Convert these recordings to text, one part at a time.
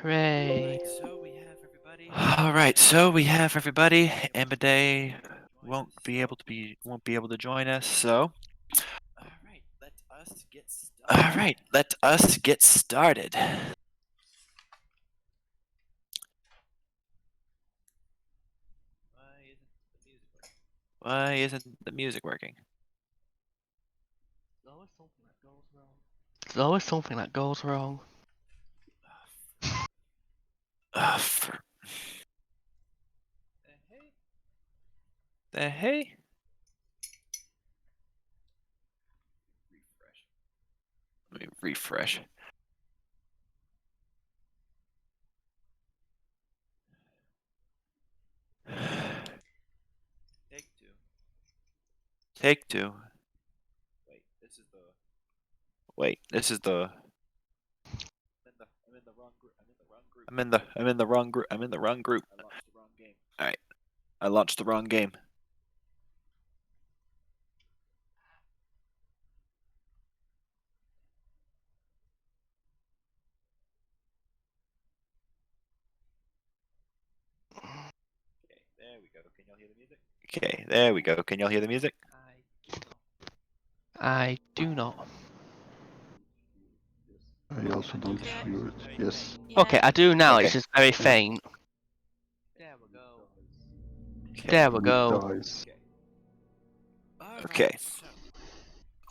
Hooray! All right, so we have everybody. Amade won't be able to join us. So, all right, let us get started. Why isn't the music working? There's always something that goes wrong. For the hey. Let me refresh. Take two. Wait, this is the. I'm in the wrong group. I'm in the wrong group. All right, I launched the wrong game. Okay, there we go. Can y'all hear the music? I do not. I also don't hear it. Yes. Okay, I do now. Okay. It's just very faint. Okay. There we It go. dies. Okay.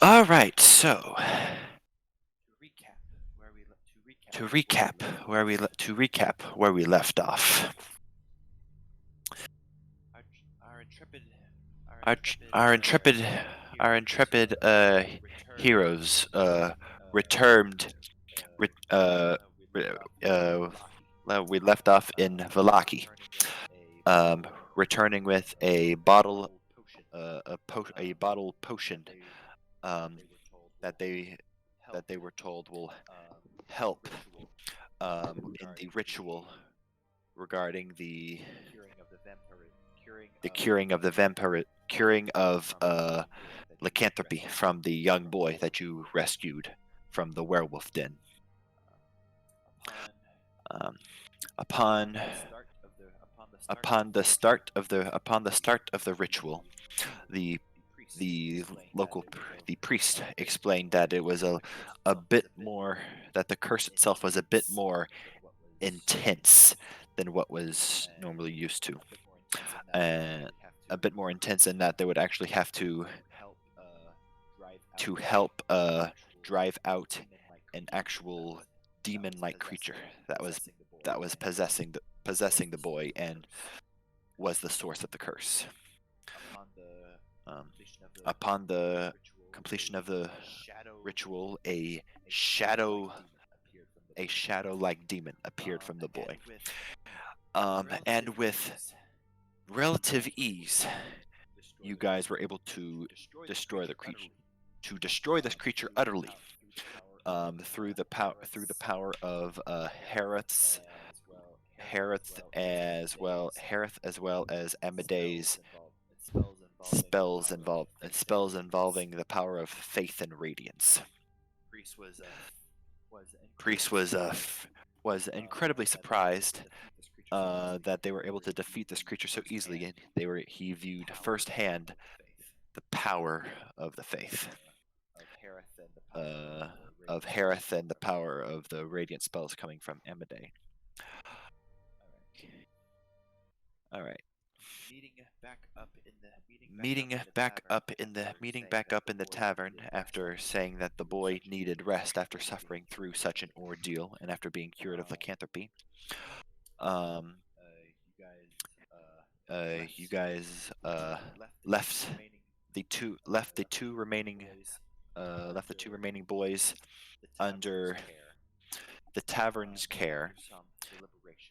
All right. So to recap where we left off. Our intrepid heroes returned. We left off in Valaki, returning with a bottle potion that they were told will help in the ritual regarding the curing of lycanthropy from the young boy that you rescued from the werewolf den. Upon the start of the ritual, the priest explained that it was a bit more, that the curse itself was a bit more intense than what was normally used to, and a bit more intense in that they would actually have to help drive out an actual demon-like creature that was possessing the boy and was the source of the curse. Upon the completion of the ritual, a shadow-like demon appeared from the boy, and with relative ease, you guys were able to destroy this creature utterly, through the power of Harith as well as Amade's spells involving the power of faith and radiance. Priest was incredibly surprised that they were able to defeat this creature so easily, and he viewed firsthand the power of the faith of Harith and the power of the radiant spells coming from Amade. All right. Meeting back up in the tavern after saying that the boy needed rest after suffering through such an ordeal and after being cured of lycanthropy. You guys left the two remaining boys under the tavern's care.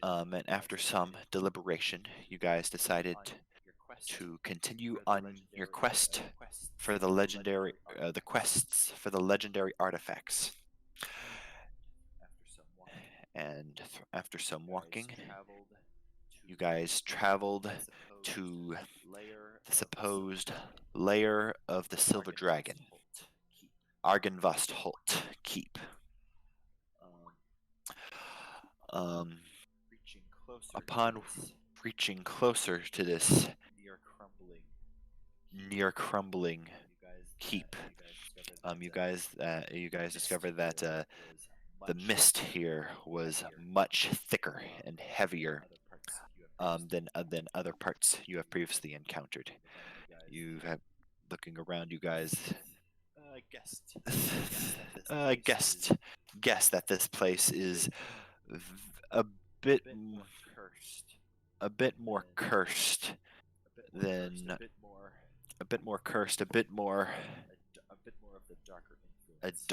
And after some deliberation, you guys decided to continue on your quest for the legendary artifacts. And after some walking, you guys traveled to the supposed lair of the Silver Dragon, Argynvost Holt Keep. Upon reaching closer to this near crumbling keep, you guys discover that the mist here was much thicker and heavier than other parts you have previously encountered. You have looking around, you guys guess that this place is a bit a bit more cursed than a bit more cursed, a bit more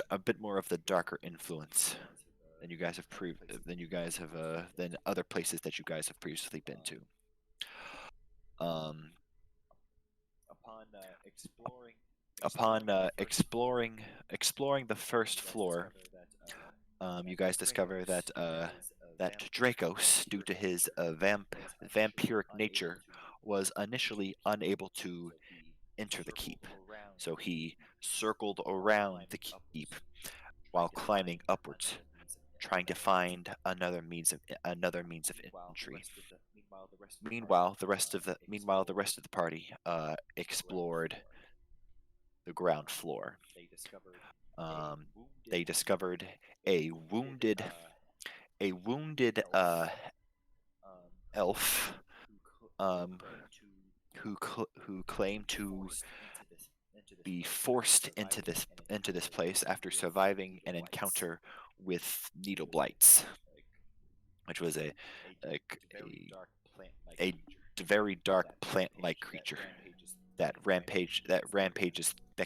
a bit more of the darker influence than you guys have than other places that you guys have previously been to. Upon exploring the first floor, you guys discover that that Dracos, due to his vampiric nature, was initially unable to enter the keep. So he circled around the keep while climbing upwards, trying to find another means of entry. Meanwhile, the rest of the party explored the ground floor. They discovered a wounded elf who claimed to be forced into this place after surviving an encounter with needle blights, which was a very dark plant-like creature that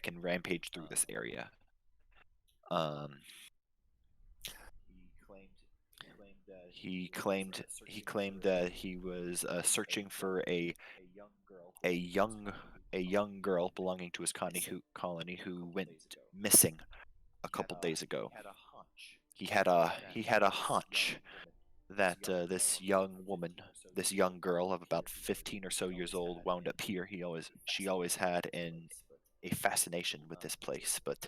can rampage through this area. He claimed that he was searching for a young girl belonging to his colony who went missing a couple days ago. He had a hunch that this young girl of about 15 or so years old wound up here. She always had a fascination with this place, but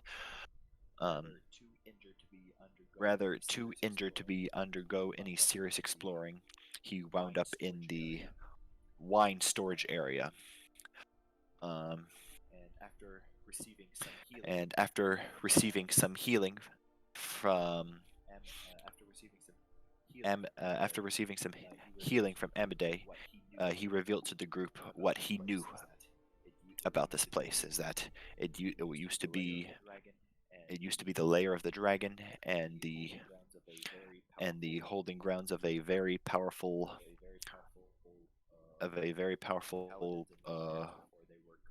rather too injured to be undergo any serious exploring, he wound up in the wine storage area. And after receiving some healing from Amadei, he revealed to the group what he knew about this place. Is that it used to be the lair of the dragon and the holding grounds of a very powerful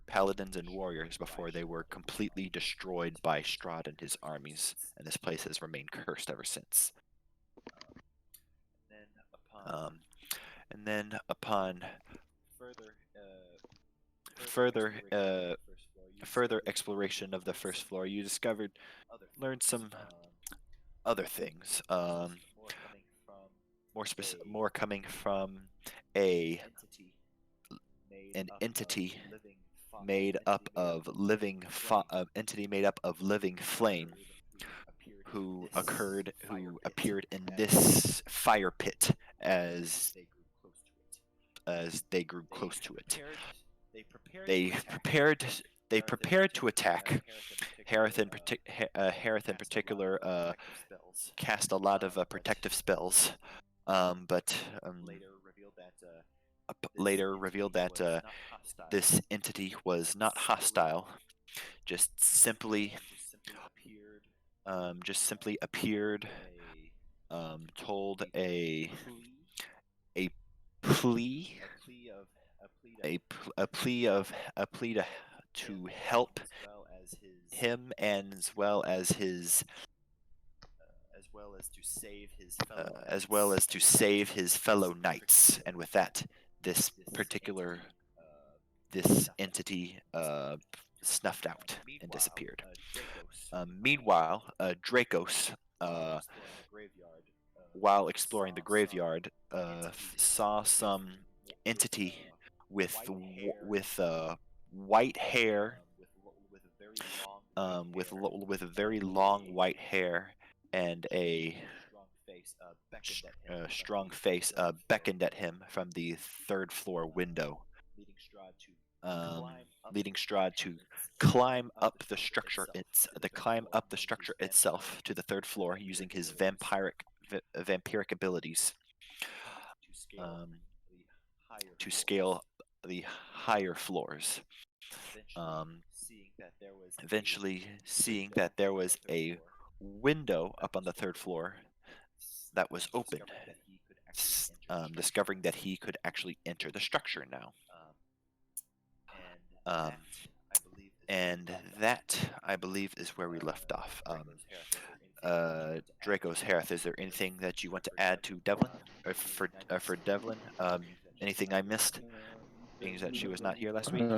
paladins and warriors before they were completely destroyed by Strahd and his armies, and this place has remained cursed ever since. And then upon further exploration of the first floor, you learned some other things, more coming from an entity made up of living flame who appeared in this fire pit as they grew close to it. They prepared to attack. Harith in particular cast a lot of protective spells, but later revealed that this entity was not hostile, just simply appeared, told a plea to help him, and as well as to save his fellow knights. And with that, this entity snuffed out and disappeared. Meanwhile, Dracos, while exploring the graveyard, saw some entity with white hair, with very long white hair and a strong face beckoned at him from the third floor window, leading Strahd to climb up the structure itself to the third floor using his vampiric abilities to scale the higher floors. Eventually, seeing that there was a window up on the third floor that was open, discovering that he could actually enter the structure now. And that, I believe, is where we left off. Draco's Hearth, is there anything that you want to add to Devlin? Or for Devlin? Anything I missed? Being that she was not here last week?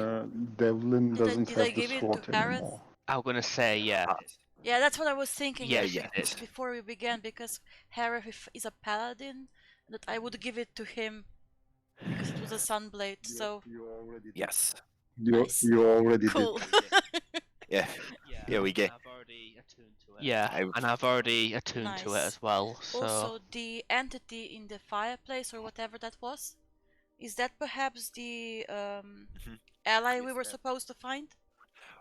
Devlin doesn't Did I have the give it sword to Harith? anymore. I'm gonna say yeah. Yeah, that's what I was thinking. Yeah, that she did. Before we began, because Harith is a paladin, that I would give it to him because it was a sunblade. So Yes. nice. You already Cool. Yeah. Yeah, we get. I've already attuned to it. Yeah, I- and I've already attuned to it Nice. as well. So Also, the entity in the fireplace or whatever that was, is that perhaps the ally we were supposed to find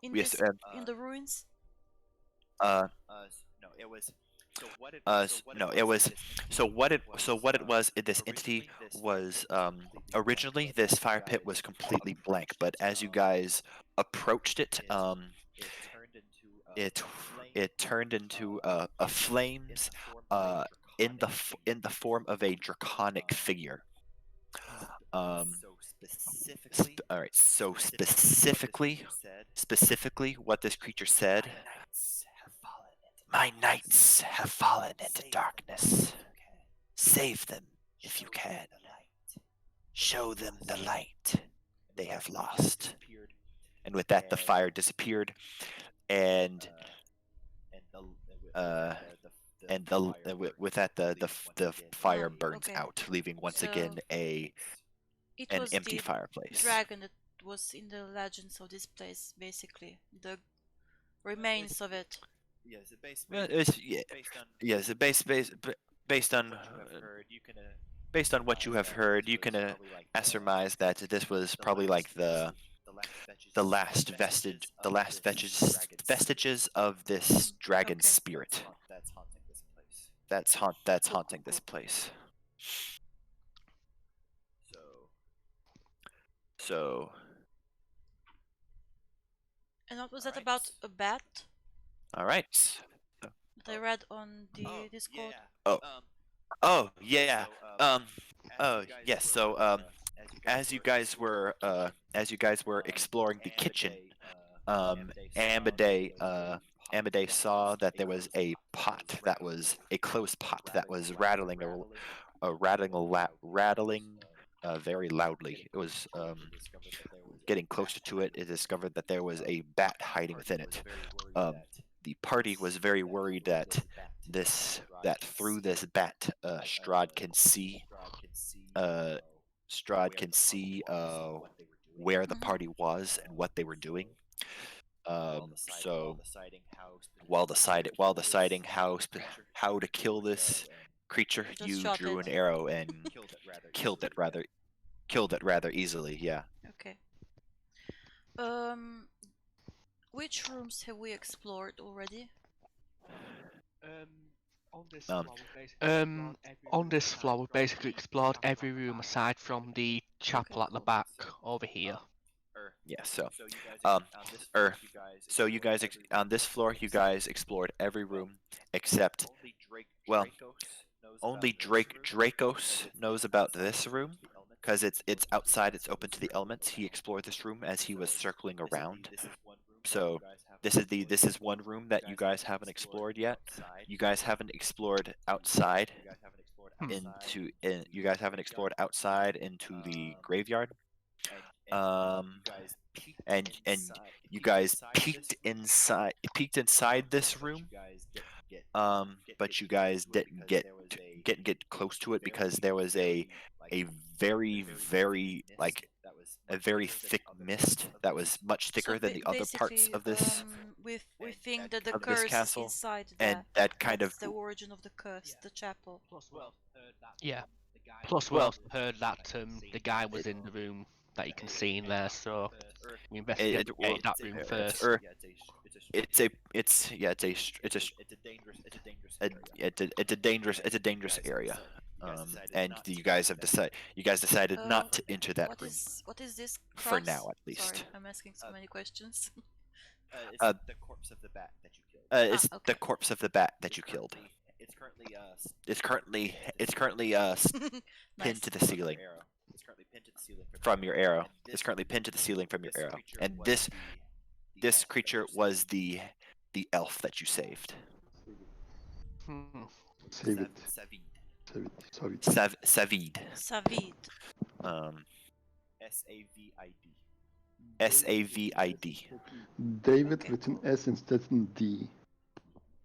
in Yes, this in the ruins? No, it was. So what it was. This entity was originally this fire pit was completely blank, but as you guys approached it, it turned into a flames in the form of a draconic figure. All right. So specifically, what this creature said. My knights have fallen into darkness. Save them if you can. Show them the light they have lost. And with that, the fire disappeared, and with that, the fire burns Okay. out, leaving once So, again It an was empty the fireplace. dragon that was in the legends of this place, basically the remains of it. Well, yes, based on what you have heard, you can surmise that this was probably like the last vestiges of this dragon Okay. spirit that's haunting this place. So, And what was that about a bat all right. that I read on the Discord? Oh yeah. Oh yes. So as you guys were exploring the kitchen, Amade saw that there was a pot that was a closed pot that was rattling very loudly. It was getting closer to it. It discovered that there was a bat hiding within it. The party was very worried that through this bat, Strahd can see where the party was and what they were doing. So while deciding how to kill this creature, Just you shot drew it. an arrow and killed it rather easily. Yeah. Okay. Which rooms have we explored already? on this floor, we've basically explored every room aside from the chapel at the back over here. Yeah. So you guys on this floor, you guys explored every room except, well, only Dracos knows about this room because it's outside. It's open to the elements. He explored this room as he was circling around. So this is one room that you guys haven't explored yet. You guys haven't explored outside into the graveyard. And you guys peeked inside this room. But you guys didn't get close to it because there was a very thick mist that was much thicker than the other parts of this. we think that the of this curse is castle, inside and there. that kind That's of the origin of the curse, the chapel. Yeah. Plus, we also heard that the guy was in the room that you can see in there, so we investigated that room first. it's a dangerous area. And you guys decided not to enter that room What is this cross? for now, at least. Sorry, I'm asking so many questions. It's the corpse of the bat that you killed. It's currently pinned to the ceiling from your arrow. It's currently pinned to the ceiling from your arrow. And this creature was the elf that you saved. Hmm. Save it. Save it. Savid. Savid. Savid. David Okay. with an S instead of D.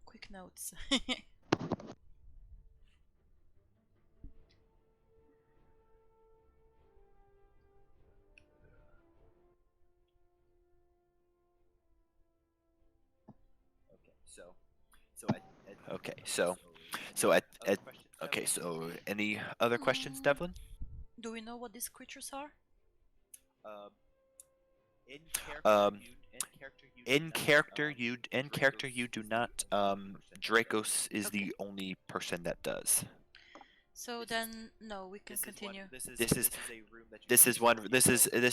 Quick notes. So any other questions, Devlin? Do we know what these creatures are? In character you do not. Dracos is the only person that does. So then, no, we can continue. This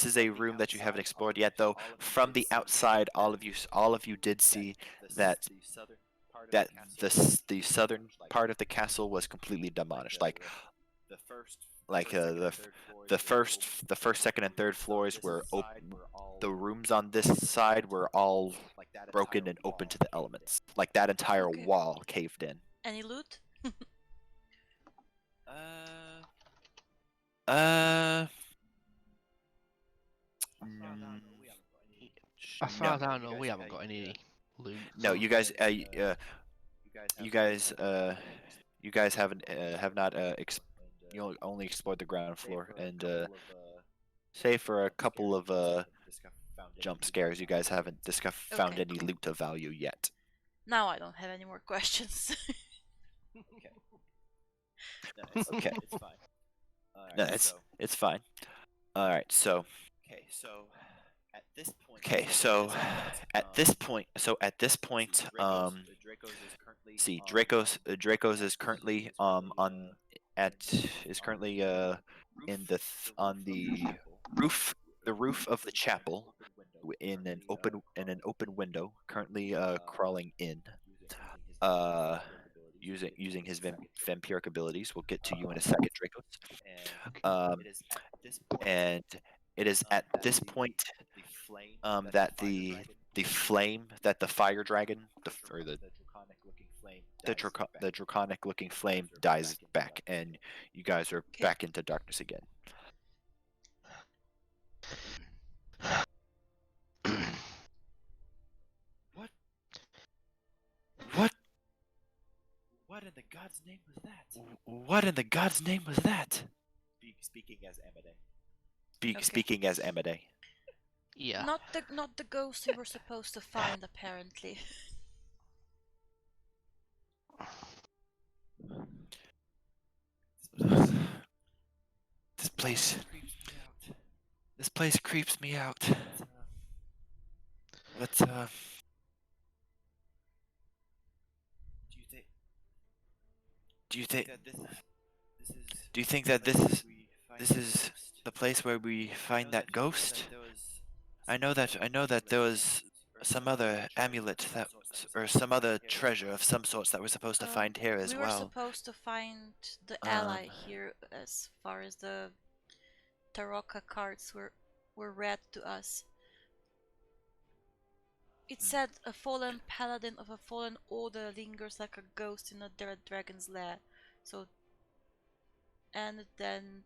is a room that you haven't explored yet, though. From the outside, all of you did see that the southern part of the castle was completely demolished. The first, second, and third floors were open. The rooms on this side were all broken and open to the elements. Like that entire Okay. wall caved in. Any loot? As far as I know, we haven't got any loot. No, you guys haven't have not you only explored the ground floor, and save for a couple of jump scares, you guys haven't found Okay, any cool. loot of value yet. Now I don't have any more questions. Okay. No, it's fine. All right, so at this point, see, Dracos is currently in on the roof of the chapel in an open window, currently crawling in. Using his vampiric abilities. We'll get to you in a second, Dracos. And it is at this point that the flame that the fire dragon, the draconic looking flame dies back, and you guys are back into darkness again. What in the God's name was that? What in the God's name was that? Speaking as Amade. Speaking as Amade. Yeah. Not the ghost we were supposed to find, apparently. This place creeps me out. Let's Do you think that this is the place where we find that ghost? I know that there was some other amulet or some other treasure of some sorts that we're supposed to find here as well. We were supposed to find the ally here, as far as the Tarocca cards were read to us. It said a fallen paladin of a fallen order lingers like a ghost in a dead dragon's lair. So, and then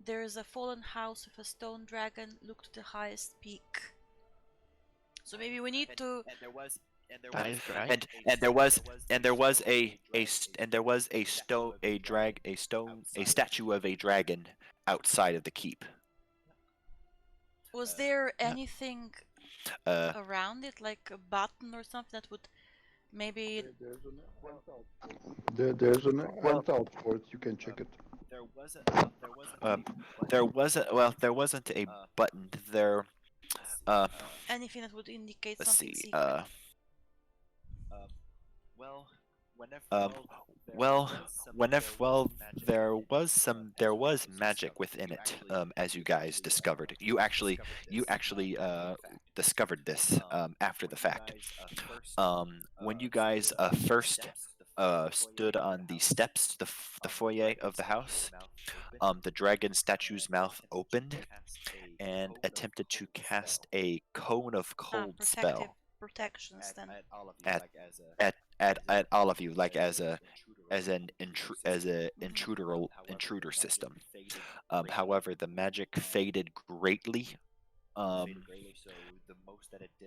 there is a fallen house with a stone dragon. Look to the highest peak. So maybe we need to. That is right. And there was a statue of a dragon outside of the keep. Was there anything around it, like a button or something that would maybe. There's an handout for it. You can check it. there wasn't there wasn't a button there. Anything that would indicate Let's something see. secret. Well, there was magic within it, as you guys discovered. You actually discovered this after the fact. When you guys first stood on the steps, the foyer of the house, the dragon statue's mouth opened and attempted to cast a cone of cold spell Protections then. at all of you, like as an intruder system. However, the magic faded greatly.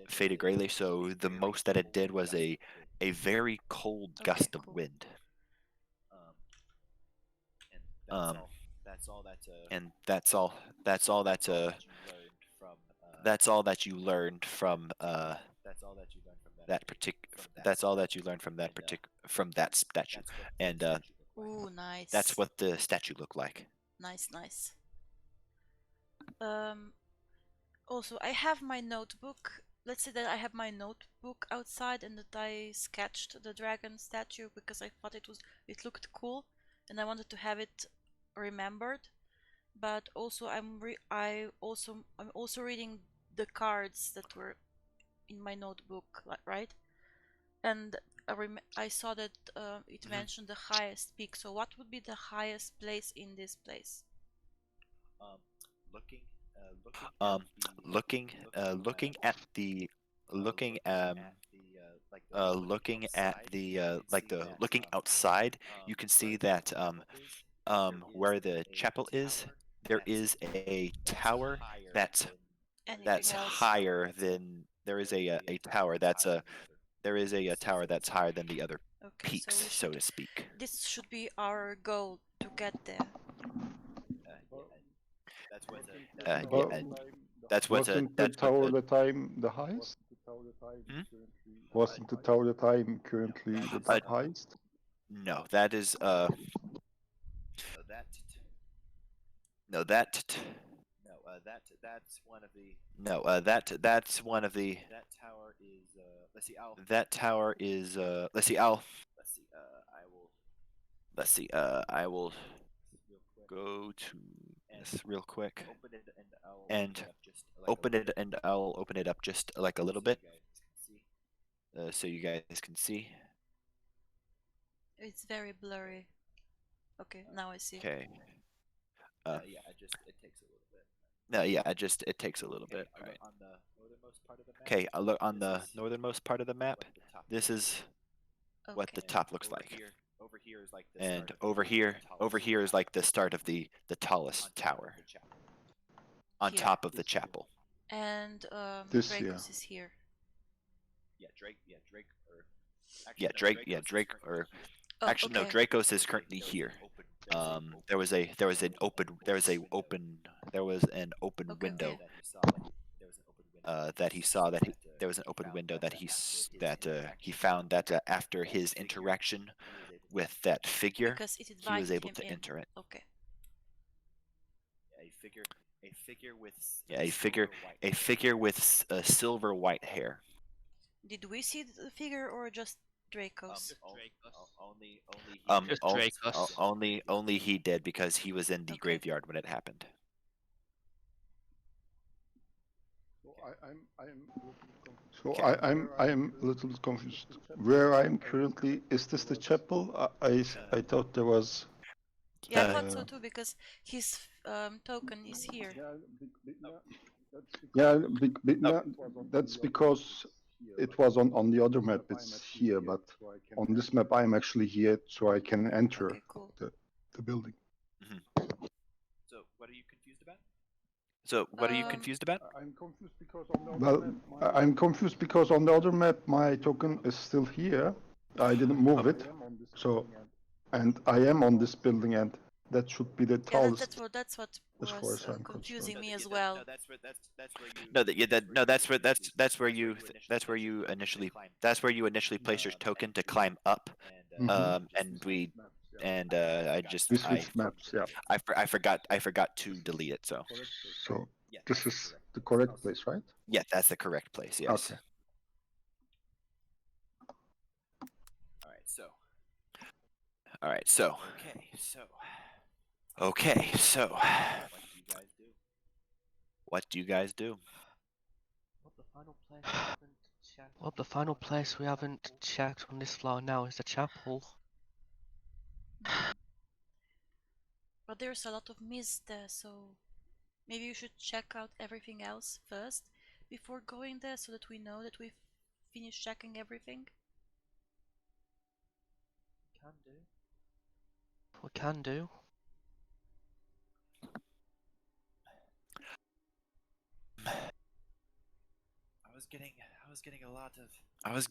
Faded greatly. So the most that it did was a very cold gust of wind. And that's all that you learned from that statue. And Ooh, nice. that's what the statue looked like. Nice. Also, I have my notebook. Let's say that I have my notebook outside and that I sketched the dragon statue because I thought it looked cool and I wanted to have it remembered. But also I'm also reading the cards that were in my notebook, right? And I saw that it mentioned the highest peak. So what would be the highest place in this place? Looking at the looking outside, you can see that where the chapel is, there is a tower that's higher than there is a tower that's higher than the other peaks, so to speak. This should be our goal to get there. Wasn't the tower the time the highest? Wasn't the tower the time currently the highest? No, that is no, that's one of the. No, that's one of the. That tower is. Let's see. Let's see. I will go to this real quick and open it, and I'll open it up just like a little bit, so you guys can see. It's very blurry. Okay, now I see. Okay. It takes a little bit. All right. Okay, I'll look on the northernmost part of the map. This is what the top looks like. And over here is like the start of the tallest tower on top of the chapel. And Dracos is here. Drake. Actually, no, Dracos is currently here. There was an open window that he saw there was an open window that he found that after his interaction with that figure, he was able to enter it. Okay. A figure with silver white hair. Did we see the figure or just Dracos? Only he did, because he was in the graveyard when it happened. I'm a little bit confused. Where I'm currently, is this the chapel? I thought there was. Yeah, I thought so too, because his token is here. Yeah, that's because it was on the other map. It's here, but on this map I'm actually here, so I can enter the building. So what are you confused about? I'm confused because I'm confused because on the other map my token is still here. I didn't move it, so, and I am on this building end. that should be the Yeah, tallest. that's what as far was as I'm confusing concerned. me as well. That's where you. No, that's where you initially place your token to climb up. Mhm. And I just We switched maps, yeah. I forgot to delete it. So So this is the correct place, right? yeah, that's the correct place. Yes. Okay. All right. So. Okay. So. What do you guys do? Well, the final place we haven't checked on this floor now is the chapel. But there's a lot of mist there, so maybe you should check out everything else first before going there, so that we know that we've finished checking everything. We can do. I was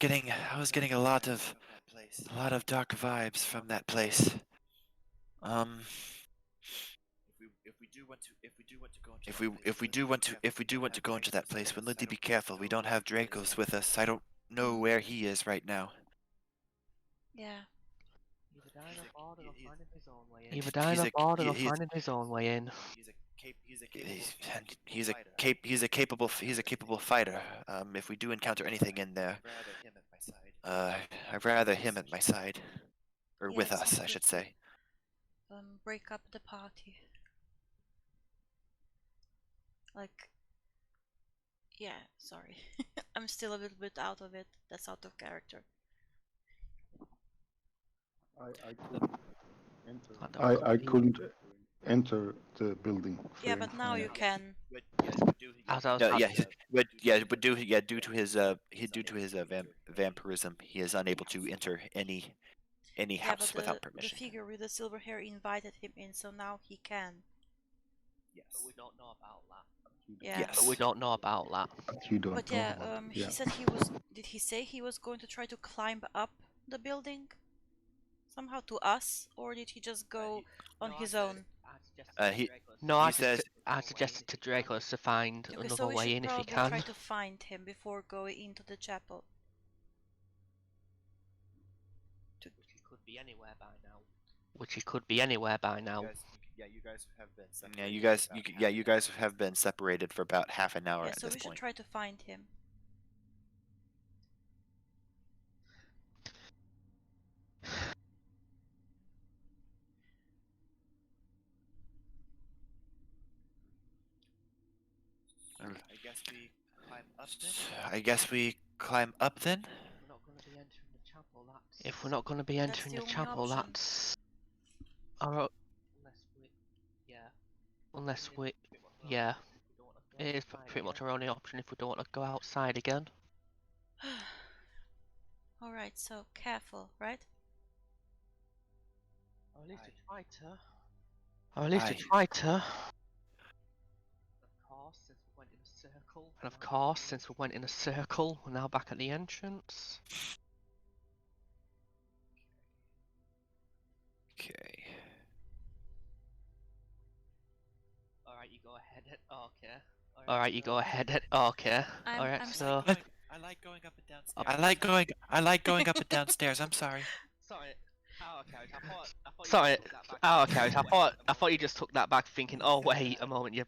getting a lot of dark vibes from that place. If we do want to go into that place, we'll need to be careful. We don't have Dracos with us. I don't know where he is right now. Yeah. Either dying of boredom or finding his own way in. He's a capable fighter. If we do encounter anything in there, I'd rather him at my side, or Yeah, with it us, sounds I should good. say. Break up the party. Like, yeah, sorry. I'm still a little bit out of it. That's out of character. I couldn't enter the building. Yeah, but now you can. As I was No, about yeah, to- but due to his vampirism, he is unable to enter any Yeah, house but without the permission. figure with the silver hair invited him in, so now he can. But we don't know about that. Yeah. Yes. But we don't know about that. But you don't But know yeah, about it. he said he was. Did he say he was going to try to climb up the building? Somehow to us, or did he just go on his own? No, He I says- suggested to Dracos to find Okay, another so we way should in if he probably try can. to find him before going into the chapel. Which he could be anywhere by now. Which he could be anywhere by now. Yeah, you guys have been separated for about half an hour Yeah, at so this we should point. try to find him. I guess we climb up then. If we're not going to be entering the the only chapel, option. that's our unless we yeah, it is pretty much our only option if we don't want to go outside again. Alright, so careful, right? Or at least to try to. Or at least to try to. And of course, since we went in a circle, we're now back at the entrance. Okay. Alright, you go ahead. Okay. Alright, you go ahead. Okay. Alright, so. I like going up and downstairs. I like going up and downstairs. I'm sorry. Sorry. Sorry. Oh, okay. I thought you just took that back, thinking, oh wait a moment, you're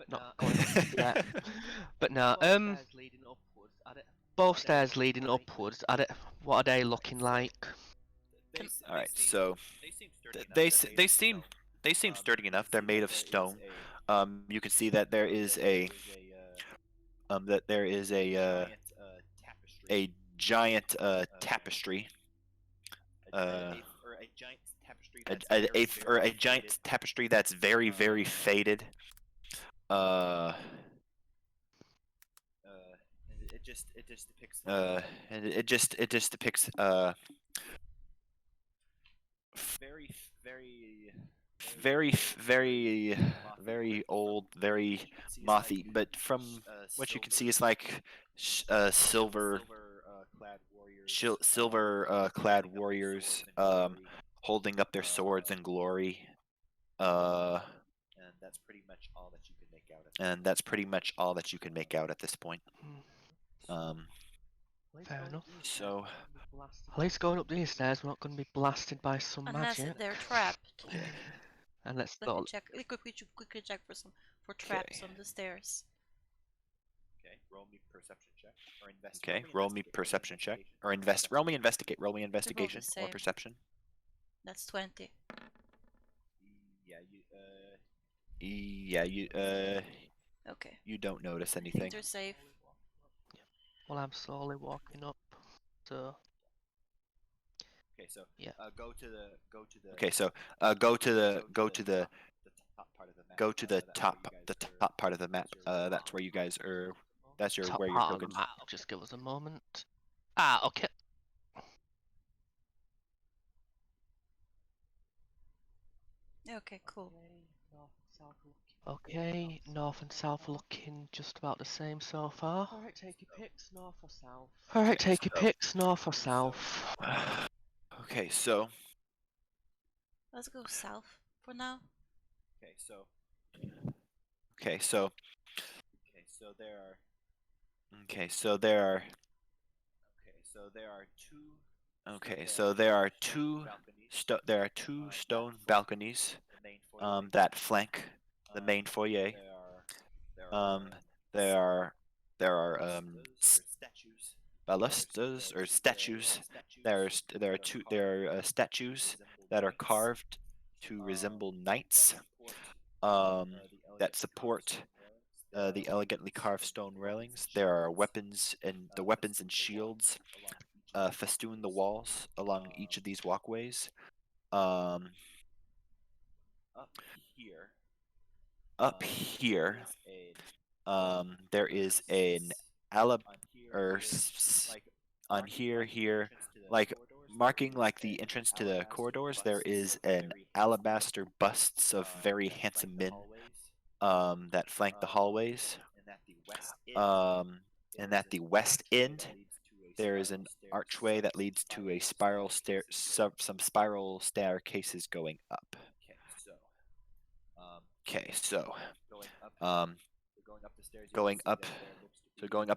not going up yet. But no. Both stairs leading upwards. What are they looking like? All right. So they seem sturdy enough. They're made of stone. You can see that there is a giant tapestry. A giant tapestry that's very, very faded. And it just depicts very old, very mothy. But from what you can see, it's like silver clad warriors holding up their swords in glory. And that's pretty much all that you can make out. And that's pretty much all that you can make out at this point. Fair enough. So, At least going up these stairs, we're not going to be blasted by some Unless magic. they're trapped. And let's Let me go. check. Quickly check for traps on the stairs. okay, roll me perception check or invest. Okay, roll me perception check or invest. Roll me investigate. Roll me investigation or same. perception. That's 20. Yeah, you Okay. you don't notice I anything. think they're safe. Well, I'm slowly walking up. So. Okay, so yeah. Go to the. Okay, so go to the top part of the map. That's where you guys are. That's your Top where your part of the tokens. map. Just give us a moment. Ah, okay. Okay, cool. Okay, north and south are looking just about the same so far. Alright, take your picks, north or south. Alright, take your picks, north or south. Okay, so. Let's go south for now. Okay, so. Okay, so. There are. Okay, so there are. Okay, so there are two. There are two stone balconies. That flank the main foyer. There are balustas or statues. There are statues that are carved to resemble knights. That support the elegantly carved stone railings. There are weapons and shields festoon the walls along each of these walkways. Up here, there is an on here, like marking like the entrance to the corridors. There is an alabaster busts of very handsome men that flank the hallways. And at the west end, there is an archway that leads to a spiral some spiral staircases going up. Okay, so going up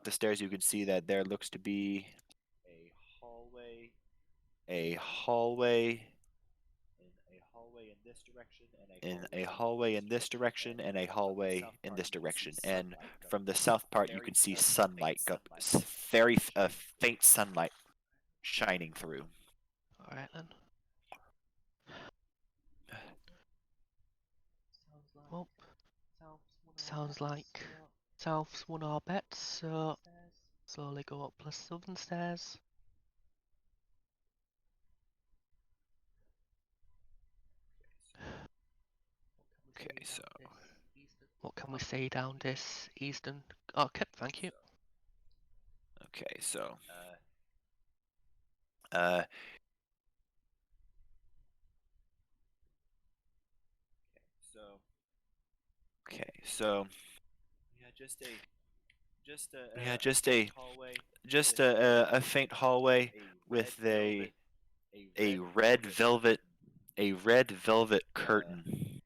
the stairs, you can see that there looks to be a hallway in a hallway in this direction and a hallway in this direction. And from the south part, you can see sunlight, very faint sunlight shining through. Alright then. Well, sounds like south's won our bets, so slowly go up the southern stairs. Okay, so what can we say down this eastern? Okay, thank you. Okay, so okay, so just a faint hallway with a red velvet curtain.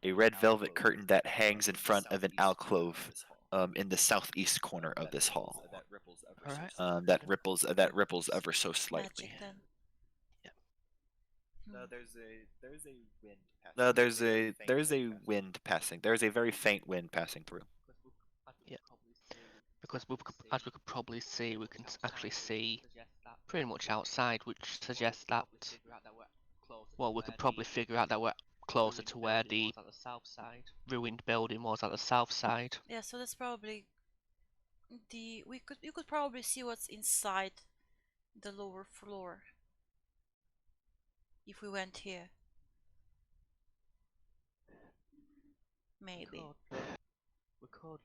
A red velvet curtain that hangs in front of an alcove in the southeast corner of this hall. Alright. That ripples ever so slightly. Magic then. No, there's a wind passing. There's a very faint wind passing through. Yeah. Because as we could probably see, we can actually see pretty much outside, which suggests that, well, we could probably figure out that we're closer to where the ruined building was at the south side. Yeah, so that's probably you could probably see what's inside the lower floor if we went here. Maybe. We could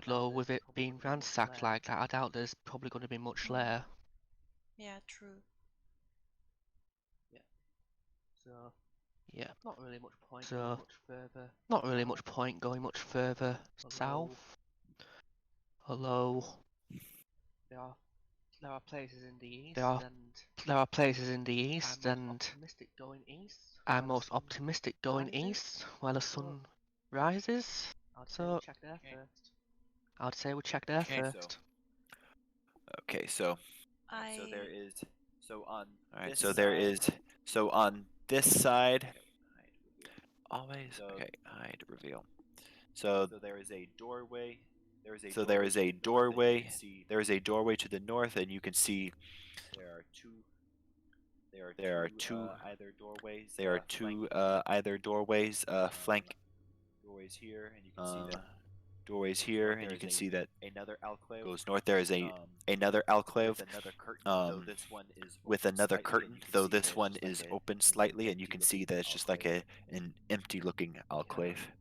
though, with it being ransacked like that. I doubt there's probably going to be much there. Yeah, true. So yeah, not really much point so going much further. Not really much point going much further south. Hello. Yeah. there are places in the east, There are- and There are places in the east, I'm most and optimistic going east. I'm while the most sun optimistic going rises. east while the sun rises. I'd say So- we check there first. I'd say we check there Okay, first. Okay, so I there is on Alright, this so there side- is on this side always So- okay, hide reveal. So there is a doorway. There is a doorway. See There is a doorway to the north, and you can see there are two. there are two either doorways. there are two either doorways flank doorways here, and you can see that doorways here, north and there you is can a- see that another alcove goes north. There is a um, another alcove with another curtain, um, though this one is with open another slightly, and curtain, you can though see this that one it's just is like a- open an slightly, and you can see empty-looking that it's just like alcove. an empty-looking alcove.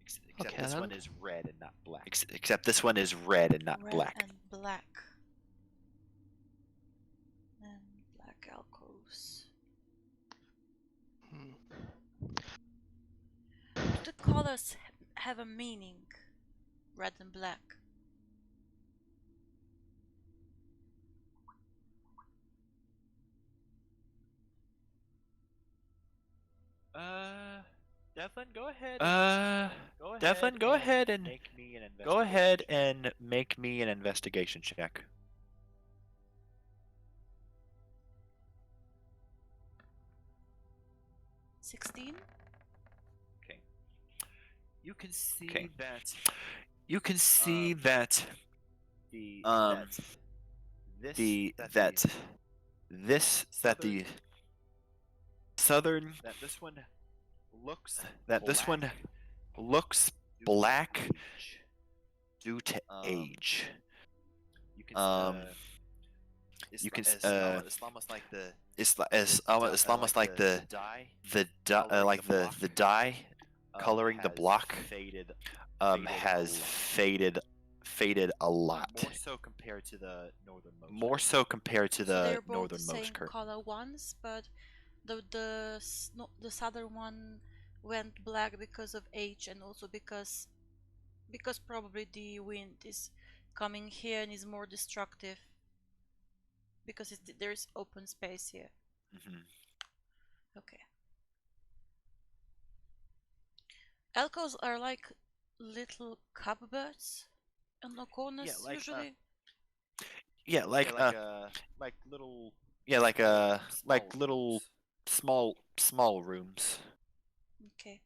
Except Okay, this then. one is red and not black. Except this one is red and not red black. and black. And black alcoves. Hmm. Do the colors have a meaning? Red and black. Devlin, go ahead. Devlin, go ahead and make me an investigation. go ahead and make me an investigation check. $16? You can see Okay. that You can see that the the southern that this one looks black age. due to age. You can you can it's almost like the It's almost like the dye coloring the block faded has faded a lot. more so compared to the northernmost. More so compared to So the they're both the northernmost same curtain. color ones, but the southern one went black because of age, and also because probably the wind is coming here and is more destructive because there's open space here. Mhm. Okay. Alcoves are like little cupboards on the corners like, usually. Yeah, like little little small rooms. Okay.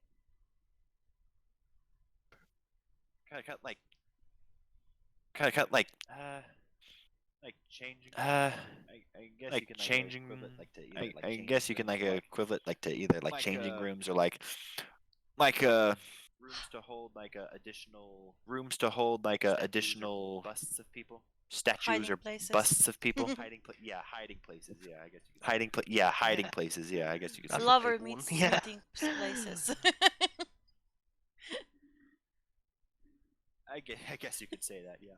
kind of like changing. I guess like you can changing. equivalent, like to either, I changing guess you can rooms, like equivalent like to either like like, changing rooms or rooms to hold like additional rooms to hold like statues or additional busts of people. statues Hiding or places. busts of people. hiding places. Yeah, I guess you could say. Hiding places. Yeah, I guess you could say. That's a Lover big one, meets yeah. meeting places. I guess you could say that. Yeah.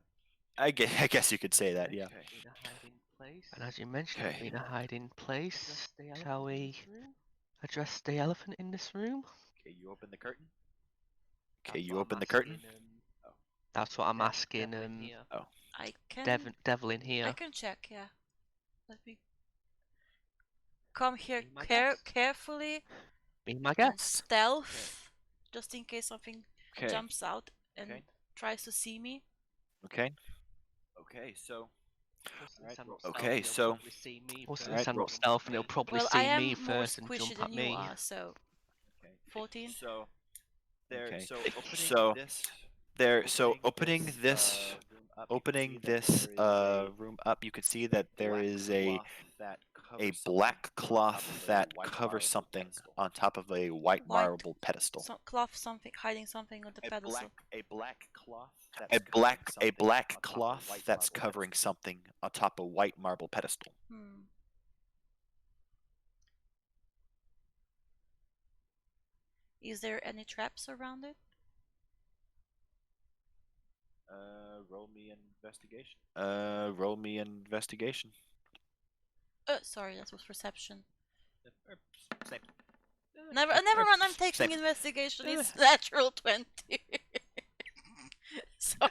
I guess you could say that. Yeah. Okay, in a hiding place. And as you mentioned, Okay. being a hiding place, Address the elephant shall in we this room. address the elephant in this room? Okay, you open the curtain. Okay, That's you what open I'm the curtain. asking, That's what I'm Dev- asking. Devlin here. I can Devlin here. I can check, yeah. Let me come here Be my guest. carefully Be my and guest. stealth, just in case something Okay. jumps out and Okay. tries to see me. Okay. Okay, so Well, since Alright, I'm not okay, stealthy, they'll so- probably see me Well, first since I'm and not jump stealth, at and they'll me. probably Well, see I am me more first and squishy jump than at you me. are, so okay. 14. So there. Okay. So So opening this room up, you can see that room up, you can see that there is a black cloth that covers something on top of a white White marble pedestal. Some cloth, something hiding something on the pedestal. a black cloth. A black cloth that's covering something on top of white marble pedestal. Is there any traps around it? Roll me an investigation. Roll me an investigation. Sorry, that was perception. Same. Never mind. I'm taking Same. investigation. It's natural 20. Sorry.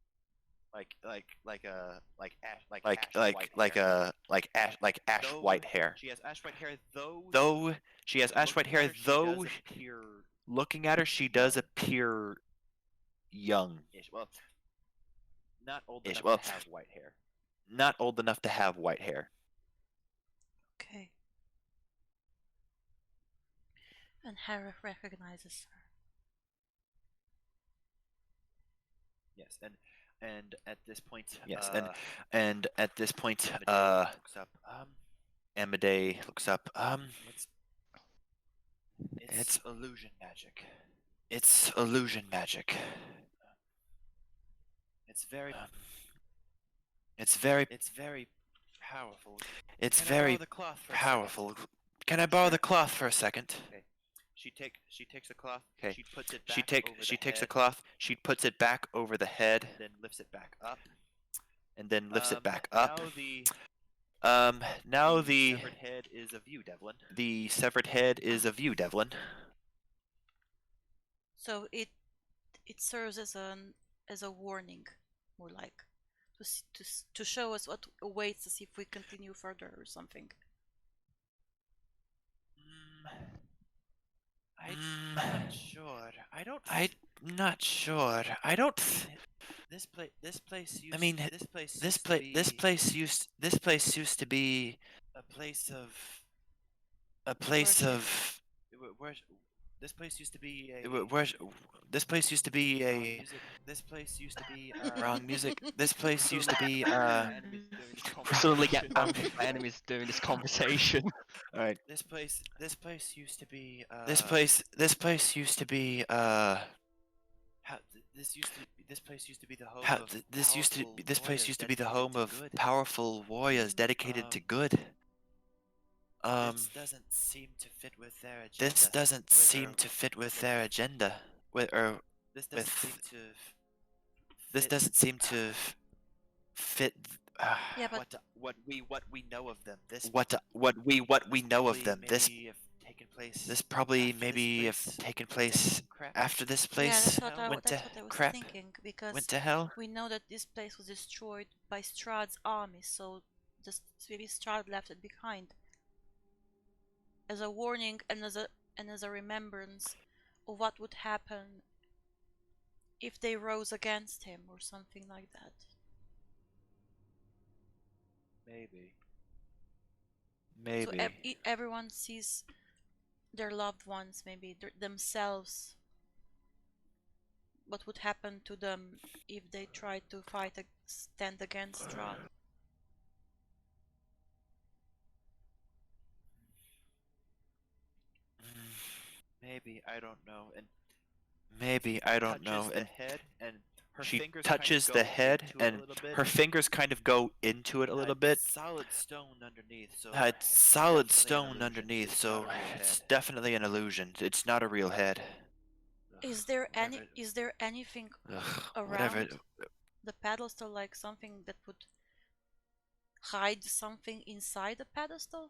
ash white hair. She has ash white hair, Though she has ash white hair, though looking at her, she does appear young. well, not old Ish. enough Well, to have white hair. not old enough to have white hair. Okay. And Harry recognizes her. Yes, and at this point, Yes, and at this point, Amadei looks up. Amadei looks up. It's illusion magic. It's illusion magic. It's very powerful. It's Can I borrow very the cloth for a powerful. second? Can I borrow the cloth for a second? Okay. She takes the cloth. Okay. She puts it back She takes the head, cloth. She puts it back over the head, then lifts it back up. and then lifts it back Now up. the severed head is of you, Devlin. The severed head is of you, Devlin. So it serves as a warning, more like, to show us what awaits us if we continue further or something. I'm not sure. I'm not sure. I don't. This place used. I mean, this place used to be a place of. Where, this place used to be a. This place used to be a. This place used to be Wrong music. This place used to be We suddenly get ambushed by enemies during this conversation. All right. This place used to be This place used to be this place used to be the home of this place used to be the home of good. powerful warriors dedicated to good. This doesn't seem to fit with their agenda. This doesn't seem to fit with their agenda. This doesn't seem to fit. Yeah, but what we know of them. What we know of them. This probably after maybe have this place taken place crap. after this yeah, place that's what I went to was crap, thinking, because went to hell. we know that this place was destroyed by Strahd's army, so maybe Strahd left it behind as a warning and as a remembrance of what would happen if they rose against him or something like that. Maybe. Maybe. So everyone sees their loved ones, maybe themselves, what would happen to them if they tried to stand against Strahd. Maybe, I don't know. And Maybe, I don't know. the And head and her she fingers touches kind of the go head, into it a and little bit. her fingers kind of go into it a little bit. Solid stone underneath. So It's solid definitely an stone illusion. underneath, It's so not a real it's head. definitely an illusion. It's not a real head. Is there Whatever. anything Ugh, around whatever. the pedestal, like something that would hide something inside the pedestal?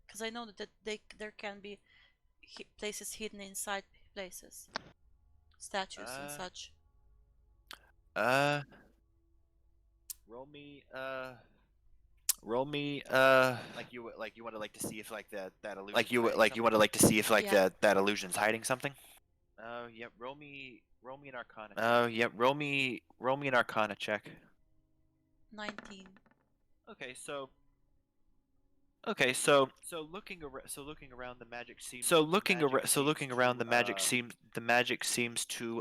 Because I know that there can be places hidden inside places, statues and such. Roll me Like you want to see if that illusion you want to see if Yeah. that illusion's hiding something. yeah, roll me an arcana. Roll me an arcana check. 19. Okay, so looking around, the magic seems the magic seems to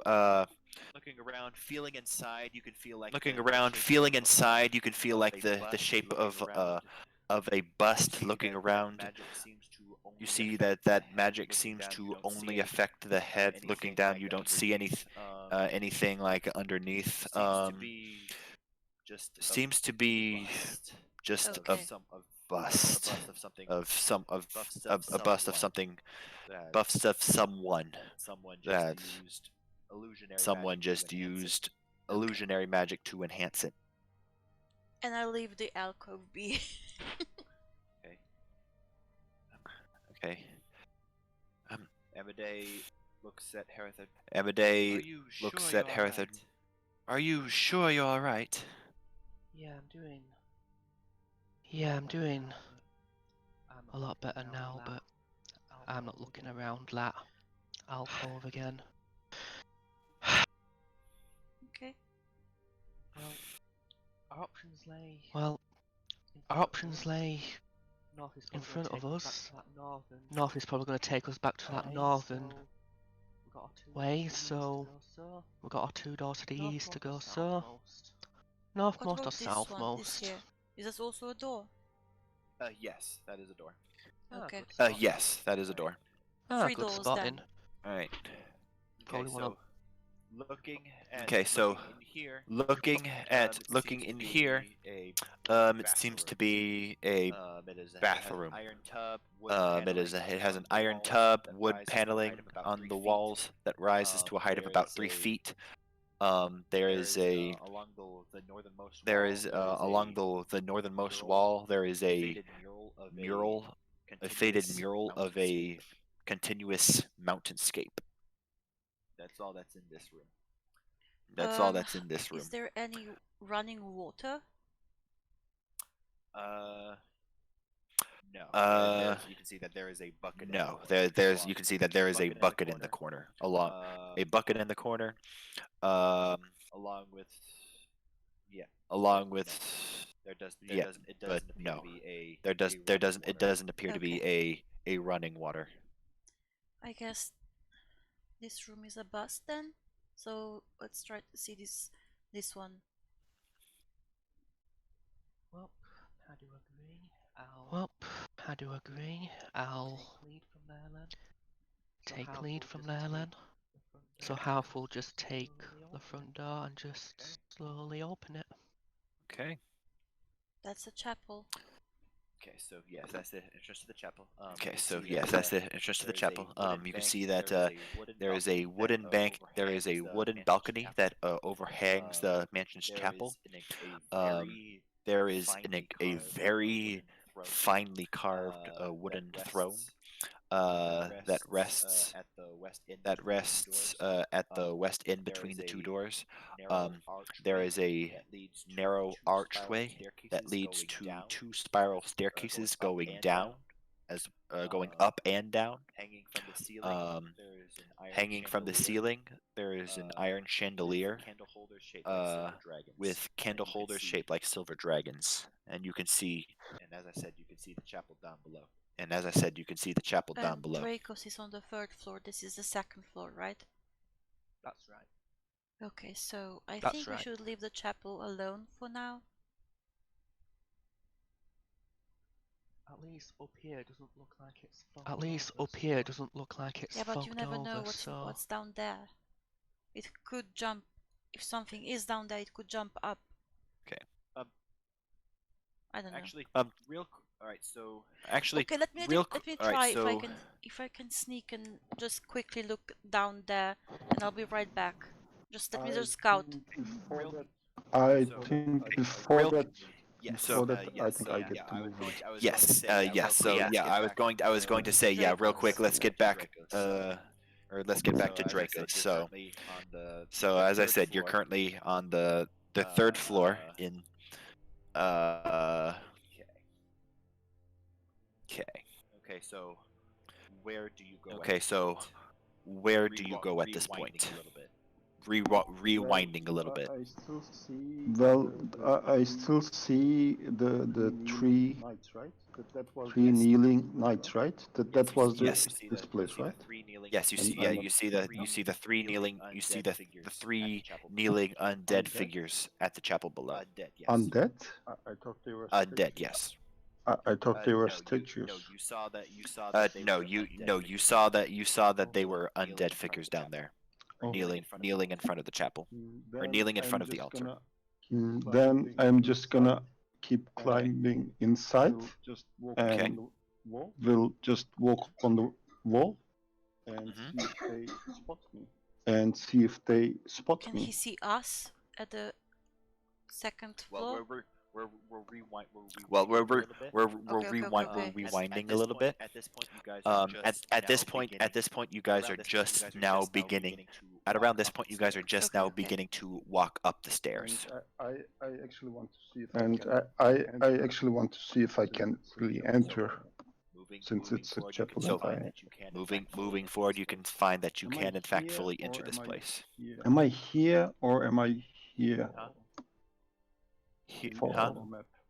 looking around, feeling inside, you can feel like looking the around, shape feeling of inside, you can feel of like a the bust shape looking around. of a bust See looking that around. magic seems to only You see affect that the head. magic Looking seems down, to you don't see only affect the head. anything Looking down, like you don't see underneath. anything like underneath. Seems to be just Seems to be just Okay. a bust of something of some of busts a bust of someone something that buffs of someone someone that just used illusionary someone magic to just enhance it. used illusionary magic to enhance it. And I leave the alcove be. Okay. Amadei looks at Herethid. Amade looks at Herethid. Are you sure you're all right? Yeah, I'm doing a lot better now, but I'm not looking around that alcove again. Okay. Well, our options lay Well, our options lay north is in probably front gonna of take us. back to that northern North is probably going to take us back to that way, northern so we've got our two way, doors to the east so to go, so we've got our 2 doors to the east to go, northmost or so southmost? What northmost or about this one? This southmost? here. Is this also a door? Yes, that is a door. Okay. Good spot. Yes, that is a door. Ah, Three good doors spotting. then. All right. Probably Okay, wanna- so looking at Okay, so looking in here, looking in here, it seems to be a bathroom. It has an iron tub, wood paneling on the walls that rises to a height of about 3 feet. There is along the along the northernmost wall there is a faded mural of a continuous mountainscape. That's all that's in this room. That's all that's in this room. Is there any running water? No. You can see that there is a bucket. No, you can see that there is a bucket in the corner. A bucket in the corner. Along with it but doesn't appear no. to be a It doesn't appear to be a running water. I guess this room is a bust then. So let's try to see this one. Well, I do agree. Well, I do agree. I'll take lead from there then. So Half will just take the front door and just slowly open it. Okay. That's a chapel. Okay, so yes, that's the entrance to the chapel. You can see that there is a wooden bank. There is a wooden balcony that overhangs the mansion's chapel. There is a very finely carved wooden throne that rests at the west end between the 2 doors. There is a narrow archway that leads to 2 spiral staircases going down, going up and down. Hanging from the ceiling, there is an iron chandelier with candle holders shaped like silver dragons, and you can see. And as I said, you can see the chapel down below. And Dracos is on the 3rd floor. This is the 2nd floor, right? That's right. Okay, so I That's think we right. should leave the chapel alone for now. At least up here doesn't look like it's fogged At least over, up here so- doesn't look like it's Yeah, but you fogged never know over, so what's down there. It could jump. If something is down there, it could jump up. Okay. I don't know. Actually, All right, so Okay, let me all right, try if I can sneak and just quickly look down there, and I'll be right back. Just let me just scout. I think before that, I think I yeah, get to move on. I was going to say, yeah, real quick, let's get back let's get back to Dracos. So as I said, you're currently on the 3rd floor in Okay, so where do you go? Okay, so where do you go at this point? Rewinding a little bit. I still see. Well, I still see the 3 knights, right? Three kneeling knights, right? That was this place, right? Yes, you see. Yeah, you see the 3 kneeling. You see the 3 kneeling undead figures at the chapel below. Undead? I thought they were Undead, yes. I thought they were statues. You saw that. You saw that they were undead figures down there, Oh. kneeling in front of the chapel, or kneeling in front of the altar. Then I'm just gonna keep climbing inside, and we'll just walk on the wall and see if they spot me. Can he see us at the 2nd floor? Well, we're Okay. rewinding a little bit. At this point, you guys are just now beginning. At around this point, you guys are just now beginning to walk up the stairs. And I actually want to see if I actually want to see if I can really enter, since it's a chapel. So, and moving forward, you can find that you can in fact fully enter this place. am I here or am I here? For Huh?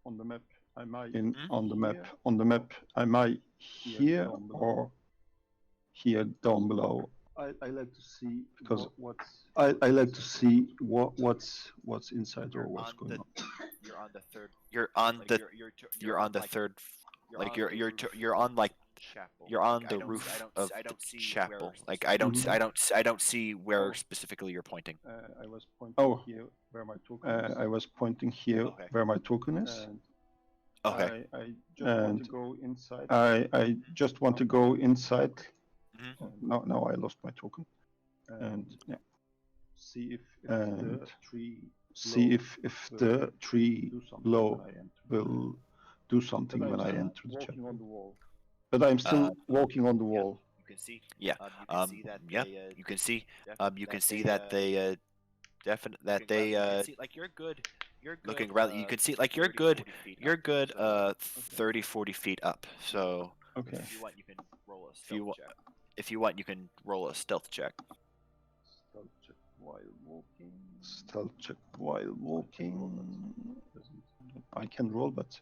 on the map, am I on the map? On the map, am I here or here down below? I like to see because I like to see what's inside or what's going on. You're on the third. Like you're on the roof of the chapel. Like I don't see where specifically you're pointing. I was pointing here where my token is. I was pointing here where my token is. Okay. I just want to go inside. I just want to go inside. Now I lost my token. And yeah. See if the tree below will do something when I enter the chapel. But I'm still walking on the wall. Yeah. You can see. You can see that they like you're good. Looking around, you can see like you're good. You're good. 30-40 feet up. So okay. If you want, you can roll a stealth check. Stealth check while walking. Stealth check while walking. I can roll, but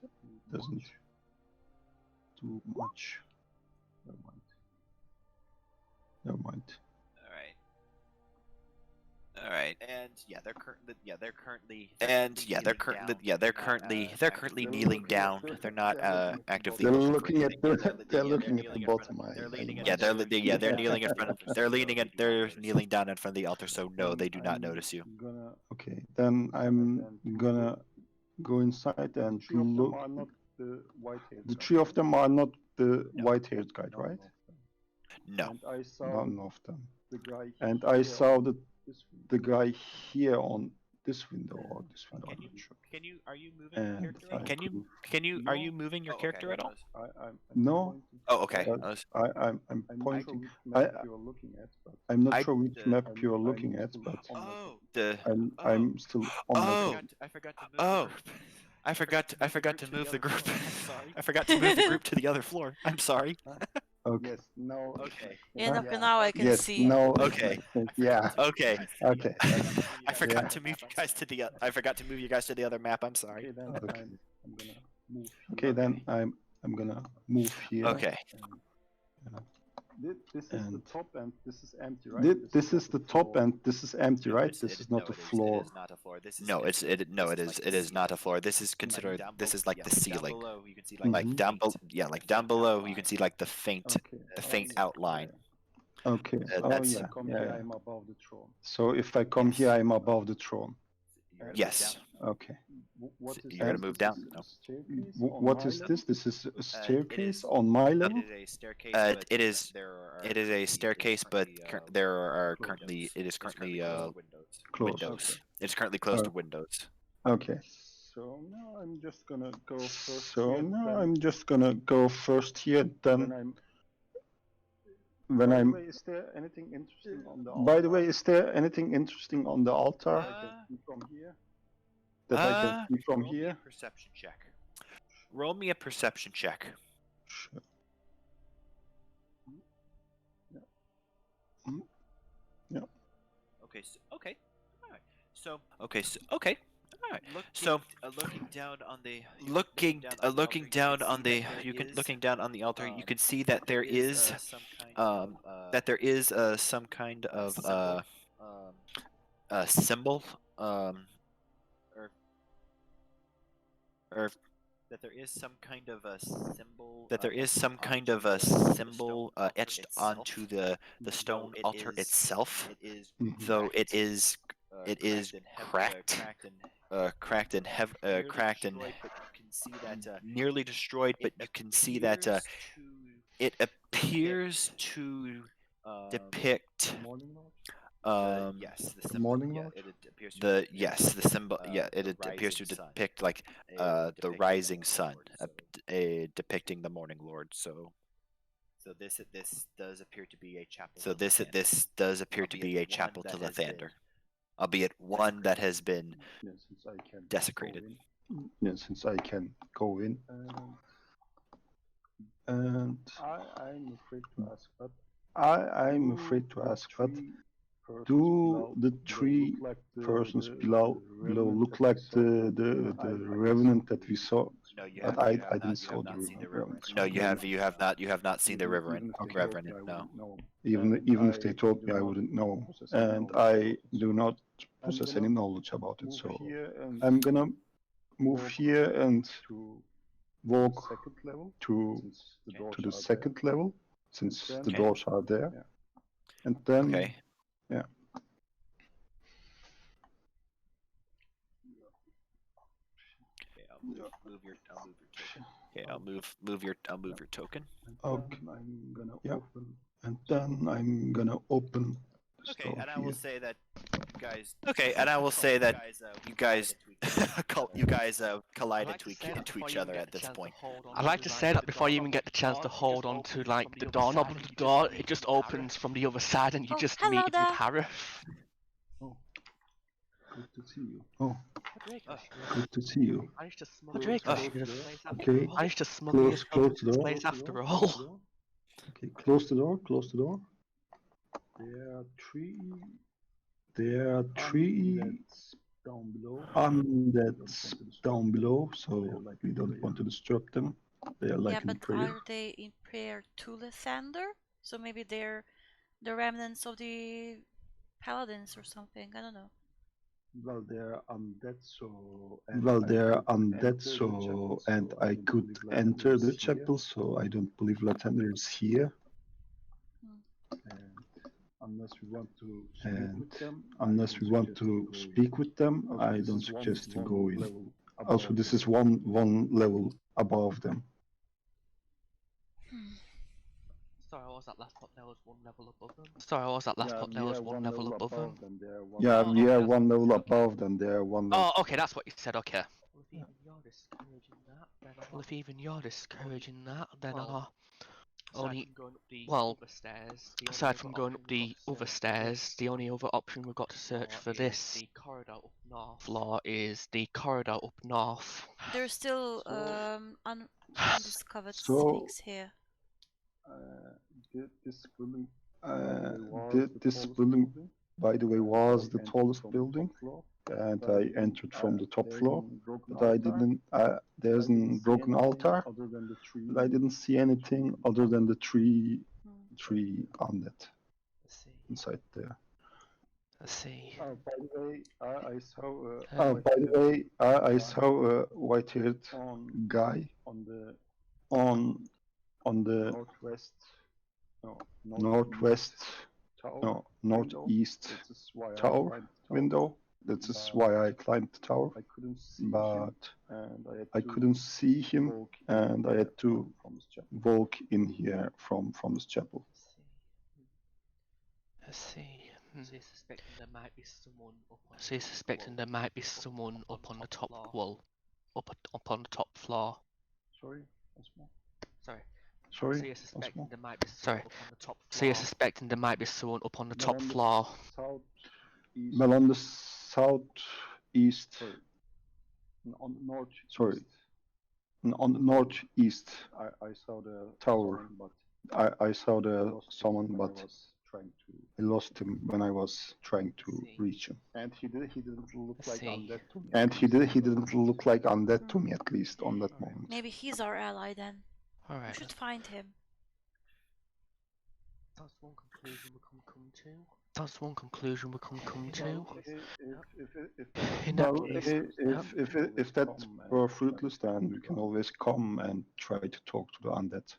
doesn't do much. Never mind. Never mind. All right. And they're currently kneeling down. They're not actively They're looking looking for at the bottom. they're kneeling in front of they're kneeling down in front of the altar, so no, they do not notice you. Okay, then I'm gonna go inside and look. The three of them are not the white-haired guy, right? No. None of them. And I saw the guy here on this window or this window. I'm not sure. Are you moving your character at all? No. Oh, okay. I'm pointing. I'm not sure which map you're looking at, but I'm still on my. Oh, I forgot to move the group. I forgot to move the group to the other floor. I'm sorry. Okay. Yes, no. Okay. Yeah, now I can see. No. Okay. Yeah. Okay. Okay. I forgot to move you guys to the. I forgot to move you guys to the other map. I'm sorry. Okay, then I'm gonna move here. Okay. This is the top and this is empty, right? This is the top and this is empty, right? This is not a floor. No, it is not a floor. This is considered. This is like the ceiling. Like down below. Yeah, like down below, you can see like the faint outline. Okay. That's Yeah. I'm above the throne. So if I come here, I'm above the throne. yes. Okay. You're gonna move down. No. What is this? This is a staircase on my level. It is a staircase, but it is currently Closed. windows. It's currently closed to windows. Okay. So now I'm just gonna go first here. Then when I'm. By the way, is there anything interesting on the altar? By the way, is there anything interesting on the altar? From here. That I can see from here. Perception check. Roll me a perception check. Sure. Yeah. Okay. All right. So. All right. Looking down on the altar, you can see that there is some kind of symbol or that there is some kind of a symbol etched onto the stone altar itself, though it is cracked and nearly destroyed, but you can see that it appears to depict Yes, the the symbol. morning Yeah, lord? it appears to depict, the symbol. Yeah, it appears to depict like the rising sun, depicting the morning lord. So this does appear to be a chapel. this does appear to be a chapel to Lathander, albeit one that has been Yeah, since I can desecrated. go in. Yeah, since I can go in. And I'm afraid to ask, but I'm afraid to ask, but do the three persons below look like the revenant that we saw? No, you But have. I didn't saw the revenant. No, you have not seen the Reverend. Okay. Revenant, no. Even if they told me, I wouldn't know, and I do not possess any knowledge about it. So I'm gonna move here and walk to the second level, since the doors are there, and then Okay. yeah. Okay, I'll move your token. Okay, I'll move your token. Okay. I'm gonna open, and then I'm gonna open the Okay, store and I here. will say that you guys. Okay, and I will say that you guys collide I'd like to say that into before each you other even at get the this chance to point. hold on I'd like to say that before you even get the chance to hold on to like the doorknob of the door, it just opens from the other side and you Oh, just hello meet with there. Harif. Oh, good to see you. Oh, Draco, good to see you. managed to smuggle this place after Okay. all. Managed to smuggle Close the this door. place after all. Okay, close the door. Close the door. There are three undeads down below, so we don't want to disturb them. They are Yeah, like in but prayer. are they in prayer to Lathander? So maybe they're the remnants of the paladins or something. I don't know. Well, they're undead, so and I could enter the chapel, so I don't believe Lathander is here. And unless we want to speak with them, I don't suggest to go in. Also, this is one level above them. Sorry, what was that last pop? There was one level above them. Sorry, what was that last pop? There was one level above them. Yeah, Oh, we okay, are that's one what you level said, okay. above them. They are one level. Oh, okay, that's what you said. Okay. Well, if even you're discouraging that, then well, if even you're discouraging that, then only well, aside from going up the other stairs, the only other option we've got to search for this floor is the corridor up north. There's still undiscovered So- things here. This building, by the way, was the tallest building, and I entered from the top floor. But I didn't. There's a broken altar, but I didn't see anything other than the three undead Let's see. inside there. Let's see. By the way, I saw a white-haired guy on the northeast tower window. That is why I climbed the tower, but I couldn't see him, and I had to walk in here from this chapel. Let's see. So you're suspecting there might be someone up on the top wall, up on the top floor. Sorry, once more. Sorry. Sorry, So you're suspecting there might be someone up on the top floor. So you're suspecting there might be someone up on the top floor. Well, on the southeast. On the northeast. Sorry. On the northeast. I saw the tower. I saw the someone, but I lost him when I was trying to reach him. And he didn't look like undead to me. And he didn't look like undead to me, at least on that moment. Maybe he's our ally then. We Alright. should find him. That's one conclusion we can come to. That's one conclusion we can come to. In that Well, case, if that were fruitless, then we can always come and try to talk to the undead.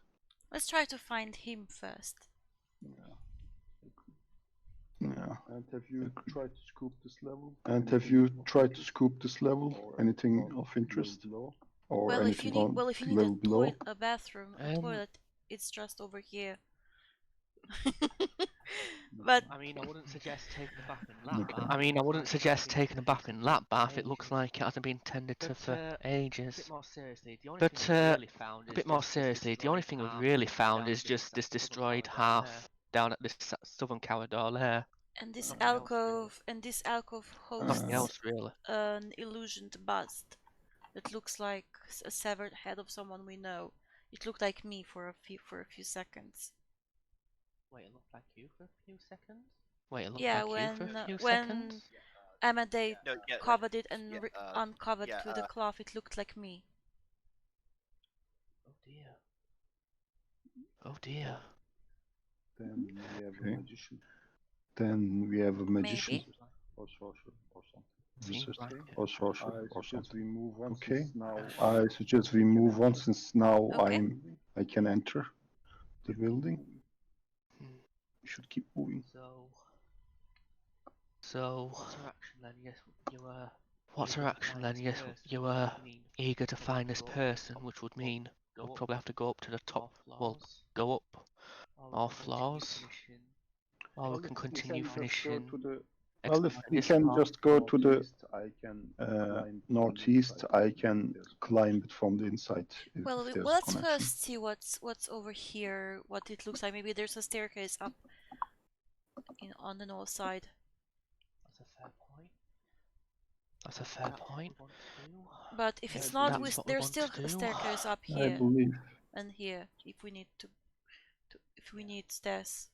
Let's try to find him first. Yeah. And have you tried to scoop this level? Anything of interest? Or Well, if you anything need, on well, if you need level below? a bathroom, a toilet, it's just over here. But I mean, I wouldn't suggest taking a bath in lap Okay. bath. I mean, I Looks wouldn't like suggest it's been taking a bath in lap bath. It looks ages. like it hasn't been tended to But, for a ages. bit more seriously, the only But thing we've really found a is bit more just this seriously, the only destroyed thing we've half really found down is this just this southern destroyed corridor half there. down at this southern corridor there. and this Nothing else, really. alcove hosts Nothing else really. an illusioned bust that looks like a severed head of someone we know. It looked like me for a few seconds. Wait, it looked like you for a few seconds? Wait, it looked Yeah, like you for a few when seconds? Amade No, yeah, covered it and yeah, uncovered yeah, through the cloth, it looked like me. Oh dear. Oh dear. Then we have a magician. Then we have a magician. Maybe. Or sorcerer or something. Seems Resistor like it. or sorcerer I or suggest something. we move on. Okay. Since now I suggest we move on since now Okay. I can enter the building. Hmm. We should keep moving. So, What's her action then? Yes, you were. what's her eager to action find then? this Yes, person, you which were would mean eager to probably find have this to go up to the person, top, which would well, mean go we'll up probably have to go up to the top. more Well, floors, go up or more we can continue floors, finishing. or we Well, can if we continue can just go finishing. to the Well, if we can just go to the northeast, I can climb northeast, from the I inside can if there's climb it from the inside Well, if there's let's connection. first see what's over here, what it looks like. Maybe there's a staircase up on the north side. That's a fair point. That's a fair That's what point. we want to do. But if it's I not, believe- That's what we there's want still to a do. staircase up I here believe. and here if we need to if we need stairs.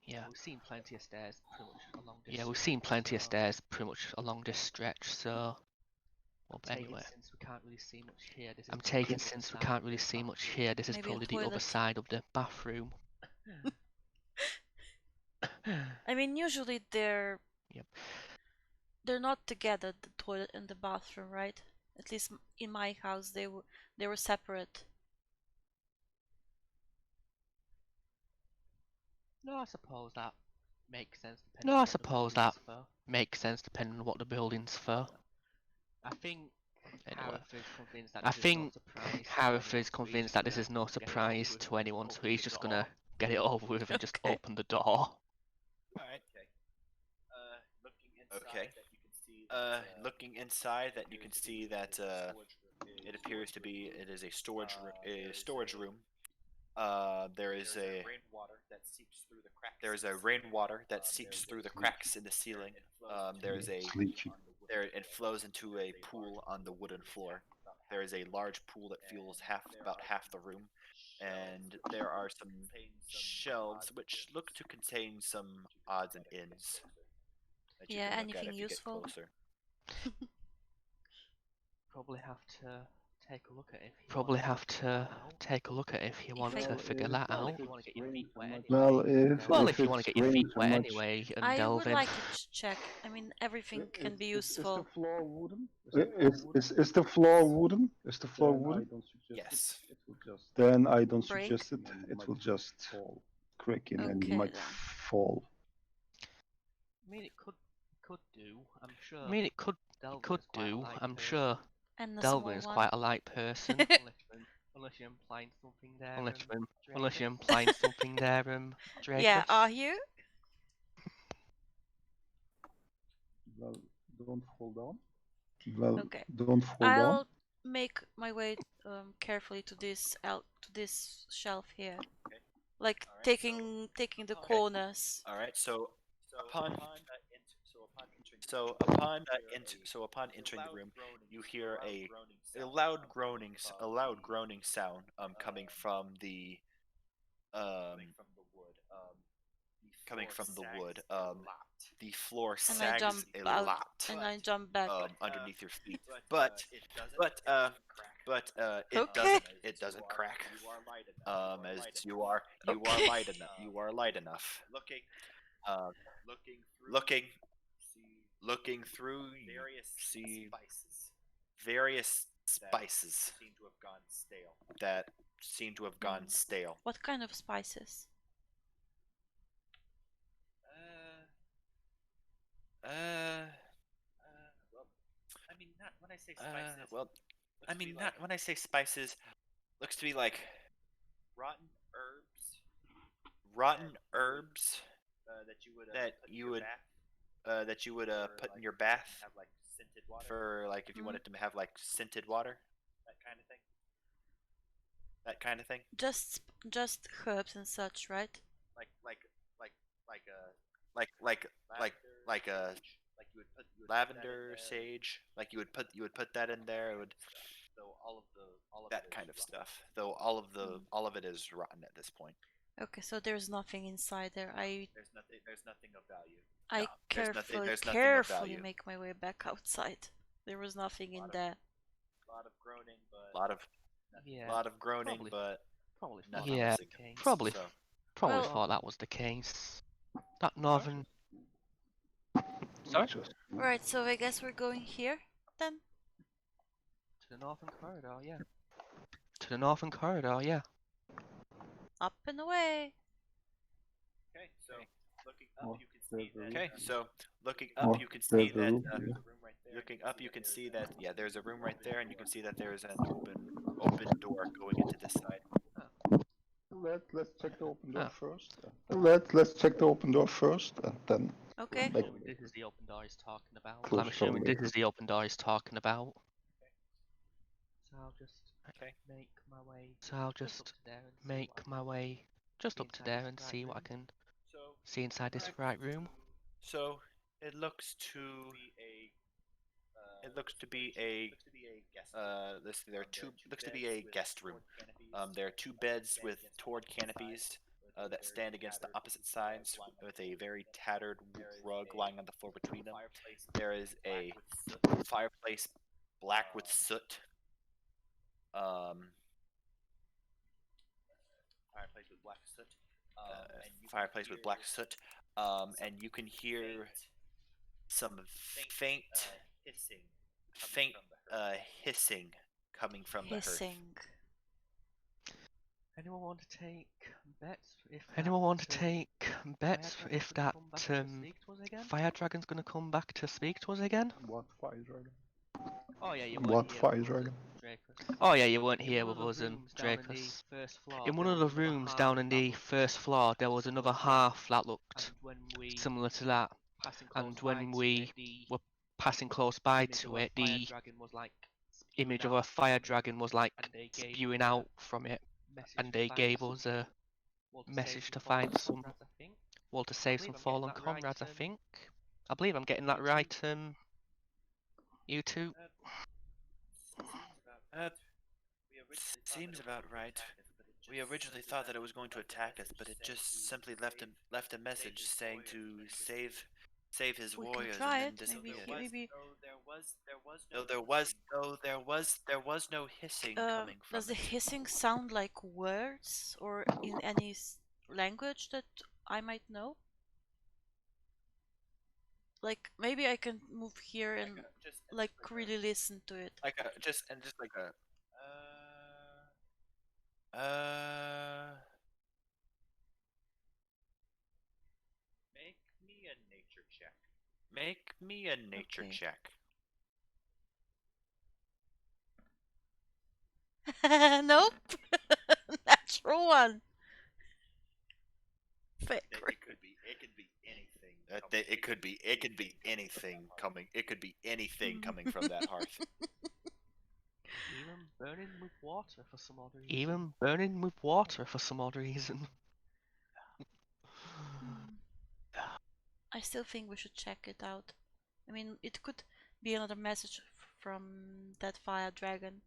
Yeah. We've seen plenty of stairs pretty much along this Yeah, we've stretch, seen plenty of so stairs pretty much along this stretch, so. Well, taking anyway, since we can't really see much here, this is I'm probably taking the other since we side can't of really the see much bathroom. here, this is Maybe a probably the other toilet. side of the bathroom. I mean, usually they're Yep. they're not together, the toilet and the bathroom, right? At least in my house, they were separate. No, I suppose that makes sense. Depending No, on I what the suppose building's that for. makes sense depending on what the building's for. I think Anyway, Harrowford is convinced that I this is no think surprise to Harrowford anyone, is so he's convinced just that this gonna is no get it over surprise with to and anyone, so open he's the just door. gonna get it over with and just Okay. open the door. Alright. Okay. Looking inside that you can see that it appears to be it is a storage room. There is a rainwater that seeps through the cracks in the ceiling. It's leaking. It flows into a pool on the wooden floor. There is a large pool that fills about half the room, and there are some shelves which look to contain some odds and ends that you Yeah, can look at anything if you get useful? closer. Probably have to take a look at it. If you Probably want have figure to that out. take a look at it if you want I- to figure that Well, out. if you want to get your feet wet anyway. Well, Well, if if you want it's to get your feet raining so wet much, anyway and I delve would in. like to check. I mean, everything can be useful. Is the floor wooden? is the floor wooden? Is the floor Then I wooden? don't suggest Yes. it. It will just Then I don't Break? suggest it. It will just fall. crack in and you Okay, might then. fall. I mean, it could do. I'm sure. I mean, it could Delvin's quite a do. light I'm person. sure And a Delvin small is one. quite a light person. Unless you're implying something there. Unless you're Draven. implying something there, Dracus. Yeah, are you? Well, don't fall down. Well, Okay. don't fall I'll down. make my way carefully to this shelf here, like taking the corners. All right. So upon entering the room, you hear a loud groaning sound coming from the wood. The floor And I sags jump a out lot and I jump back. underneath your feet, but Okay. it doesn't crack. As you are Okay. light enough. Looking through, you see various spices that seem to have gone stale. What kind of spices? Not when I say spices, looks to be like rotten herbs that you would put in your bath for like if you wanted to have like scented water, that kind of thing. Just herbs and such, right? Like like a lavender, sage. Like you would put that in there. It would that kind of stuff. Though all of it is rotten at this point. Okay, so there's nothing inside there. There's nothing of value. I No, there's nothing of carefully value. make my way back outside. There was nothing in there. A lot of groaning, but Yeah. a lot of groaning, Probably. but Probably thought nothing that Yeah, was missing. the case. probably So, probably Well- thought that was the case. That northern. Sorry? Just Right, so I guess we're going here then. To the northern corridor, yeah. To the northern corridor, yeah. Up and away. okay, so looking Oh, up, you can see there's a that. room Okay, here. so looking Oh, up, you can see there's a that. room here. Looking up, you can see that. Yeah, there's a room right there, and you can see that there's an open door going into this side. Let's check the open door Ah. first. Let's check the open door first, and then Okay. Like- Assuming this is the open door he's talking about. Close I'm assuming door this is the open door he's talking about. So I'll just Okay. make my way So I'll up just to there and see make what I my can way just see up to inside there this and bright see what I room. can So see inside this Alright. bright room. So it looks to be a there are two looks to be a guest room. There are two beds with toward canopies that stand against the opposite sides with a very tattered rug lying on the floor between them. There is a fireplace black with soot. Fireplace with black soot. And you can hear some faint hissing coming from the hearth. Hissing. Anyone want to take bets if Anyone want to that, take bets Fire if Dragon's that gonna come back to speak to us again? fire dragon's gonna come back to speak to us again? what fire dragon? Oh yeah, you What weren't here fire with us dragon? and Dracus. Oh yeah, you weren't In here one with of the us and rooms down in the Dracus. first floor, In one there of the was another rooms half down in that the looked first floor, there was another similar to half that that, looked and when we similar to that. passing close And by when to we it, the were passing close by image to of a it, fire the dragon was like image of spewed a out fire from it, dragon was like and they gave spewing us a out from it, message and to they find gave some- us a well, to message save to fallen find some comrades, I think. well to save some believe I'm getting fallen that right, comrades. I think. I believe I'm getting that right. You two. Seems about right. We originally thought that it was going to attack us, but it just simply left a message saying to save his We can warriors try and it. then Maybe disappear. maybe. There was no hissing coming from Does the it. hissing sound like words or in any language that I might know? Like maybe I can move here and like really listen to it. Like a just like a Make me a nature Okay. check. Nope. Natural one. Fake. It could be anything. It could be anything coming. It could be anything coming from that hearth. Even burning with water for some odd reason. Even burning with water for some odd reason. I still think we should check it out. I mean, it could be another message from that fire dragon.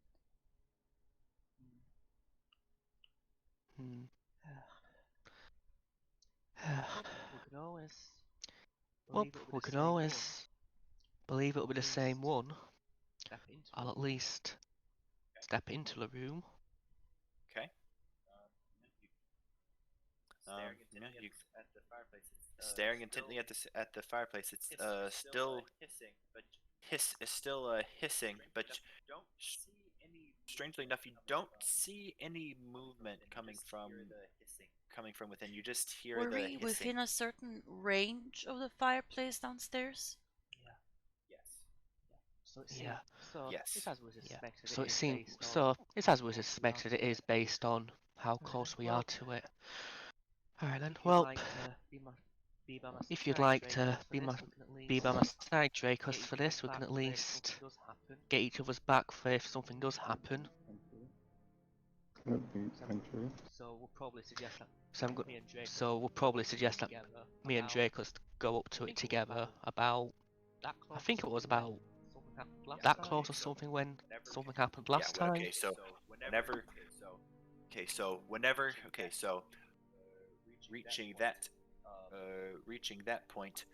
Hmm. We could always. Well, believe it'll be we the can same one. always believe it'll be the same one. Step into I'll it. at least step into the room. Okay. You staring intently at the fireplace. It's still hissing, but strangely enough, you don't see any movement coming from within. You just hear Were the we hissing. within a certain range of the fireplace downstairs? So it Yeah. So Yes. it's as we Yeah. suspected. So it it is seems. based on So it's as we how close we are suspected. to It is based on how Okay, close we well- are to it. Alright then, If you'd well, like to be by my if you'd side, like Dracos, to for be this, my we can at be by my least side, Dracos, get for each this, other's we can back at for if least something does happen. get each other's back for if something does happen. Let me enter. So we'll probably suggest that So me and Dracos so we'll probably suggest that together me and about- Dracos go up to I it think it was together about that I close think to it was something when about something happened last that time. close or something when something happened last yeah, time. okay, so whenever reaching that point,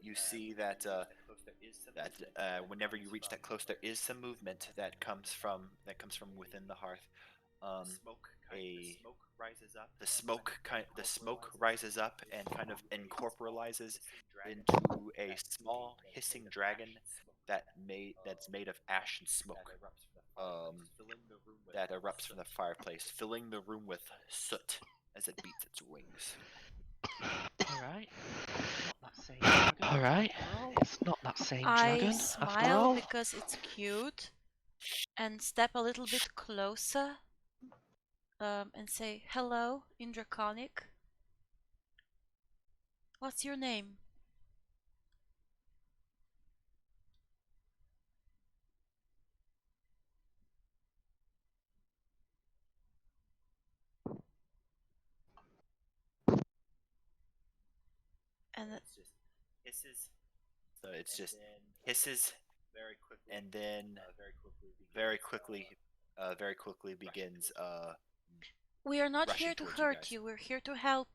you see that whenever you reach that close, there is some movement that comes from within the hearth. The smoke rises up and kind of incorporalizes into a small hissing dragon that's made of ash and smoke. That erupts from the fireplace, filling the room with soot as it beats its wings. Alright. Not that same dragon. Alright, after all. it's not that same I dragon after smile all. because it's cute and step a little bit closer and say hello in Draconic. What's your name? And So it's just hisses, and then very quickly begins we are not rushing here to towards you hurt guys. you, we're here to help.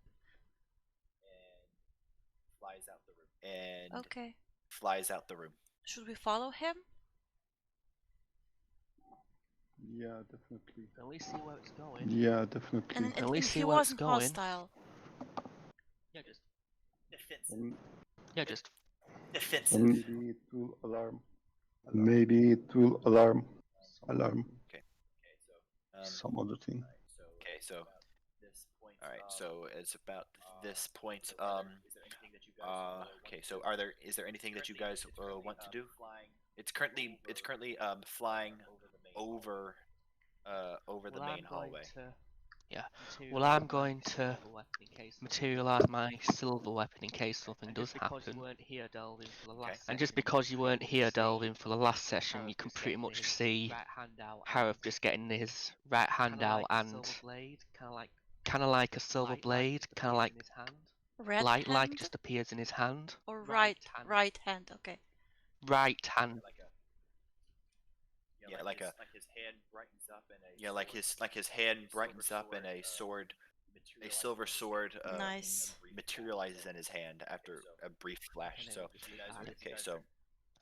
and Okay. flies out the room. Should we follow him? Yeah, definitely. At least see where it's going. Yeah, definitely. And, At least see he where it's wasn't going. hostile. Yeah, just And Yeah, just Defensive. maybe it will alarm. Maybe it will alarm Um, some other thing. okay, so all right, so it's about this point. Okay, so is there anything that you guys want to do? It's currently flying over the well, main hallway. yeah. Well, I'm going to materialize my silver weapon in case something does happen. You weren't here delving for the last And just session, because you weren't here see delving for the last session, you can pretty much see Harith just getting his right hand out and kind of like a silver blade, kind of like Red light like hand just appears in his hand. or right right hand. Okay. Right hand. Yeah, like his hand brightens up and his hand brightens up and a silver sword Nice. materializes in his hand after a brief flash. So okay, so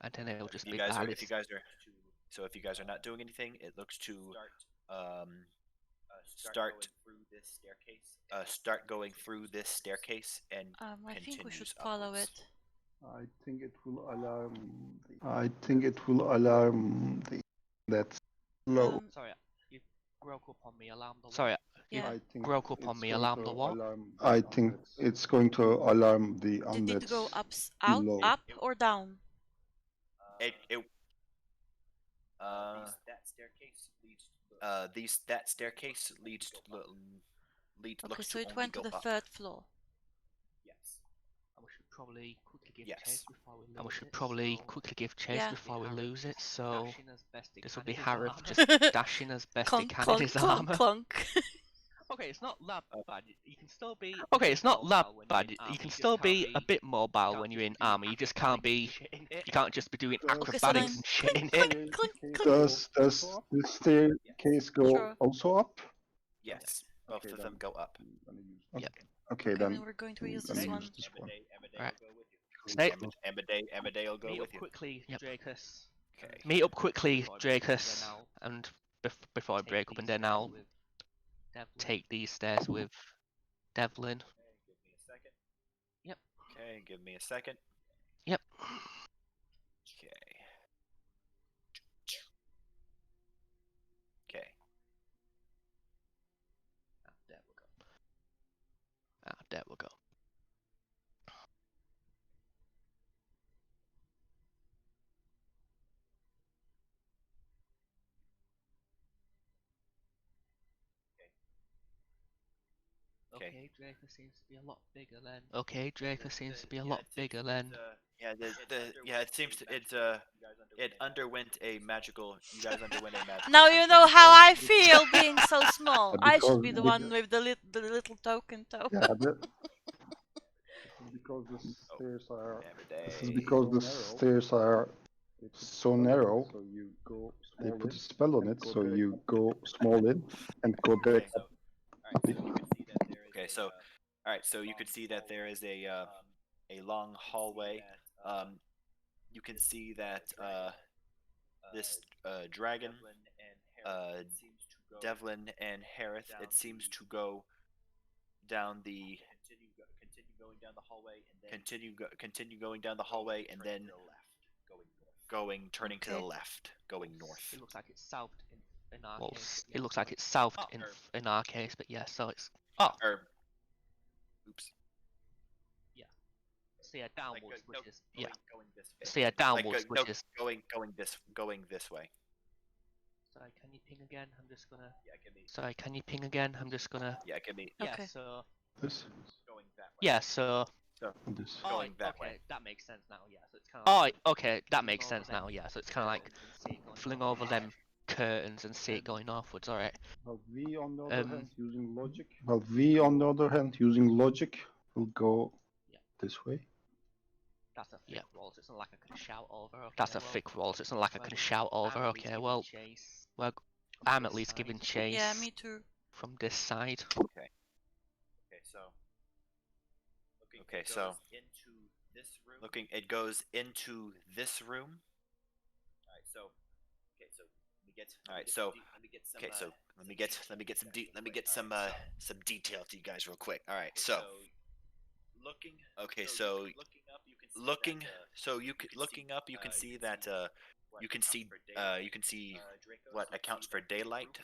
And then it'll just you be guys are Baris. if you guys are not doing anything, it looks to start going through this staircase and I think we should continues follow upwards. it. I think it will alarm the that's low. Sorry, you broke up on me. Alarm the Sorry, Yeah. I think broke up on it's me. going Alarm to the what? alarm I think it's going to alarm the Did it go undeads out, below. up or down? That staircase leads Okay, looks so to it only went go to the up. third floor. Yes. And we should probably quickly give Yes. chase before we lose And we should it, probably so quickly give chase Yeah. before we lose it. So dashing as best he this can will be in his Harith armor. just dashing as best he Clunk, can in clunk, his clunk, armor. clunk. Okay, it's not that bad. You can still be. Okay, it's not that bad. You You can still be a bit mobile when you're in armor. You just can't be. You can't just be doing Okay, so acrobatics then and shit in clunk, it. clunk, clunk. Does the staircase go Sure. also up? Yes. Both Okay, of them go up. Yeah. Okay, Okay, then then we're going to I'm use gonna this one. use this one. Right. Because Snake. it's not- Amade will go Meet with up you. quickly, Yep. Dracus. Okay. Meet up quickly, Before I break up, Dracus, then I'll and before I take break up, these and then stairs I'll with Devlin. take these stairs with Devlin. Give me a second. Yep. Okay, give me a second. Yep. Okay. Okay. There we go. There we go. Okay, Draco seems to be a lot bigger than. Okay, Draco seems to be a lot bigger than. It underwent a magical. You guys underwent a magical. Now you know how I feel being so small. I should Because be the one with the little token toe. Yeah, because the stairs are. This is because the stairs are so narrow. So you go. They put a spell on it, so you go small in and go back up. Okay, so all right, so you could see that there is a long hallway. You can see that this dragon, Devlin and Harith, it seems to go down the continue going down the hallway and then turning to the left, going north. It looks like it's south in our Well, case. it looks like it's south in our case, but yeah, so it's. Oh! Oops. So yeah, downwards, which is Yeah. Going this way. So yeah, downwards, which is. Going this way. Sorry, can you ping again? I'm just gonna. Sorry, can you ping again? I'm just gonna. Yeah, it can be Yeah. Okay. So. This. going that way. Yeah, so. This. Oh, Going that okay, way. that makes sense now. Yeah, so it's kind of. Oh, okay, that makes sense now. Yeah, so it's kind of like fling over them curtains and see it going northwards. All right. Well, we on the other Um, hand using logic. Well, we on the other hand, using logic, will go this way. That's a thick Yeah. wall, so it's not like I can shout over. Okay, That's a well, thick wall, so it's not like I can shout over. I'm at least Okay, giving well, chase well, from I'm this at least side. giving chase Yeah, me too. from this side. Okay, so. Okay, so. Looking, it goes into this room. All right, so. Okay, so let me get some detail to you guys real quick. All right, so. Okay, so looking, so you looking up, you can see that you can see what accounts for daylight,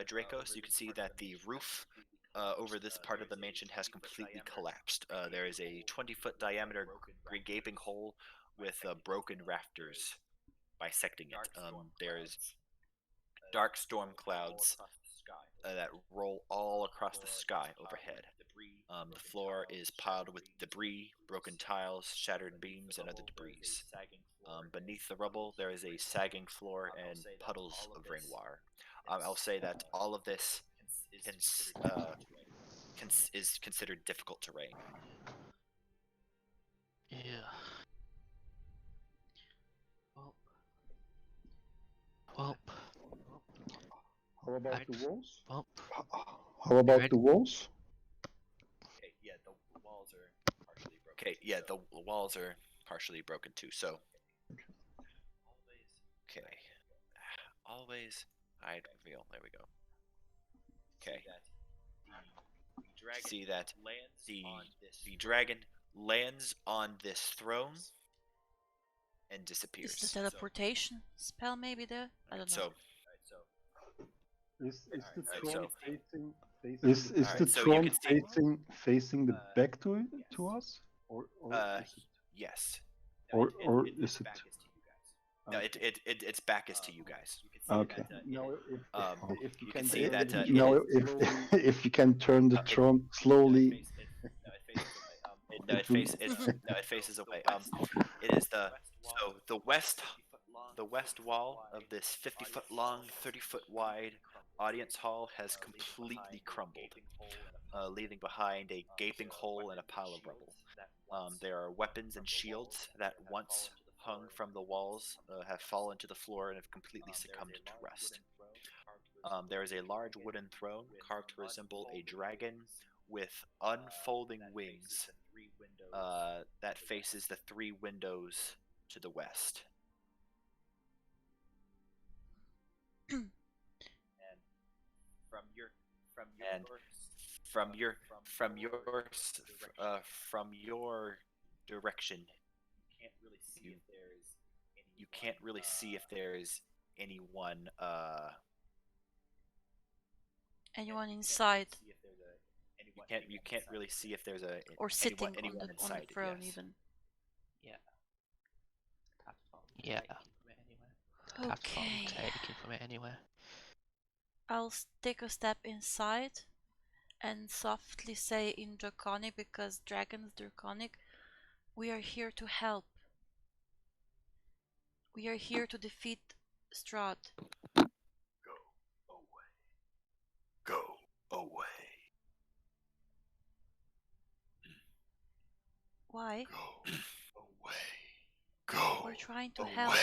Draco. So you can see that the roof over this part of the mansion has completely collapsed. There is a 20-foot diameter gaping hole with broken rafters bisecting it. There is dark storm clouds that roll all across the sky overhead. The floor is piled with debris, broken tiles, shattered beams, and other debris. Beneath the rubble, there is a sagging floor and puddles of rainwater. I'll say that all of this is considered difficult terrain. Yeah. Well. How about Right. the walls? Well. How about Ready? the walls? Okay, yeah, the walls are partially broken. Okay, yeah, the walls are partially broken too. So. Okay. Always hide reveal. There we go. Okay. See that the dragon lands on this throne and disappears. Is the teleportation spell maybe there? I don't know. Is the throne facing Is Alright, the so you throne can see- facing the back to it, to us, or Yes. or is it? No, its back is to you guys. Okay. now if You can can see that Now, if you can turn the throne slowly. it faces away. It is the west wall of this 50-foot long, 30-foot wide audience hall has completely crumbled, leaving behind a gaping hole and a pile of rubble. There are weapons and shields that once hung from the walls have fallen to the floor and have completely succumbed to rust. There is a large wooden throne carved to resemble a dragon with unfolding wings that faces the 3 windows to the west. And from your direction, you can't really see if there is anyone. Anyone inside You can't really see if there's or sitting anyone on the inside. throne Yes. even. Yeah. That's what I'm Okay. taking from it anyway. I'll take a step inside and softly say in Draconic, because dragons Draconic, we are here to help. We are here to defeat Strahd. Go away. Why? Go away. Go We're trying to away. help.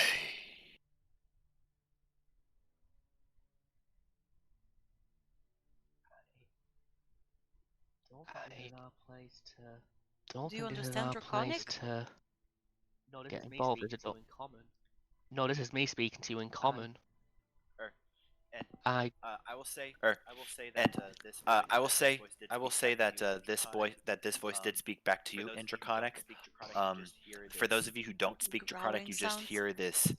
Don't think this is our place to. Don't Do you think this is understand our place Draconic? to No, this get is me involved. speaking to you in common. No, this is me speaking to you in common. And I I will say that I will say that this voice did speak back to you in Draconic. For those of you who don't speak Draconic, Growling you just sounds. hear this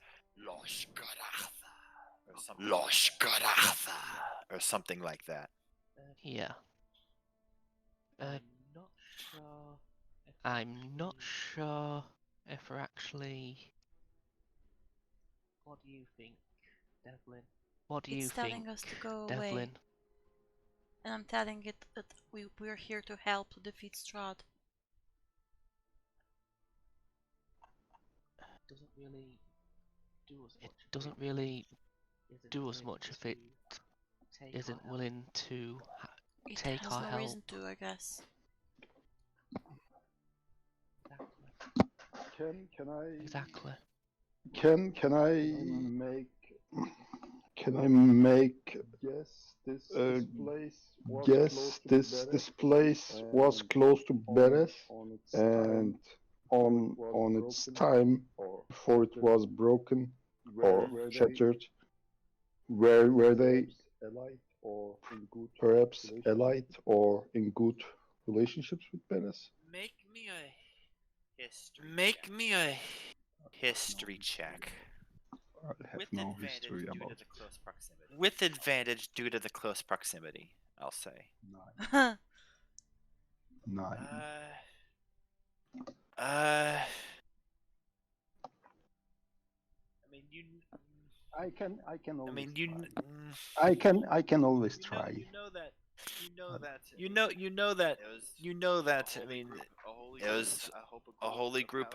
Losh Garatha or something like that. yeah. I'm not sure. If I'm not actually- sure if we're actually. What do you think, Devlin? What do you It's think, telling us to go Devlin? away. And I'm telling it that we're here to help to defeat Strahd. Doesn't really do us It much. doesn't really isn't do us willing much if to it take isn't our willing to It take has our no help. reason to, I guess. help. Can I Exactly. Can I make guess this Uh, place was guess close to this Beres, place was close to Beres on its and time on its broken, time or before it was broken or were they shattered? Were they perhaps allied or in good perhaps relations? allied or in good relationships with Beres? Make me a history check. I have no history about it. With advantage due to the close proximity, I'll say. 9. I mean, I can always I can always try. you know that. I mean, it was a holy group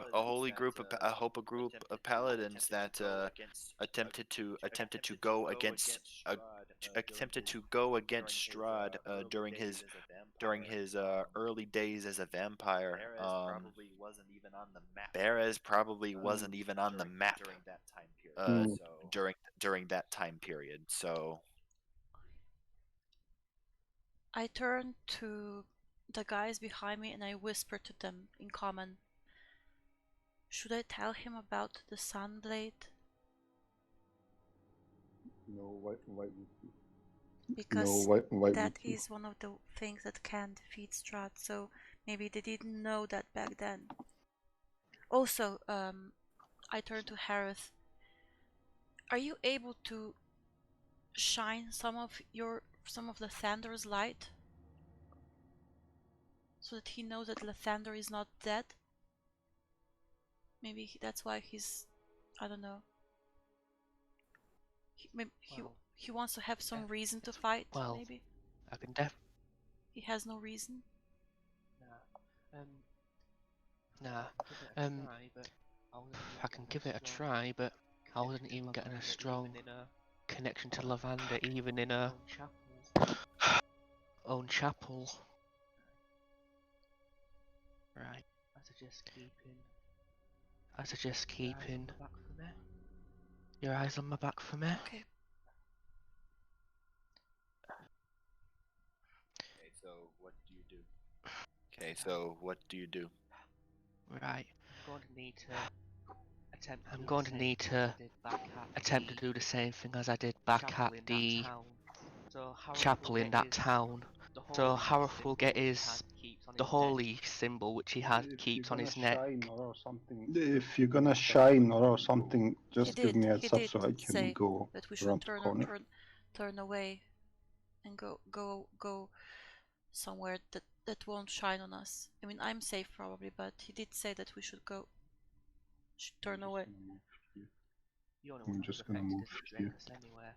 of paladins that attempted to go against Strahd during his early days as a vampire. Beres probably wasn't even on the map during that time period. So I turned to the guys behind me and I whispered to them in common. Should I tell him about the Sunblade? No, why would you? Because why that would you? is one of the things that can defeat Strahd, so maybe they didn't know that back then. Also, I turned to Harith. Are you able to shine some of Lathander's light? So that he knows that Lathander is not dead? Maybe that's why he's, I don't know. He wants to have some reason to fight, Well, maybe? I can He has no reason? I can give it a try, but I wasn't even getting a strong connection to Lavender, even in her own chapel. Right. I suggest keeping your eyes on my back for me. Okay. Okay, so what do you do? Right. I'm going to need to Attempt to do the same thing as I did back at the chapel in that town. So Harith will get the holy symbol which he keeps on his neck. Or something. If you're gonna shine or something, just give me a He heads up did so I can say go that we should around the corner. turn away and go somewhere that won't shine on us. I mean, I'm safe probably, but he did say that we should turn away. I'm just gonna move here.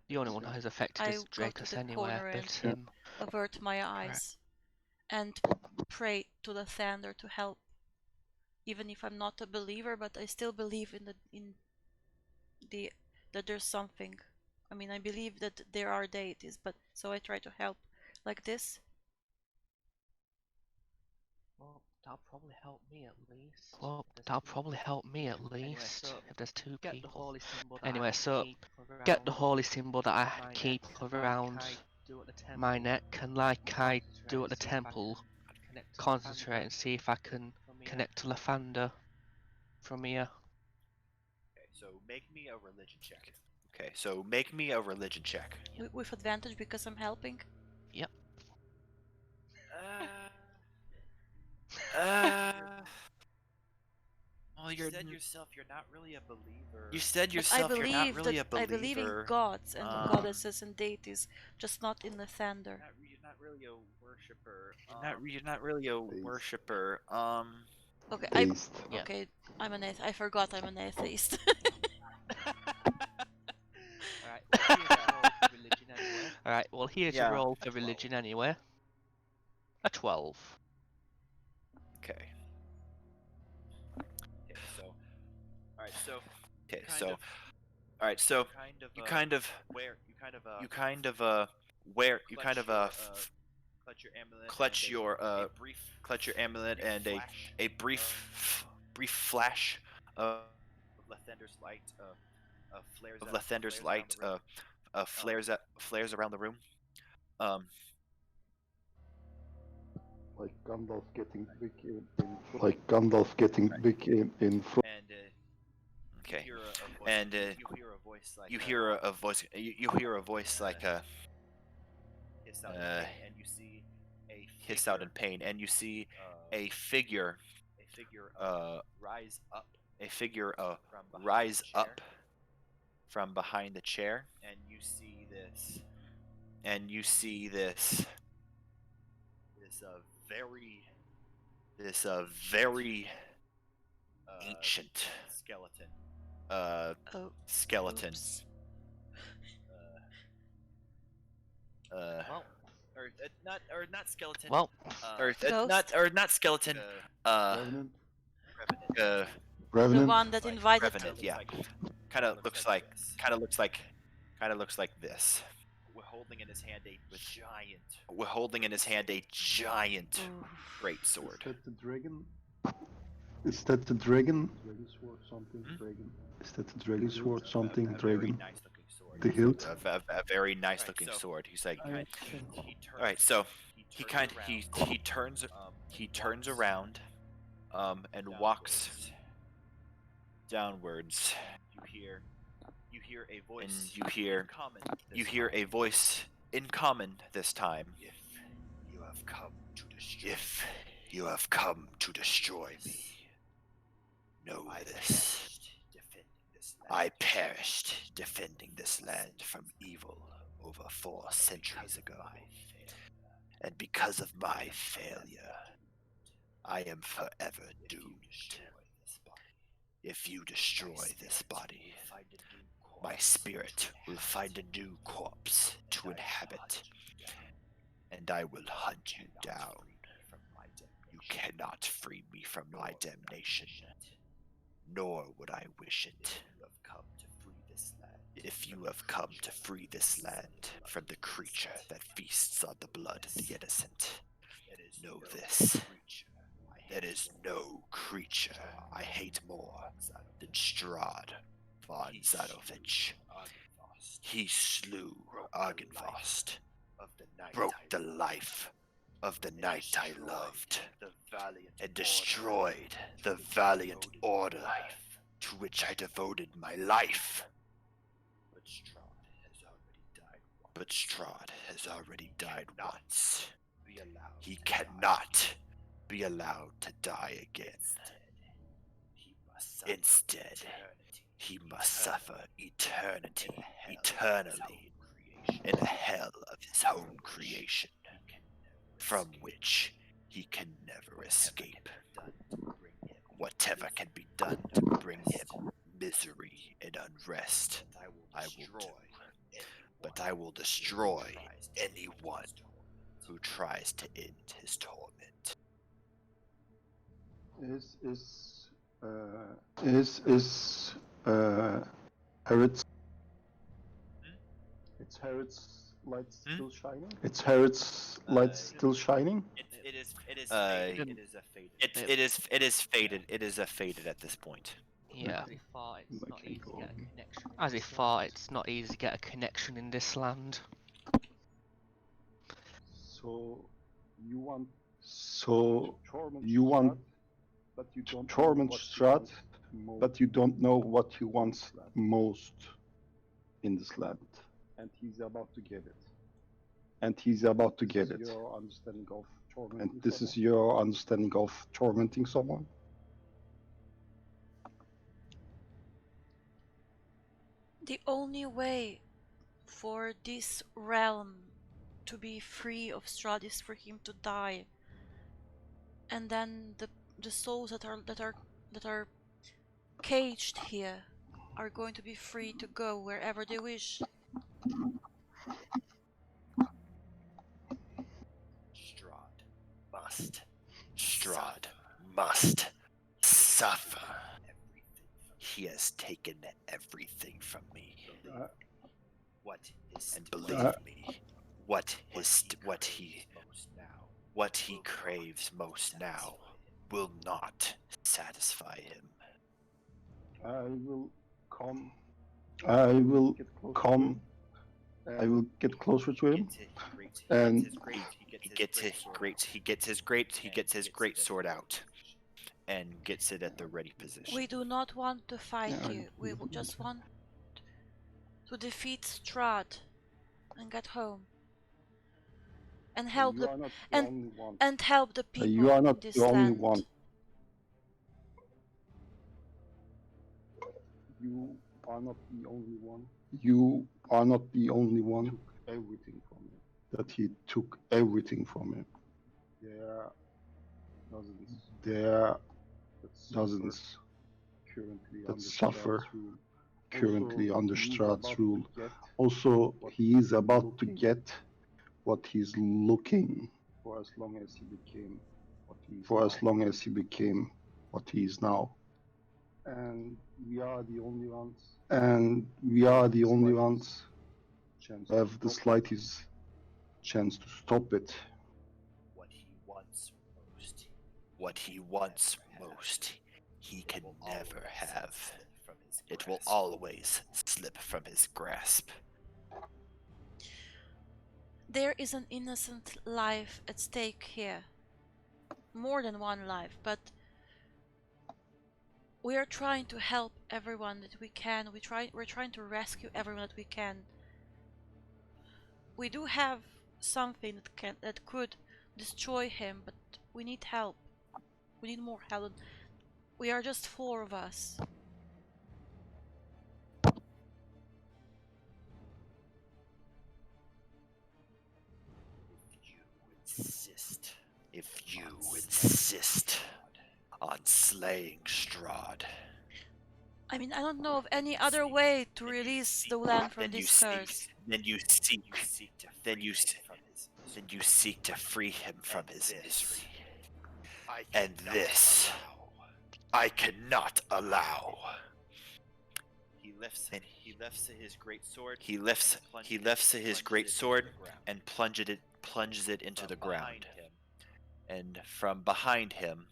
The only one that has affected I is go to Dracus the anywhere, corner but and avert my eyes. and pray to the thunder to help. Even if I'm not a believer, but I still believe in that there's something. I mean, I believe that there are deities, but so I try to help like this. Well, that'll probably help me at least. Well, if there's that'll two probably people. help me at Anyway, least so if there's two get the people. holy symbol that Anyway, I so keep get the around holy symbol that I my keep neck, and around like I do at the temple. my neck, and like I do at the see if I temple, can connect to concentrate Lathander and see if I can from here. connect to Lathander from here. Okay, so make me a religion check. Okay, so make me a religion check. With advantage because I'm helping. Yep. Well, you said yourself you're not really a believer. You But said I yourself you're not believe really that a believer. I believe in gods and goddesses and deities, just not in the thunder. You're not really a worshiper. You're not really a worshiper. Okay, Based. Yeah. okay, I'm an atheist. I forgot I'm an atheist. Alright, well, here's a roll for religion anyway. Alright, well, here's a roll for religion anyway. A 12. Okay. Alright, so you kind of clutch your amulet and a brief flash of Lathander's light flares around the room. Like Gandalf getting big like Gandalf getting big in front. And okay, and you hear a voice. You hear a voice like hiss out in pain, and you see a figure rise up from behind the chair, and you see this very ancient skeleton. Oops. Well, Not skeleton. Well, Not skeleton. Revenant. The Revenant. one that invited. Revenant. Yeah. Kind of looks like this. We're holding in his hand a giant great sword. Is that the dragon? Is that the dragon? Dragon sword something. Dragon. Is that the dragon sword something? Dragon. Nice looking sword. The hilt. A very nice looking sword. He's like, all right. So he turns around, and walks downwards. You hear a voice. And you hear a voice in common this time. If you have come to destroy me, know this. I perished defending this land from evil over 4 centuries ago. And because of my failure, I am forever doomed. If you destroy this body, my spirit will find a new corpse to inhabit, and I will hunt you down. You cannot free me from my damnation, nor would I wish it. If you have come to free this land from the creature that feasts on the blood of the innocent, know this. There is no creature I hate more than Strahd von Zadovich. He slew Argynvost, broke the life of the knight I loved, and destroyed the valiant order to which I devoted my life. But Strahd has already died once. He cannot be allowed to die again. Instead, he must suffer eternally in a hell of his own creation, from which he can never escape. Whatever can be done to bring him misery and unrest, I will do. But I will destroy anyone who tries to end his torment. Is Harrod's It's Harrod's light still shining? It's Harrod's light still shining? It is Uh, faded. It is a faded. It is faded. It is faded at this point. Yeah. As he thought, it's not easy to get a connection. As he thought, it's not easy to get a connection in this land. So you want to torment Strahd, but you don't know what he wants most in this land. And he's about to get it. And this is your understanding of tormenting someone? The only way for this realm to be free of Strahd is for him to die, and then the souls that are caged here are going to be free to go wherever they wish. Strahd must suffer. He has taken everything from me. And believe me, what he craves most now will not satisfy him. I will get closer to him, and He gets his great sword out and gets it at the ready position. We do not want to fight Yeah, you. We just want to defeat Strahd and get home and help you the are not the only one. and help the people You are not in this the only land. one. You are not the only one. You are not the only one. Took everything from him. That he took everything from him. There are dozens that suffer currently under Strahd's rule. Also, he is about to get what he's looking for as long as he became what he is now. And we are the only ones who have the slightest chance to stop it. What he wants most, he can never have. It will always slip from his grasp. There is an innocent life at stake here. More than one life, but we are trying to help everyone that we can. We're trying to rescue everyone that we can. We do have something that could destroy him, but we need help. We need more help. We are just 4 of us. If you insist on slaying Strahd, I mean, I don't know of any other way to release the land from this curse. then you seek to free him from his misery. And this I cannot allow. He lifts his great sword. He lifts his great sword and plunges it into the ground. And from behind him,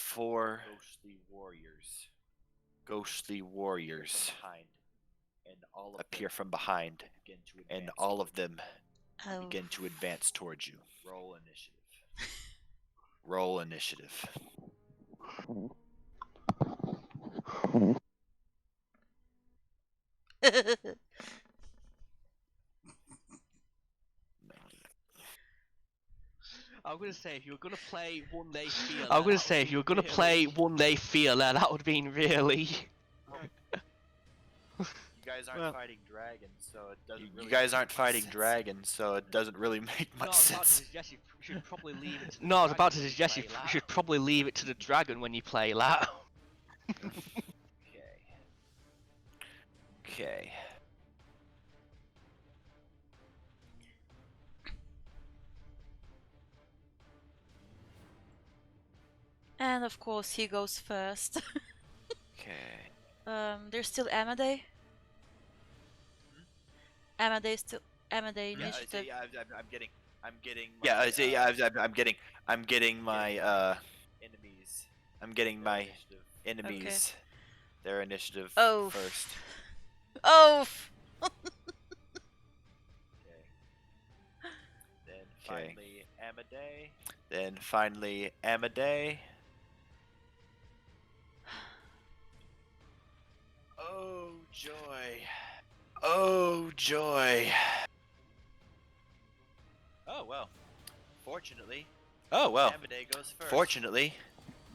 four ghostly warriors appear from behind, and all of them Oh. begin to advance towards you. Roll initiative. I'm gonna say if you were gonna play one they feel. I was gonna say if you were gonna play one they feel there, that would have been really. You guys aren't fighting dragons, so it doesn't. You guys aren't fighting dragons, so it doesn't really make No, I much was about to sense. suggest you should probably leave it to the No, I was about to dragon suggest you when play should loud. probably leave it to the dragon when you play that. Okay. Okay. And of course he goes first. Okay. There's still Amadei. Amadei still Amadei Yeah, initiative. I'm getting. Yeah, my, I'm getting my enemies. I'm getting their my initiative. enemies their initiative Oh. first. Oh. Then Okay. finally Amadei. Then finally Amadei. Oh joy. Oh joy. Oh well. Fortunately, Oh well. Amadei goes first. Fortunately,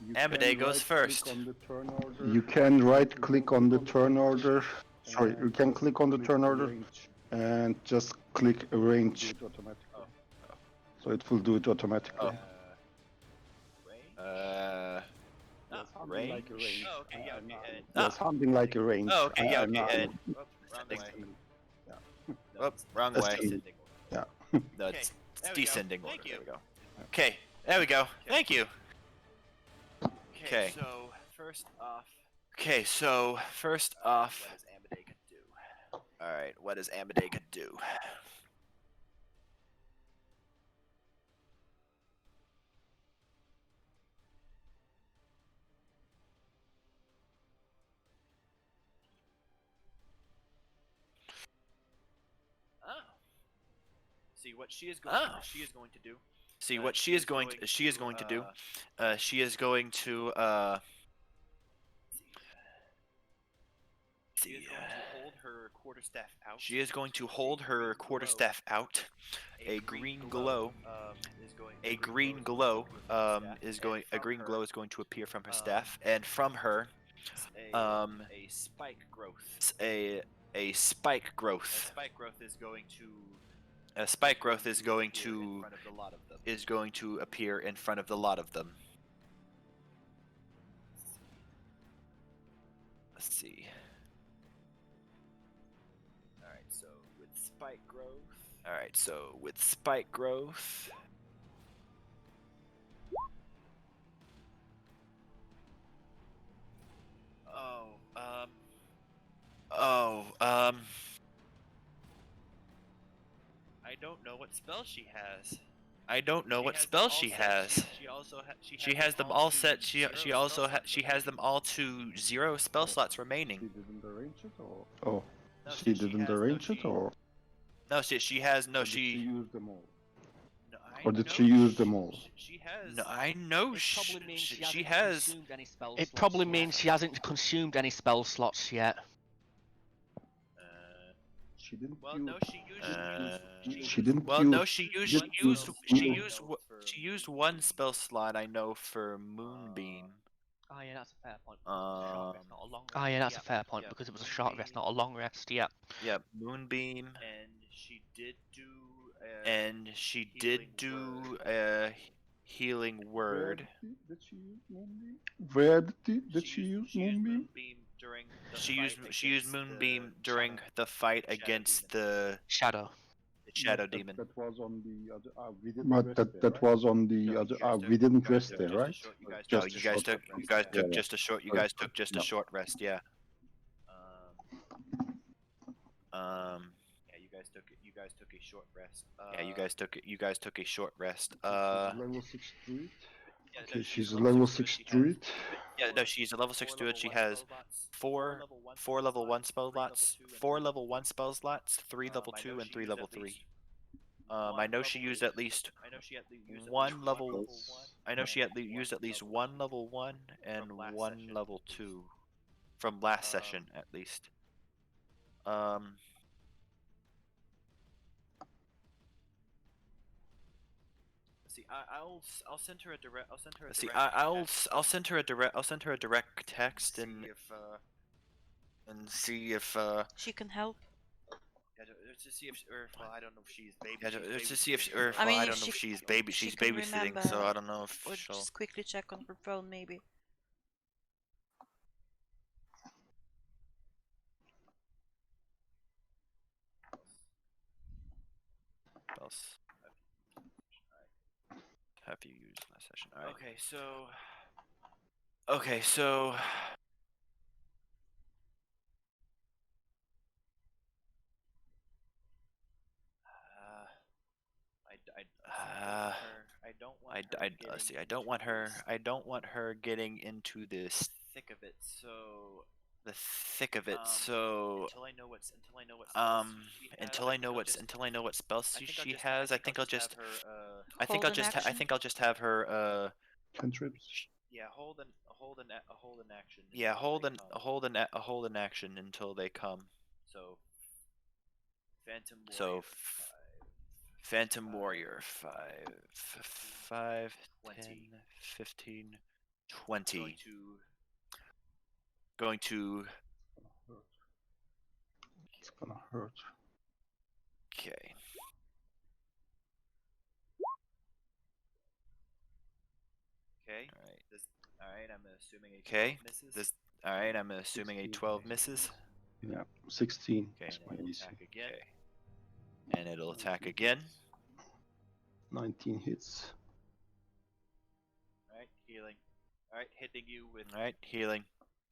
You Amadei can goes right-click first. on the turn order. You can right click on the turn order. Sorry, you can click on the turn order and just click arrange. So it will do it automatically. Range? Range. Oh, okay, yeah, okay. And, Yeah, something like a range. Oh, okay, yeah, I'm okay, not- and wrong Next way. oh, wrong That's way. descending. Yeah. No, Okay, it's there we go. descending order. Thank you. There we go. Okay, there we go. Thank you. Okay. So first off, Okay, so first off, what is Amadei gonna do? all right, what is Amadei gonna do? Oh. See what she is going. Oh. She is going to do. See what she is going to do. She is going to do. She is going to She is going to hold her quarterstaff out. She is going to hold her quarterstaff out. A green glow is going to appear from her staff, and from her a spike growth. a spike growth. A spike growth is going to. A spike growth is going to in front of the lot of them. is going to appear in front of the lot of them. Let's see. Alright, so with spike growth. Alright, so with spike growth. I don't know what spell she has. I don't know what spell she has. She has them all set. She has them all to 0 spell slots remaining. She didn't arrange it, or she didn't arrange it, or No, she has no. did she She used them all? No, Or did she use them all? She has. no. I know It probably means she has. consumed any spell It slots probably yet. means she hasn't consumed any spell slots yet. She didn't Well, use. no, She didn't Well, use. no. She She used one spell slot. I know for Moonbeam. Oh yeah, that's a fair point. Not a long Ah, yeah, that's a rest. fair point yeah, because it was a short rest, not a long rest. Yeah. Yep, Moonbeam, And she did do. and she did do a healing word. Did she use Moonbeam? Where did she use Moonbeam? during. She used Moonbeam during the fight against the Shadow. Shadow Demon. That was on the other. But that was on the other. We didn't rest there, right? No, you guys took just a short. You guys took just a short rest. Yeah. Yeah, you guys took a short rest. Yeah, you guys took a short rest. Level 6 druid. Okay, she's a level 6 druid. Yeah, no, she's a level 6 druid. She has four level 1 spell slots, 4 level 1 spell slots, 3 level 2, and 3 level 3. I know she used at least one level. I know she used at least one level 1 and one level 2 from last session at least. See, I'll send her a direct. I'll send her a See, direct. I'll send her a direct text see and see if She can help. Yeah, to see if, or well, I don't know if she's baby. yeah, to see if, babysitting, or so I mean, I if don't know she- if she's she can babysitting, so remember, I don't know if Or she'll. just quickly check on her phone, maybe. spells have you used last session? All right. Okay, so let's see. I don't want her. I don't want her getting into this thick of it. So the thick of it. So until I know what until I know what spells she has, I think I'll just have her. I think Hold an I action. think I'll just have her Cantrips. Yeah, hold an action. yeah, until they come. hold an action until they come. So Phantom Warrior. So Phantom Warrior 5, 10, 15, 20. Going to It's gonna hurt. okay. Okay. All right. All right. I'm assuming a 12 Okay. misses. All right. I'm assuming a 12 misses. Yeah, 16 Okay. is my AC. Attack again. Okay. And it'll attack again. 19 hits. All right. Healing. All right. Hitting you with. All right. Healing.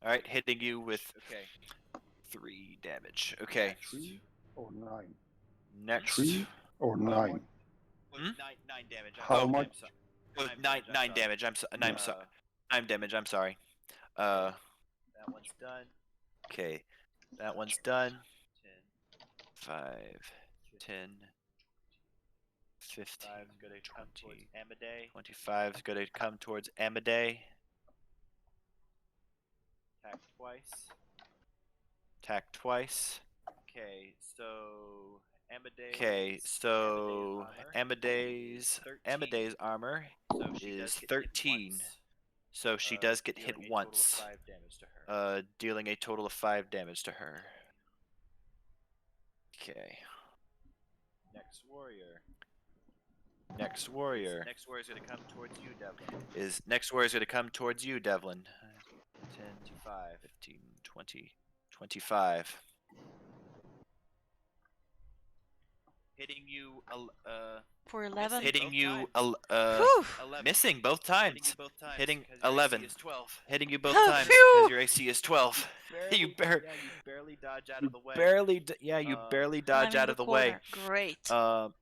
All right. Hitting you with Okay. 3 damage. Okay. 3 or 9? Next. 3 or 9? Oh, 9 damage. How sorry, much? I'm sorry. 9 damage. I'm sorry. 9 damage. I'm sorry. That one's done. Okay. That one's done. 10. 5, 10, 15, 5 is gonna come towards 20, Amadei. 25 is going to come towards Amadei. Attack twice. Attack twice. Okay, so Amadei. Okay, so Amadei's armor So she is does get hit 13. once, So she does get hit dealing a once, total of 5 damage to her. dealing a total of 5 damage to her. Okay. Next warrior. Next warrior. Next warrior is gonna come towards you, Devlin. Next warrior is going to come towards you, Devlin. 10 to 5. 15, 20, 25. Hitting you. For 11. Hitting you, Whew. 11. missing both Hitting times. you both times. Hitting 'cause your 11. AC is 12. Hitting you both Oh, times phew! because your AC is 12. You barely dodge out of the way. barely dodge I'm in out of the way. corner. Great. All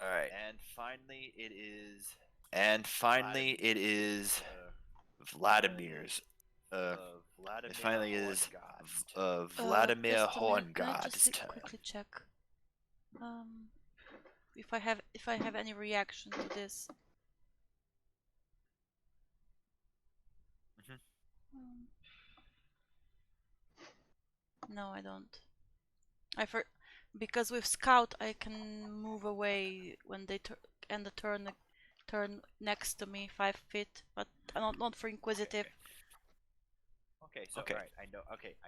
right. And finally, it is. Vladimir's. Vladimir It finally is Horngod's Vladimir Just a minute, can I Horngod's just turn. quickly check if I have any reaction to this. Mhm. No, I don't. Because with scout I can move away when they end the turn next to me 5 feet, but not for inquisitive. Okay, so Okay. alright, I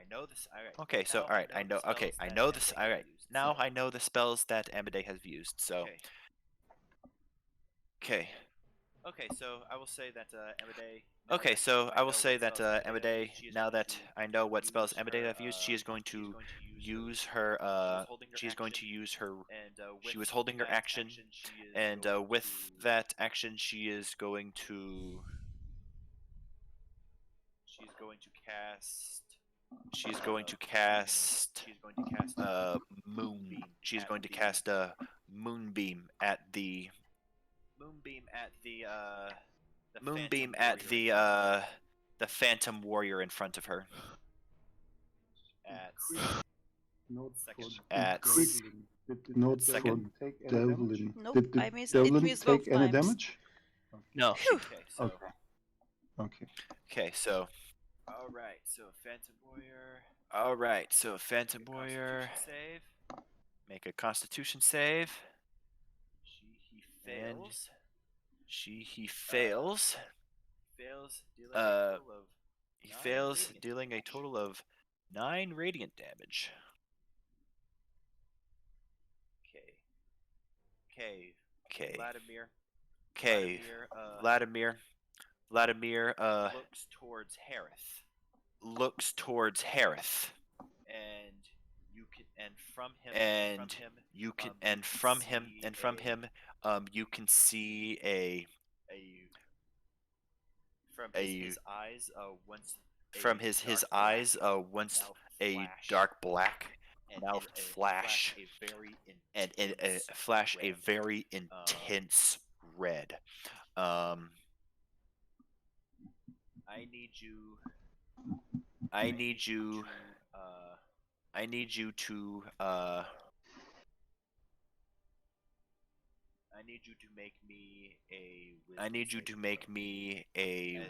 know this. Alright. Okay, so now alright, I know. the Okay, spells I that know this. Amadei Alright, used, now so- I know the spells that Amadei has used. So, Okay. okay. Okay, so I will say that Amadei. Okay, so I will say that Amadei, now that I know what spells Amadei have used, she is going to use her. She's going to use her. She was holding her action, and with that action, she is going to. She's going to cast. She's going to cast. Moon. She's going to cast a moonbeam at the. Moonbeam at the. Moonbeam at the Phantom Warrior in front of her. At. Not Second. At Not second. for Devlin. Nope, Did I missed. Devlin It missed take both any times. damage? No. Phew. Okay, so. Okay. Okay. Okay, so. Alright, so Phantom Warrior. Alright, so Phantom Warrior. Constitution save. Make a Constitution save. He fails. He fails. Fails dealing He fails, dealing a total of 9 radiant a total of 9 radiant damage. Okay. Vladimir. Okay. Vladimir. Looks towards Harith. Looks towards Harith. And you can you can see a his eyes once a dark black now flash and flash a very intense red. I need you I need you to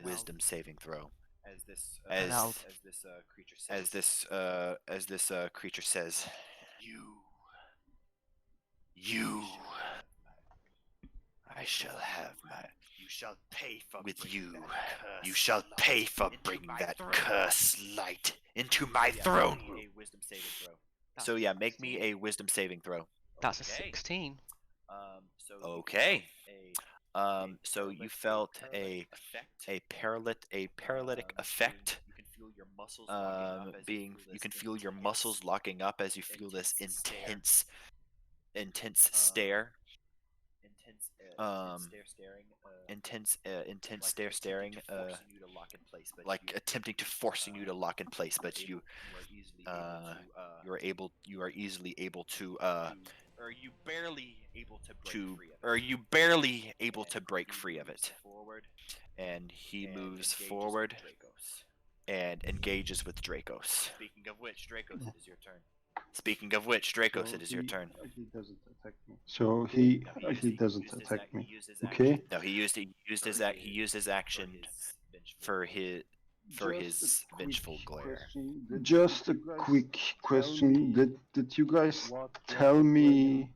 wisdom saving throw. And I'll As this creature says, you I shall have my you shall pay for bringing that curse light into my throne room. So yeah, make me a wisdom saving throw. that's a 16. Okay. So you felt a paralytic effect. You can feel your muscles locking up as you feel this intense stare. Intense stare staring, like attempting to forcing you to lock in place, but you are easily able to or you barely able to break free of it. And he moves forward and engages with Dracos. Speaking of which, Dracos, it is your turn. He doesn't attack me. So he doesn't attack me. Okay. No, he used his action for his vengeful glare. Just a quick question. Did you guys tell me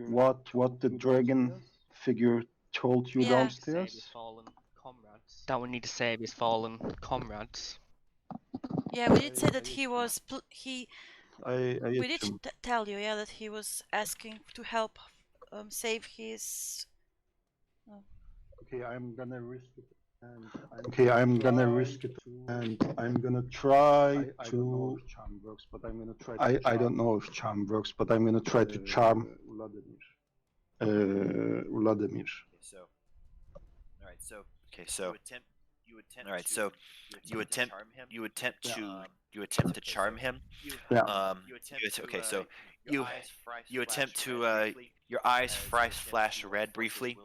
what the dragon figure told you Yeah. downstairs? Fallen comrades. That we need to save his fallen comrades. Yeah, we did say that he was I we did assume. tell you, yeah, that he was asking to help save his. Okay, I'm gonna risk it. And I'm gonna try to. I don't know if charm works, but I'm gonna try to charm Vladimir. Okay, so you attempt to charm him. Yeah. You attempt to your eyes flash red briefly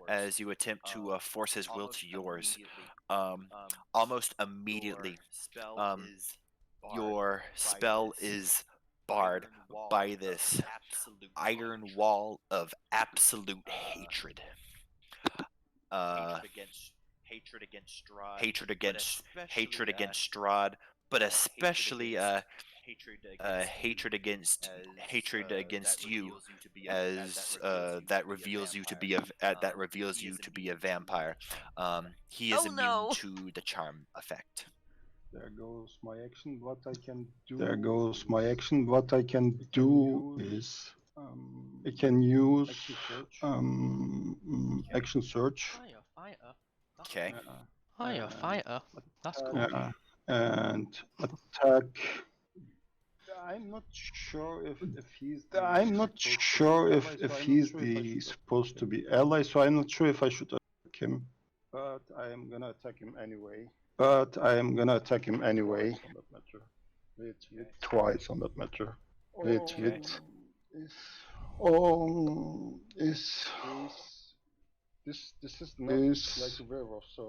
as you attempt to force his will to yours. Almost immediately, your spell is barred by this iron wall of absolute hatred. Hatred against Strahd, but especially hatred against you, as that reveals you to be a vampire. He is Oh, immune no. to the charm effect. There goes my action. What I can do is I can use action search. Fighter. Okay. Oh, you're a fighter. That's cool. Yeah, and attack. I'm not sure if he's the supposed to be ally, so I'm not sure if I should attack him. But I am gonna attack him anyway. Twice on that matter.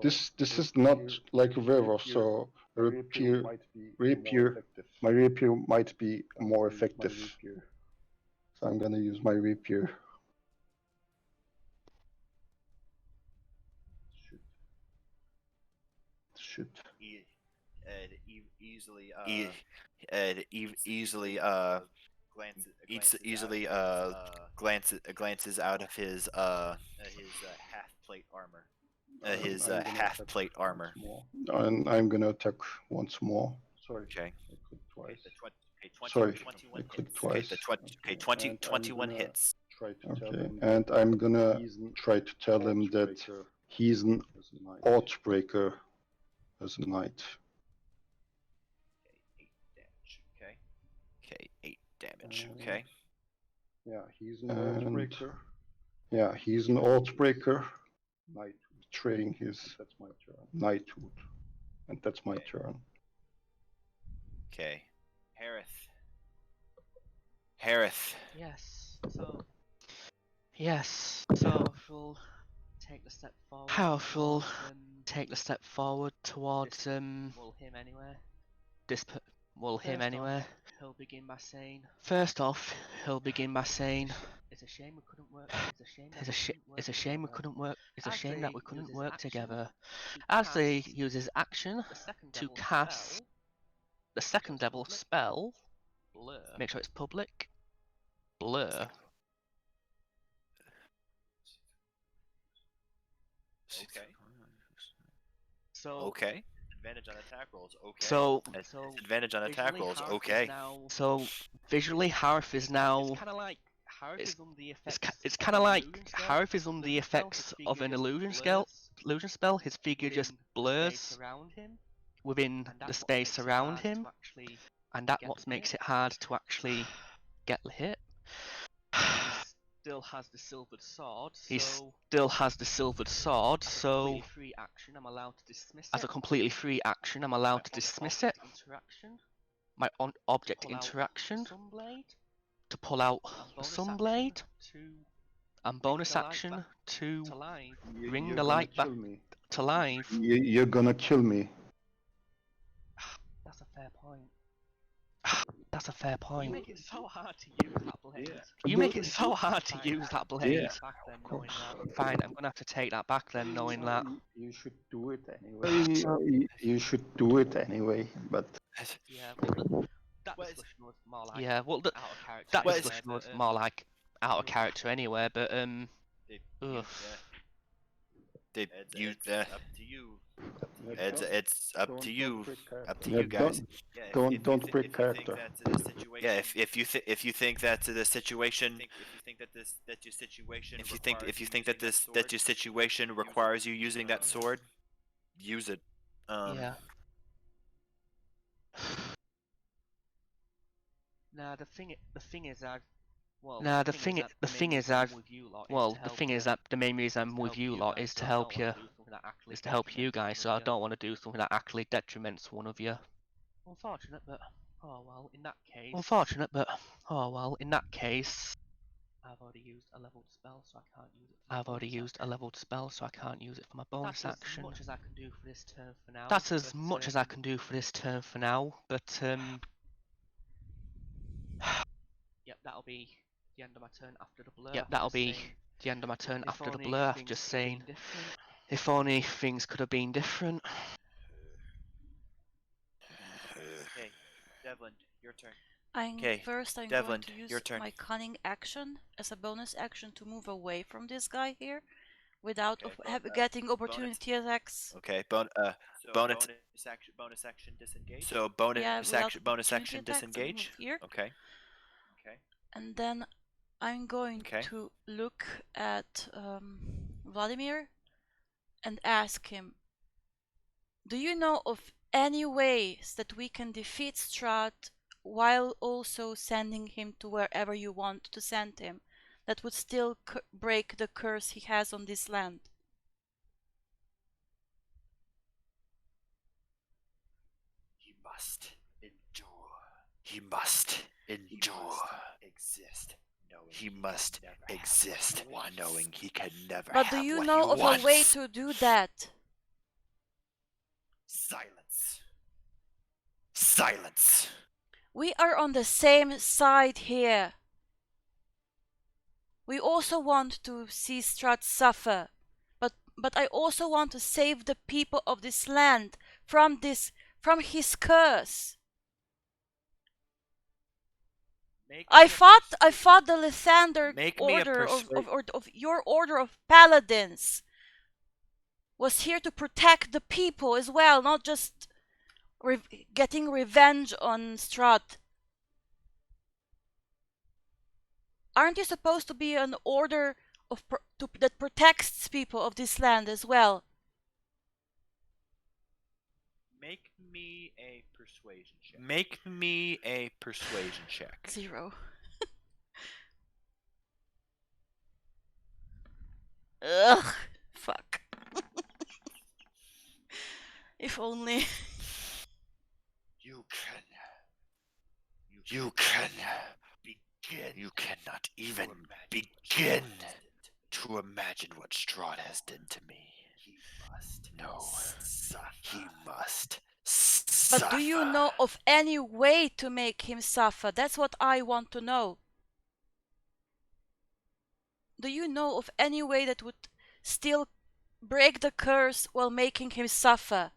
This is not like a werewolf, so rapier, my rapier might be more effective. So I'm gonna use my rapier. Shoot. Glances out of his half plate armor. Half plate armor. And I'm gonna attack once more. Sorry. Okay. I clicked twice. Sorry, I clicked twice. 21 hits. Okay, and I'm gonna try to tell him that he's an Outbreaker as a knight. Okay, 8 damage. Okay. Yeah, he's an Oathbreaker. Yeah, he's an Oathbreaker. Knight betraying his knighthood. And that's my turn. Okay. Harith. Yes. So Yes. powerful. Take the step forward. Powerful. towards, Take the step forward towards Well, him anyway. him anyway. He'll begin by saying, First off, he'll begin by saying, "It's a shame we couldn't work. It's a shame that it's a shame we couldn't work. It's a As shame they that we couldn't use his work action together." to As they cast use his action the second to devil cast spell, the second devil public. spell, Blur. make sure it's public. Blur. Okay. So Okay. Advantage on attack rolls. Okay. So Advantage on attack visually, rolls. Harth is Okay. now- so visually, Harth is now. It's kind of like Harth it's- is under the It's, effects. it's of kind of an like illusion spell. Harth is under the Illusion spell, effects his of figure an just illusion spell. His figure just within the space blurs around him, within and the that's what space makes it around hard to him, actually and that's get what the makes hit. it hard to actually get the hit. He still has the silvered sword, He so still has the silvered sword, as a so completely free action, I'm allowed to dismiss as it. a completely free action, I'm allowed to My dismiss it. object Interaction. My object Pull out interaction Sunblade. to pull out And bonus Sunblade, action to and bring bonus the light action back to to life. bring You're the gonna light back kill me. to life. You're gonna kill me. That's a fair point. That's a fair You point. make it so hard to use that blade. You make it so hard to Fine, use that I'll blade. take that back then, knowing that. Fine, I'm gonna have to take that back then, knowing that. You should do it anyway. You should do it anyway, but Yeah, well, that discussion was more like Yeah, well, out of character. that Well, anyway, discussion but, was more like out of character anyway. But ugh. It's up to you. It's up to you. Up to Yeah, you guys. don't break character. Yeah, if you think that the situation, if you think that your situation requires you using that sword, use it. Yeah. Nah, the thing is, Nah, the thing is, that the main reason I'm with you lot is to help you, is to help you guys. So I don't want to do something that actually detriments one of you. Unfortunate, but oh well. In that case, Unfortunate, but oh well. In that case, I've already used a leveled spell, so I can't use it. I've already used a leveled spell, so I can't use it for my bonus That's action. as much as I can do for this turn for now. That's as much as I can do for this turn for now. But Yep, that'll be the end of my turn after the blur. yep, that'll be the end of my turn if after the only blur. After things just could have been saying, different. if only things could have been different. Okay, Devlin, your turn. I'm Okay, going Devlin, to use your turn. my cunning action as a bonus action to move away from this guy here, without getting opportunity attacks. Okay, bonus action disengage. So Yeah, without bonus opportunity action attacks, I'm gonna move disengage. here. Okay. And then I'm going Okay. to look at Vladimir and ask him, do you know of any ways that we can defeat Strahd while also sending him to wherever you want to send him, that would still break the curse he has on this land? He must endure. He must endure. He must exist, knowing he can never But have do you what know he of wants. a way to do that? Silence. Silence. We are on the same side here. We also want to see Strahd suffer, but I also want to save the people of this land from his curse. I fought the Lithander order of your order of paladins was here to protect the people as well, not just getting revenge on Strahd. Aren't you supposed to be an order that protects people of this land as well? Make me a persuasion check. Make me a persuasion check. 0. Ugh. Fuck. If only. You can. You cannot even begin to imagine what Strahd has done to me. He must. No, Suffer. he must suffer. But do you know of any way to make him suffer? That's what I want to know. Do you know of any way that would still break the curse while making him suffer?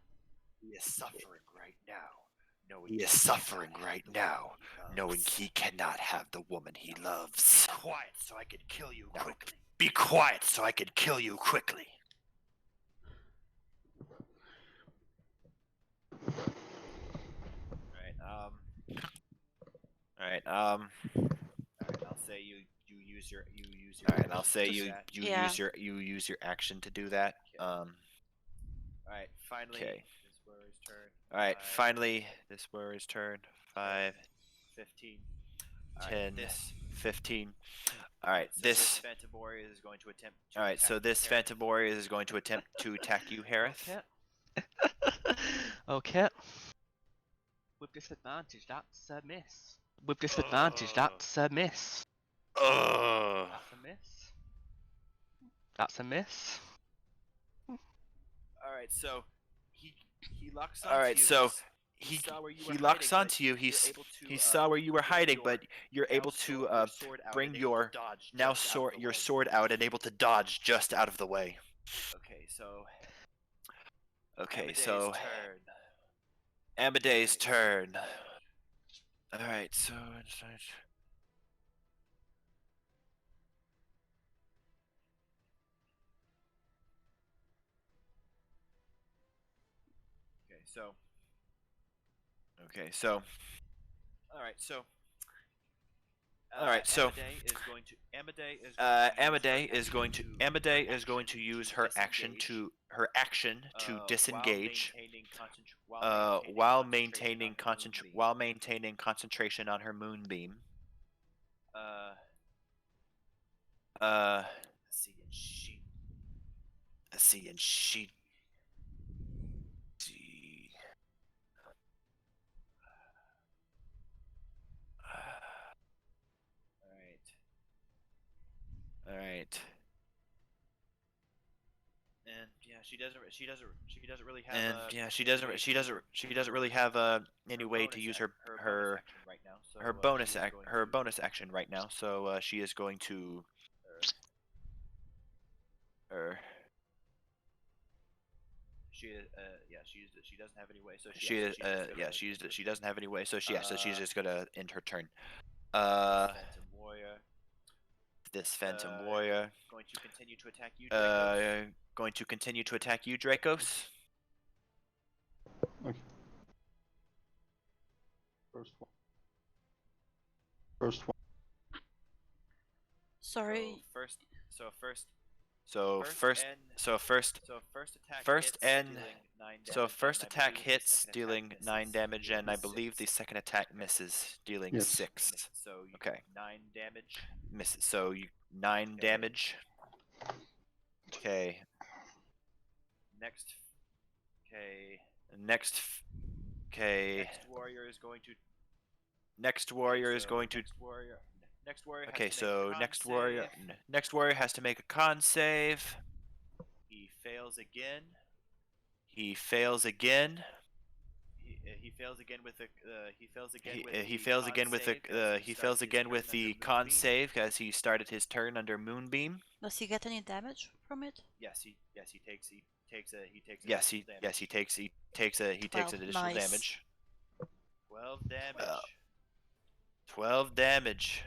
He is suffering right now. He is suffering right now, knowing he cannot have the woman he loves. Quiet, so I can kill you Now, quickly. be quiet so I can kill you quickly. Alright, I'll say you use your Alright, I'll say action to you do that. you Yeah. use your action to do that. Alright, finally Okay. this warrior's turn. Alright, 5, finally this warrior's turn. 5, 15. 10, This 15. Alright, so this Phantom Warrior is going to attempt to Alright, attack so this Harith. Phantom Warrior is going to attempt to attack you, Harith. Okay. Okay. With disadvantage, that's a miss. With disadvantage, that's a miss. Ugh. That's a miss. That's a miss. Alright, so he locks onto Alright, you. so he saw where you he were locks hiding, onto you. but you're able to, He saw where you were hiding, your- but you're now able to your sword out bring and able to your dodge now just out of the your way. sword out and able to dodge just out of the way. Okay, so Okay, Amadeus' so turn. Amadeus' turn. Alright, so Okay, so alright, so Alright, so Amade is going to use her action to disengage while maintaining while maintaining concentration on her moonbeam. See, and she Alright. And yeah, she doesn't really have And yeah, she doesn't really have any way to use her bonus action right now. So she is going to she doesn't have any way, so she doesn't have any way. So she's just gonna end her turn. Phantom Warrior This Phantom Warrior going to continue to attack you, Dracos. going to continue to attack you, Dracos. Okay. First one. First one. Sorry. First attack hits, dealing 9 damage, and I believe the second attack misses, dealing Yes. 6. So you Okay. 9 damage. Misses. So you 9 damage. Okay. Next. Okay. Next. Okay. Next warrior is going to. Next warrior. Okay, so next warrior has to make a con save. He fails again. He fails again. He fails again with the. He fails again with the con save as he started his turn under Moonbeam. Does he get any damage from it? Yes, he takes additional nice. damage. 12 damage. 12 damage.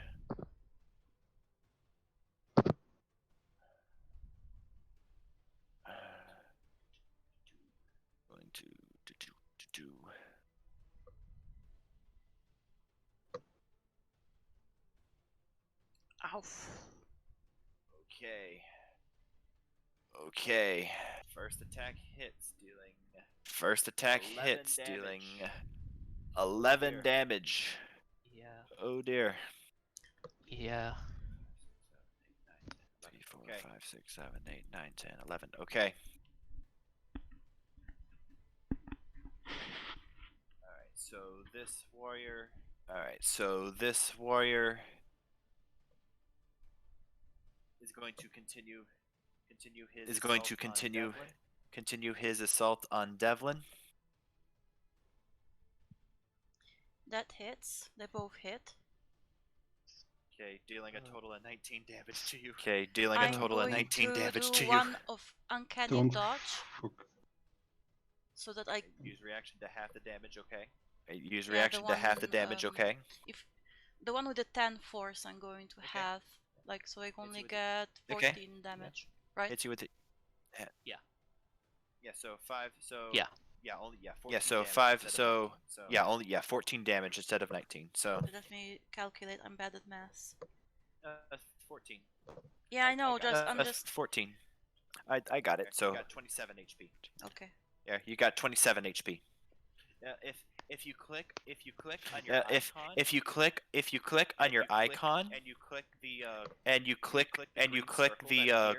Going to do. Ow. Okay. Okay. First attack hits, dealing First attack 11 hits, damage. dealing 11 damage. Yeah. Oh dear. Yeah. 3, 4, Okay. 5, 6, 7, 8, 9, 10, 11. Okay. Alright, so this warrior Alright, so this warrior is going to continue his is going to assault on continue Devlin. continue his assault on Devlin. That hits. They both hit. Okay, dealing a total of 19 damage to you. Okay, dealing a I'm total of going 19 to damage do to you. one of uncanny Don't dodge, fuck. so that I Use reaction to half the damage, okay? Use Yeah, reaction the to half the one, damage, okay? if the one with the 10 force I'm going to Okay. have, like, so I only with get Okay. 14 damage, right? Hits you with it. Yeah, so 5, so... Yeah. Yeah, only, 14 Yeah, so damage 5, instead of so 19, so... yeah, only 14 damage instead of 19. So Let me calculate. I'm bad at math. 14. Yeah, I know. got I'm just 14. I got it. You So got 27 HP. okay. yeah, you got 27 HP. If you click on your icon, if you click on your icon and you click the and you click Yeah.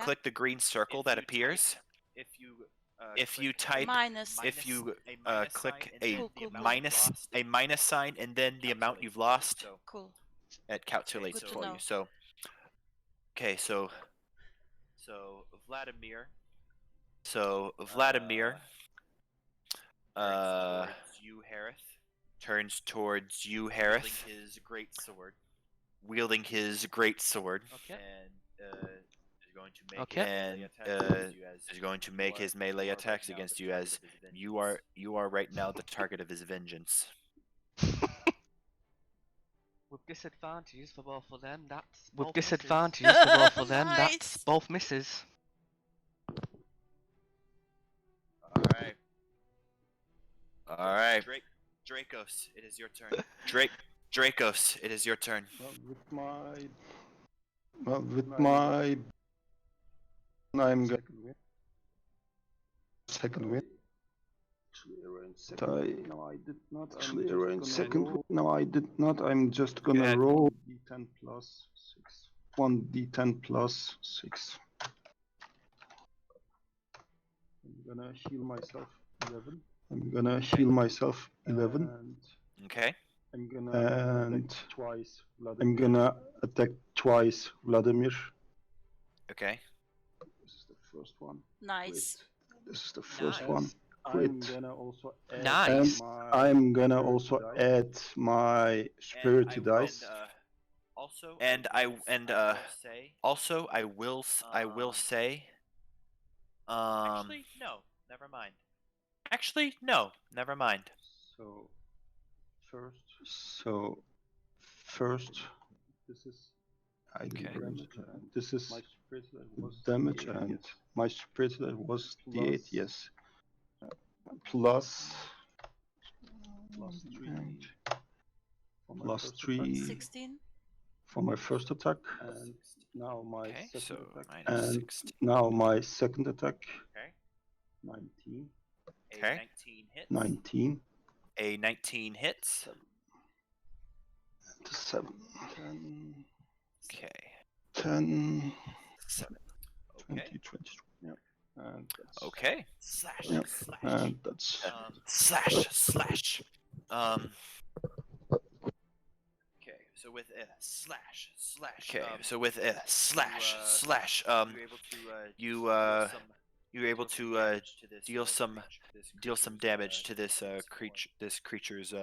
click the green circle that appears, if you if you click type Minus. if you a minus click sign and a then Cool, the cool, amount cool. you've lost, a minus sign and then the amount you've lost, So Cool. it calculates Good it to for know. you. So okay, so Vladimir turns towards you, wielding Harith, his great sword, wielding his great sword, Okay. and is going to make Okay. is going to make his melee attacks against you as you are right now the target of his vengeance. With disadvantages for both of them, that's With both misses. disadvantages for both of them, that's Nice. both misses. All right, Dracos, it is your turn. Dracos, it is your turn. With my I'm going second win. No, I did not. Actually, arrange second win. No, I did not. I'm just Go gonna ahead. roll d10 plus 6. 1d10 plus 6. I'm gonna heal myself 11. I'm gonna heal myself 11. Okay. I'm gonna attack twice Vladimir. Okay. This is the first one. Nice. This is the first Nice. one. Quit. Nice. I'm gonna also add my spiritual dice. Also I will say Actually, no, never mind. actually no, never mind. So first, this is this is damage, and my spiritual was d8. Yes, plus 3 16. for my first attack, and now my Okay, second so attack, minus and 16. now my second attack. Okay. 19. Okay. 19 hits. 19. A 19 hits. 7. 10. Okay. 10. 7. 20. Okay. 20. Yeah. And that's, Okay. Slash. yeah. Slash. And that's Slash. Okay, so with a slash. Okay, so with a slash, you're able to deal some damage to this creature's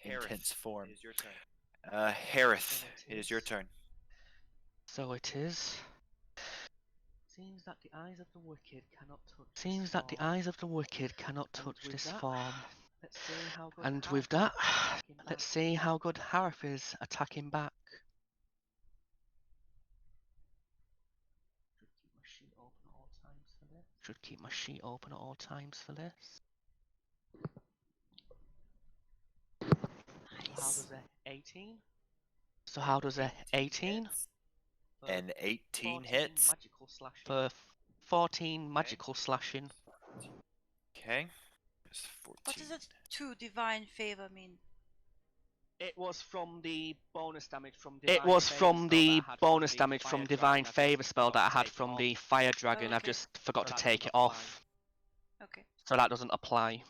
intense form. It is your turn. Harith, it is your turn. So it is. Seems that the eyes of the wicked cannot touch. Seems that the eyes of the wicked cannot touch with this that, form. Let's see how good. And Harith with is that, attacking let's back. see how good Harith is attacking back. Should keep my sheet open at all times for this. Should keep my sheet open at all times for this. How does a 18? So how does a 18? For An 18 14 hits. Magical slashing. For 14 magical slashing. Okay. It's 14. What does it 2 divine favor mean? It was from the bonus damage from divine It was favor from spell the that I had bonus the damage Fire from Dragon. divine I just favor spell forgot that I to had take it from off. the fire dragon. I've okay. just forgot So to that take doesn't it apply. off, Okay. so that doesn't apply.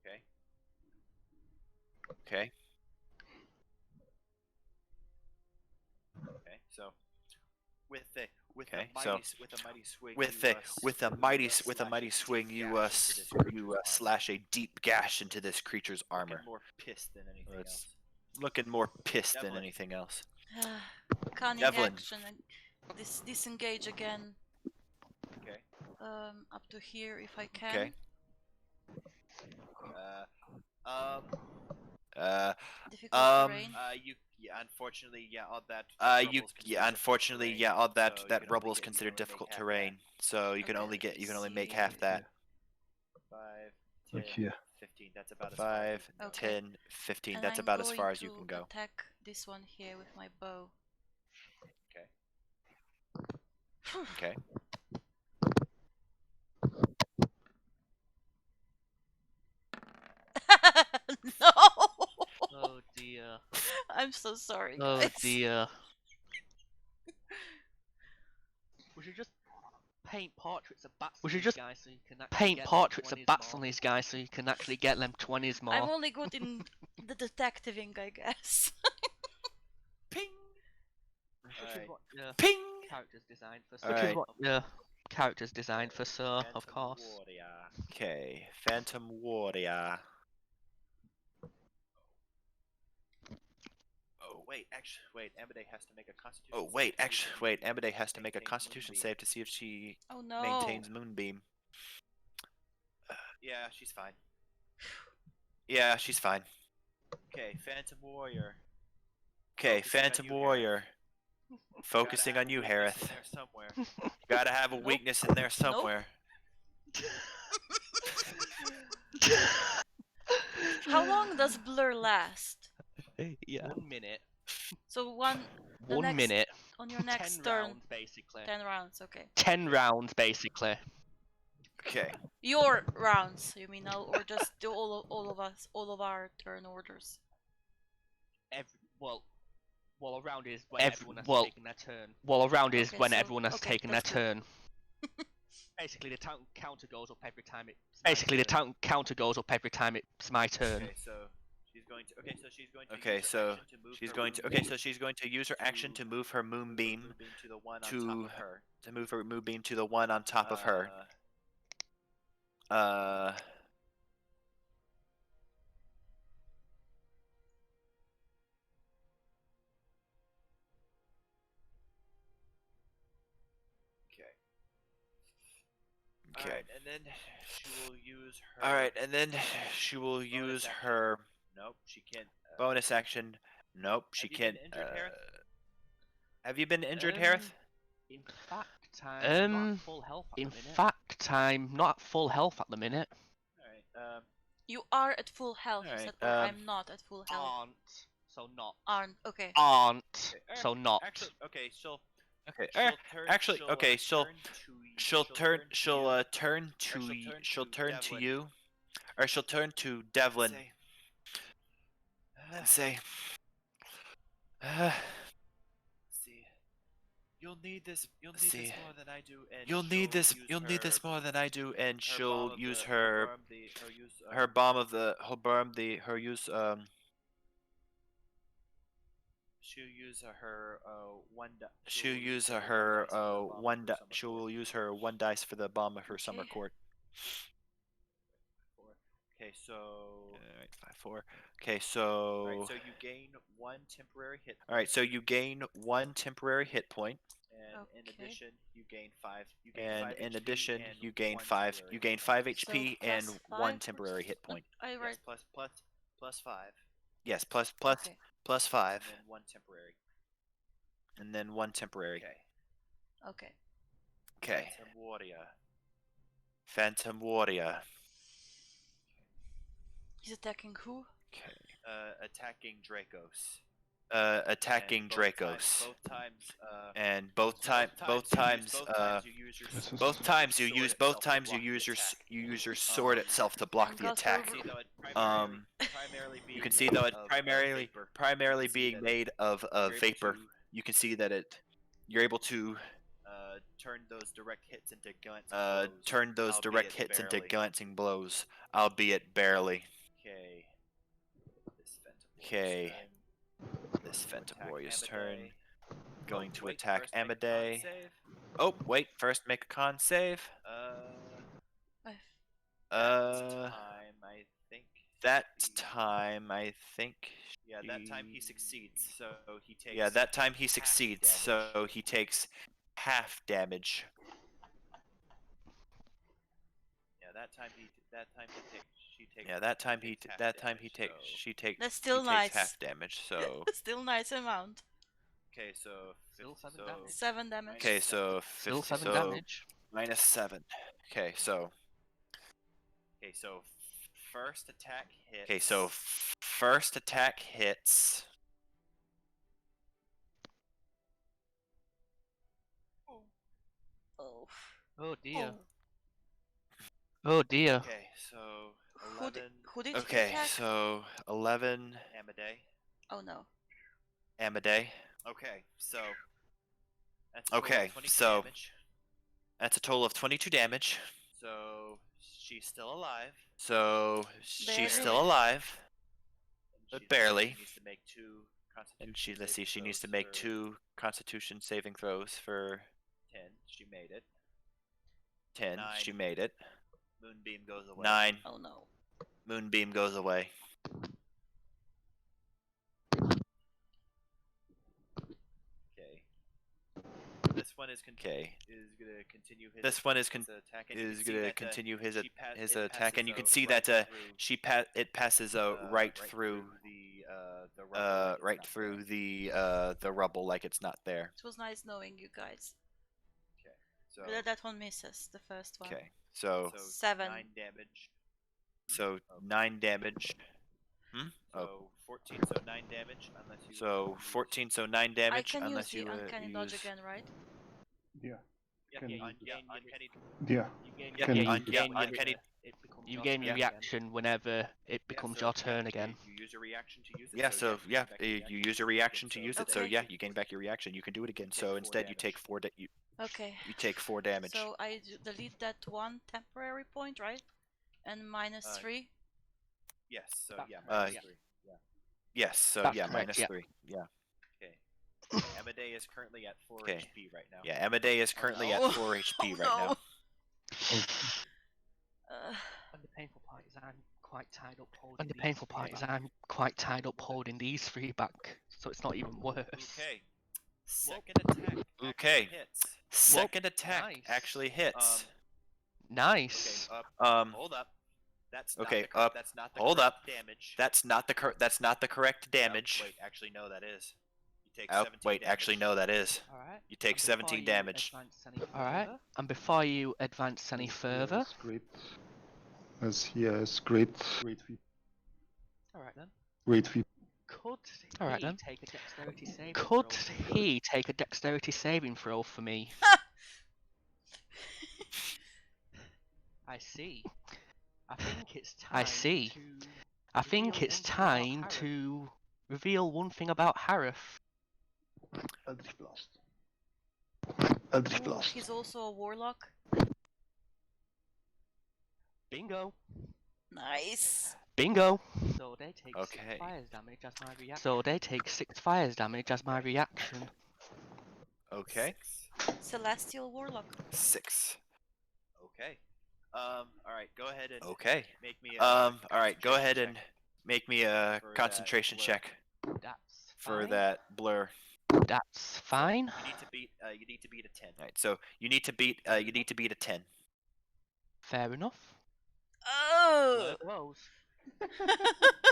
Okay. Okay. Okay. So With a Okay, mighty so with a mighty swing. with a mighty swing, you slash a deep gash into this creature's armor. Looking more pissed than anything It's else. looking more pissed than Devlin. anything else. Cunning Devlin. action and disengage again. Okay. Up to here if I can. Okay. Difficult terrain. Unfortunately, all that. All that rubble is considered difficult terrain, so you can Okay, only let me you can only make see. half that. 5, Like 10, here. 15. That's about as far as 5, you can go. Okay. 10, 15. And That's I'm about as going far as you to can go. attack this one here with my bow. Okay. No! Oh dear. I'm so sorry, Oh guys. dear. We should just paint portraits of bats. We on should these just guys so you can actually Paint get them portraits of 20s bats more. on these guys so you can actually get them 20s more. I'm only good in the detectiving, I guess. Ping. Which is Alright. what Ping! characters designed for. All Which right. is what the character's designed for, so of Phantom course. Warrior. Okay, Phantom Warrior. Amade has to make a Constitution. Oh wait, actually, wait. Amade has to make a Constitution save to see if she Oh no. maintains Moonbeam. Yeah, she's fine. Yeah, she's fine. Okay, Phantom Warrior. Okay, Focusing on Phantom you, Warrior. Focusing Gotta on you, have a weakness Harith. in there somewhere. Gotta have a Nope. weakness in there somewhere. How long does blur last? Yeah. 1 minute. So the 1 next, minute. on your 10 next turn. rounds basically. 10 rounds, okay. 10 rounds, basically. Okay. Your rounds, you mean, or just all of our turn orders? Well, a round is when everyone has taken their turn. Well, a round is Okay, when so- everyone has okay, taken their that's good. turn. Basically, the counter goes up every time it's. Basically, the counter goes up every time it's my turn. Okay, so she's going to. Okay, so she's going to. Okay, use her so action to move she's her going to. moonbeam Okay, so she's going to use her action to move her Moonbeam to the one on to top of her. to move her Moonbeam to the one on top of her. Okay. Alright, and then she will use her. All right, and then she will use action. her Nope, she can't. bonus action. Nope, she Have you been can't. injured, Harith? Have you been injured, Harith? In fact, I'm not at full health at the In minute. fact, I'm not at full health at the minute. Alright, You are at full health, you Alright, said, or I'm not at full health. Aren't. So not. Aren't, okay. Aren't, so not. Actually, okay, she'll. Okay. She'll turn, Actually, she'll, okay. turn She'll turn. She'll turn she'll to. turn She'll to turn to Devlin. you, or she'll turn to Devlin Say, and say, see, you'll need this. You'll need See, this more than I do, and "You'll need this. she'll You'll need this more than I do." And her she'll bomb of use the- her bomb the- her use, her bomb of the her bomb the her use She'll use her one. She'll use her one. She'll use her one dice for the bomb of her summer Okay. court. Okay, so. Alright, 5, 4. Okay, so. Alright, so you gain one temporary hit. All right, so you gain one temporary hit point, And in Okay. addition, you gain 5. You gain and 5 in HP addition, and you gain one 5. temporary You hit gain point. 5 HP So and plus 1 5, temporary hit point. I Yes, write. plus 5. Yes, plus Okay. plus 5, And then 1 temporary. and then 1 temporary. Okay. Okay. Okay. Phantom Warrior. Phantom Warrior. He's attacking who? Okay. Attacking Dracos. attacking Dracos. And both times you use your sword itself to block the attack. You can see though it primarily being made of vapor. You can see that you're able to turn those direct hits into glancing blows, albeit barely. Okay. This Phantom Warrior's turn. Going to attack Amadei. Oh, wait, first make a con save. That time, I think. Yeah, that time he succeeds, so he takes. Yeah, that time he succeeds, so he takes half damage. Yeah, that time she takes. That's still he nice. takes half damage. So. Still nice amount. Okay, so Still 7 damage. 7 damage. Okay, so Still 50, 7 so damage. minus 7. Okay, so. First attack hits. Okay, so first attack hits. Oh. Oh dear. Oh dear. Okay, so 11. Who did Okay, attack? so 11. Amadei. Oh no. Amadei. Okay, so. That's a total of 22 damage. So she's still alive. But barely. And she needs to make 2 Constitution saving throws for 10. She made it. 10. 9. She made it. Moonbeam goes away. 9. Oh no. Moonbeam goes away. Okay. This one is gonna continue his. This one is gonna continue his attack, and you can see that it passes right through the rubble like it's not there. It was nice knowing you guys. Okay. So. But that one misses, the first one. Okay. So 7. 9 damage. So 9 damage. So 14. So 9 damage unless you. So 14. So 9 damage unless you use the uncanny dodge again, right? Yeah. Yeah, Uncanny. you gain your reaction whenever it becomes your turn again. You use a reaction to use it. Yeah, so you use a reaction to use it. So yeah, you gain back your reaction. You can do it again. So instead, you take 4. Okay. You take 4 damage. So I delete that 1 temporary point, right? And minus 3. Yes. So yeah. Minus 3. Yeah. Yes. So That's yeah. correct, Minus yeah. 3. Yeah. Okay. Amadei is currently at 4 HP right now. Yeah. Amadei is currently at 4 HP right now. And the painful part is I'm quite tied up holding. And the these painful three part is back. I'm quite tied up holding these 3 back, so it's not even worse. Okay. Second attack. Okay. Hits. Second attack nice. actually hits. Nice. Okay. Hold up. That's not Okay, the up. That's not the Hold correct up. damage. That's not the correct damage. Wait, actually no, that is. You take Oh, 17 wait, damage. actually no, that is. Alright. You take And before 17 you damage. advance any Alright, further, and before you advance any further, Yes, great. As he has great feet. Alright then. Great feet. Could Alright he then. take a dexterity saving could throw? he take a dexterity saving throw for me? I see. I think it's time I see. to I think reveal it's one thing about time Harith. to reveal one thing about Harith. Eldritch Blast. Eldritch Ooh, Blast. he's also a warlock. Bingo. Nice. Bingo! So they take Okay. 6 fires damage as my reaction. So they take 6 fires damage as my reaction. Okay. Celestial warlock. 6. Okay. Alright, go ahead and Okay. make me Alright, go ahead and make me a for that concentration blur. check That's for fine. that blur. That's fine. You need to beat a 10. Alright, so you need to beat a 10. Fair enough. Oh! Blur glows.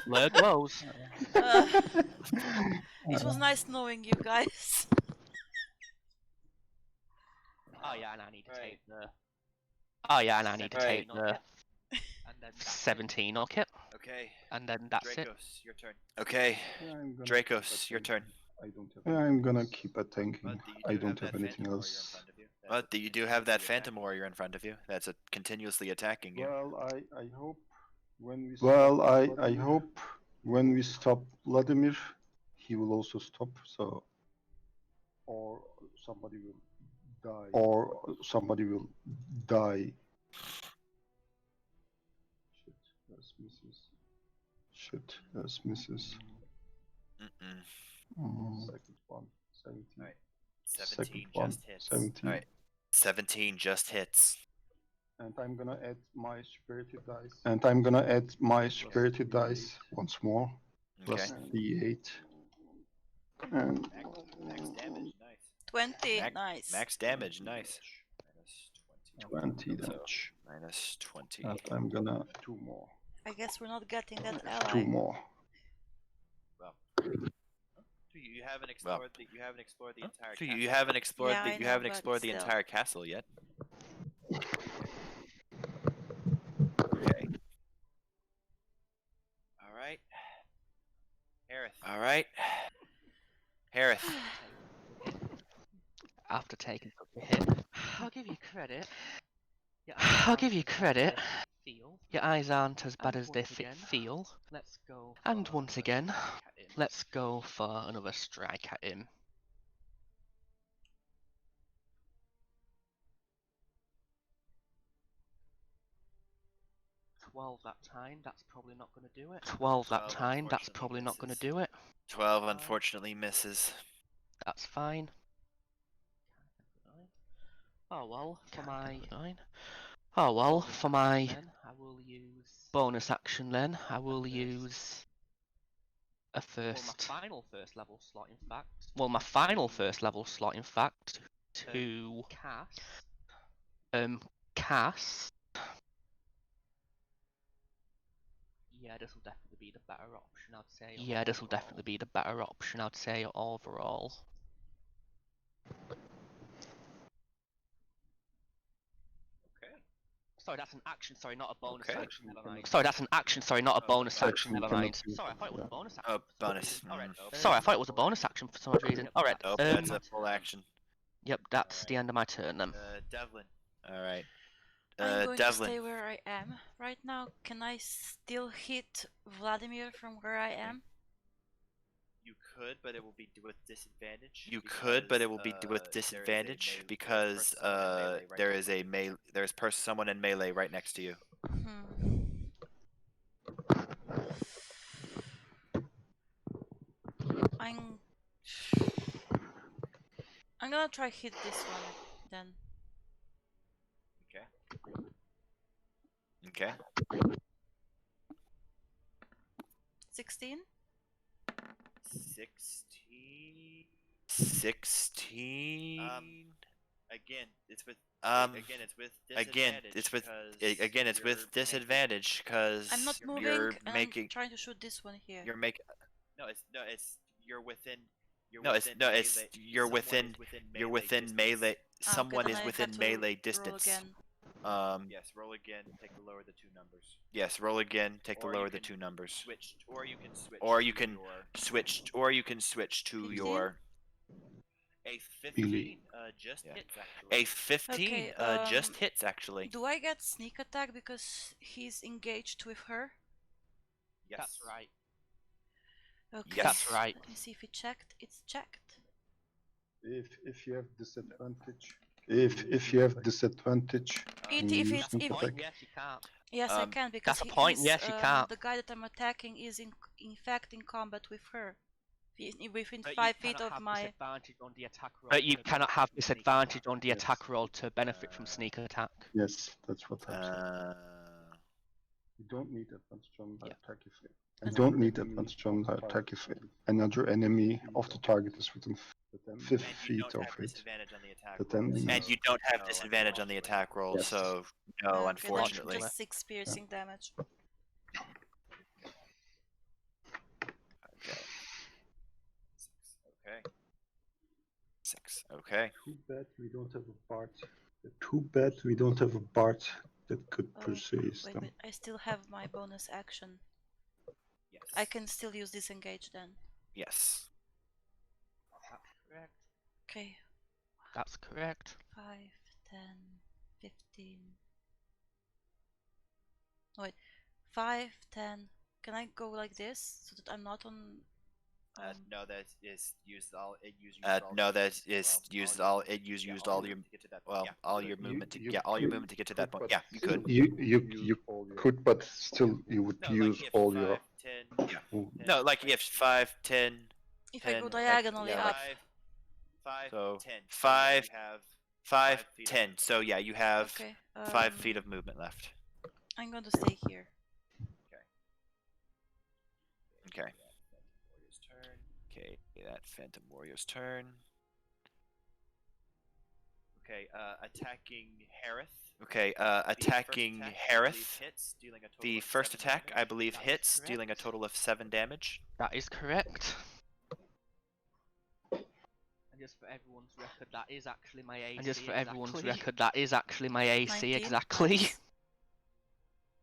Blur glows. It was nice knowing you guys. Oh yeah, and I need to take the. Oh yeah, and I need to Seven, take not the. yet. And 17 knock hit, Okay. and then that's it. Dracos, your turn. Okay. Yeah, I'm gonna Dracos, your turn. I don't have. Yeah, I'm gonna keep attacking. But I don't have anything else. But you do have that Phantom Warrior in front of you. That's continuously attacking you. Well, I hope when we. Well, I hope when we stop Vladimir, he will also stop. So. Or somebody will die. Or somebody will die. Shit, that's misses. Shit, that's misses. Second one, 17. Alright. 17 Second one, just hits. 17. Alright. 17 just hits. And I'm gonna add my spirited dice. And I'm gonna add my spirited dice once more. Plus Okay. D8. And Max damage, nice. 20, Max- nice. Max damage, nice. Minus 20 So, damage. minus 20. And I'm gonna 2 more. I guess we're not getting that 2 ally. more. You haven't explored the you haven't explored the entire castle. Yeah, You I haven't know, explored but the still. entire castle yet. Okay. Alright. Harith. After taking such a hit, I'll give you credit. I'll give you credit. Feel. Your eyes aren't as bad And as they once again, feel. Let's go. And for once another again, strike at him. let's go for another strike at him. That time. That's probably not going to do it. 12 that 12 time, that's unfortunately probably not going to misses. do it. 12 unfortunately misses. That's fine. Oh well, for my Fine. Oh well, bonus for action my then, I will use bonus action then, I will first. use a first. Well, my final first level slot, in fact. Well, my final first level slot, in fact, to Cast. cast. Yeah, this will definitely be the better option, I'd say. Yeah, this will overall. definitely be the better option, I'd say, overall. Okay. Sorry, that's an action, sorry, not a bonus Okay. action, never mind. Sorry, that's an action, sorry, not a bonus Action action, never cannot mind. be- Sorry, I thought it was a bonus action. Oh, for some bonus. reason. Alright. Sorry, I thought it was a bonus action for some odd reason. Alright, Nope, that's a full action. yep, that's the end of my turn then. Devlin. Alright. I'm going Devlin. to stay where I am right now. Can I still hit Vladimir from where I am? You could, but it will be with disadvantage. Because there is a there's someone in melee right next to you. I'm gonna try hit this one then. Okay. 16? 16. Again, it's with disadvantage because I'm not moving. you're and making I'm trying to shoot this one here. you're making you're within melee. Someone is then I within have to melee roll distance. again. Yes, roll again. Take the lower the two numbers. Yes, roll again. Take the lower the two numbers. Or you can switch to 15? your. A 15 Melee. just Yeah. hits actually. A 15 Okay, just hits actually. Do I get sneak attack because he's engaged with her? Yes. That's right. Okay. Yes. That's right. Let me see if it checked. It's checked. If you have disadvantage. If you have disadvantage. can you if use it- sneak if- attack? Yes, you can't. Yes, I can because that's a point, yes, you can't. the guy that I'm attacking is in fact in combat with her. Within But 5 you feet cannot of have my. disadvantage on the attack roll. But you to cannot benefit have from sneak disadvantage attack. on the attack roll to benefit from sneak attack. Yes, that's what I'm saying. You don't need advanced strong Yeah. attack if you don't need advanced strong attack if another enemy of the target is within 5 feet of it. Disadvantage on the attack But roll. then- And you don't have disadvantage on the attack roll, Yes. so no, Okay, then unfortunately. just 6 piercing damage. Okay. 6. Okay. Too bad we don't have a bard. Too bad we don't have a bard that could Oh, persist wait, them. wait, I still have my bonus action. Yes. I can still use disengage then. Yes. That's correct. Okay. That's correct. 5, 10, 15. Wait, 5, 10. Can I go like this so that I'm not on? No, that is used all. It used No, that is used all. It used all your. Well, all your movement to all your movement to get to that point. Yeah, you could. You could, but still you would No, use like if all 5, your 10, Yeah. 10. No, like if 5, 10. If I go 10, like, diagonally yeah, up. 5, So 10. 5, So you have 5, 5 feet of 10. movement. So yeah, you have Okay. 5 feet of movement left. I'm going to stay here. Okay. Warrior's turn. Okay, that Phantom Warrior's turn. Okay, attacking Harith. Okay, attacking Harith. The first attack, I believe, hits, dealing a total of 7 damage. That is correct. And just for everyone's record, that is actually my AC. And just for everyone's exactly. record, that is actually my AC 19? exactly. Nice.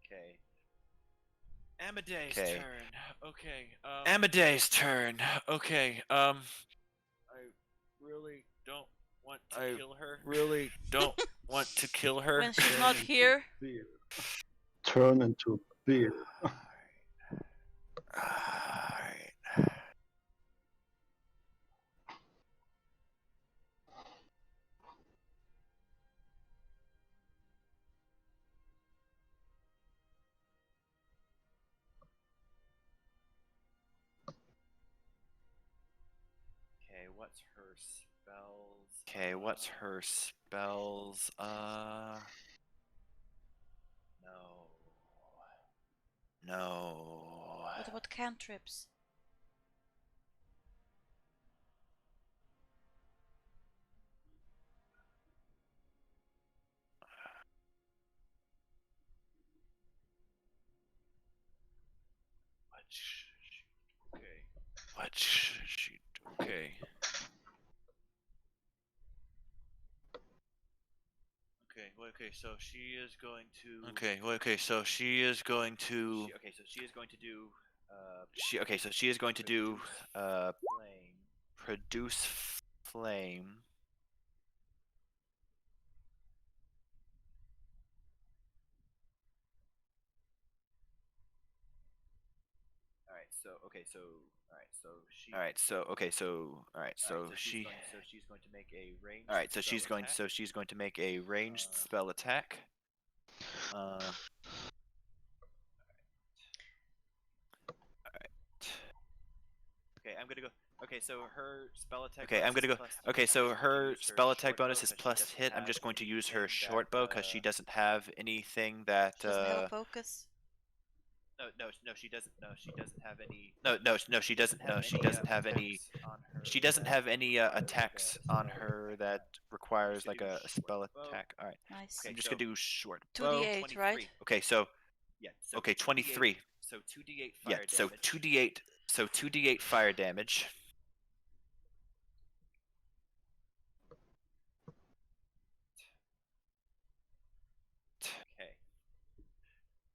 Okay. Amadeus' Okay. turn. Okay. Amadeus' turn. Okay, I really don't want to kill her. Really don't want to kill her. When she's not here. Turn into a bear. Alright. Okay, what's her spells? Okay, what's her spells? No. No. What about cantrips? Okay. What should she do? Okay. Okay. Well, okay. So she is going to. Okay, well, okay, so she is going to. Okay, so she is going to do. So she is going to do. Flame. Produce flame. All right. So okay. So all right. So she. All right, so okay, so all right, so Alright, she. she's going to make a range. All right, so she's going. So she's going to make a ranged spell attack. Okay, I'm gonna go. Okay, so her spell attack. Okay, I'm gonna go. Okay, so her spell attack bonus is plus hit. I'm just going to use her short bow because she doesn't have anything that. She doesn't have a focus. No, she doesn't. No, she doesn't have any. No, she doesn't. No, she doesn't have any. She doesn't have any attacks on her that requires like a spell attack. All right, Nice. I'm just gonna do short 2d8, right? Okay, so Yeah. So okay, 23. So 2d8 fire Yeah, damage. so 2d8. So 2d8 fire damage. Okay.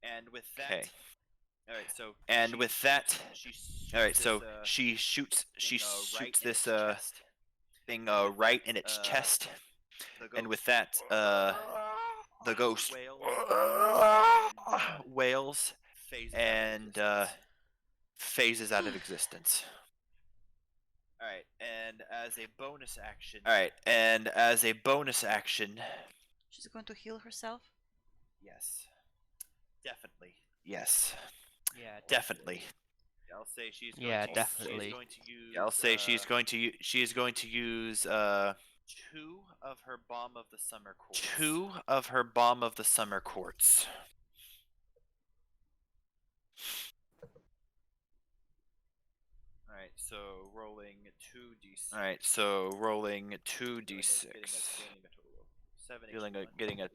And with that. Okay. All right. So. And with that. All right, so this, she shoots right in this its chest. thing right in its chest, and with that the ghost wails and phases out of existence. All right, and as a bonus action. All right, and as a bonus action. She's going to heal herself. Yes. Definitely. Yes. Yeah, Definitely. I'll say she's going Yeah, to, definitely. She's going to use, I'll say she's going to use 2 of her bomb of the summer quartz. 2 of her bomb of the summer quartz. All right, so rolling 2d6. All right, so rolling 2d6.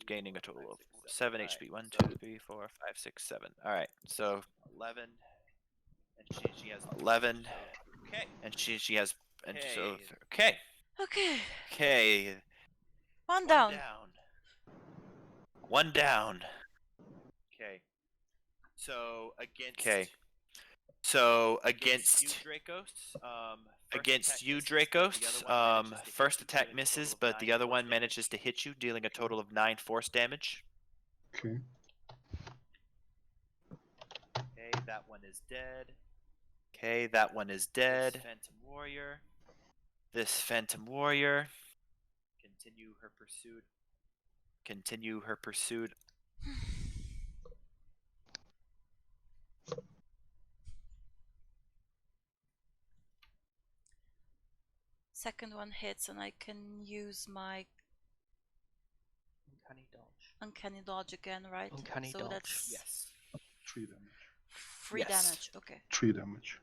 Gaining a total of 7 HP. 1, 2, 3, 4, 5, 6, 7. All right, so 11. And she has 11. Okay. And she has. And Okay. so okay. Okay. Okay. One down. One down. So against. Okay. So against you, Dracos, first attack misses, but the other one manages to hit you, dealing a total of 9 force damage. Okay. Okay, that one is dead. Okay, that one is dead. This Phantom Warrior. Continue her pursuit. Second one hits, and I can use my uncanny dodge again, right? Uncanny so dodge. That's Yes. 3 damage. 3 Yes. damage. Okay. 3 damage.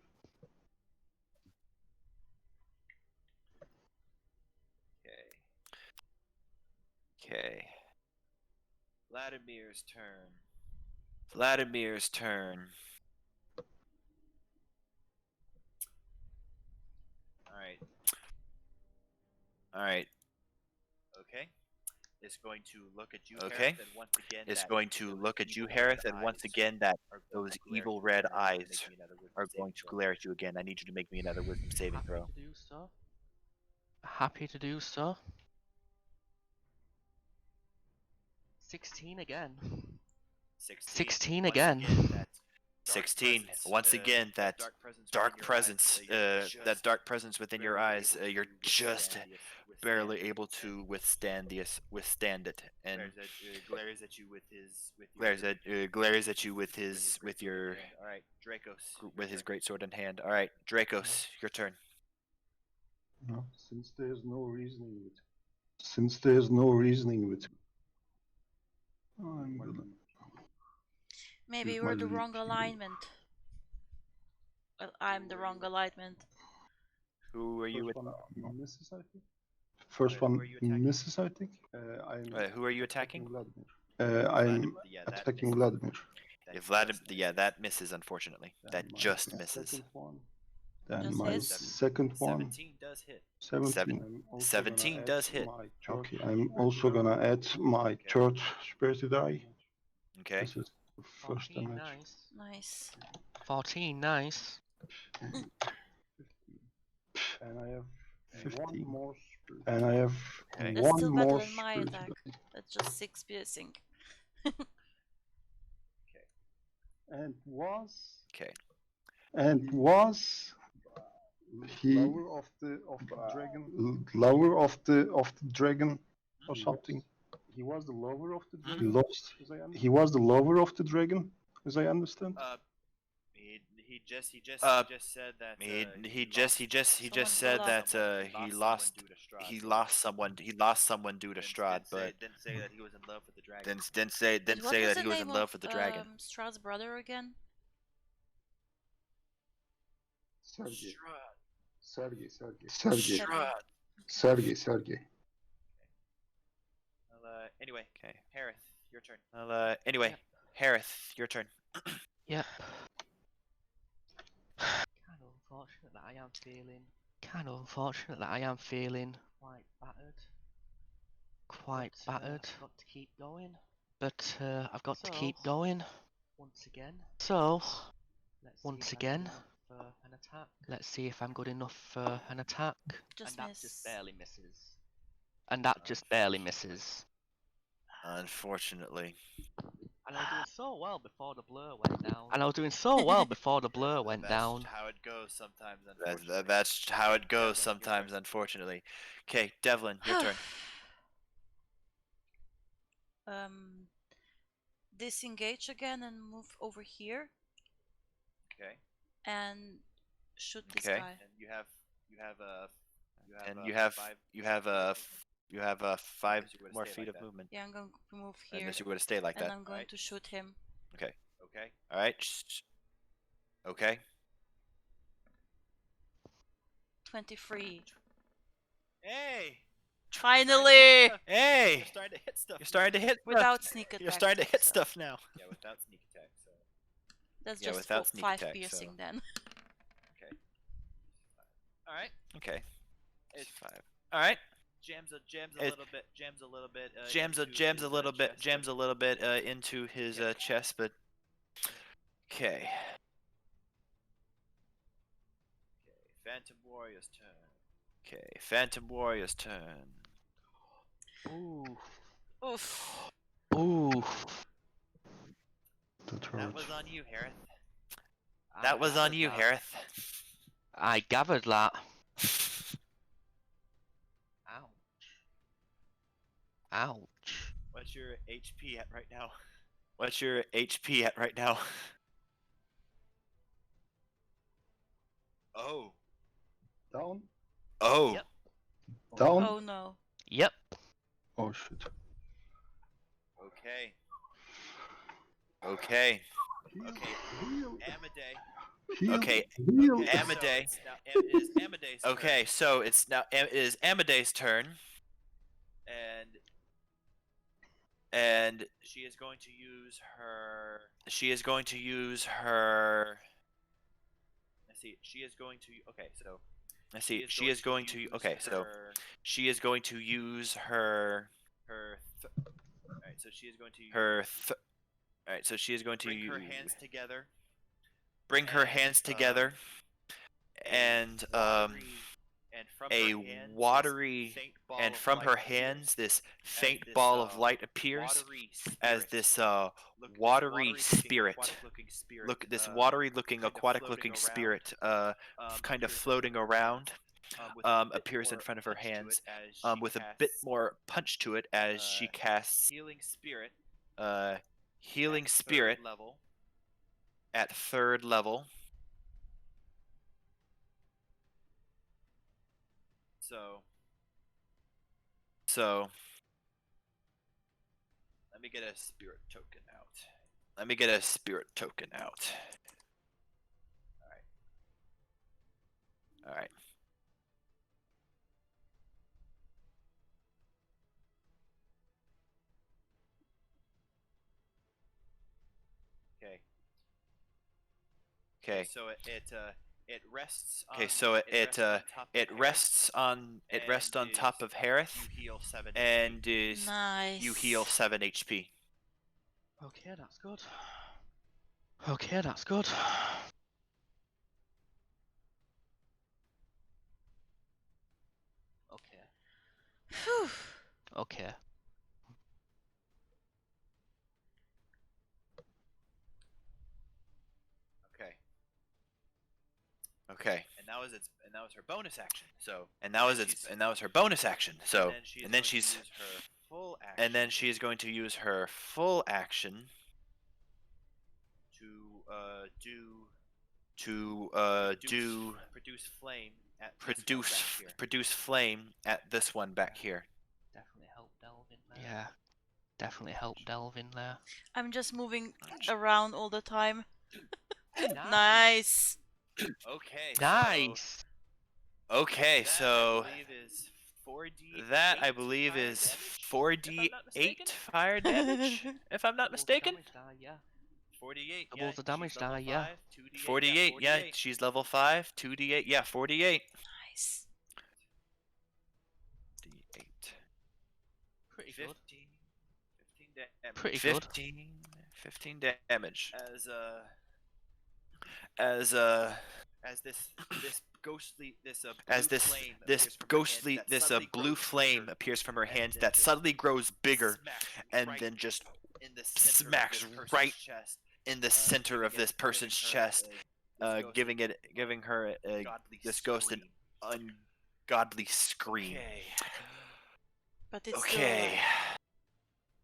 Okay. Vladimir's turn. All right. Okay. It's going to look at you, Okay. Harith, and once again, It's going to look at you, Harith, and once again, those evil red eyes are going to glare at you again. I need you to make me another wisdom saving throw. Happy to do so. Happy to do so. 16 again. 16 again. 16. Once again, that dark presence within your eyes, you're just barely able to withstand it, and glares at you with his all right, Dracos. with his great sword in hand. All right, Dracos, your turn. No, since there's no reasoning with it. I'm gonna Maybe use we're my the wrong leap. alignment. Well, I'm the wrong alignment. Who are you with? Misses, I think. First one misses, I think. Who are you attacking? Vladimir. I'm attacking Vladimir. That misses, unfortunately. That Then just my misses. second one. Then Just my hits. second one. 17 does hit. 17. I'm also 17 gonna does add hit. my Okay, I'm also gonna add my third spirited eye. Okay. This is the first 14, damage. nice. Nice. 14, nice. And I have 15. And I have Okay. That's one still better more than my spirited attack. eye. That's just 6 piercing. And was Okay. he lower of the dragon, lower of the dragon or something. He was the lower of the dragon. He was the lower of the dragon, as I understand. He just said that He just said Someone that he lost someone due to Strahd, but didn't say that he was in love with the dragon. didn't say What that was he the was in name love of with the dragon. Strahd's brother again? Sergey. Sergey. Anyway, Okay. Harith, your turn. Anyway, Harith, your turn. Yep. Kind of unfortunate that I am feeling quite battered. But, I've got to keep going. But I've got to So, keep going. Once again, So, let's once see if I'm again, good enough for an attack. let's see if I'm good enough for an attack. Just and miss. that just barely misses. And that just barely misses. Unfortunately. And I was doing so well before the blur went down. And I was doing so well before the blur went That's down. how it goes sometimes. That's how it goes sometimes, unfortunately. Okay, Devlin, your turn. Disengage again and move over here Okay. and shoot this Okay. guy. And you have And five- you have 5 Unless you were to more stay feet like of that. movement. Yeah, I'm going to move here Unless you were to stay like and that. I'm going Right. to shoot him. Okay. Okay. All right. Okay. 23. Hey. Finally! Hey, You're starting to hit stuff. you're starting to hit. Without sneak attack. You're starting to hit so stuff now. Yeah, without sneak attack. So That's Yeah, just without sneak 5 attack, piercing so- then. all right. Okay. It's 5. All right. jams a It- little bit. Jams a little bit. Jams a little bit into his chest, but Okay. Phantom Warrior's turn. Okay, Phantom Warrior's turn. Ooh. Oof. Ooh. That's That right. was on you, Harith. I That was on gathered you, that. Harith. I gathered that. Ouch. Ouch. What's your HP at right now? What's your HP at right now? Oh. Down. Oh. Yep. Down. Oh no. Yep. Oh shit. Okay. Okay. Heal. Okay. Heal. Amade. Heal. Okay. Heal. Okay. Amade. It is Amade's turn. Okay, so it is Amade's turn. And she is going to use her. Let's see. She is going to. Okay, so. Let's see. She is going to. Okay, so. She is going to use her. Alright, so she is going to. Alright, so she is going to. Bring her hands together. Bring her hands together. And from her hands this faint ball of light appears as this watery spirit. Look, this watery looking, aquatic looking spirit kind of floating around appears in front of her hands with a bit more punch to it as she casts healing spirit at 3rd level. So let me get a spirit token out. All right. Okay. So it rests. Okay. So it rests on top of Harith. You heal 7. And is Nice. you heal 7 HP. Okay, that's good. Okay, that's good. Okay. Phew. Okay. Okay. And that was her bonus action. So. And that was her bonus action. So. And then she is going to use her full action. To produce flame at this one back here. Definitely help delve in there. Yeah. Definitely help delve in there. I'm just moving around all the time. Nice. Nice. Okay. Nice. Okay, so that I believe is 4d8 fire damage, if I'm not mistaken. Damage die, yeah. 48. Doubles the damage die, yeah. 48. Yeah, she's level 5. 2d8. Yeah, 48. Nice. D8. Pretty good. 15 damage. Pretty good. 15 damage. As this blue flame appears from her hands that suddenly grows bigger and then just smacks right in the center of this person's chest, giving her this ghost an ungodly scream. But it's Okay.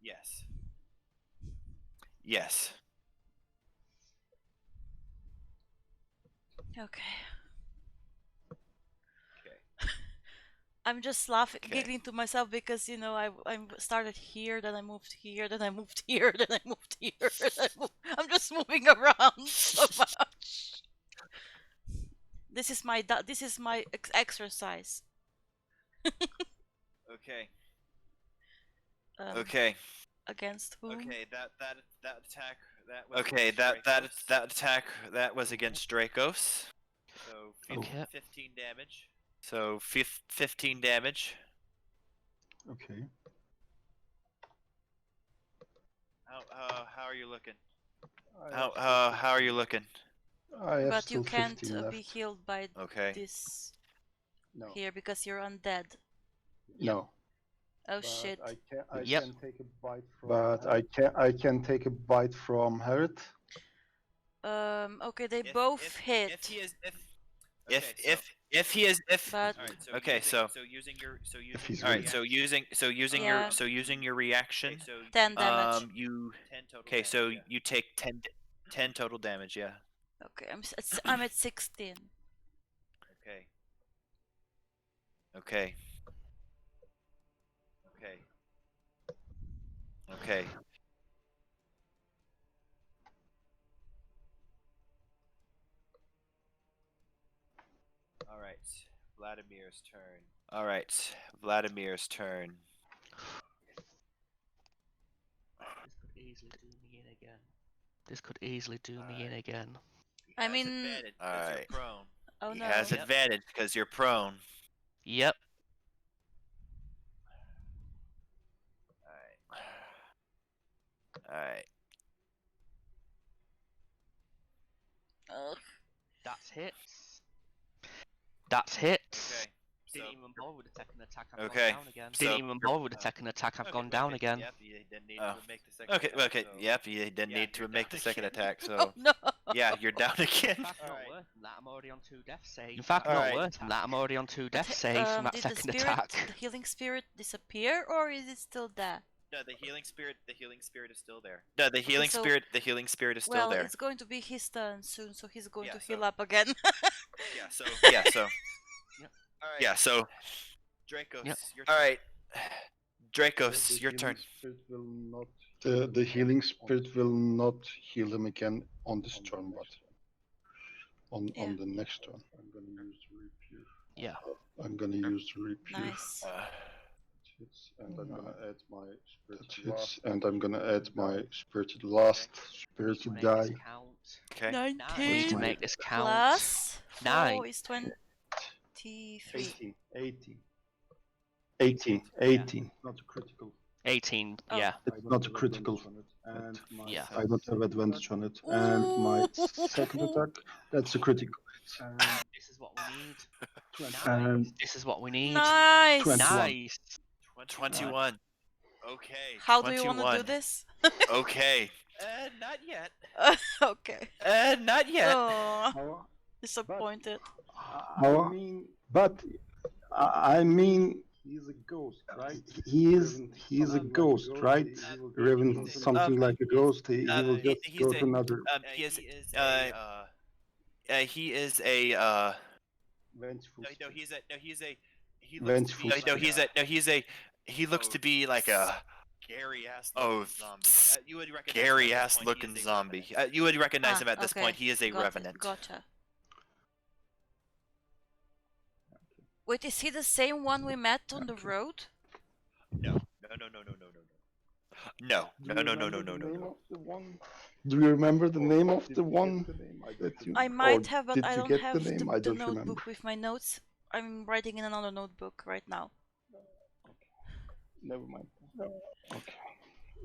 Yes. still okay. I'm just laughing, Okay. giggling to myself because I started here, then I moved here, then I moved here, then I moved here. I'm just moving around so much. This is my exercise. Okay. Okay. Against whom? Okay, that attack that attack that was against Dracos. So Okay. 15 damage. So 15 damage. Okay. How are you looking? How are you looking? I have But you still can't 15 left. be healed by Okay. this No. here because you're undead. No. Oh shit. Yep. But I can take a bite from Harriet. Okay, they both hit. If he is But okay, so If he's all right, weak. so using Yeah. your reaction, 10 damage. you okay, so you take 10 total damage, yeah. Okay, I'm at 16. Okay. Okay. Okay. All right, Vladimir's turn. All right, Vladimir's turn. This could easily do me in again. I mean, All right. oh He no. has advantage because you're prone. Yep. All right. Ugh. That's hits. That's hits. Okay. Didn't even bother with the second attack. I've Okay, gone down again. so- Didn't even bother with the second attack. I've gone down again. Yep, you didn't need to make the second attack. Okay, yep, you didn't need to make the second attack, Oh so no. yeah, you're down again. In fact, not worse than that. I'm already on 2 death saves. In fact, not Alright. worse than that. I'm already on 2 death But, saves from that did the second spirit, attack. the healing spirit disappear or is it still there? No, the healing spirit is still there. No, the healing so- spirit is still Well, there. it's going to be his turn soon, so he's going Yeah, to so- heal up again. Yeah, so Alright. Yeah, so Dracos, Yep. your turn. Alright. Dracos, your turn. The healing spirit will not heal him again on this turn, but on Yeah. the next turn. Yeah. I'm gonna use the rapier. Nice. And I'm gonna add my spirit to last. And I'm gonna add my spirit to the last. Spirit to Make die. this count. Okay. 19 We need to make this count. plus 4 Nine. is 23. 18. Not a critical. 18. Oh. Yeah. It's not a critical. Yeah. I don't have advantage on it. And my second attack, that's a critical. This is what we need. And This is what we need. Nice. 21. Nice. 21. Okay. How do you want to 21. do this? Okay. Not yet. Okay. Not yet. Oh, disappointed. But I mean, he's a ghost, right? He's a ghost, right? Raven, something like a ghost. He will just go to another. He is a Vengeful. Vengeful. He looks to be like a scary ass looking zombie. You would recognize him at this okay. point. He is a Got it. revenant. Gotcha. Wait, is he the same one we met on the road? No. Do you remember the name of the one that you? I might or have, but did I you don't get have the name? the I don't notebook remember. with my notes. I'm writing in another notebook right now. Never mind. Okay.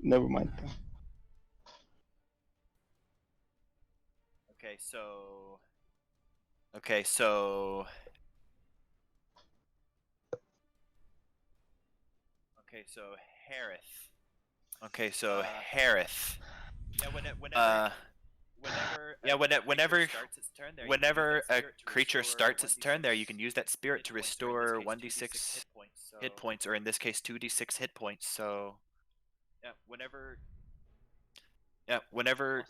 Never mind. Okay, so. Okay, so Harith. Okay, so Harith. Whenever a creature starts its turn there, you can use that spirit to restore 1d6 hit points, or in this case 2d6 hit points. So whenever Or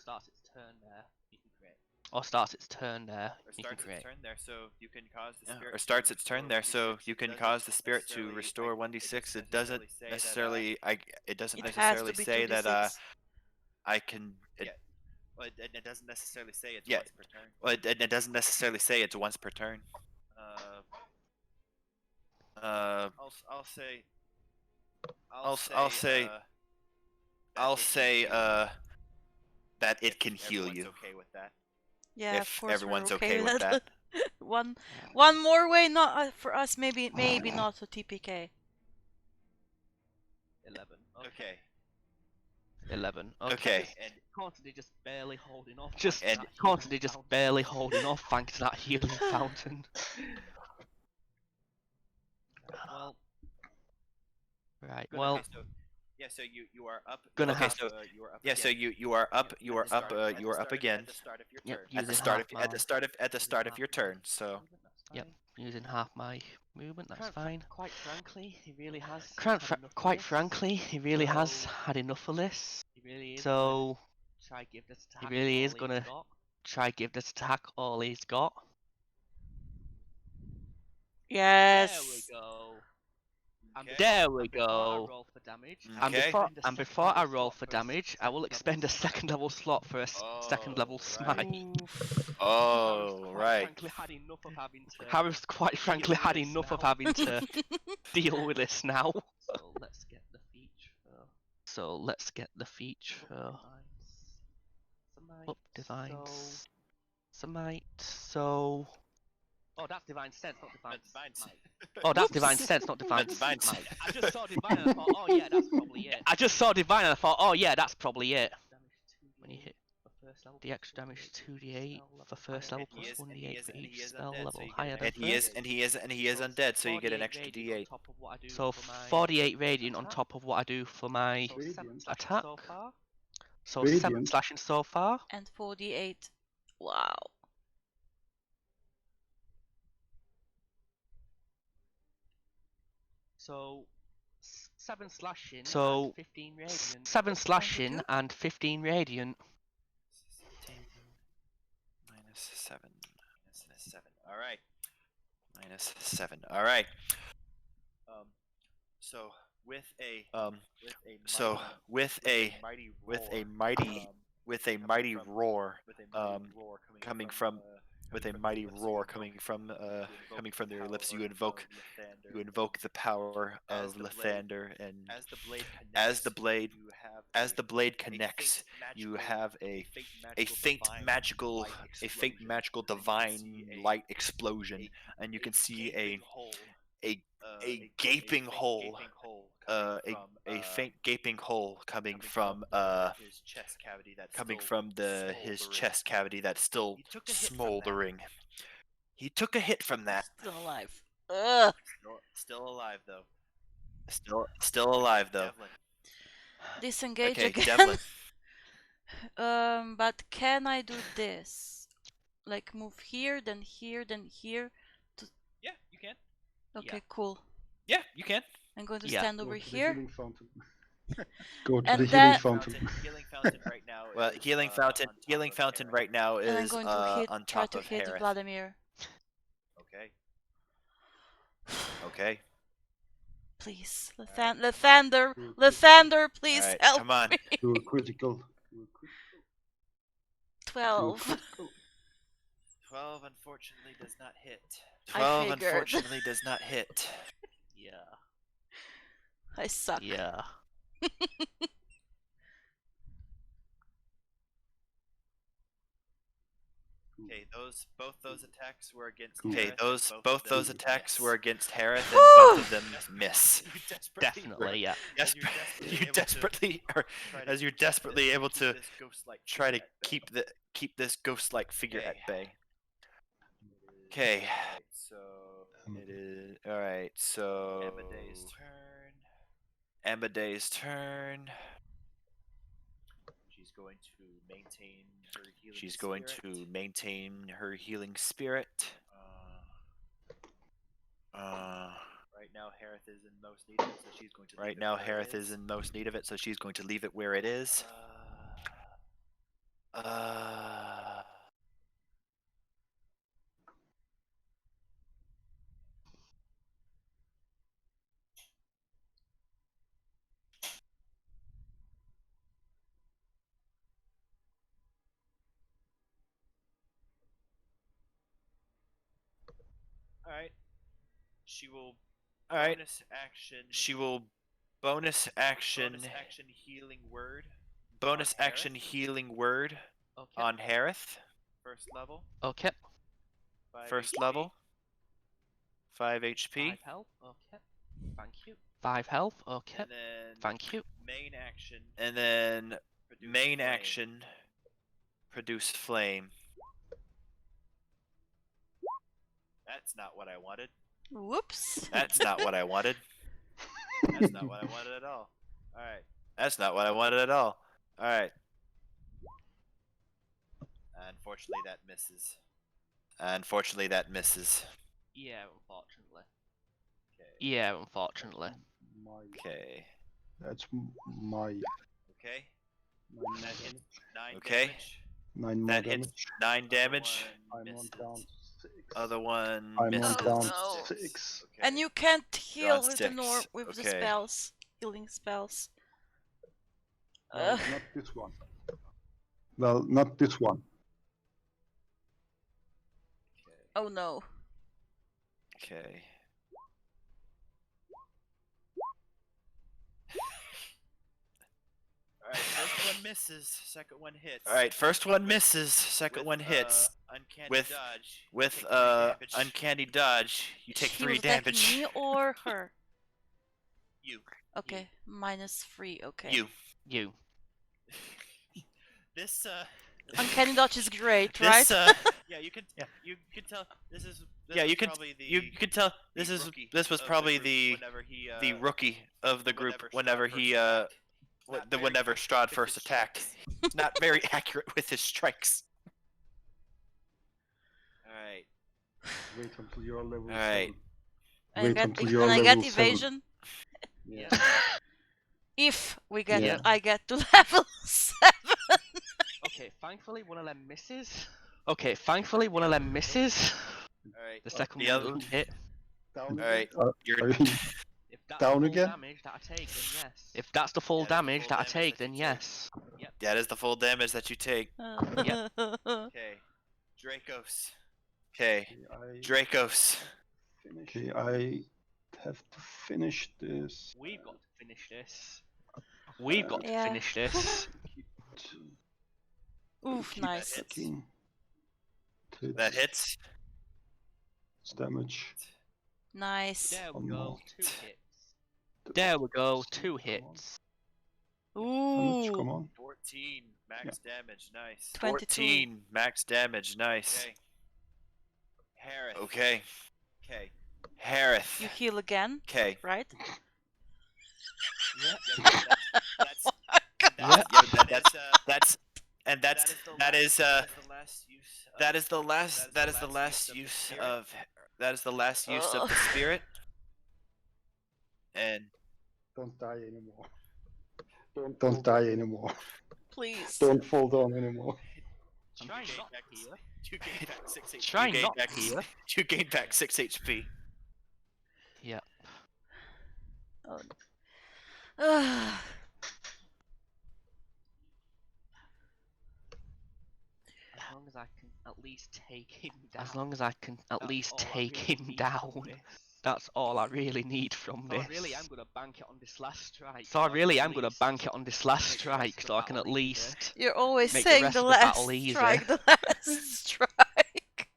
starts its turn there, you can create. Or starts its turn there. or You can starts create. its turn there, so you can cause the spirit. Or starts its turn there, so you can cause the spirit to restore 1d6. It doesn't necessarily. It doesn't It has necessarily to be say that 2d6. I can. Well, it doesn't necessarily say it's once per turn. Well, it doesn't necessarily say it's once per turn. I'll say that it can heal you. Yeah, of If course everyone's we're okay with that. one more way, not for us. Maybe not to TPK. 11. Okay. 11. Okay. And constantly just barely holding off. Just thanks to that constantly healing just fountain. barely holding off thanks to that healing fountain. Well, Right, Good, well, okay, so yeah, so you are up. Gonna okay, have- so you are up. Yeah, so you are up. You are up. You are up again. At the start of your Yep, turn. using At half the start of your turn. So Yep, using half my movement, that's fine. Quite frankly, he really has. Quite, had enough of quite this. frankly, he really has So- had enough of this. He really is. So Try give this attack. he really all is he's gonna got. try give this attack all he's got. Yes. There we go. And Okay. There we before I go. roll for damage, Okay. And before I roll for damage, I will expend a second level slot for a second level smite. Oh, Quite right. frankly, had enough of having to. Harris quite frankly had this enough of now. having to deal with this now. So let's get the feature. So let's get the feature Divines. up, So... divines, smite. So Oh, that's divine sense, not divine smite. oh, that's Whoops. divine sense, not divine Divine smite. I just saw divine and I thought, oh yeah, that's probably it. I just saw divine and I thought, oh yeah, that's probably it. When you hit for first level, the extra damage 2d8 for first level And he plus is- and 1d8 he is- for and he each is spell undead, so level you get higher an than extra first. and he is undead, so you get an extra 48 d8. on top of what I do So for my 48 radiant on attack. top of what I do for my So 7 slashing attack. so far. So 7 Radiant. slashing so far. And 48. Wow. So 7 slashing So, and 15 radiant. 7 slashing 22? and 15 radiant. Minus 7. Minus 7. All right. Minus 7. All right. so with a So with a mighty roar coming from their lips, you invoke the power of Lathander, and as the blade connects, you have a faint magical divine light explosion, and you can see a gaping hole, a faint gaping hole coming from his chest cavity that's his chest cavity that's still smoldering. He took a hit from that. Still alive. Ugh. Still alive though. Still alive though. Disengage Okay, again. Devlin. But can I do this? Like move here, then here, then here? Yeah, you can. Okay, Yeah. cool. Yeah, you can. I'm going to Yeah. stand Go over to the here. healing fountain. Go to And the then- healing fountain. Healing fountain right now. Well, is, healing on fountain top of Harith. right now And I'm is going to hit, on try top to of hit Harith. Vladimir. Okay. Okay. Please, Alright, Lathander, Cool. Lathander, please Alright, help come on. me. Do a critical. 12. 12 unfortunately does not hit. 12 figured. unfortunately does not hit. Yeah. I suck. Yeah. Okay, both those attacks were against. Cool. Okay, Harith, and both of those them attacks miss. were against Harith, and both of them miss. You desperately- Definitely, yeah. and You desperately are, as you're desperately able to this ghost-like try to figure at bay. keep this ghost-like figure at Okay. bay. Okay. Alright, so It is all right. So Amaday's turn. Amaday's turn. She's going to maintain her healing. She's going spirit. to maintain her healing spirit. Right now, Harith is in most need of it, so she's going to. Right leave it now, where it Harith is in most need of it, so she's going to leave it where it is. All right. She will. All right. Bonus action. She will bonus action healing word. bonus on action Harith. healing word Okay. on Harith. First level. Okay. 5 First HP. level. 5 HP. 5 health. Okay. Thank you. 5 health. Okay. And then Thank you. main action. And then main action. Produce flame. That's not what I wanted. Whoops. That's not what I wanted. That's not what I wanted at all. Alright. That's not what I wanted at all. Alright. Unfortunately, that misses. Unfortunately, that misses. Yeah, unfortunately. Yeah, unfortunately. Okay. That's my Okay. 9 That hits 9 Okay. damage. 9 more That damage. hits 9 damage. I'm on Misses. down 6. Other one I'm misses. on down no. 6. Okay. And you can't heal Down with the 6. with the Okay. spells, healing spells. Well, not this one. Well, not this one. Oh no. Okay. Alright, first one misses, second one hits. Alright, first one misses, second one hits. With uncanny dodge, you take He 3 was attacking damage. me or her? You. Okay, -3. Okay. You. This Uncanny dodge is great, this right? yeah, you can tell this is you can tell this was probably the rookie of the group whenever whenever Strahd first attacked. He's not very accurate with his strikes. Alright. Wait until you're level Alright. 7. Wait until you're and I level get 7. evasion. Yeah. If we get, Yeah. I get to level 7. Okay, thankfully one of them misses. Okay, thankfully one of them misses. Alright. The second The one other- doesn't hit. Down Alright. again? You're Are you If that's Down the full again? damage that I take, then yes. If that's the full Yeah, that's the damage full that I damage take, that then you take. yes. that is the full damage that you take. Yep. Okay. Dracos. Okay. I Dracos. Okay, I have to finish this. We've got to finish this. We've got to Yeah. finish this. Oof, Keep nice. attacking. That hits. It's damage. Nice. There we One go, more. 2 hits. There we go, 2 Come on. hits. Damage, come Ooh. on. 14 max damage. Nice. 22. 14 max damage. Nice. Okay. Harith. Okay. Okay. Harith. You heal again, Okay. right? That's the last use of the spirit. And Don't die anymore. Don't die anymore. Please. Don't fall down anymore. Try not here. you gain back 6 HP. Try not here. You gain back 6 HP. Yeah. Oh. As long as I can at least take him down. As long as I can at That's least all I take really him need down. from this. That's all I really need from So this. I really am gonna bank it on this last strike. So I can really at am going to least bank it on this last make the rest strike of the so I can at battle easier. least... You're always Make the saying rest the of the last battle easier. strike, the last strike.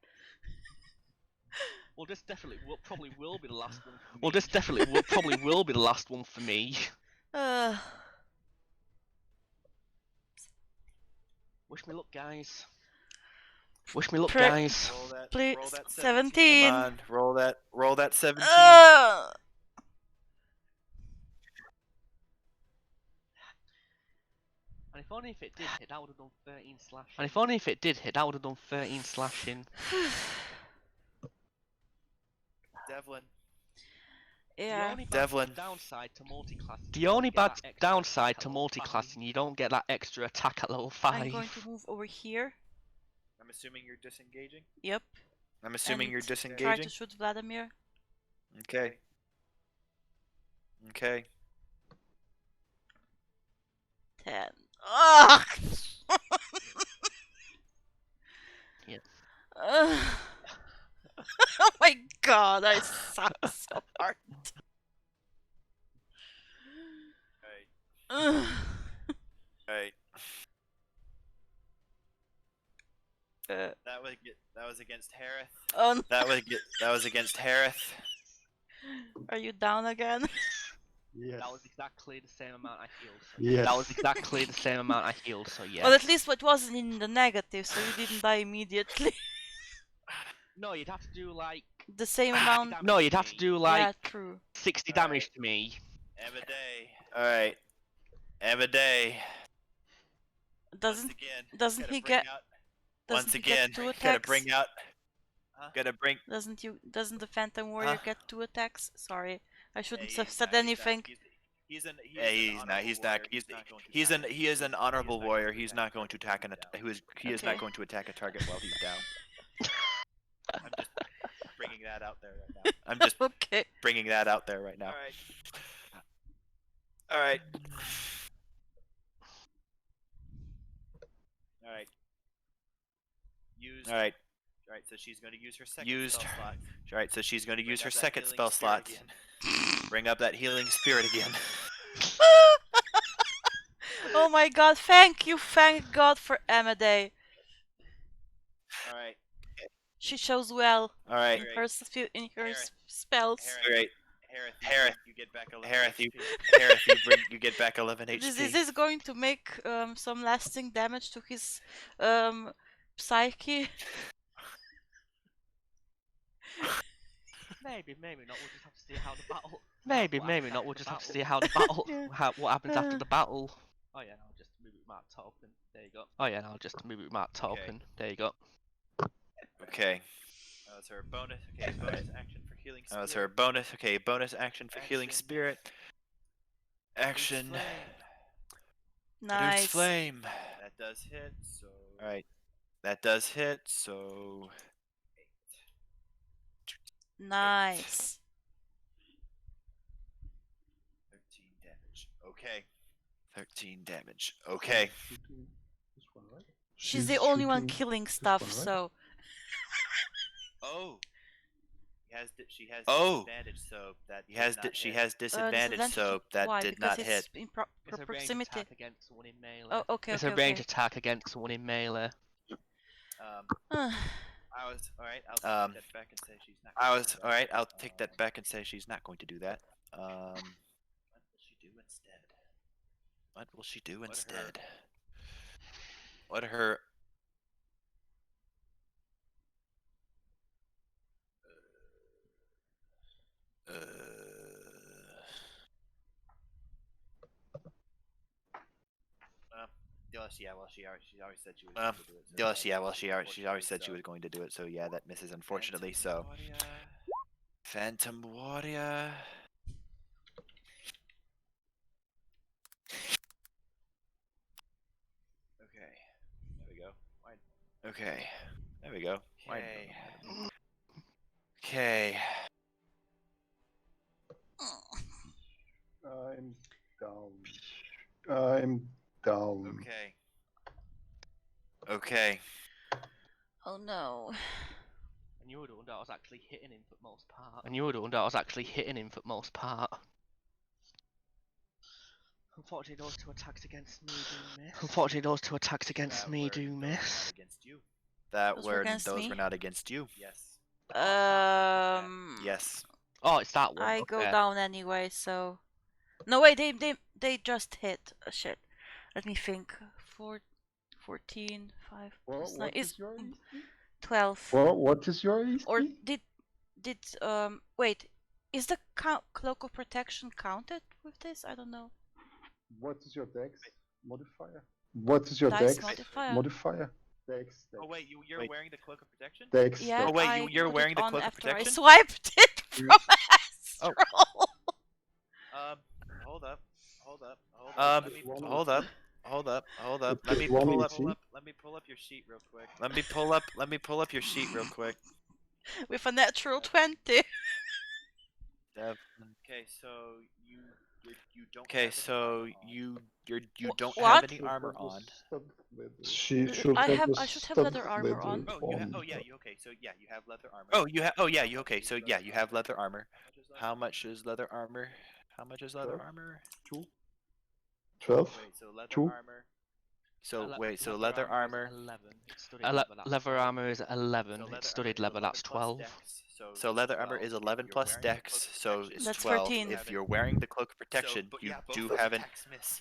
Well, this definitely probably will be the last one for me. Well, this definitely probably will be the last one for me. Wish me luck, guys. Wish me luck, Pre- guys. Please, roll that 17. Come on, roll that 17. And if only if it did hit, I would have done 13 slashing. And if only if it did hit, I would have done 13 slashing. Devlin. The Yeah. only bad Devlin. downside to multi-classing. The only bad downside to multi-classing, you don't get that extra attack at level 5. I'm going to move over here. I'm assuming you're disengaging. Yep. I'm assuming And you're Try disengaging. to shoot Vladimir. Okay. Okay. 10. Ugh! Yeah. Oh my god, I suck so hard. Ugh. Alright. Uh, That was against Harith. oh no. That was against Harith. Are you down again? Yes. That was exactly the same amount I healed. So Yes. That was exactly the same amount I healed, so yes. Well, at least it wasn't in the negative, so you didn't die immediately. No, you'd have to do like The same amount. damage No, you'd to have to me. do like Yeah, true. 60 Alright. damage to me. Everyday. Alright. Everyday. Doesn't again, doesn't gotta he bring get? out. Doesn't Once he again, get 2 attacks? gotta bring out. Gotta bring. Doesn't the Phantom Warrior Huh? get 2 attacks? Sorry, I shouldn't Yeah, have said anything. He's he is an honorable warrior. He's not going to attack he is not Okay. going to attack a target while he's down. I'm just bringing that out there right now. I'm just Okay. bringing that out there right now. All right. All right. All right. All right. So she's going to use her second spell slot. All right. So she's going to use her second spell slot. Bring up that healing spirit again. Oh my god, thank God for Amaday. All right. She shows well All right. in her spells. All right. Harith, you get back 11 you get back 11 HP. Is this going to make some lasting damage to his psyche? maybe not. We'll just have to see how the battle. Maybe not. We'll just have to see how the battle, Yeah. what happens after the battle. Oh yeah, I'll just move it with my token. There you go. Oh yeah, and I'll just move it with my token. There you go. Okay. That was her bonus. Okay, bonus action for healing spirit. That was her bonus. Okay, bonus action for healing spirit. Action. Nice. Reduced flame. That does hit, so. Alright. That does hit, so. Nice. 13 damage. Okay. 13 damage. Okay. This one, right? She's the only one shooting killing this stuff, one, right? so Oh. She has disadvantage, so that she has disadvantage, so that why? did Because not hit. it's in It's a ranged proximity. attack against someone in melee. Oh, okay, It's okay, a range okay. attack against someone in melee. I was alright. I'll take that back and say she's not. I was alright. I'll take that back and say she's not going to do that. What will she do instead? What will she do instead? What her? She already said she was going to do it. She already said she was going to do it. So yeah, that misses unfortunately. So Phantom Warrior. Okay, there we go. Okay, there we go. Okay. I'm down. I'm down. Okay. Okay. Oh no. And you would wonder I was actually hitting him for the most part. Unfortunately, those 2 attacks against me do miss. Against you. Those were against Those me? were not against you. Yes. Yes. Oh, it's that one. I okay. go down anyway, so. No wait, they just hit. Shit. Let me think. 14, 5. Well, plus 9 what is is your EC? 12. Well, what is your EC? Or did wait? Is the cloak of protection counted with this? I don't know. What is your dex modifier? What is your Dice dex modifier. modifier? Dex. Oh wait, you're wearing the cloak of protection? Dex. Yeah. dex. Oh wait, I you're put wearing it the on cloak of after I protection? swiped it from Astral. Hold up. Hold up. Let me pull up. Let me pull up your sheet real quick. Let me pull up your sheet real quick. With a natural 20. Okay, so you don't. Okay, so you don't What? have any armor on. She should I have. should have leather armor on. Okay, so yeah, you have leather armor. Okay, so yeah, you have leather armor. How much is leather armor? 12. Wait, so leather 2. armor. So leather armor. 11. Studied level, that's Leather 12. armor is 11. It's studied leather. That's 12. So leather armor is 11 plus dex, so it's That's 12. 13. If you're wearing the cloak of protection, you do have an.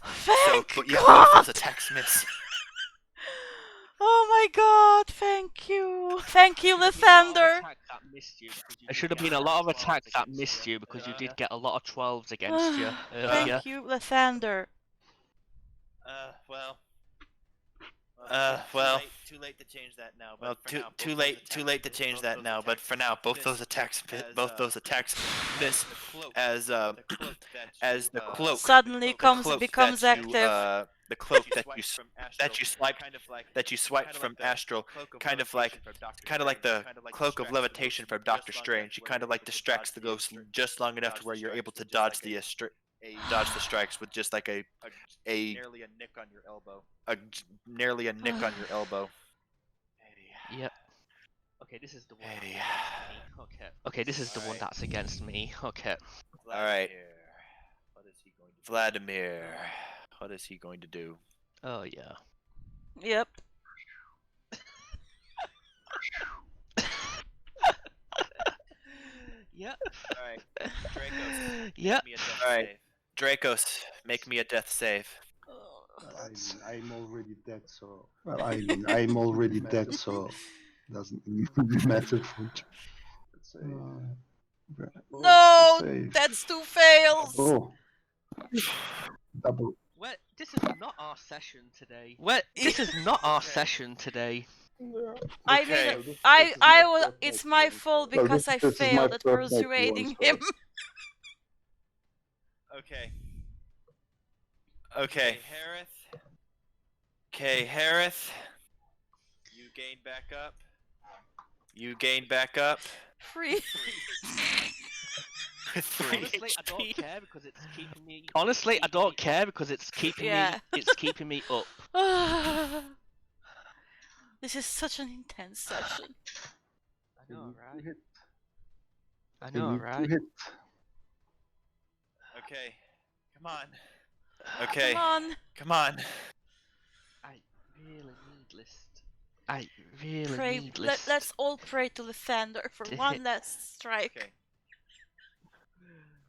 Thank But yeah, God! both those attacks miss. Oh my God! Thank you, thank you, Lathander. There should have been a lot of attacks that missed you because you did get a lot of 12s against you earlier. Thank you, Lathander. Well. Too late to change that now. Well, too late to change that now. But for now, both those attacks miss as the cloak Suddenly becomes that active. the cloak that you swiped from Astral, kind of like the cloak of levitation from Doctor Strange. He kind of like distracts the ghost just long enough to where you're able to dodge the strikes with just like a nearly a nick on your elbow. Nearly a nick on your elbow. Yep. Okay, this is the one. Okay, this is the one that's against me. Okay. All right. Vladimir, what is he going to do? Oh yeah. Yep. Yep. All right, Dracos. Yep. All right, Dracos, make me a death save. I'm already dead, so. Well, I'm already dead, so doesn't matter for. No, save. that's 2 fails. Oh. Double. Well, this is not our session today. Well, this is not our session today. I Okay. mean, I will. It's my fault because I this is my failed at first night persuading once, so- him. Okay. Okay, Harith. Okay, Harith. You gain back up. You gain back up. Free. With 3 Honestly, I don't HP. care because it's keeping me. Honestly, I don't care because it's keeping Yeah. me. It's keeping me up. This is such an intense session. I know, right? I You know, need to right? hit. Okay. Come on. Okay. Come on. Come on. I really need list. I really Pray. need this. Let's all pray to Lathander for To one hit. last strike. Okay.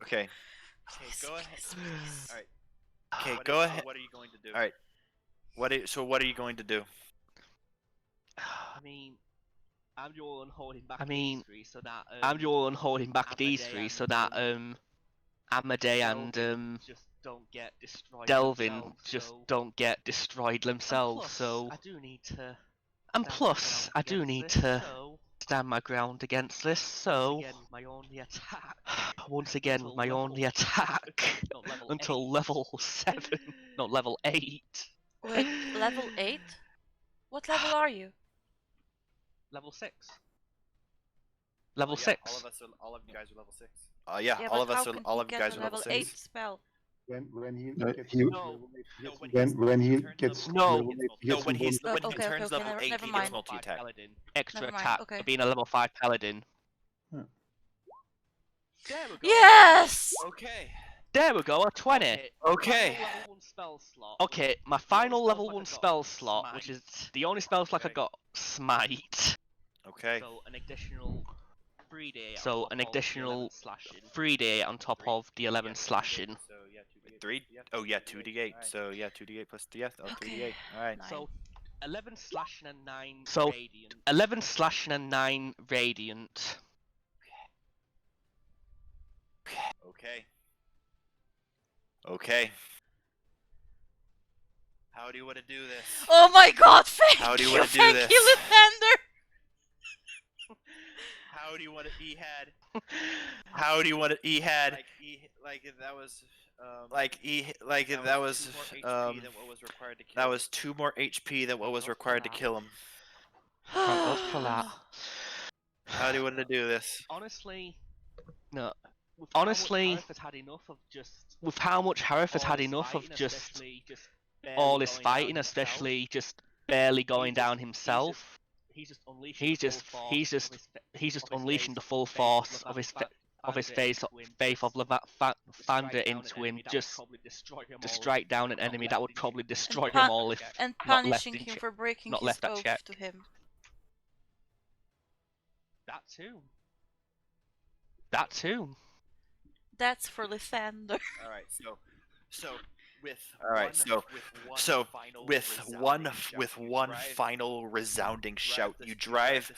Okay. Please, go ahead. please, please. Alright. Okay, go ahead. What are you going to do? Alright. What are you going to do? I mean, I'm the one holding back. I mean, these 3 so that I'm the one holding back these Amadei 3 so and, that Amadei and Delvin just don't get destroyed. Delvin themselves, just so... don't get destroyed themselves. Plus, So, I do need to. and stand my plus, ground I do against need this, to So, stand my ground against this. So, again, my only attack. once again, Until my level- only attack not level until 8. level 7, not level 8. Wait, level 8? What level are you? Level 6. Level 6. All of you guys are level 6. Yeah, Yeah, all but of us how are can all he of you get guys a are level 6. 8 spell? When he gets he No, when he gets No. level 8, he No, gets when a he's bonus. when he okay, turns okay, level 8, never he mind. gets multi-attack. Paladin. Extra Never mind, attack okay. for being a level 5 paladin. There we go. Yes! Okay. There we go, a 20. Okay. Final level 1 spell slot. Okay, my The final only level spell 1 slot I spell got, slot, which Smite. is the only spell slot I Okay. got, Smite. Okay. So an additional 3d. So on an top of the additional 11 slashing. 3d on top of the 11 slashing. So yeah, 3. Oh yeah, 2d8. So yeah, 2d8 plus the 3d8. All right. Nine. So 11 slashing and 9 So, radiant. 11 slashing and 9 radiant. Okay. Okay. How do you want to do this? Oh my God! Thank How do you you, wanna do thank this? you, Lathander. How do you want to Ehad? How do you want to Ehad? Like if that was if that was that was 2 more HP than what was required to kill him. Thank God for that. How do you want to do this? Honestly, No, with honestly, how much Harith had enough of just with how much Hereford all had his enough of fighting, just especially just all barely his going down fighting, himself, especially just barely going down just- himself. he's just unleashing He's the just full he's force just of his he's just of his unleashing faith- the full faith force of of his Lathander faith of Founder into him, just to strike down an enemy that would probably destroy him all if And not left punishing in him check. for breaking not his left that oath check. to him. That too. That too. That's for Lysander. All right, so with All right, with one final resounding shout, you drive the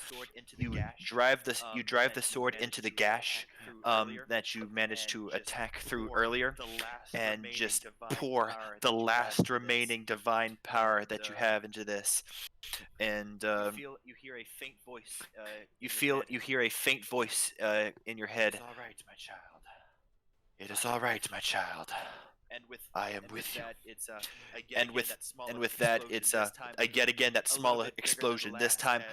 sword into the gash that you managed to attack through earlier, and just pour the last remaining divine power that you have into this. And you hear a faint voice. you hear a faint voice in your head. It's all right, my child. It is all right, my child. And with I am with you. that, it's And with that, it's yet again that small explosion. This time,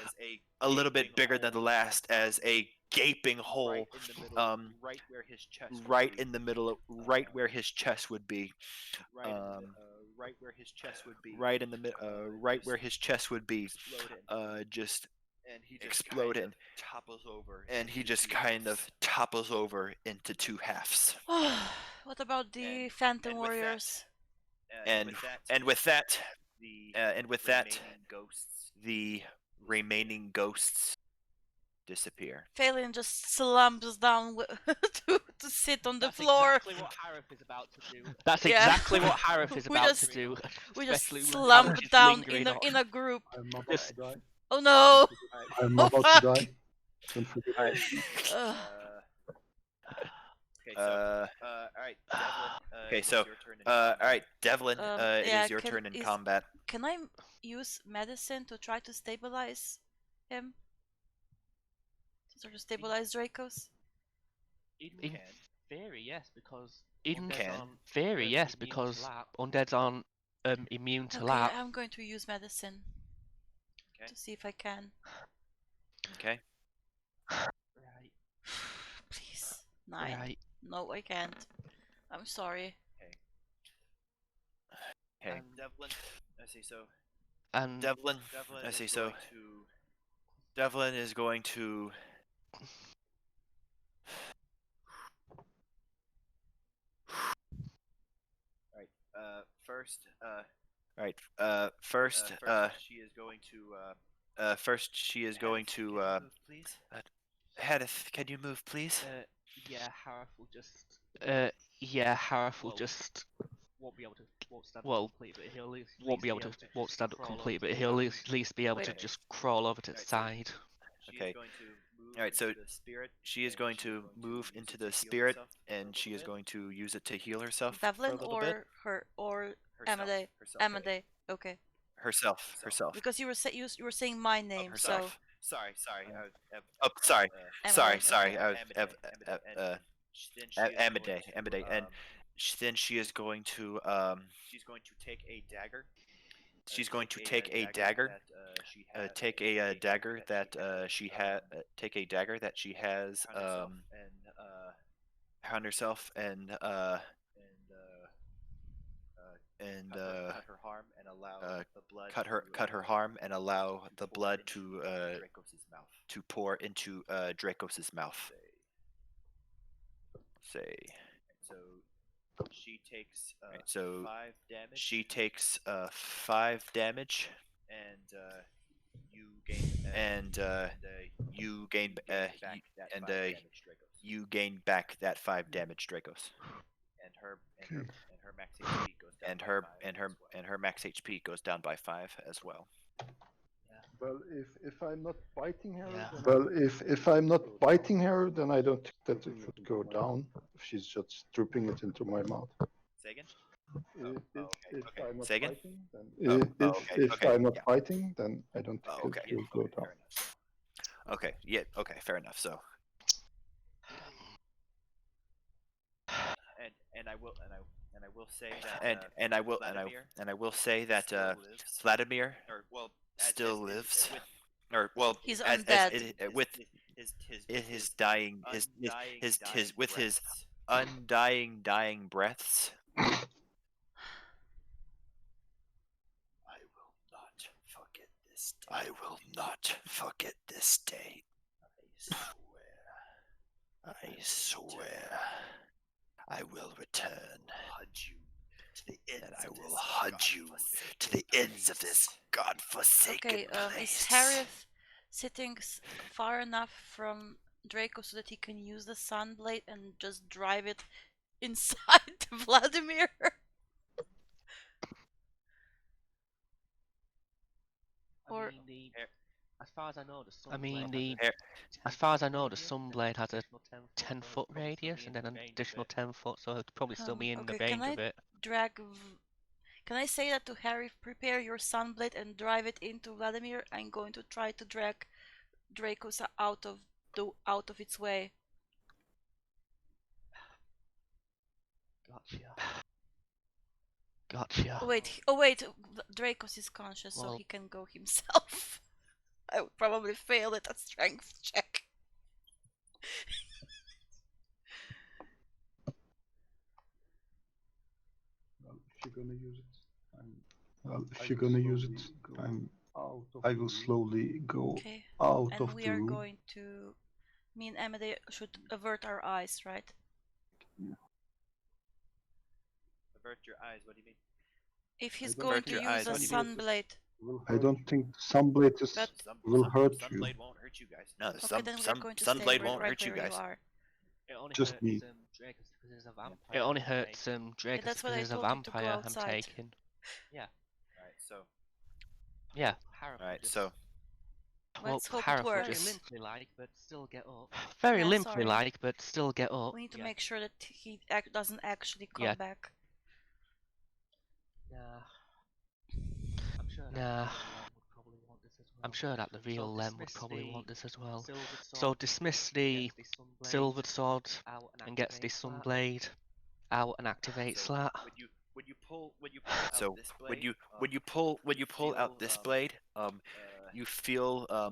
a little bit bigger than the last, as a gaping hole, right where his chest, right in the middle, right where his chest would be, right where his chest would be, right where his chest would be, just and he just explode kind in, of topples over, and he just kind of topples over into two halves. What about the And- Phantom and with that, Warriors? And with that, the remaining ghosts disappear. Phelan just slumps down to sit on the That's floor. exactly what Harith is about to do. That's Yeah. exactly what Harith is We about just- to do. We just especially with slump Harith down lingering on. in a group. I'm about Just- to die. Oh no! I'm Oh, about fuck. to die. Don't forget. Ugh. Okay, so all right, Devlin. Okay, it's so, your turn in all combat. right, Devlin, it yeah, is your turn in is- combat. Can I use medicine to try to stabilize him? To sort of stabilize Dracos? In theory, yes, because In undeads aren't theory, yes, immune to because lap. undeads aren't immune to Okay, lap. I'm going to use medicine. Okay. To see if I can. Okay. Right. Please. 9. Right. No, I can't. I'm sorry. Okay. And Devlin. I see. So And Devlin, Devlin I is see. So going to Devlin is going to. first. Right. First, She is going to. first she is going to. Move, please. Hadith, can you move, please? yeah, Harith will just Harith will Well, just won't stand well, up complete, but he'll at won't be able to won't stand up complete, but he'll at least be able to Wait. just crawl over to the Right, so- side. She Okay. is going to move Alright, so into the spirit. She is and going she's to going move use into it the to heal spirit, herself for a and little she is bit. going to use it to heal herself Devlin for a little bit. or Herself, Amade? herself. Amade. Okay. Herself. Because you were saying my name, so herself. Sorry. Oh, sorry. Amade. Sorry. Okay. Amade. And then she is going to she's going to take a dagger. she's going to take a dagger. Take a dagger that she had. Take a dagger that she has on herself and cut her harm and allow the blood. cut her harm and allow the blood to Dracos's mouth. to pour into Dracos's mouth. Say. So she takes So 5 damage. she takes 5 damage, and you gain you gain back y- that and 5 damage Dracos. you gain back that 5 damage Dracos. And her max HP goes down. And by her 5 and as her well. and her max HP goes down by 5 as well. Well, if I'm not biting her, Yeah. well, if I'm not biting her, then I don't think that it would go down. If she's just dripping it into my mouth. Say again. If okay. I'm not Say again? biting, then okay, if okay, I'm not yeah. biting, then I don't think okay, it will go down. Fair enough. Okay, yeah, okay, fair enough. So And I will say that and I will say that still lives. Vladimir Or well, still lives. Or well, He's as undead. with his dying with his undying breaths. I will not forget this day. I swear. I will return. And I will hunt you to the ends of this godforsaken Okay, place. is Harith sitting far enough from Draco so that he can use the Sunblade and just drive it inside Vladimir. Or as far as I know, the I mean, Sunblade as far as I know, the Sunblade has a 10-foot radius and then an additional 10 foot, so it'd probably still be in the okay, range of it. Can I say that to Harry? Prepare your Sunblade and drive it into Vladimir. I'm going to try to drag Draco's out of its way. Gotcha. Oh wait, Dracos is conscious, so Well- he can go himself. I would probably fail it at strength check. Well, if you're gonna use it, I will slowly go Okay, out and of we the are room. going to. Me and Amade should avert our eyes, right? Avert your eyes. What do you mean? If he's don't going Avert to your use eyes, a what do you mean? Sunblade. I don't think Sunblade will hurt you. Sunblade won't hurt you guys. No, Okay, then we are going to stay Sunblade won't right hurt you where guys. are. Just me. It only hurts Dracos that's what I because there's a told you to go vampire I'm outside. taking. Alright, so. Yeah. Alright, so. Well, Let's hope it Harif will works. just limply-like, but still get up. very Yeah, limply sorry. like, but still get up. We need to Yeah. make sure that he doesn't actually come Yeah. back. Nah. Nah. I'm sure that the So real Lem would dismiss probably the want this as well. Silvered So Sword, dismiss the Sunblade Silvered Sword out and gets the activate Slat. Sunblade out and activate So, Slat. When you pull out this blade, when you pull out this blade, you feel a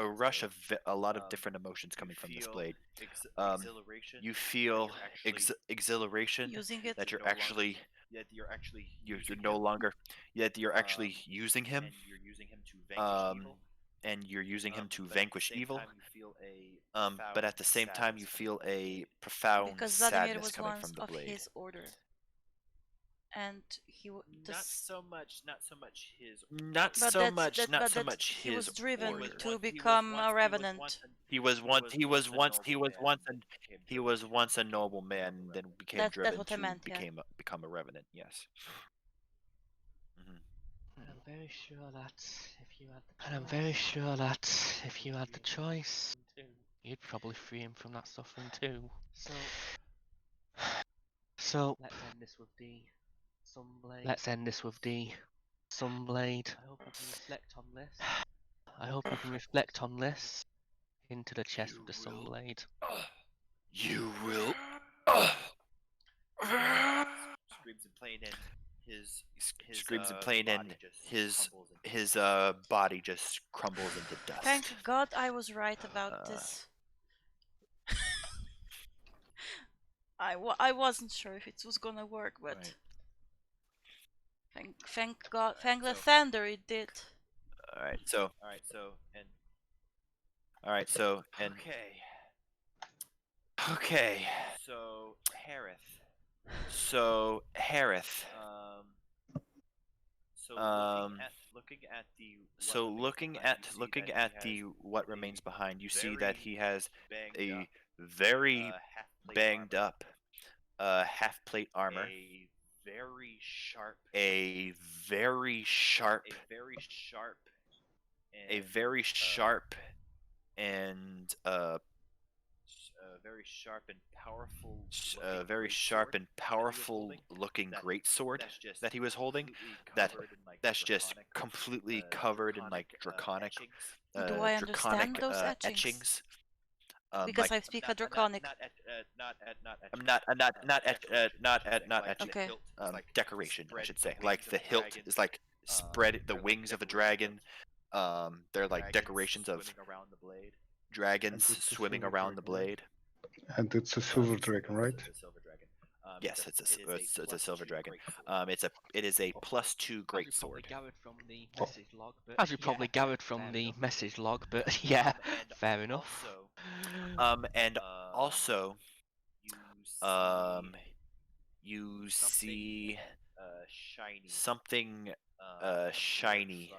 rush of a lot of different emotions coming from this blade. You feel exhilaration Using it. that you're actually no longer using him, and you're using him to vanquish evil. But at the same time, you feel a profound Because Vladimir sadness was coming once from the of blade. his order. And he Not so much his. But he was driven order. to become a revenant. He was once a noble man, and then became That's driven what I to meant, yeah. become a revenant. Yes. I'm very sure that if you had the choice, you'd probably free him from that suffering too. So let's end this with the Sunblade. let's end this with the Sunblade. I hope you can reflect on this. I hope you can reflect on this into the chest with the Sunblade. You will. Screams in plain end. His body just crumbles into dust. Thank God I was right about this. I wasn't sure if it was gonna work, but thank God, thank the thunder it did. Alright, so Okay. So Harith. Looking at the what remains behind, you see that he has a very banged up half plate armor, a very sharp and very sharp and powerful looking greatsword that he was holding. That's just completely covered in like draconic. Do I understand those etchings? Because I speak a draconic. Not etching. Okay. Decoration, I should say. Like the hilt is like spread the wings of a dragon. They're like decorations of dragons swimming around the blade. And it's a silver dragon, right? Yes, it's a silver dragon. It is a +2 greatsword. As you probably gathered from the message log, but yeah, fair enough. And also, you see something shiny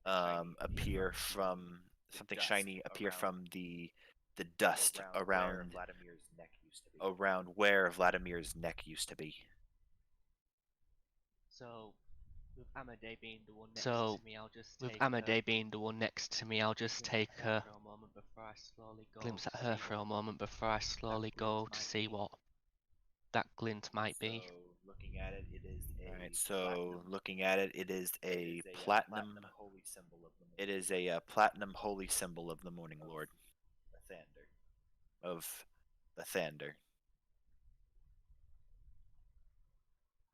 appear from something shiny appear from the dust around where Vladimir's neck used to be. So, with Amadei being the one next So, to me, I'll just with take Amadei being the one next to me, I'll just take a for a moment before I slowly go glimpse to at her see for a what moment before I slowly glint go to might see be. what that glint might be. So looking at it, it is a Alright, so platinum. looking at it, it is a platinum platinum. holy symbol of the It is a platinum holy symbol of the Morning Lord, Lathander. of the Thander.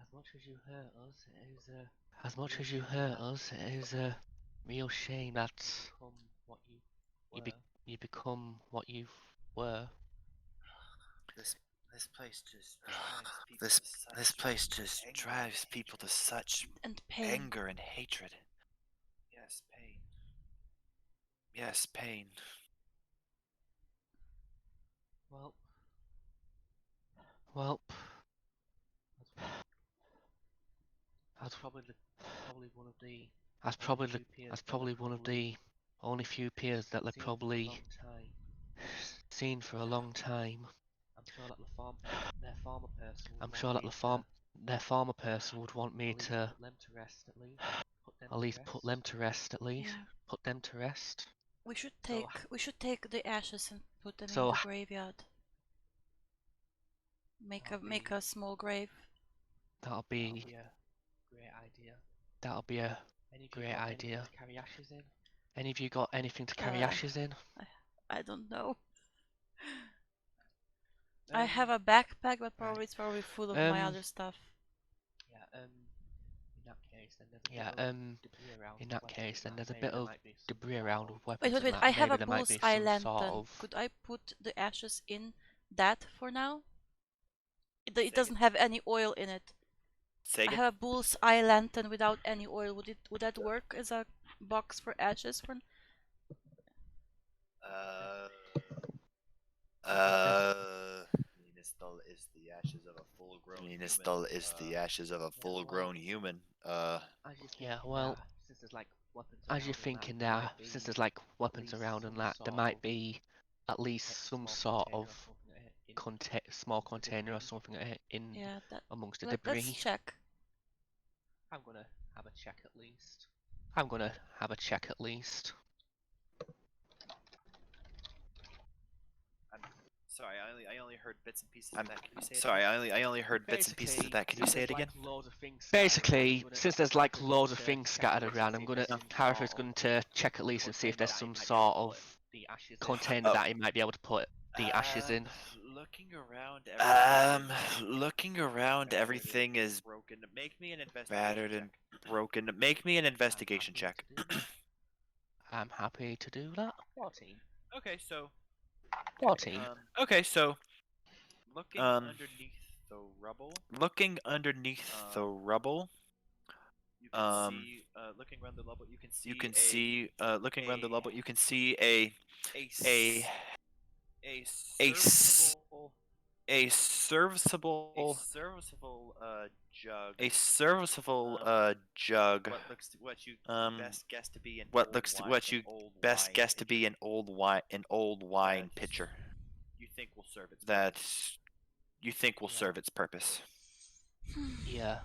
As much as you hurt us, it is a As much as you hurt us, it is a real shame that become what you you, were. you become what you were. This place just drives people This to such this place just anger and drives people to hatred. such And pain. anger and hatred. Yes, pain. Yes, pain. Well, Well, that's probably one of the that's probably one of the only few peers that they've seen for a probably long time. seen for a long time. I'm sure that their former person would I'm want sure that me their former person would want me at least to put them to rest at least. put them to rest at least. Yeah. Put them to rest. We should So- take the ashes and put them in So- the graveyard. Make a small grave. That'll That'll be be a great idea. that'll be a Any of you great got anything idea. to carry ashes in? Any of you got anything to carry Uh, ashes in? I don't know. I have a backpack, but probably it's probably full of my other stuff. Yeah. In that case, then there's a Yeah, bit of debris around. in with that weapons case, then that there's a maybe bit there of might be some debris sort around of- with weapons. Wait, and I that have a maybe there might be bullseye some lantern. sort of. Could I put the ashes in that for now? It doesn't have any oil in it. Say I again? have a bullseye lantern without any oil. Would that work as a box for ashes for? Meanestall is the ashes of a full-grown Meanestall human. is the ashes of a full-grown human. As you're Yeah, thinking well, that, since there's like weapons as you're around and that, thinking there there, might be since there's like weapons least around and some that, there sort might of be at least some small sort of small container or something something in Yeah, that. amongst the Let's debris. check. I'm gonna have a check at least. I'm gonna have a check at least. Sorry, I only heard bits and pieces of that. Can you say it Sorry, again? I only heard bits and pieces of that. Can you say it again? Basically, since there's like loads of things scattered around, I'm gonna Hariford's going to check at least and see if there's some sort of container that he might be able to put the ashes in. Looking around, Looking around, everything is broken. Make me an battered investigation and check. broken. Make me an investigation check. I'm happy to do that. 14. Okay, so 14. Okay, so looking underneath the rubble, looking underneath the rubble, you can see. Looking around the rubble, you can see. you can see. Looking around the rubble, you can see a a serviceable serviceable jug. a serviceable jug. What you best guess to be an What old looks wine, what you an old best wine guess to be pitcher an old wine that pitcher you think will serve its that purpose. you think will Yeah. serve its purpose. Yeah,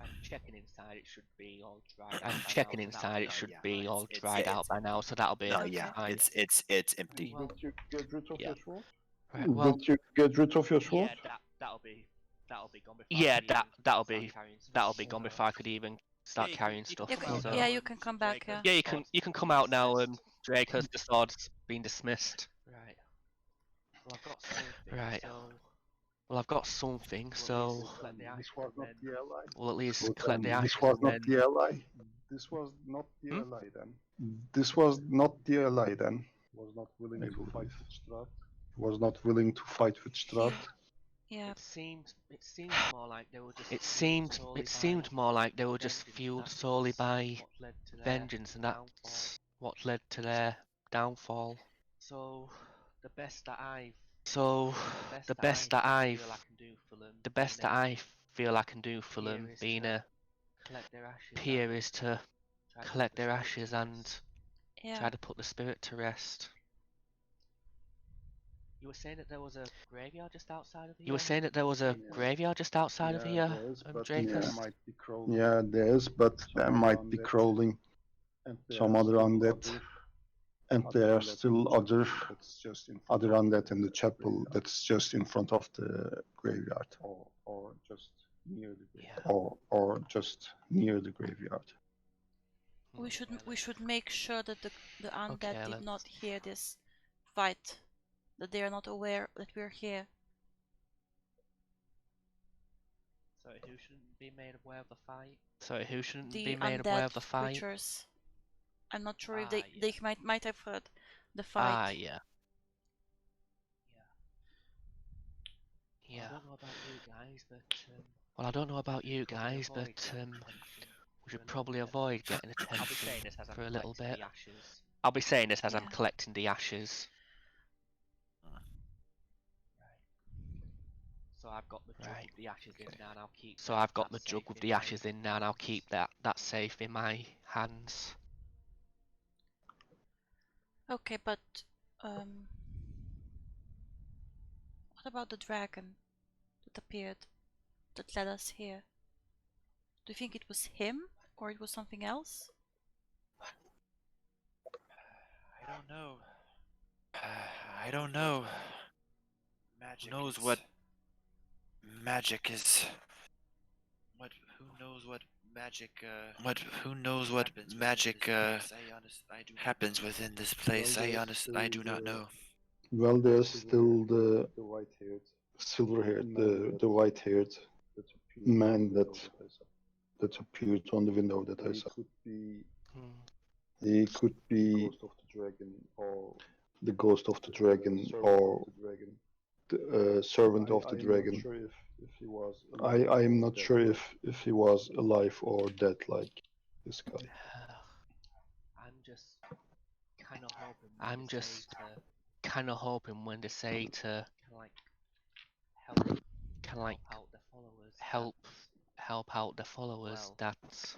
I'm checking inside. It should be all dried. I'm out by checking now, so inside. that'll It should yeah, be it's- all it's- dried out it's- by now, so that'll be No, Okay. yeah, fine. it's empty. Well, Did you get rid of Yeah. your sword? Right, well, Did you get rid of your sword? Yeah, that'll be gone before. yeah, I can even that'll start be carrying stuff, that'll be so- gone before I could even start you can- carrying you can stuff. come out So. now. Yeah, you can come back. Yeah. Yeah, you can come out now, Drake, because the sword's been dismissed. Right. Well, I've got something. Right. So Well, I've got something, so collect the This ashes was and not then the ally. we'll at least So collect the then ashes this was and not then. the ally. This was not the Hmm? ally then. This was not the ally then. Was not willing to fight with Strahd. Was not willing to fight with Strahd. Yeah. it seemed more like they were just. It seemed more like they were just fueled solely by vengeance, and that's what led to their downfall. So the best that I So the best that I feel I can do for them. the best that I feel I can do for them, Here is being to a collect their ashes. peer, is to collect their ashes and Yeah. try to put the spirit to rest. You were saying that there was a graveyard just outside of here? You were saying that there was a graveyard just outside of here, there is, but Dracus? might be crawling. Yeah, there is, but there might be crawling some other undead. And there are still other undead in the chapel that's just in front of the graveyard. Or just near the graveyard. Or just near the graveyard. We should make sure that the undead Okay, did not hear this fight, that they are not aware that we're here. So who shouldn't be made aware of the fight? Sorry, who shouldn't The be made undead aware of the fight? creatures. I'm not sure if Ah, they might have heard the fight. Ah, yeah. Yeah. Yeah. I don't know about you guys, but Well, I don't know about you probably guys, avoid but getting we attention should for a probably little bit. avoid getting I'll be attention saying this as I'm for a little collecting bit. the ashes. I'll be saying this as I'm Yeah. collecting the ashes. So I've got the jug Right. with the ashes in now, and I'll keep. So I've got the that jug safe with in the my ashes in now, and I'll keep that safe in my hands. Okay, but what about the dragon that appeared, that led us here? Do you think it was him, or it was something else? I don't know. I don't know. Who knows what magic is? Who knows what magic? Who knows what magic happens within this place? I do not know. Well, there's still the silver-haired, the white-haired man that appeared on the window that I saw. He could be the ghost of the dragon or the servant of the dragon. I am not sure if he was alive or dead, like this guy. I'm just kind of hoping. I'm just kind of hoping when they say to kind of like help out the followers. help out the followers, Well, that's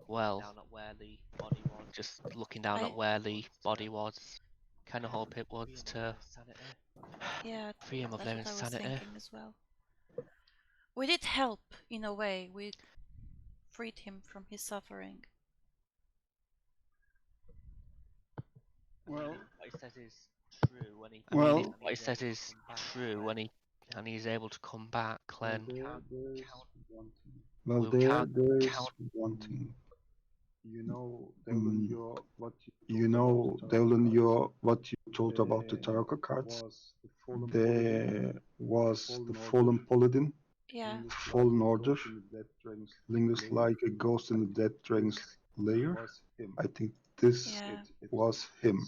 well, down at where the body was. just looking down at where the body was. Kind of hope it was to Yeah, free him of that's their what I was insanity. thinking as well. We did help in a way. We freed him from his suffering. Well, what he says is true when he. What he says is true when he's able to come back. Then Well, we there can't is count. one thing. Devlin, what you told about the tarot cards. There was the fallen paladin, Yeah. fallen order, lingers like a ghost in the dead dragon's lair. I think this was him.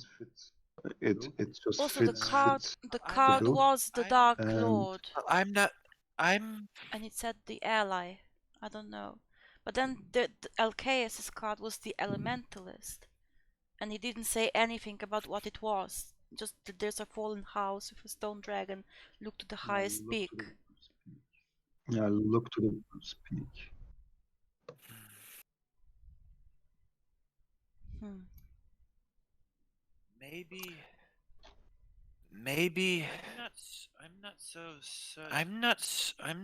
It just Also, fits. the card was the Dark And Lord, I'm. and it said the ally. I don't know. But then the Alcaeus's card was the Elementalist, and he didn't say anything about what it was. Just that there's a fallen house with a stone dragon. Look to the highest peak. Yeah, look to the peak. Maybe. I'm not so certain. I'm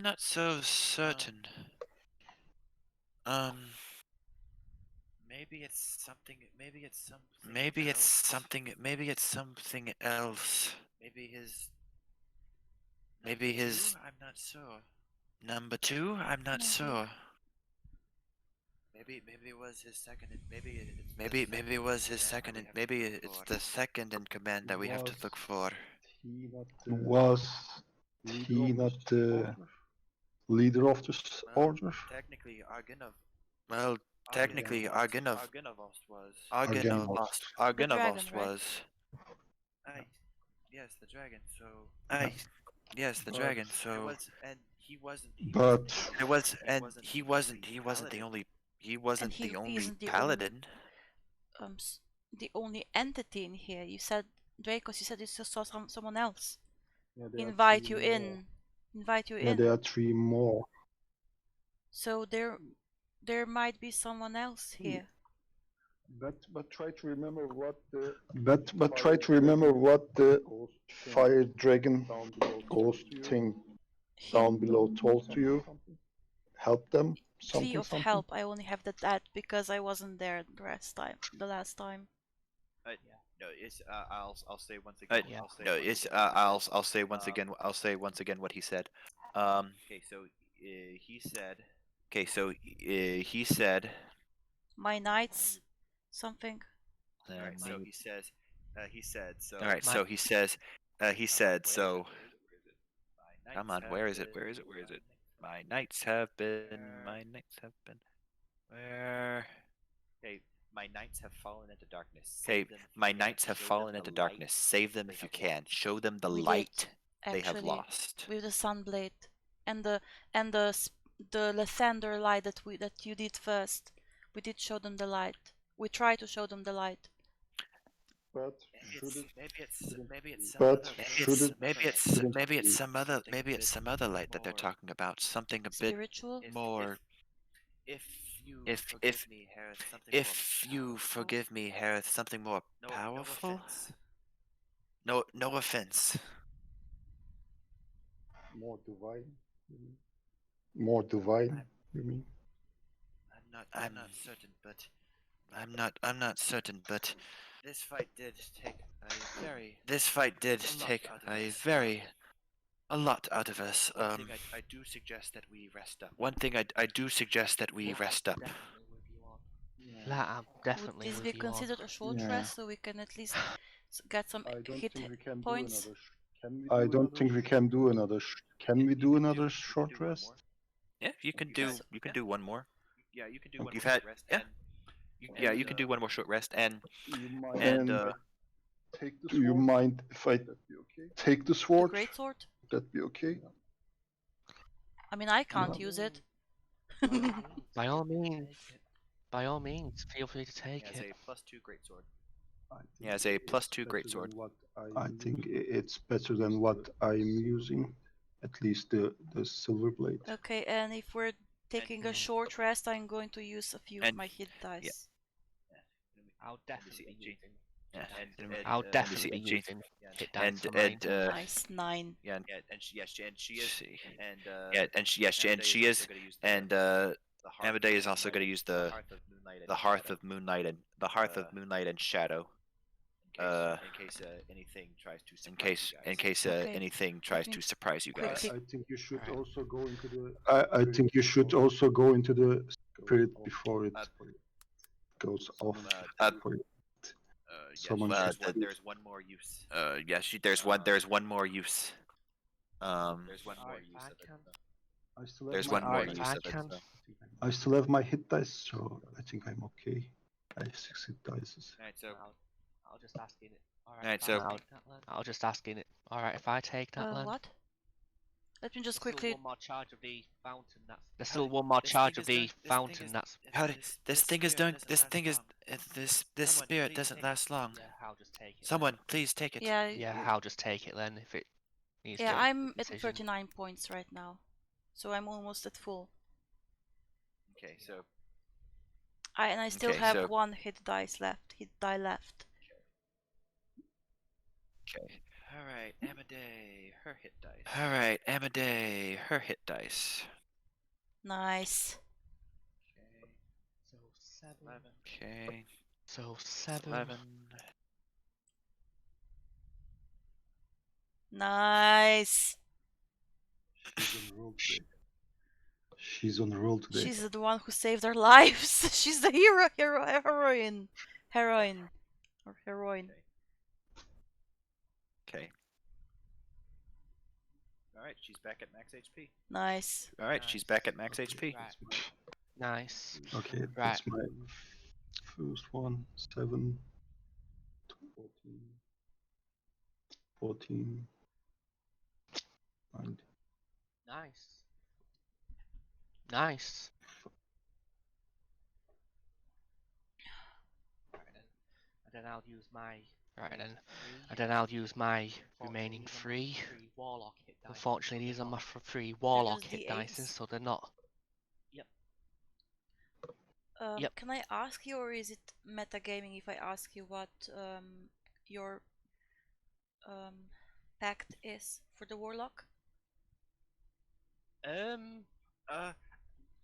not so certain. Maybe it's something. Maybe it's something else. Maybe his. I'm not sure. Number two. I'm not sure. Maybe it was his second. Maybe it was his second. Maybe it's the second in command that we have to look for. Was he not the leader of this order? Technically, Arginov. Well, technically, Arginov was. Dragon, right? was. Yes, the dragon. So. Yes, the dragon. So. But He wasn't the only. He wasn't he the only isn't the paladin. The only entity in here. You said, Dracos, you said you saw someone else. Invite you in. Yeah, there are three more. So there There might be someone else here. But try to remember what the fire dragon ghost thing down below told to you. Help them. Tree of Something. help. I only have that because I wasn't there the last time. No, it's I'll say once again. Yeah. No, it's I'll say once again. I'll say once again what he said. Okay, so he said. Okay, so he said. My knights, something. All right, so he says. He said so. All right, so he says. He said so. Come on, where is it? Where is it? Where is it? My knights have been. My knights have been. Where? Okay, my knights have fallen into darkness. Okay, my knights have fallen into darkness. Save them if you can. Show them the We did, light they have actually, lost. with the sunblade and the lathander light that you did first. We did show them the light. We tried to show them the light. But Maybe it's some But other should it- Maybe it's some other light that they're talking about. Something a bit Spiritual. more. if you If forgive me, Harris, something if more you powerful. forgive me, Harith, something more No powerful. offense. No offense. more divine. You mean? More divine. You mean? I'm not certain, but I'm not certain, but this fight did take a very this fight did a lot take out of a us. very a lot out of us. One thing I do suggest that we rest up. One thing I do suggest that we rest up. Definitely with you on. That I'm Would definitely this with be you on. considered a short Yeah. rest so we can at least get some I don't hit think we can points? do another. I don't think we can do another. Can we do another you can short do one rest? more. Yeah, you can do one more. Yeah, you can do Okay. one You've more had- short rest. yeah. And, Yeah, you can do one more short rest, and And do you mind if I take the The sword? great sword? Would that be okay? I mean, I can't use it. By all means, feel free to take He has it. a +2 greatsword. he has a +2 greatsword. I think it's better than what I'm using. At least the silver blade. Okay, and if we're taking a short rest, I'm going to use a few of And- my hit dice. I'll definitely be NBC. using. Yeah. I'll NBC definitely be and using Yeah, hit dice And for mine. Nice, 9. yeah, and Yeah, and she is, see. and Yeah, and she is, and Amade is also going to use the Hearth of Moonlight and Shadow. in case anything tries to surprise you guys. In case Okay. anything tries me to surprise you guys. quickly- I think you should Alright. also go into the. I think you should also go into the spirit before it goes off. For you. Yes, Someone there's one more use. Yes, there's one more use. There's one more use of it. I still have There's my one more If use I of it. can. So. I still have my hit dice, so I think I'm okay. I have 6 hit dice. Alright, so I'll just ask in it. Alright, if so- I take that then. I'll just ask in it. Alright, if I take that land. What? Let me just There's still quickly. one more charge of the fountain. That's There's still one more charge of the this thing fountain. is- That's How this thing is doing? This thing is this spirit doesn't last long. yeah. I'll just take it. Someone, please take it. Yeah, yeah. I'll just take it then if it needs yeah, to. I'm at decision. 39 points right now. So I'm almost at full. okay, so And I still Okay, have so- one hit die left. Okay. alright, Amade, her hit dice. Alright, Amade, her hit dice. Nice. So 7. 11. Okay. So 7. 11. Nice. She's on a roll today. She's the one who saved our lives. She's the heroine. Heroine. Or heroine. Okay. Alright, she's back at max HP. Nice. Alright, she's back at max HP. Right. Nice. Okay, Right. that's my first one. 7, 14, 19. Nice. Nice. Right then. And then I'll use my. Right then. three. And then I'll use my remaining 3. Three warlock hit dice. Unfortunately, these are my 3 warlock just hit D8s. dice, so they're not. Yep. Can I ask you, or is it metagaming if I ask you what your pact is for the warlock?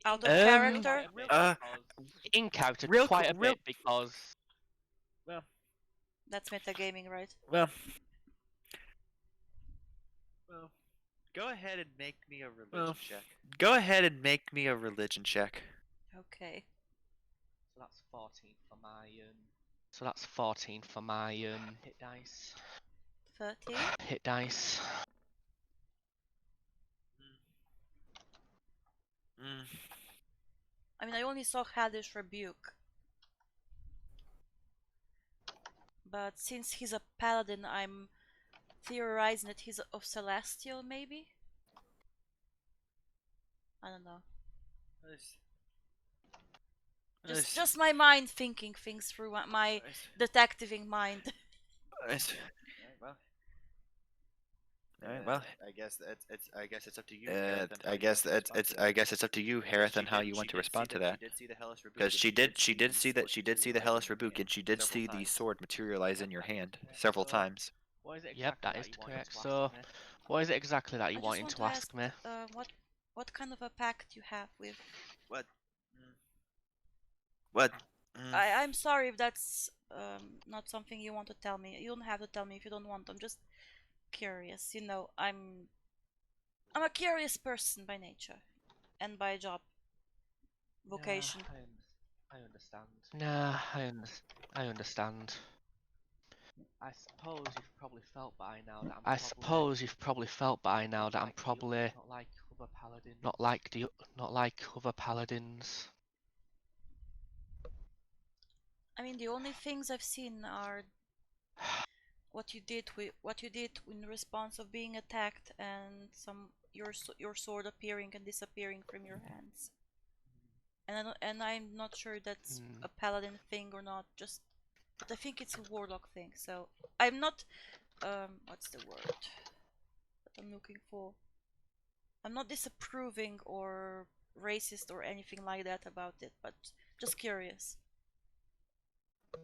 Out of character? In character, Real quite a qu- real- bit because That's metagaming, right? Well, Go ahead and make me a religion Well. check. go ahead and make me a religion check. Okay. So that's 14 for my so that's 14 for my hit dice. 13? hit dice. Mm. I mean, I only saw Hellish Rebuke. But since he's a paladin, I'm theorizing that he's of Celestial, maybe? I don't know. Just my mind thinking things through, my detectiving mind. Well, I guess it's up to you. I guess it's up to you, Harith, on how you want to respond to that. Because she did see the hellish rebuke, and she did see the sword materialize in your hand several times. What is it Yep, exactly that is you wanted correct. to ask So, me? what is it exactly that you I just wanted want to ask me? what kind of a pact you have with... What? I'm sorry if that's not something you want to tell me. You don't have to tell me if you don't want. I'm just curious. You know, I'm a curious person by nature and by job vocation. I understand. Nah, I understand. I suppose you've probably felt by now that I'm probably not like other paladins. not like other paladins. I mean, the only things I've seen are what you did in response of being attacked and your sword appearing and disappearing from your hands. And I'm not sure that's a paladin thing or not. But I think it's a warlock thing. So I'm not what's the word that I'm looking for? I'm not disapproving or racist or anything like that about it, but just curious.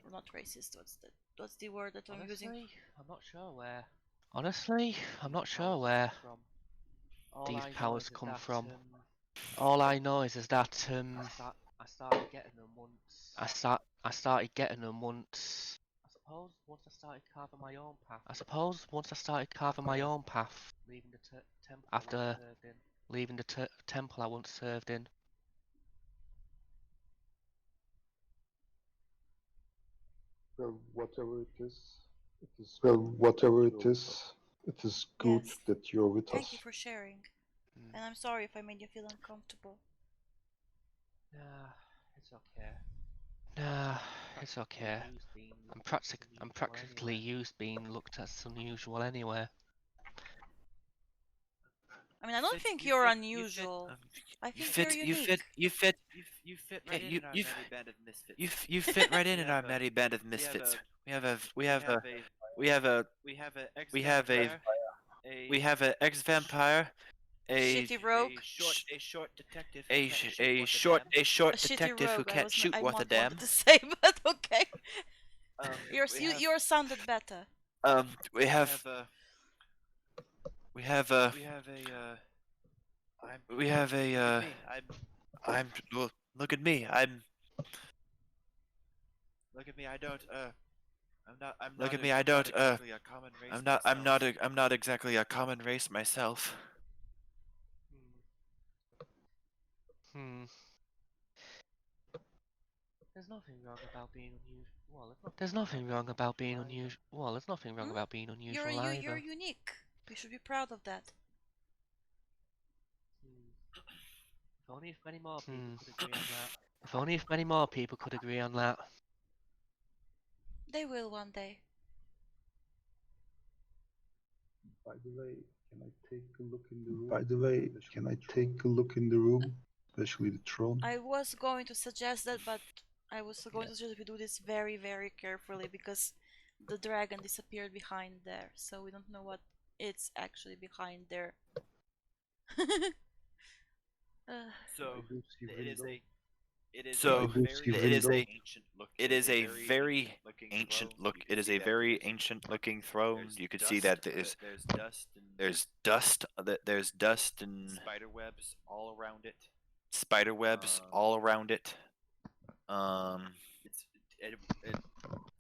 Or not racist. What's the word that I'm using? I'm not sure where Honestly, I'm not sure where these powers come from. All All I know is that I started getting them once. I started getting them once. I suppose once I started carving my own path. Leaving the temple After I once served in. leaving the temple I once served in. Well, whatever it is, it is good Yes. that you're with Thank us. you for sharing. And I'm sorry if I made you feel uncomfortable. Nah, it's okay. Nah, it's okay. I'm practically used being looked at as unusual anyway. I mean, I don't think you're unusual. I think you're unique. You fit right in our you merry band of misfits. you fit right in our merry band of misfits. We have a ex vampire, a Shitty rogue. short detective. a short A shitty detective who rogue. can't shoot I worth a not damn. wanted to say, but okay. Yours sounded better. We have I'm well, look at me. I don't Look at me. I'm not exactly a common race myself. There's nothing wrong about being unusual. There's nothing wrong about being unusual. Well, there's nothing wrong about being unusual either. You're unique. You should be proud of that. If only if many more people could agree on that. If only if many more people could agree on that. They will one day. By the way, can I take a look in the room? Especially the throne. I was going to suggest that, but I was going to suggest we do this very, very carefully because the dragon disappeared behind there, so we don't know what it's actually behind there. So it is a So I do see it is a window. it is a very ancient look. It is a very ancient looking throne. You could see that there's dust. There's dust and spider webs all around it. spider webs all around it.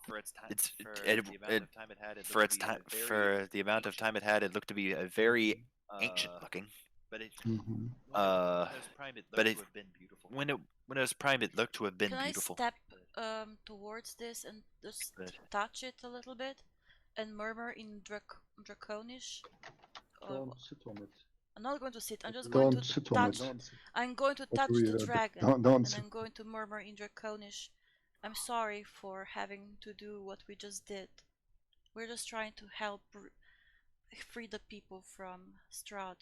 For its time, It's for it, the amount it, of time it had, it for looked its to be time a very for the amount of time it had, it looked to be a very ancient looking. But it Mm-hmm. when it was prime, it but looked it- to have been beautiful. When it was prime, it looked to have been Can beautiful. I step towards this and just Good. touch it a little bit and murmur in Draconish? Don't sit on it. I'm not going to sit. I'm just going to Don't sit on touch. it. I'm going to What touch we the read. dragon, Don't and sit. I'm going to murmur in Draconish. I'm sorry for having to do what we just did. We're just trying to help free the people from Strahd.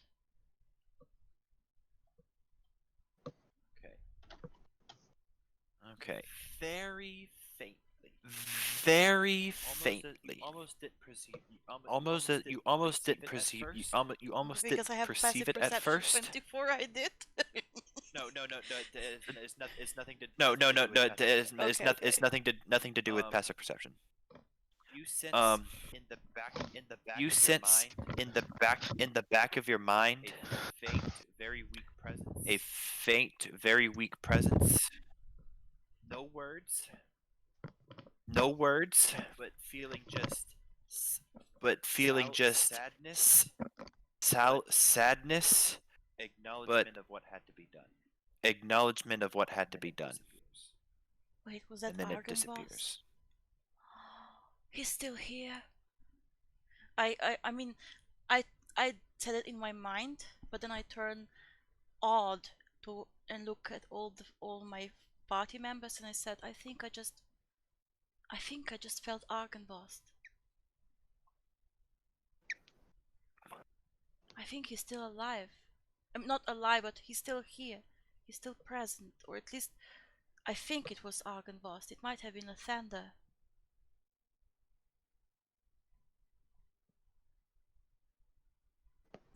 Okay. Very faintly. Very faintly. Almost did perceive. You almost didn't perceive. You almost Because didn't I have perceive passive it at perception first. 24. I did. No. It's nothing to. No. It's It's nothing to do with passive perception. You sense in the back. You sense in the back of your mind a faint, very weak presence. a faint, very weak presence. No words, No words, but feeling just. sadness. Sadness, Acknowledgement of what had to be done. acknowledgement of what had to be done, Wait, was that and then it Argon disappears. boss? He's still here. I mean, I said it in my mind, but then I turn odd to and look at all my party members, and I said, I think I just felt Argon boss. I think he's still alive. I'm not alive, but he's still here. He's still present, or at least I think it was Argynvost. It might have been a Thunder.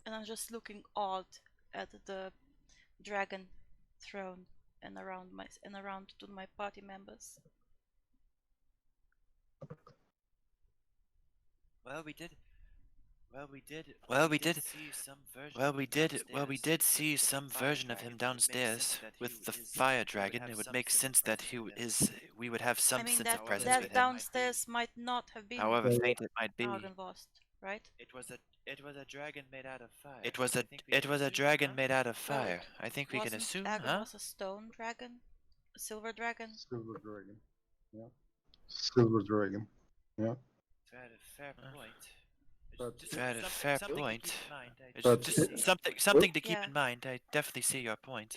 And I'm just looking odd at the dragon throne and around to my party members. Well, we did see some version. We did see some version of him downstairs with the fire dragon. It would make sense that we would have some I mean, sense of presence that with him. downstairs might not have been However faint it might be. Argynvost, right? It was a dragon made out of fire. It was a dragon made out of fire. I think we can assume, huh? Argynvost a stone dragon? A silver dragon? Silver dragon. Yeah. Silver dragon. Yeah. Fair point. But Fair point. It's But just it- something to keep Yeah. in mind. I definitely see your point.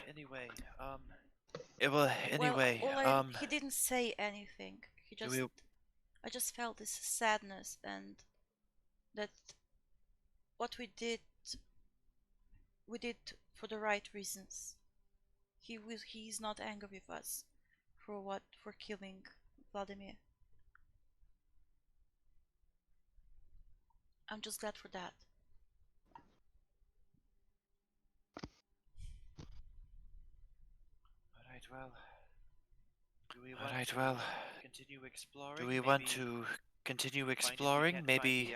Anyway, He didn't say anything. He just I just felt this sadness and that what we did for the right reasons. He's not angry with us for killing Vladimir. I'm just glad for that. Alright, well, continue exploring. do we want to continue exploring? Maybe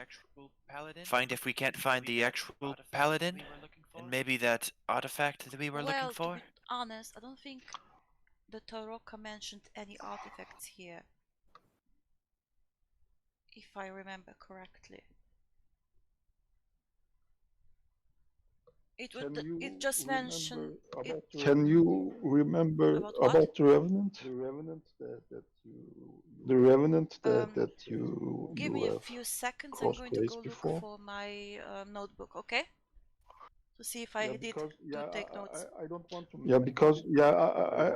find if we can't find the actual paladin, and maybe that artifact that we were looking for. To be honest, I don't think the Taroka mentioned any artifacts here, if I remember correctly. It just mentioned. Can you remember about the Revenant? The Revenant that you. Give me a few seconds. I'm going to go before? look for my notebook, okay? To see if I did take notes. I don't want to. Yeah, because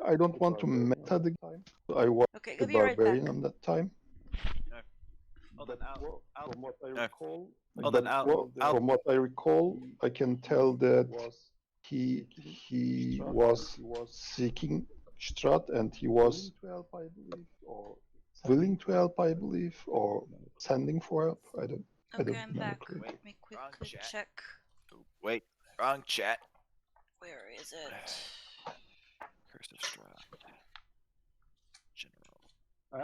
I don't want to meta the game. I was Okay, a I'll be right back. barbarian on that time. From what I recall, from what I recall, I can tell that he was seeking Strahd and he was willing to help, I believe, or sending for help. I don't Okay, I'm remember back. clearly. Let me quickly check. Wait, wrong chat. Where is it? Curse of Strahd. General.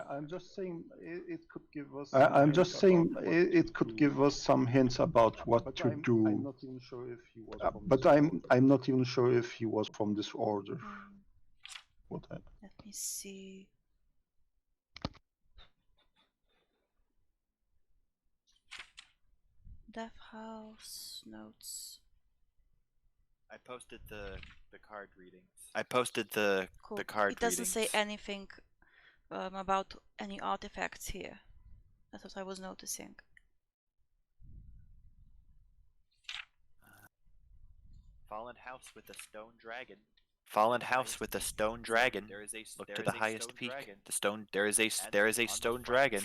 I'm just saying it could give us. I'm just saying it could give us some hints about what to do. I'm not even sure if he was. But I'm not even sure if he was from this order. What I... Let me see. Death House notes. I posted the card readings. I posted the Cool. card It doesn't say readings. anything about any artifacts here. That's what I was noticing. Fallen house with a stone dragon. Fallen house with a stone dragon. Look to the highest peak. The stone. There is a stone dragon.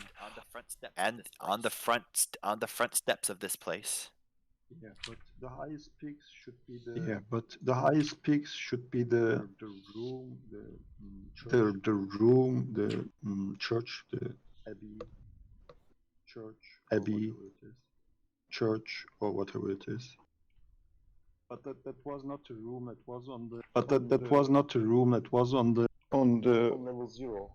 And on the front steps of this place. Yeah, but the highest peaks should be the. Yeah, but the highest peaks should be the room, the church, the abbey, church, or whatever it is. But that was not a room. It was on the. But that was not a room. It was on level 0.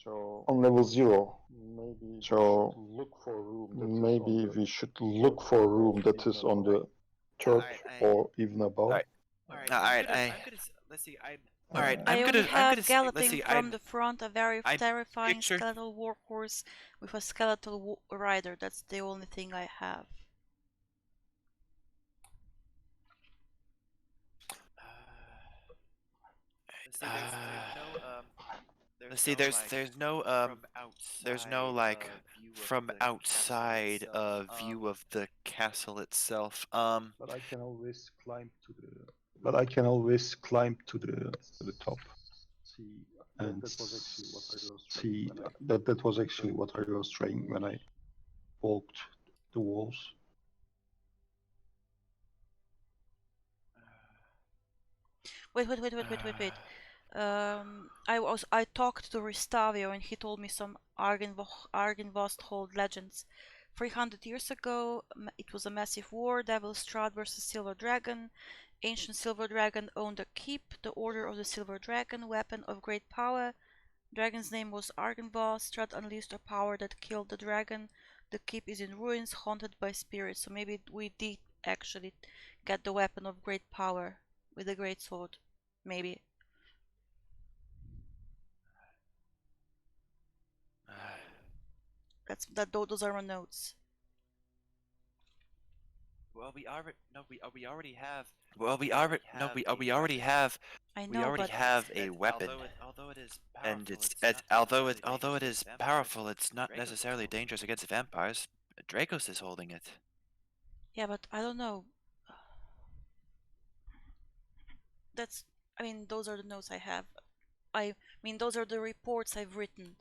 So on level 0, maybe so look for a room. Maybe we should look for a room that is on the third or even above. Alright. Let's see. Alright. I only have galloping see, from the front a very terrifying picture- skeletal warhorse with a skeletal rider. That's the only thing I have. There's no like from outside view of the castle itself. But I can always climb to the. But I can always climb to the top. See, and that was actually what I was see that was actually what I was trying when I walked the walls. Wait. I talked to Ristavio and he told me some Argynvost legends. 300 years ago, it was a massive war. Devil Strahd versus Silver Dragon. Ancient Silver Dragon owned a keep, the Order of the Silver Dragon, weapon of great power. Dragon's name was Argynvost. Strahd unleashed a power that killed the dragon. The keep is in ruins, haunted by spirits. So maybe we did actually get the weapon of great power with the great sword. Maybe. Those are my notes. Well, we already have. We already have. I know, We already but have a weapon. Although it is powerful, And although it is powerful, it's not necessarily dangerous against vampires. Dracos is holding it. yeah, but I don't know. I mean, those are the notes I have. I mean, those are the reports I've written.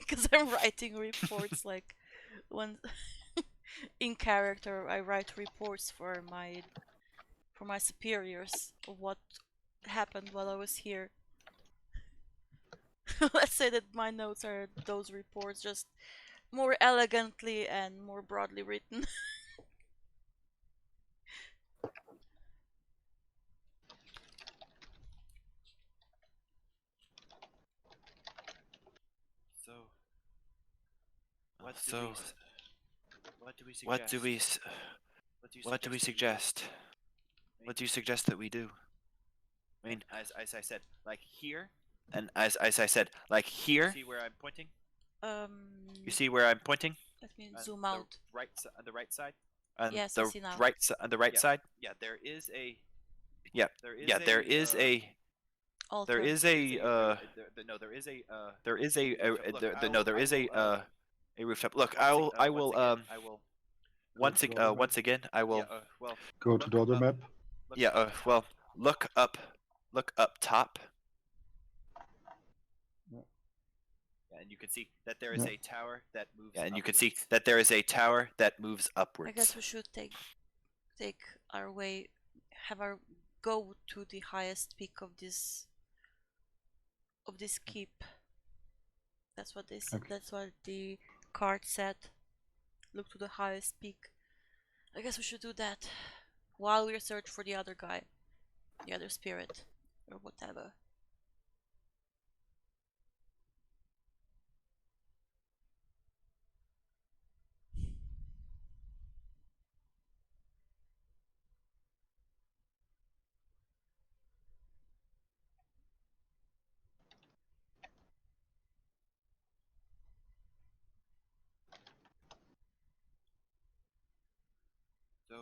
Because I'm writing reports like when in character I write reports for my superiors of what happened while I was here. Let's say that my notes are those reports, just more elegantly and more broadly written. What do we suggest? What do you suggest that we do? I mean, as I said, like here. And as I said, like here. See where I'm pointing? You see where I'm pointing? Let me zoom out. On the right side. Yes, I see now. On the right side. Yeah, there is a. Yeah, there is a. Altar. There is a. A rooftop. Look, I will. Once again, I will. Go to the other map. Yeah. Well, look up top. And you can see that there is a tower that moves. Yeah, and you can see that there is a tower that moves upwards. I guess we should take our way, go to the highest peak of this keep. That's what they said. Okay. That's what the card said. Look to the highest peak. I guess we should do that. while we search for the other guy, the other spirit, or whatever. So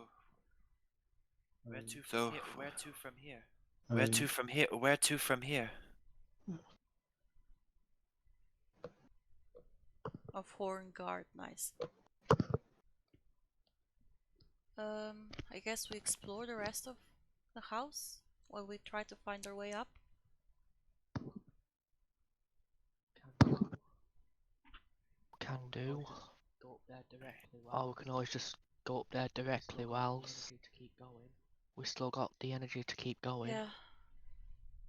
where to from here? Where to from here? Where to from here? Of Horn Guard, nice. I guess we explore the rest of the house while we try to find our way up. Can do. Go up there directly. Or we can always just go up there directly whilst to keep going. we still got the energy to keep going. Yeah.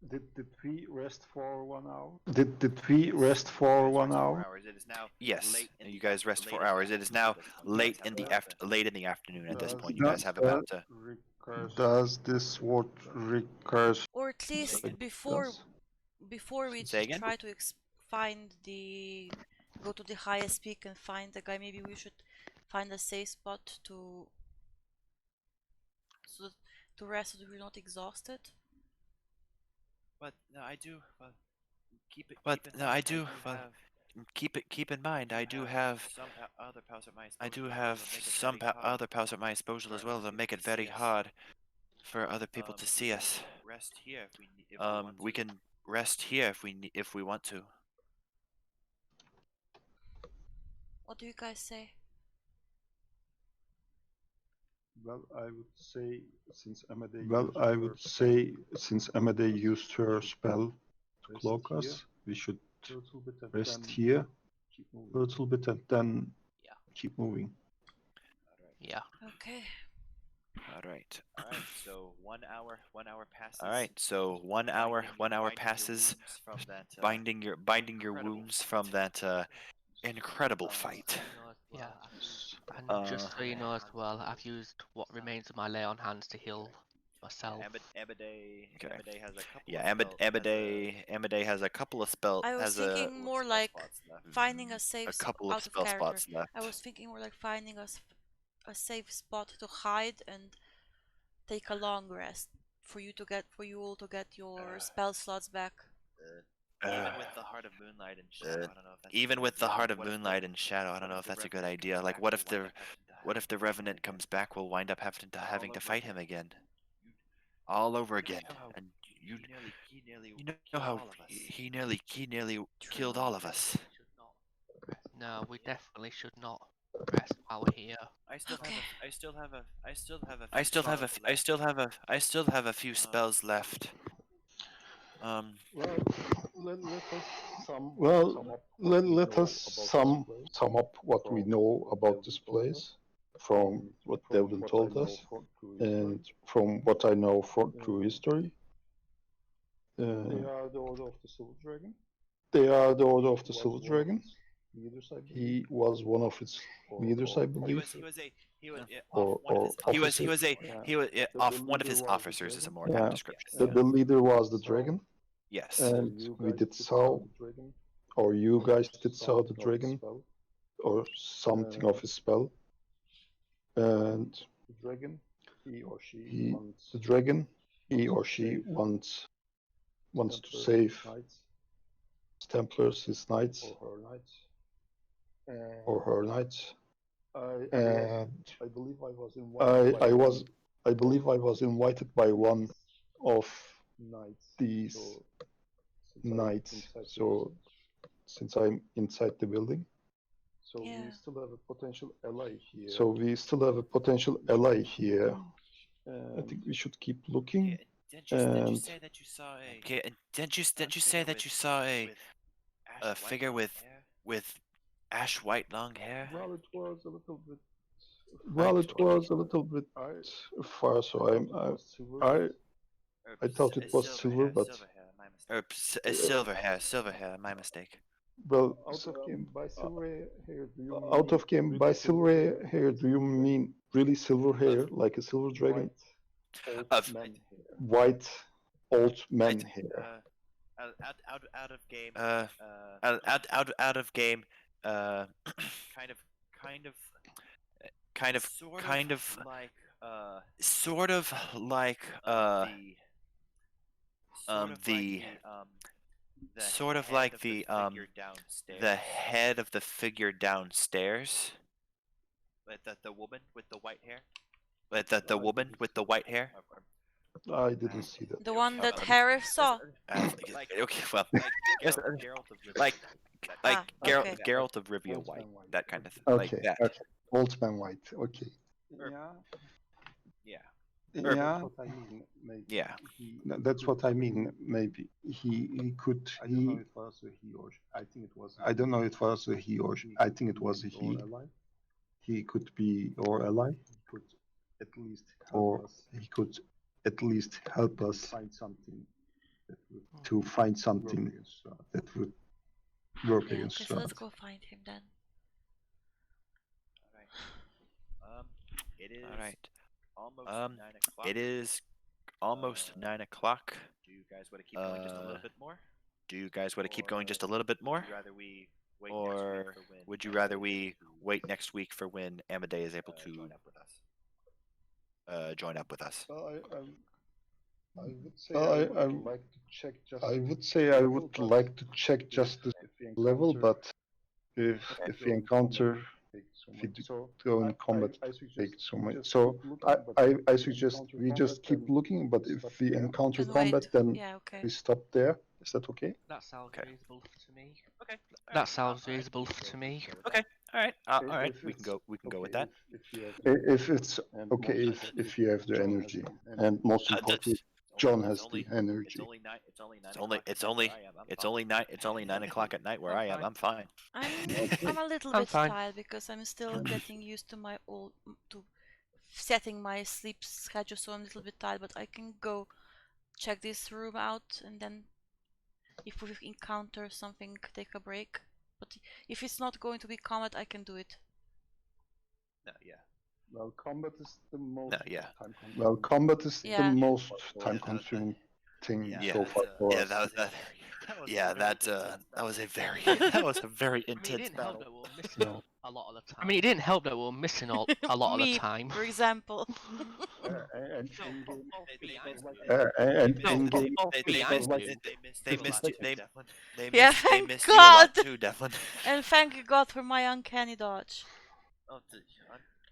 Did we rest for 1 hour? Did we rest for 1 hour? It is now Yes. late in You the guys rest late 4 in the hours. It is afternoon now at this point. You late guys in have the about, late in the afternoon at this Does point. You guys have about Does this what recurs? Or at least It before does. we Say again? try to find the go to the highest peak and find the guy, maybe we should find a safe spot to rest so that we're not exhausted. but no, I do. Well, keep it. But keep in no, mind, I do. have- Well, keep in mind. I do have some other powers at my I disposal do as well have that make it some very hard other powers at my disposal for as well other that people make it to see very us. hard for other people to We see can us. Rest here if we want We to. can rest here if we want to. What do you guys say? Well, I would say since Amade used her spell to cloak us, we should rest here a little bit and then keep moving. Yeah. Okay. All right. All right. So 1 hour. 1 hour passes. All right. So 1 hour. 1 hour passes. Binding your wounds from that incredible fight. Yeah. And just so you know as well, I've used what remains of my lay on hands to heal myself. Amade has a couple. Yeah, Amade has a couple of spell. I was thinking more like finding a safe couple of out of spell character. spots left. I was thinking more like finding a safe spot to hide and take a long rest for you all to get your spell slots back. Even with the Heart of Moonlight and Shadow, I don't know if that's Even with the Heart of Moonlight and Shadow, I don't know if that's a good idea. Like, what if the Revenant comes back? We'll wind up having to fight him again, all over again. And you know how he nearly killed all of us. No, we definitely should not rest while we're here. I still Okay. have a few few spells spells left. Let us sum up what we know about this place from what Devlin told us and from what I know through history. They are the Order of the Silver Dragon. They are the Order of the Silver Dragon. He was one of its leaders, I believe. Off one of his officers is a more Yeah. apt description. The leader was the dragon, Yes. and we did saw, or you guys did saw the dragon, or something of his spell, and the dragon, he or she wants to save his Templars, his knights, or her knights, and I believe I was invited by one of these knights. So since I'm inside the building, Yeah. we still have a potential ally here. I think we should keep looking. Didn't you say that you saw a? Okay. And didn't you say that you saw a figure with ash white long hair? Well, it was a little bit. Far, so I thought it was silver, but Or silver hair. My mistake. well, out of game by silver hair. Do you mean really silver hair, like a silver dragon? Of white old man Right, hair. out of game. out of game. Kind of like Sort of like the sort of like the the head of the figure downstairs. that the woman with the white hair. The woman with the white hair. I didn't see that. The one that Um, Harry saw. Okay, well, yes, Geralt of Rivia. like okay. Geralt of Rivia White, that kind of thing, like Okay, that. okay. Old man white. Okay. Yeah. Yeah. Yeah. That's what I mean. Maybe he could. I don't know if it was a he or I think it was. I don't know if it was a he or I think it was a he. He could be or ally. Or he could at least help us to find something that would work Yeah, against okay, so let's Strahd. go find him then. It is All right. almost 9 o'clock. It is almost 9 o'clock. Do you guys want to keep going just a little bit more? Do you guys want to keep going just a little bit more? Would you rather we wait Or next week for when would you rather we wait next week for when Amade is able to join up with us? join up with us? I would say I would like to check just. I would say I would like to check just the level, but if we encounter, if we go in combat, take so much. So I suggest we just keep looking, but if we encounter And combat, wait. then Yeah, okay. we stop there. Is that okay? That sounds Okay. reasonable to me. Okay. That sounds reasonable to me. Okay. All right. All right. We can go. We can go with that. If it's okay, if you have the energy, and most importantly, John has the energy. It's only 9 It's only. o'clock It's at night only. where I am. I'm It's fine. only 9. It's only 9 o'clock at night where I'm I am. fine. I'm fine. I'm a little I'm bit fine. tired because I'm still getting used to my old to setting my sleep schedule, so I'm a little bit tired. But I can go check this room out, and then if we encounter something, take a break. But if it's not going to be combat, I can do it. No, yeah. Well, combat is the most. No, yeah. Well, combat is the Yeah. most time-consuming thing Yeah, so far for Yeah, us. that was that. Yeah, that was a very that was a very I mean, it intense didn't help battle. that we were missing No. a lot of the time. I mean, it didn't help that we were missing a lot of the Me, time. for example. And No, in-game, both behind you. and No, in-game, both behind you. They missed missed too, they Declan. they Yeah, missed they thank missed you a lot God. too, Declan. And thank God for my uncanny dodge. Oh,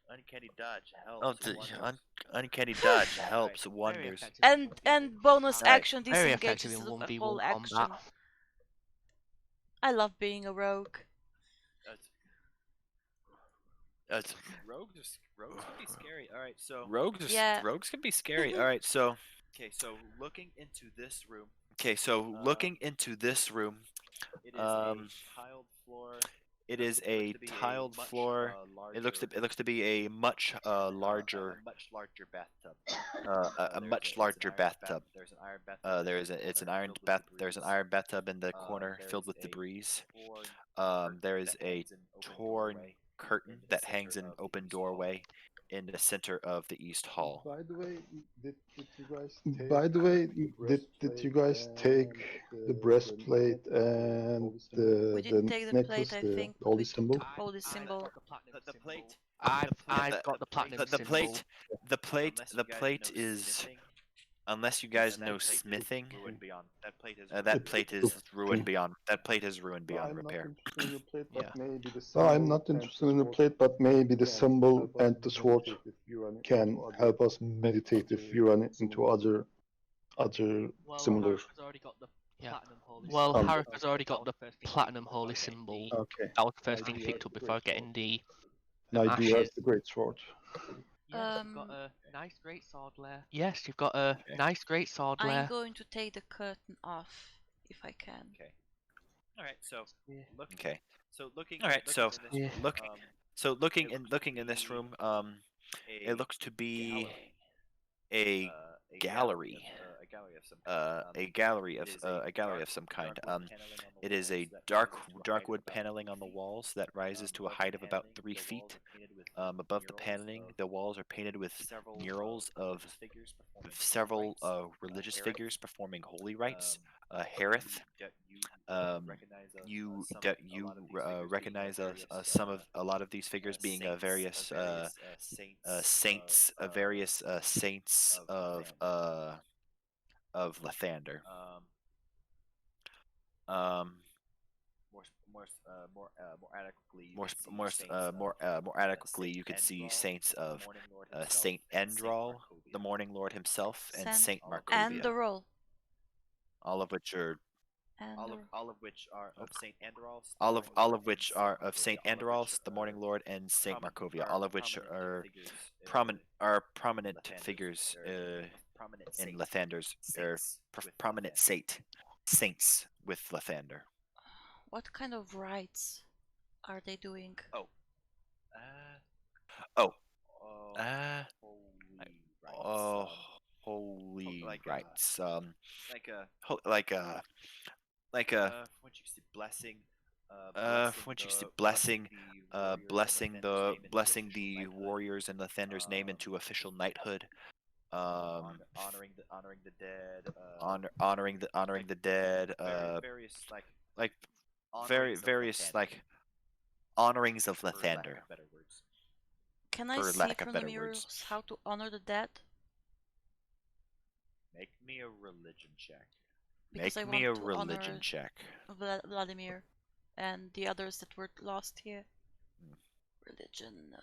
uncanny dodge helps. Oh, uncanny dodge helps Very wonders. effective in And bonus Alright, action very disengage effective in instead of a 1v1 full action. combat. I love being a rogue. Rogues can be scary. All right, so Yeah. Rogues can be scary. All right, so okay, so looking into this room, looking into this room, it is a tiled floor. it is a tiled floor. It looks to be a much larger bathtub. a much larger bathtub. There's an iron bathtub. There's an iron bathtub in the corner filled with debris. There is a torn curtain that hangs in an open doorway in the center of the east hall. by the way, did you guys take the breastplate and We the didn't take the necklace, plate, I think. holy We took symbol? the holy symbol. The plate. I've got the platinum The symbol. plate is, unless you guys know smithing, Ruined beyond. That plate is that plate is ruined beyond repair. No, I'm not interested in the plate, but maybe the symbol and the sword can help us meditate if we run into other similar. Harika's already got the Yeah. platinum holy Well, symbol. Harika's already got the platinum holy symbol. Okay. That was the first thing he picked up before getting the And I do have ashes. the great sword. Yes, you've got a nice great sword there. Yes, you've got a nice great sword I'm there. going to take the curtain off if I can. Okay. All right. So Yeah. Okay. So looking. All right. So Yeah. looking in this room, it looks to be a gallery. a gallery of some kind. It is a dark wood paneling on the walls that rises to a height of about 3 feet. Above the paneling, the walls are painted with murals of several religious figures performing holy rites. Harith, you recognize a lot of these figures being various saints, various saints of Lathander. More adequately, you could see saints of Saint Endral, the Morning Lord himself, and Saint And the Markovia, roll. all of which are And the roll. All of which are of Saint Andros. all of which are of Saint Andros, the Morning Lord, and Saint Markovia, all of which are prominent figures in Lathander's prominent saints with Lathander. What kind of rites are they doing? Holy rites. Once you see blessing, once you see blessing the warriors in Lathander's name into official knighthood. honoring the dead. Honoring the dead. Various honorings of Lathander. Can I for see lack of from the better mirrors words. how to honor the dead? Make me a religion check. Because Make I me a want to religion honor check. Vladimir and the others that were lost here. Religion.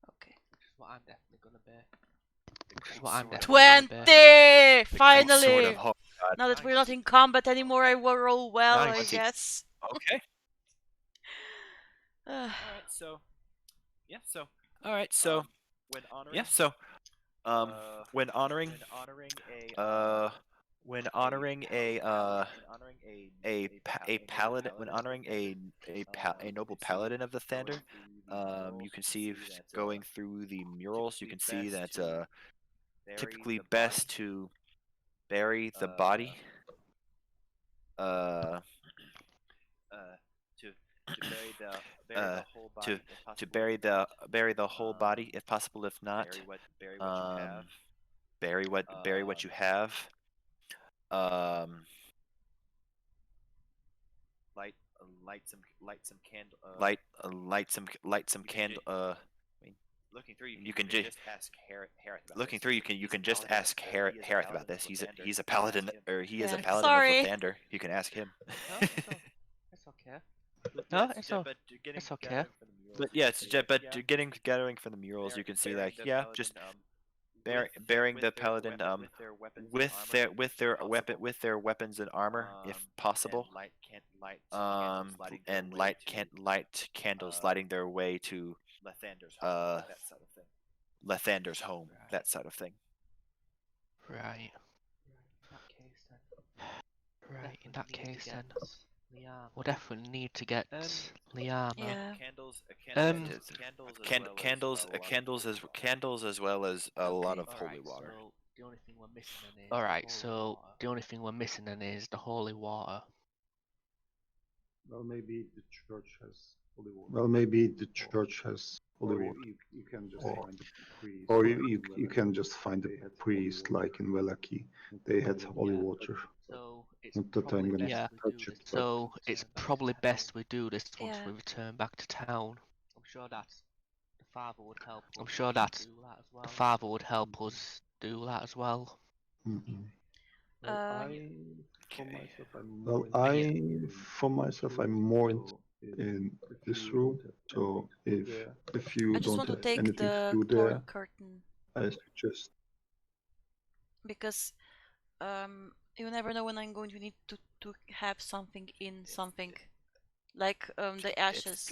Okay. Which is what I'm definitely gonna be. Which is what I'm definitely gonna 20! be. Finally! Oh, God. Now that we're not in combat anymore, I will roll well, I Nice. guess. Okay. All right, so when honoring when honoring a noble paladin of the Thunder, you can see going through the murals, you can see that typically best to bury the body. To bury the whole body if possible. If not, bury what you have. light some candle. Light some candle. Looking through, you can just ask Harith about looking this. through. You can just ask Harith about this. He's a paladin, or he is a Yeah, paladin sorry. of Lathander. You can ask him. No, it's okay. No, it's okay. But yeah, gathering for the murals, you can see like just burying the paladin with their weapons and armor if possible. And light candles lighting their way to Lathander's home, that sort of thing. Right. Right, in that case then. We'll definitely need to get Liana. Yeah. Candles as well as a lot of holy water. So the only thing we're missing then is Alright, holy so water. the only thing we're missing then is the holy water. Well, maybe the church has holy water. You can just find a priest. Or you can just find a priest like in Velaki. They had holy water. So it's Not that I'm probably gonna best Yeah. we do touch it, this but once So we it's return back to probably town. best we do this once Yeah. we return back to town. I'm sure that the father would help. I'm us sure do that that as well. the father would help us do that as well. Mhm. Well, for myself, I'm more in this room. So if you I just don't want to have take anything to the do torn there, curtain I suggest. because you never know when I'm going to need to have something in something, like the ashes,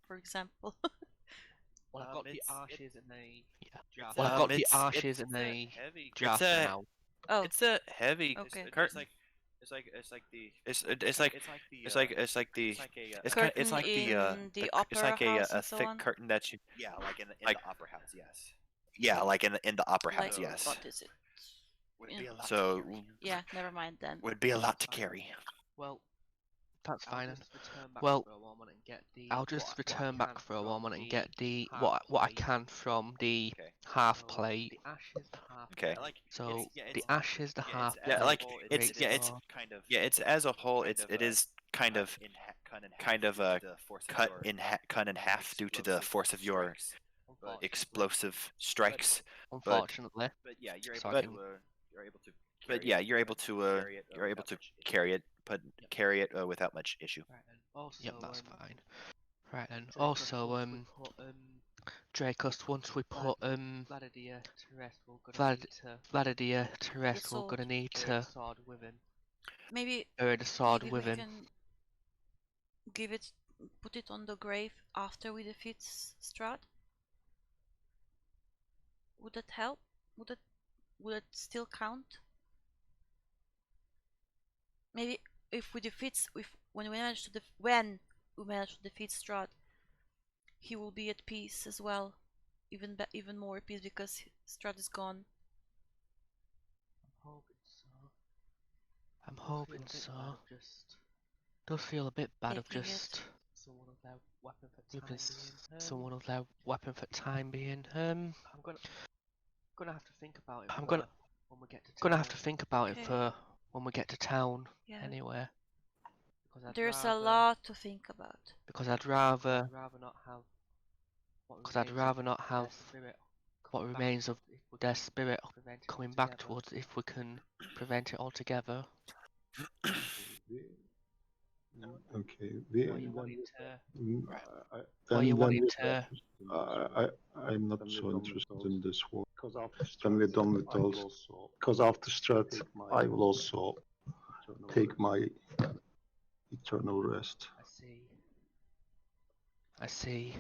for example. Well, I've got the ashes in a Yeah. jar. Well, I've got the it's- ashes in a heavy. jar for now. Oh, It's a heavy okay. curtain. It's like the Curtain in the opera house and so thick on? curtain that you yeah, like in the like- opera house, yes. yeah, like in the opera Like, house, yes. what is it? So Yeah, never mind then. would be a lot to carry. Well, That's fine. I'll Then. just return back Well, for a moment and get the. I'll just what I return can back for a from moment and the get the half what I plate. can from the Okay. half So, plate. The ashes, the half. Okay. plate. So yeah, the it's- ashes, the half Yeah, plate, like it's great yeah, it's sword. yeah, it's as a whole, it is kind of cut in half due to the force of your Unfortunately. explosive strikes. Unfortunately, But yeah, you're able Sorry. to you're able to But yeah, you're able to carry it without much issue. Right then. Also, yep, that's fine. Right then. Dracos, Also, once we put, Dracos, once we put Vladidir to rest, we're gonna need to Vladidir to rest, we're sword. gonna need bury the to sword with him. Maybe bury the sword maybe with we him. can put it on the grave after we defeat Strahd. Would that help? Would it still count? Maybe if we defeat when we manage to defeat Strahd, he will be at peace as well, even more at peace because Strahd is gone. I'm hoping Feel a bit so. bad of just Does feel a bit bad of Taking it. just someone of their weapon for time ripping being. someone of their weapon for time being. I'm gonna have to think about it. I'm for gonna when we get to gonna have to town, think about it Okay. for when we get to town. Yeah. Anyway, because I'd There's rather, a lot to think about. because I'd rather not have what because I'd remains rather not of have their spirit what coming back remains to of us if we their can spirit prevent it coming back altogether. to us if we can prevent it altogether. Okay. Or you wanted to. Or you wanted then to. I'm not so interested in this war. When we're done with those, because after Strat, I will also take my eternal rest. I see. I see.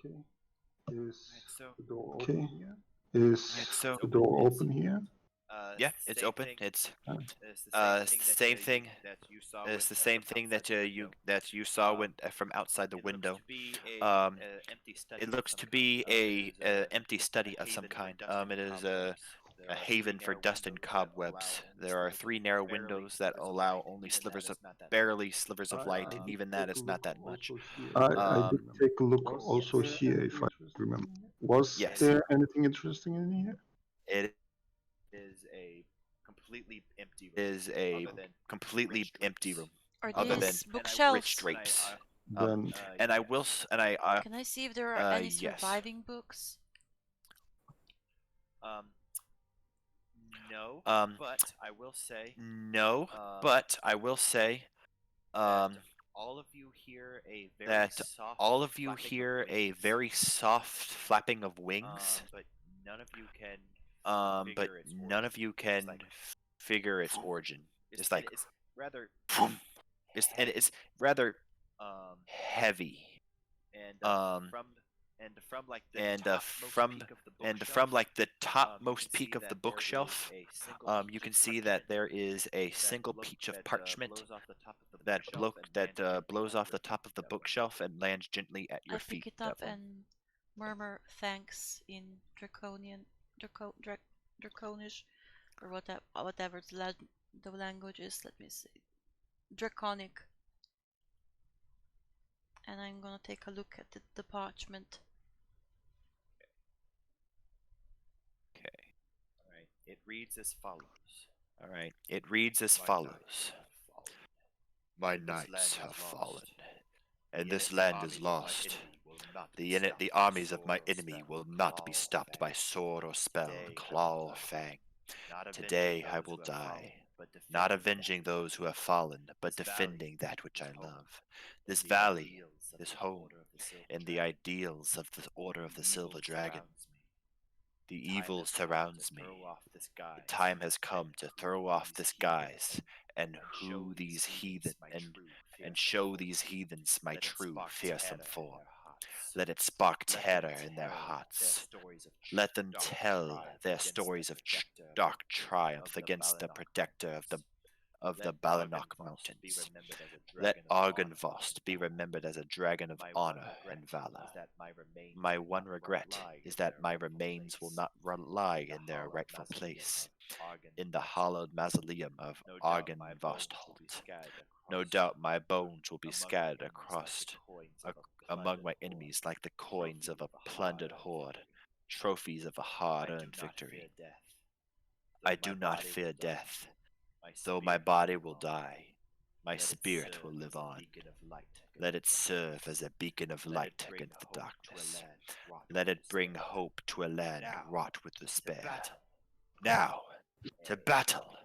Okay. Is So the door open here? Is so the door open here? yeah, it's open. It's same thing that you saw. it's the same thing that you saw when from outside the window. It looks to be a empty study of some kind. It is a haven for dust and cobwebs. There are 3 narrow windows that allow only barely slivers of light, and even that is not that much. I did take a look also here, if I remember. Was Yes. there anything interesting in here? It Is a completely empty room. is a completely empty room, Are other than these rich bookshelves? drapes. Then And I will, Can I see if there are any yes. surviving books? No, but I will say no, but I will say that all of you hear a very that soft all of you flapping of hear a wings, very soft flapping of wings, but none of you can but figure its none of origin. you It's can like- figure its origin. It's like it's rather it's rather um heavy. and from like the and topmost from peak of the and bookshelf, from like the you can topmost see peak of that the there is bookshelf, a single you piece can of see that parchment there is a that single blows- piece of that, parchment blows off the top of the that bookshelf and lands gently blows at off the your top of the feet, bookshelf and lands gently at your I feet. pick it up Devlin. and murmur thanks in Draconish, or whatever the language is. Let me see, Draconic. And I'm gonna take a look at the parchment. Okay. All right. It reads as follows. All right. It reads as follows: My knights have fallen, and this land is lost. The armies of my enemy will not be stopped by sword or spell, claw or fang. Today I will die, not avenging those who have fallen, but defending that which I love. This valley, this home, and the ideals of the Order of the Silver Dragon. The evil surrounds me. The time has come to throw off this guise and who these heathen and show these heathens my true fearsome form. Let it spark terror in their hearts. Let them tell their stories of dark triumph against the protector of the Balanok Mountains. Let Argynvost be remembered as a dragon of honor and valor. My one regret is that my remains will not lie in their rightful place, in the hallowed mausoleum of Argynvostholt. No doubt my bones will be scattered across among my enemies like the coins of a plundered horde, trophies of a hard-earned victory. I do not fear death, though my body will die. My spirit will live on. Let it serve as a beacon of light against the darkness. Let it bring hope to a land wrought with despair. Now, to battle!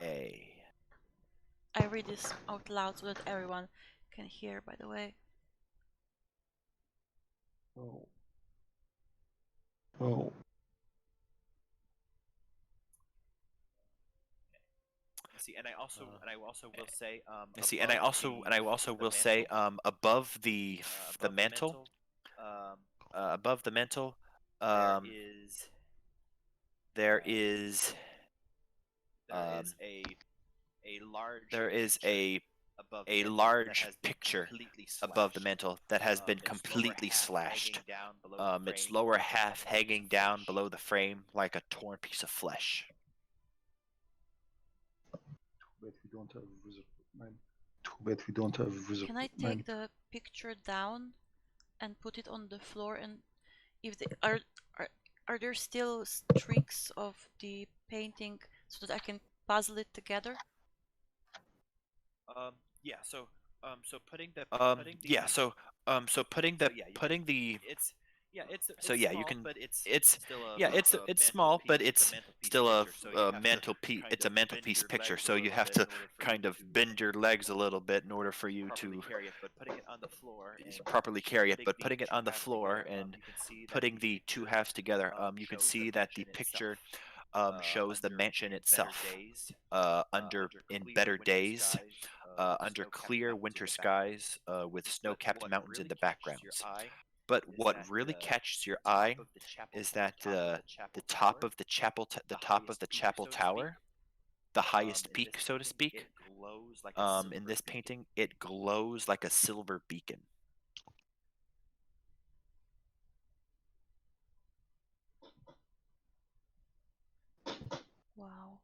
I read this out loud so that everyone can hear, by the way. Oh. Oh. See, and I also will say will say above the mantle, there is a large picture above the mantle that has been completely slashed. Its lower half hanging down below the frame like a torn piece of flesh. Too bad we don't have a wizard man. Too bad we don't have a wizard Can I man. take the picture down and put it on the floor? And if they are there still streaks of the painting so that I can puzzle it together? Yeah. So putting the so yeah, you can. It's small, but it's still a mantelpiece. It's a mantelpiece picture, so you have to kind of bend your legs a little bit in order for you to properly carry it. But putting it on the floor and putting the two halves together, you can see that the picture shows the mansion itself under in better days, under clear winter skies with snow-capped mountains in the backgrounds. But what really catches your eye is that the top of the chapel tower, the highest peak, so to speak, in this painting, it glows like a silver beacon. Wow.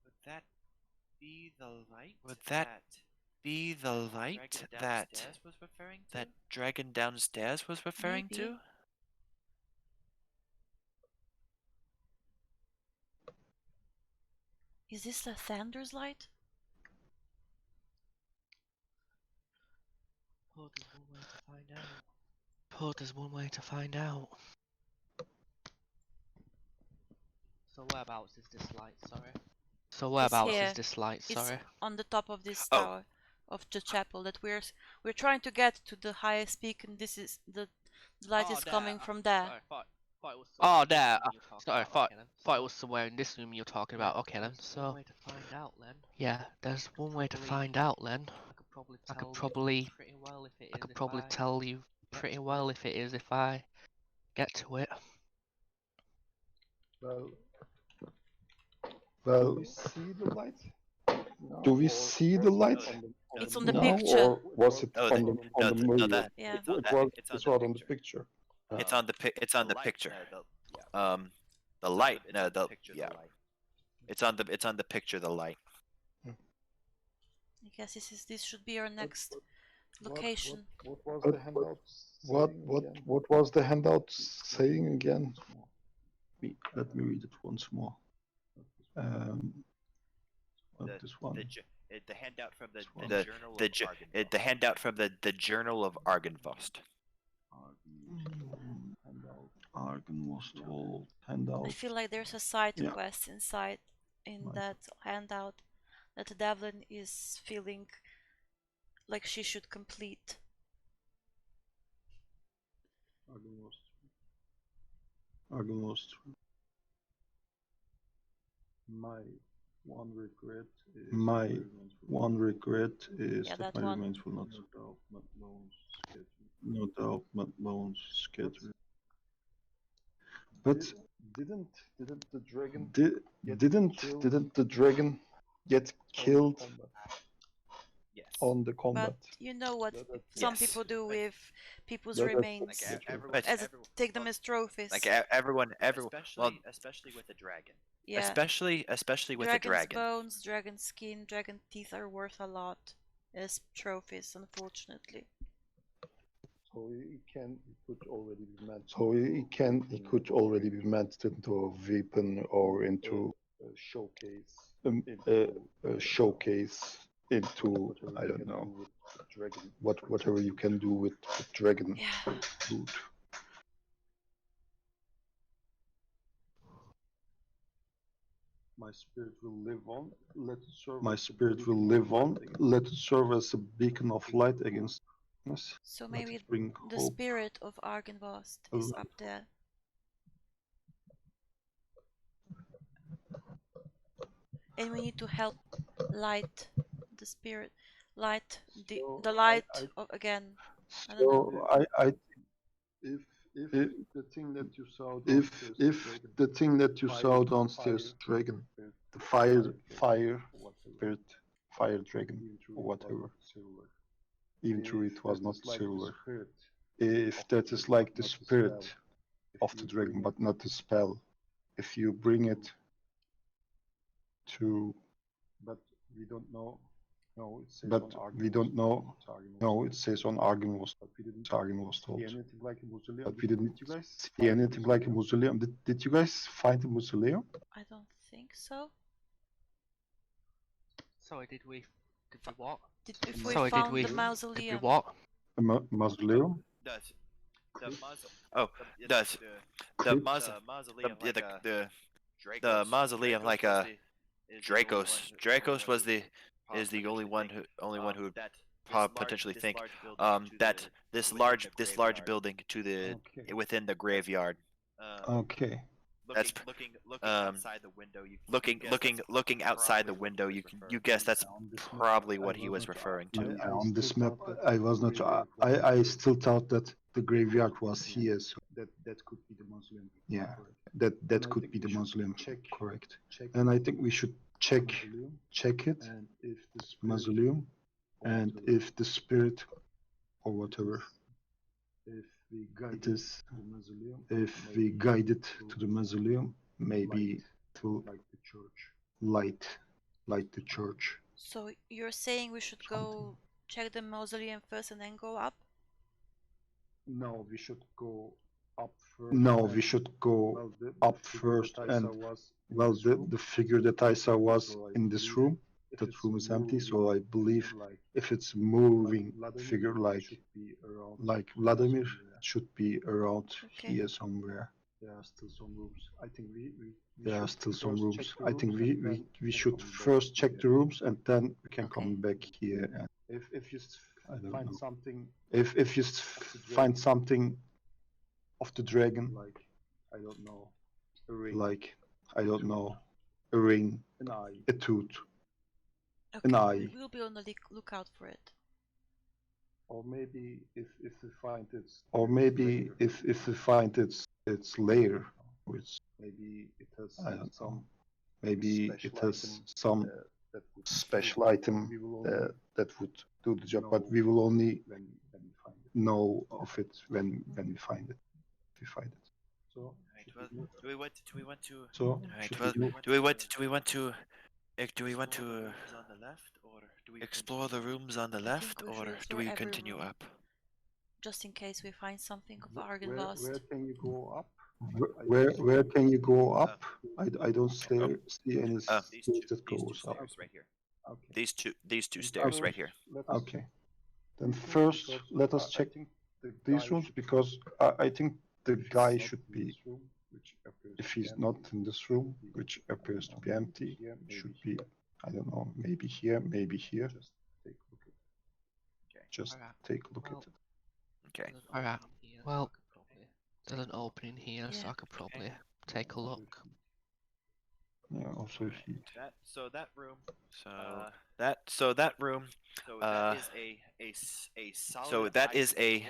Would that be the light? Be the light that dragon downstairs was referring Maybe. to? Is this the Thunder's light? Oh, there's one way to find out. Oh, there's one way to find out. So whereabouts is this light? Sorry. So whereabouts here. is this light? Sorry. It's on the top of this Oh. tower of the chapel that we're trying to get to the highest peak, and this is the light is coming from there. Sorry, thought it was Oh, somewhere in this there. room you were talking Sorry, about. Okay, then. thought it was somewhere in this room you're talking about. Yeah, Okay then. there's one So way to find out, Len. yeah, there's one way to Probably- find out, Len. I could probably I tell could probably pretty well if it is. I could probably tell you pretty well if it is if I get to it. Well, see the light? Do we see the light? It's on the now, picture. Or was it No, on the movie? Yeah. It was on the picture. It's on the picture. The light. No, yeah. It's on the picture. The light. I guess this should be our next location. What was the handout? What was the handout saying again? Let me read it once more. This one. The handout from the handout from the Journal of Argynvost. Argynvost handout. I feel like there's a side Yeah. quest inside in Right. that handout that Devlin is feeling like she should complete. Argynvost. My My one regret is Yeah, that that my one. remains will not. No doubt, not loans schedule. But didn't the dragon get killed Yes. on the But combat? you know what some Yes. people do with people's That- that's- remains, Like everyone, But- as take them as trophies. Like everyone, well, especially with the dragon. Yeah, especially with the dragon's dragon. bones, dragon skin, dragon teeth are worth a lot as trophies, unfortunately. So it could already be meant. So it could already be meant into a weapon or into a showcase. A showcase into, I don't know, whatever you can do with dragon Yeah. food. My spirit will live on. Let it serve as a beacon of light against darkness. So Let maybe it bring the hope. spirit of Argynvost is up there. And we need to help light the spirit, light the light of again. I don't know. So I if the thing that you saw downstairs, if the thing that you saw downstairs, dragon, the fire spirit, fire dragon or whatever, even though it was not silver, if that is like the spirit of the dragon but not the spell, if you bring it to, but we don't know. No, it says on Argyn. We don't know. No, it says on Argyn was told. But we didn't see anything like a mausoleum. Did you guys find a mausoleum? I don't think so. Sorry, did we what? If we Sorry, found did we? the Did we mausoleum, what? A mausoleum? Does the muzzle? Oh, does the the mausoleum like a Dracos was the is the only one who would potentially think that this large building to the Okay. within the graveyard. Okay. That's Looking outside the window. looking outside the window. You guess that's probably what he was referring to. On this map, I was not. I still thought that the graveyard was here. So that could be the mausoleum. Yeah, that could be the mausoleum. Correct. And I think we should check it, mausoleum, and if the spirit or whatever it is, if we guide it to the mausoleum, maybe it will light the church. so you're saying we should go check the mausoleum first and then go up? No, we should go up first. And well, the figure that I saw was in this room. That room is empty, so I believe if it's moving figure like Vladimir, it should be around Okay. here somewhere. There are still some rooms. I think there are still some rooms. I think we should first check the rooms and then we can come back here. And if you find something, if you find something of the dragon, like I don't know, a ring, a tooth, an eye. We'll be on the lookout for it. Or maybe if we find its layer, which maybe it has some special item that would do the job, but we will only know of it when we find it. If we find it. So Do we want to? so Alright, should well, we move? do we want to On the left, or do we explore the rooms on the I left, think we should or do explore we every continue room. up? Just in case we find something of Where Argynvost. can you go up? Where can you go up? I don't see any Uh, stairs that these two goes up. stairs right here? Okay. These two stairs right here. Okay. Then first, let us check these rooms because I think the guy should be, if he's not in this room, which appears to be empty, should be, I don't know, maybe here, maybe here. Just Alright. take a look Well, at it. Okay. Alright. Well, there's an opening here, so Yeah. I could probably take a look. Yeah, also heat. That room. That room. That is a solid. So that is a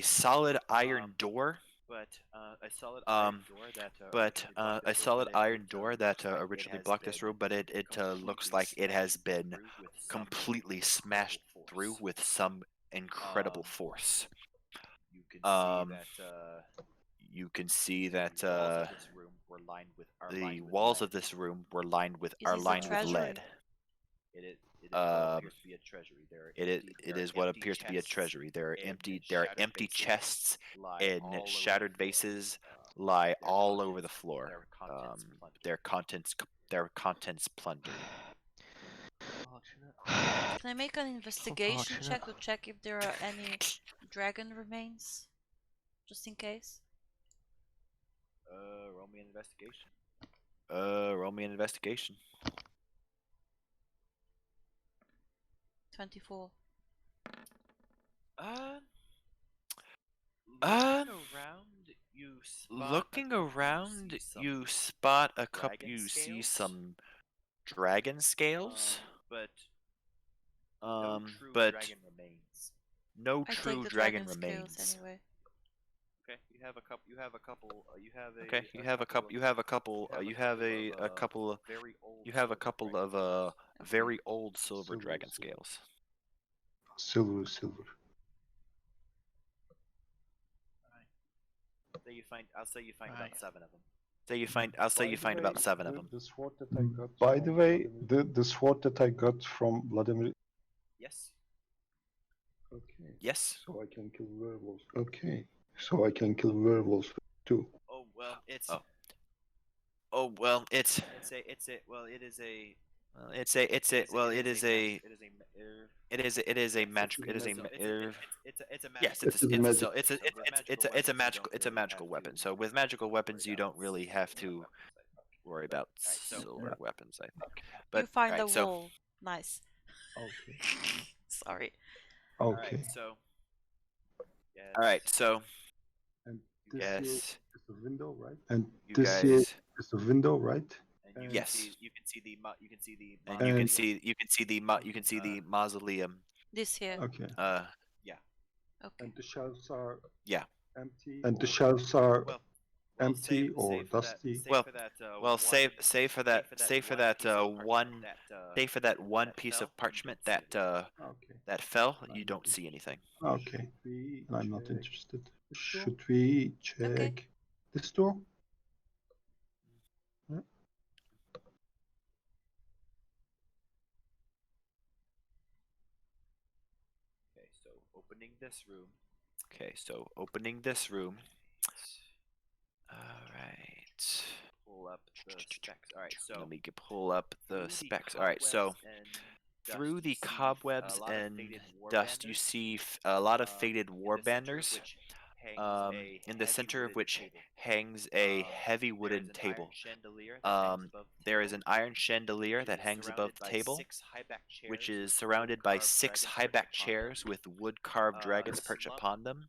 solid iron door. But a solid iron door that originally blocked this room, but it looks like it has been completely smashed through with some incredible force. You can see that the walls of this room were lined with Is this a treasury? lead. It is what appears to be a treasury. There are empty chests and shattered vases lie all over the floor. Their contents plundered. Can I make an investigation check to check if there are any dragon remains? Just in case. Roll me an investigation. Roll me an investigation. 24. Looking around, you spot a couple. You see some dragon scales. But But dragon remains. no I true take the dragon dragon remains. scales anyway. Okay, you have a couple. You have a couple. You have a. Okay, you have a couple. You have a couple. You have a couple of. very old. You have a couple of very old silver Silver, dragon silver. scales. Silver. I'll say you find about 7 of them. I'll say you find about 7 of them. The sword that I got. By the from way, Vladimir- the sword that I got from Vladimir. Yes. Okay. Yes. So I can kill werewolves. Okay. So I can kill werewolves too. Oh well, it's. Oh well, it's a magic. Yes, it's a magical weapon. So with magical weapons, you don't really have to worry about silver weapons, I think. But You find alright, the wall. Nice. Okay. Sorry. Okay. All right, so And this yes, here is the window, right? And you this here guys. is the window, right? And Yes. You can see the. You can see the. And you can see the mausoleum. This here. Okay. Okay. And the shelves are Yeah. empty. And the shelves are Well, empty or dusty. Save for that one piece of parchment that Okay. that fell. You don't see anything. Okay. We I'm not check interested. this door. Should we check Okay. this door? Okay, so opening this room. Okay, so opening this room. All right. Pull up the specs. All right, so Let me pull up the specs. All right, so through the cobwebs and dust, you see a lot of faded war banners. In the center of which hangs a heavy wooden table. There is an iron chandelier that hangs above the table, which is surrounded by 6 high-backed chairs with wood-carved dragons perched upon them.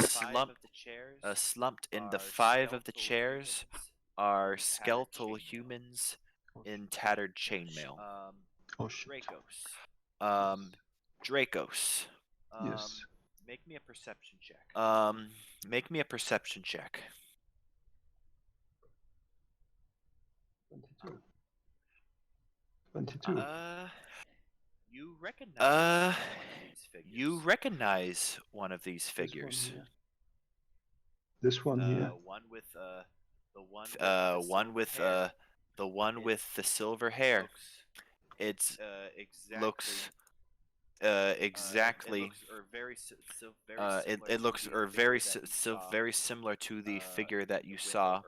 Slumped in the 5 of the chairs are skeletal humans in tattered chainmail. Oh shit. Dracos. Dracos. Yes. Make me a perception check. Make me a perception check. 22. 22. You recognize You recognize one of these figures. This one here. One with the one with the silver hair. It looks exactly. It looks very similar to the figure that you saw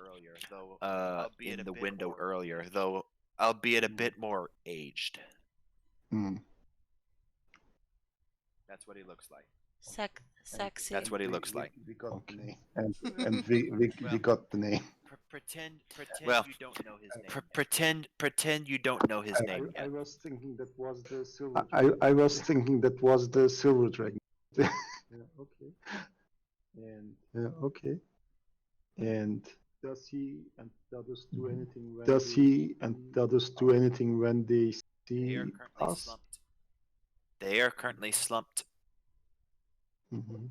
in the window earlier, though albeit a bit more aged. Hmm. That's what he looks like. Sexy. That's what he looks like. We got Okay. the name. And we got the name. Pretend Well, you don't know his name. Pretend you don't know his name I yet. was thinking that was the silver. I was thinking that was the silver dragon. Yeah, okay. And Yeah, okay. And Does he and the others do anything when Does he and the others do anything when they They are see currently us? slumped. They are currently slumped. Mhm.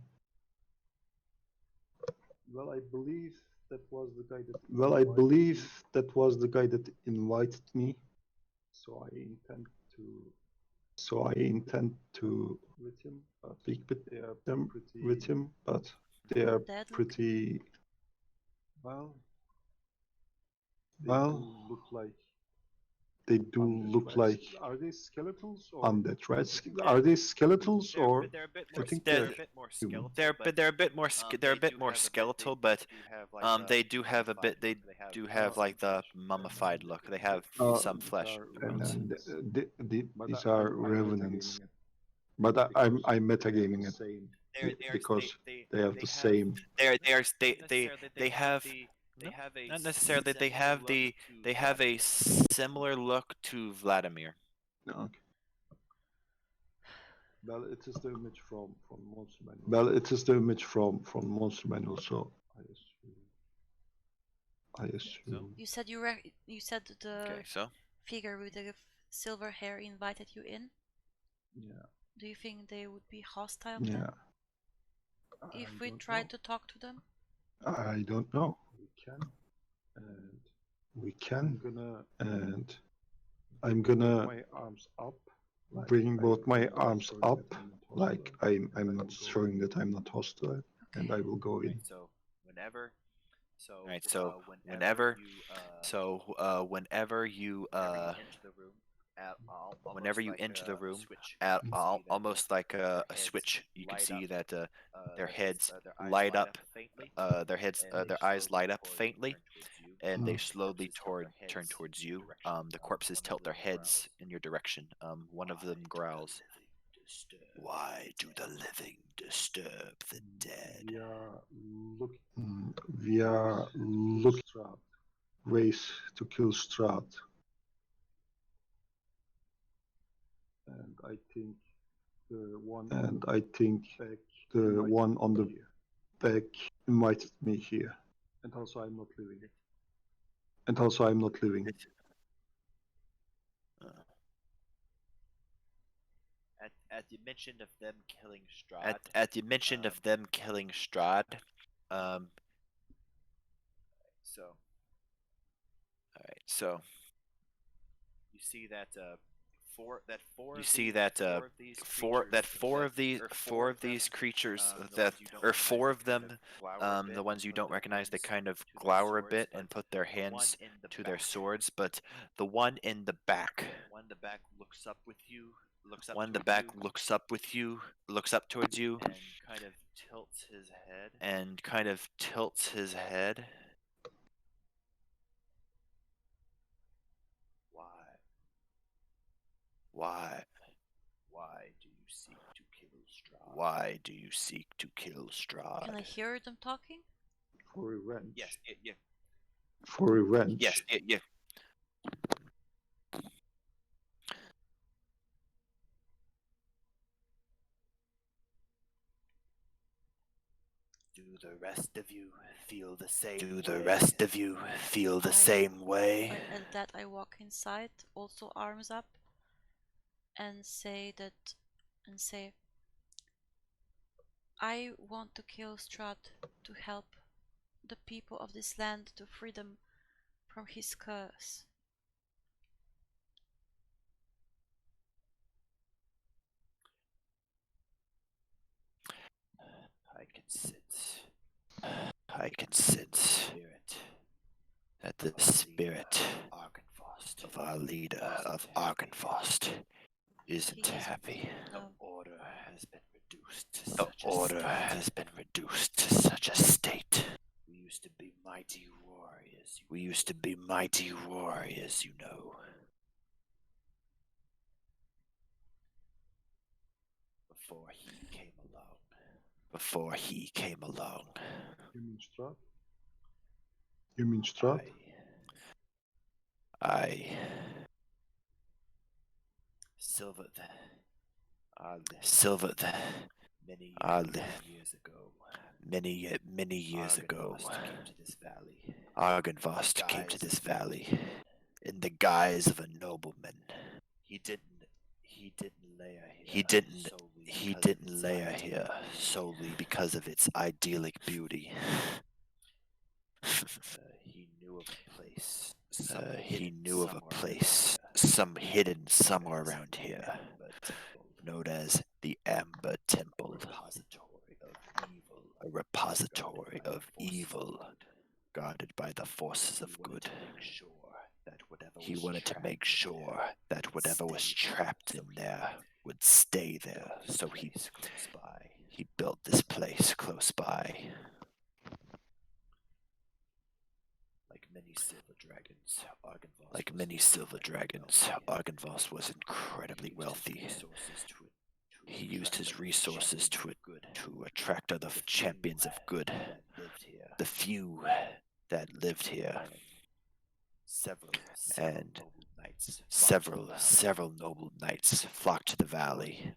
Well, I believe that was the guy that. Well, I believe that was the guy that invited me. So I intend to. So I intend to with him, speak with them with him, but they are Dead looking. pretty. Well, well, look like. They do look like. Are they skeletals or undead, right? Are they skeletals or? They're a bit I more. think They're they're a bit more human. skeletal. They're a bit more. They're a bit more skeletal, but they do have a bit. They do have like the mummified look. They have some flesh. And these are revenants. But I'm metagaming it because they have the same. They have not necessarily that they have a similar look to Vladimir. Okay. Well, it is the image from Monster Manual. Well, it is the image from Monster Manual, so I assume. You said you said the Okay, so figure with the silver hair invited you in. Yeah. Do you think they would be hostile then? Yeah. If we tried to talk to them? I don't know. We can. And we can. And I'm gonna my arms up. Bringing both my arms up, like I'm not showing that I'm not hostile, and I will go in. so whenever whenever you enter the room at almost like a switch, you can see that their heads light up, their eyes light up faintly, and they slowly turn towards you. The corpses tilt their heads in your direction. One of them growls, "Why do the living disturb the dead?" We are looking ways to kill Strahd. And I think the one on the back invited me here. And also I'm not living it. At the mention of them killing Strahd. At the mention of them killing Strahd. So you see that four of these creatures four of them, the ones you don't recognize, they kind of glower a bit and put their hands to their swords, but the one in the back looks up with you, looks up towards you, and kind of tilts his head. Why? Why do you seek to kill Strahd? Why do you seek to kill Strahd? Can I hear them talking? For revenge. Yes, yeah. For revenge. Yes, yeah. Do the rest of you feel the same? Way? At that, I walk inside, also arms up, and say, I want to kill Strahd to help the people of this land to free them from his curse. I can sense that the spirit of our leader of Arkenfost isn't happy. The order has been reduced to such a state. We used to be mighty warriors, you know. Before he came along. You mean Strahd? You mean Strahd? Silver many years ago. Arkenfost came to this valley. Argynvost came to this valley in the guise of a nobleman. He didn't lay He didn't lay her here solely because of its idyllic beauty. he knew of a place. He knew of a place, some hidden somewhere around here, known as the Amber Temple, a repository of evil, guarded by the forces of good. He wanted to make sure that whatever was trapped in there would stay there, so he built this place close by. Like many silver dragons, Argynvost was incredibly wealthy. He used his resources to attract other champions of good, the few that lived here, and several noble knights flocked to the valley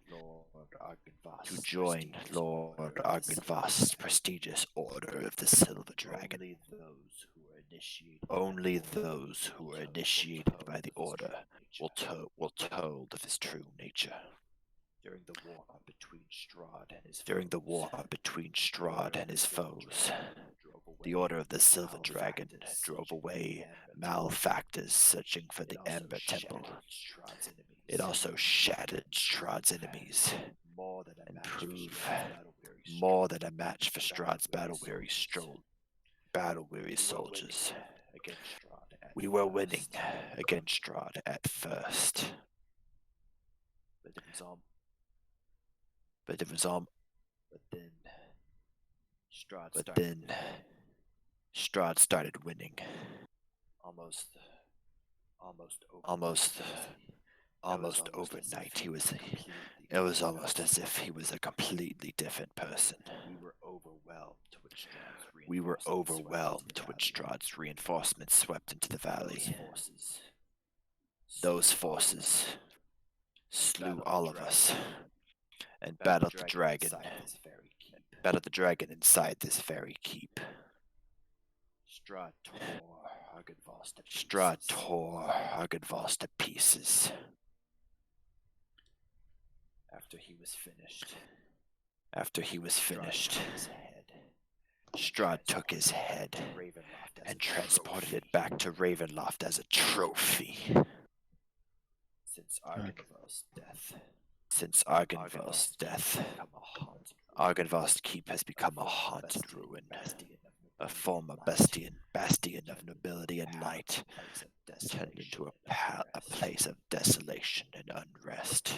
to join Lord Argynvost's prestigious Order of the Silver Dragon. Only those who were initiated by the Order will told of his true nature. During the war between Strahd and his foes, the Order of the Silver Dragon drove away malefactors searching for the Amber Temple. It also shattered Strahd's enemies and proved more than a match for Strahd's battle-weary soldiers. We were winning against Strahd at first, but then Strahd started winning. Almost overnight, it was almost as if he was a completely different person. We were overwhelmed when Strahd's reinforcements swept into the valley. Those forces slew all of us and battled the dragon inside this very keep. Strahd tore Argynvost to pieces. After he was finished, Strahd took his head and transported it back to Ravenloft as a trophy. Since Argynvost's death, Argynvost Keep has become a haunted ruin, a former bastion of nobility and light, turned into a place of desolation and unrest.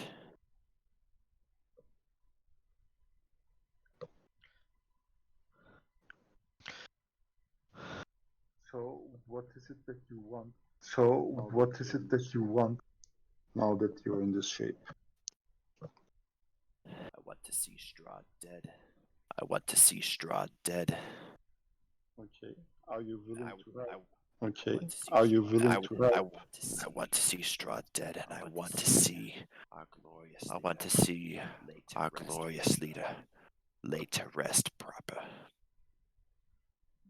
So what is it that you want? Now that you're in this shape? I want to see Strahd dead. Okay. Are you willing to help? Okay. Are you willing to help? I want to see Strahd dead, and I want to see our glorious leader laid to rest proper.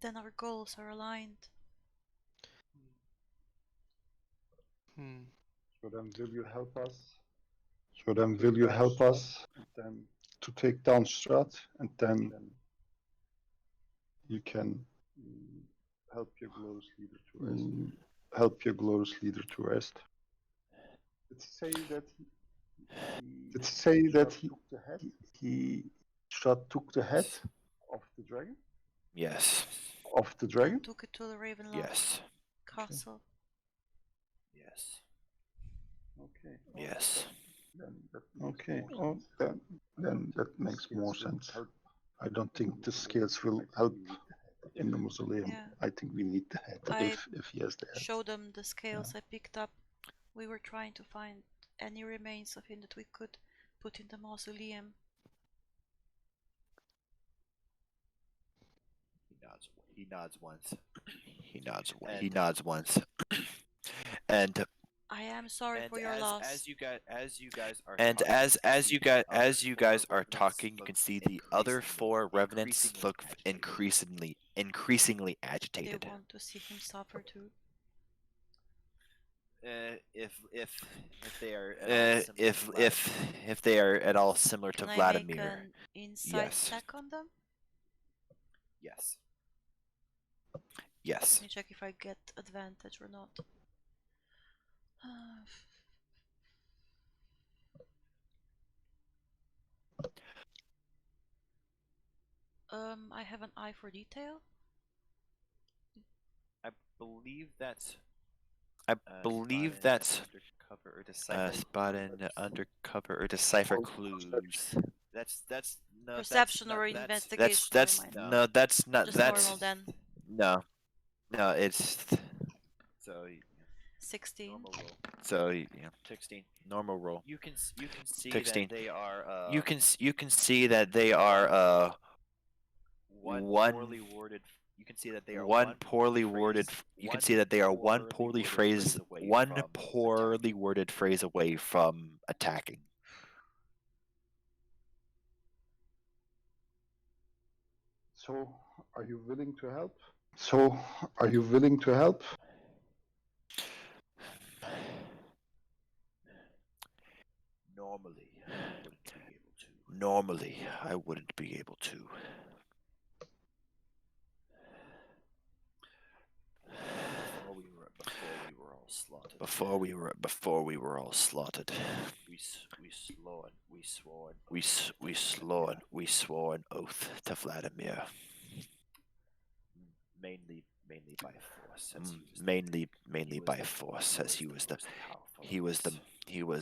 Then our goals are aligned. So then will you help us? Then to take down Strahd, and then you can help your glorious leader to rest. Let's say that Strahd took the head of the dragon. Yes. Of the dragon. Took it to the Ravenloft Yes. castle. Yes. Okay. Yes. Then that makes more sense. I don't think the scales will help in the mausoleum. Yeah. I think we need the head if he has the head. Show them the scales I picked up. We were trying to find any remains of him that we could put in the mausoleum. He nods once. And I I am sorry And for your loss. as you guys are And talking, as you guys are talking, you can see the other four revenants look increasingly They agitated. want to see him suffer too. if they are at all similar to Vladimir, If they are at all similar to Can I Vladimir, make an insight yes. check on them? yes. Yes. Let me check if I get advantage or not. I have an eye for detail. I believe that's undercover or decipher. Spot in undercover or decipher clues. That's no Perception that's or not, that's investigation. That's Never mind. no, that's not Just that's normal then. no, no. It's so 16. normal roll. so yeah, 16. normal roll. You can see 16. that they are You can see that they are one one poorly worded. You can see that they are one poorly worded. You can see that they are one poorly worded phrase away from attacking. So, are you willing to help? So, are you willing to help? Normally, I wouldn't be able to. Before we were all slaughtered. We swore an oath to Vladimir. Mainly by force. Mainly by force, as he was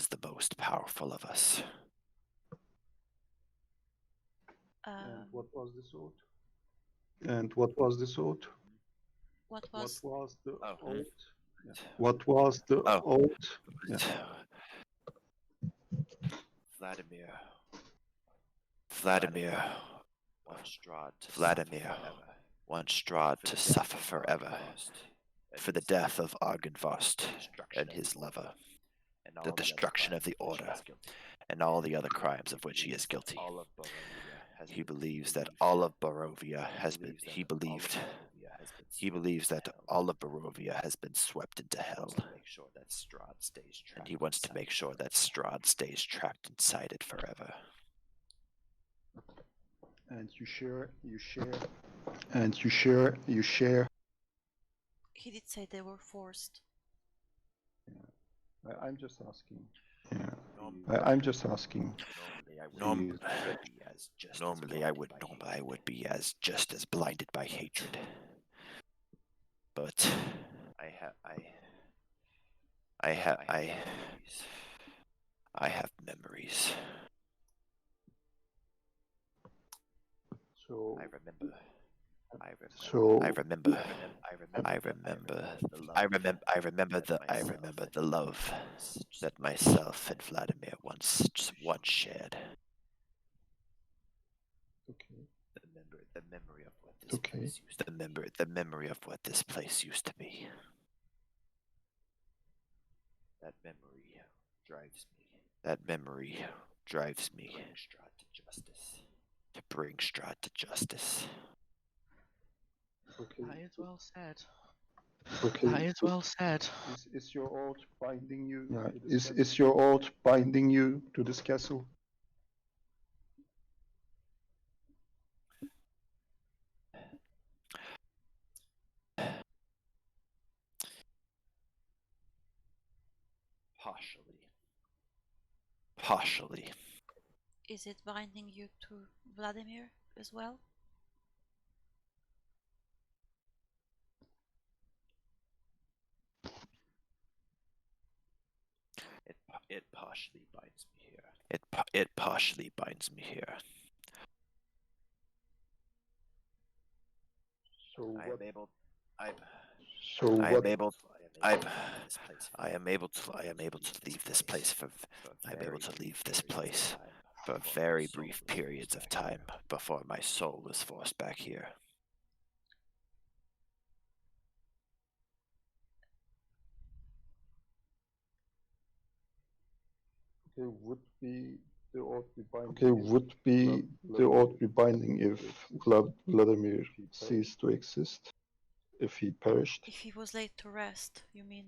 the most powerful of us. And what was this oath? And what was this oath? What What was? was the Oh. oath? What was the Oh. oath? Yeah. Vladimir wants Strahd to suffer forever for the death of Argynvost and his lover, the destruction of the Order, and all the other crimes of which he is guilty. He believes that all of Barovia has been. He believes that all of Barovia has been swept into hell, and he wants to make sure that Strahd stays trapped inside it forever. And you share. He did say they were forced. I'm just asking. Yeah. I'm just asking. Normally, I would be as just as blinded by hatred. But I have memories. So I remember the love that myself and Vladimir once shared. okay. The memory of what this Okay. place used to be. The memory of what this place used to be. That memory drives me. To bring Strahd to justice. Okay. That is well said. Okay. That is well said. Is your oath binding you? Yeah. Is your oath binding you to this castle? Partially. Is it binding you to Vladimir as well? It partially binds me here. It partially binds me here. So I what? am able. I am able to leave this place for very brief periods of time before my soul is forced back here. Okay, would be the oath be binding if Vladimir ceased to exist? If he perished? If he was laid to rest, you mean?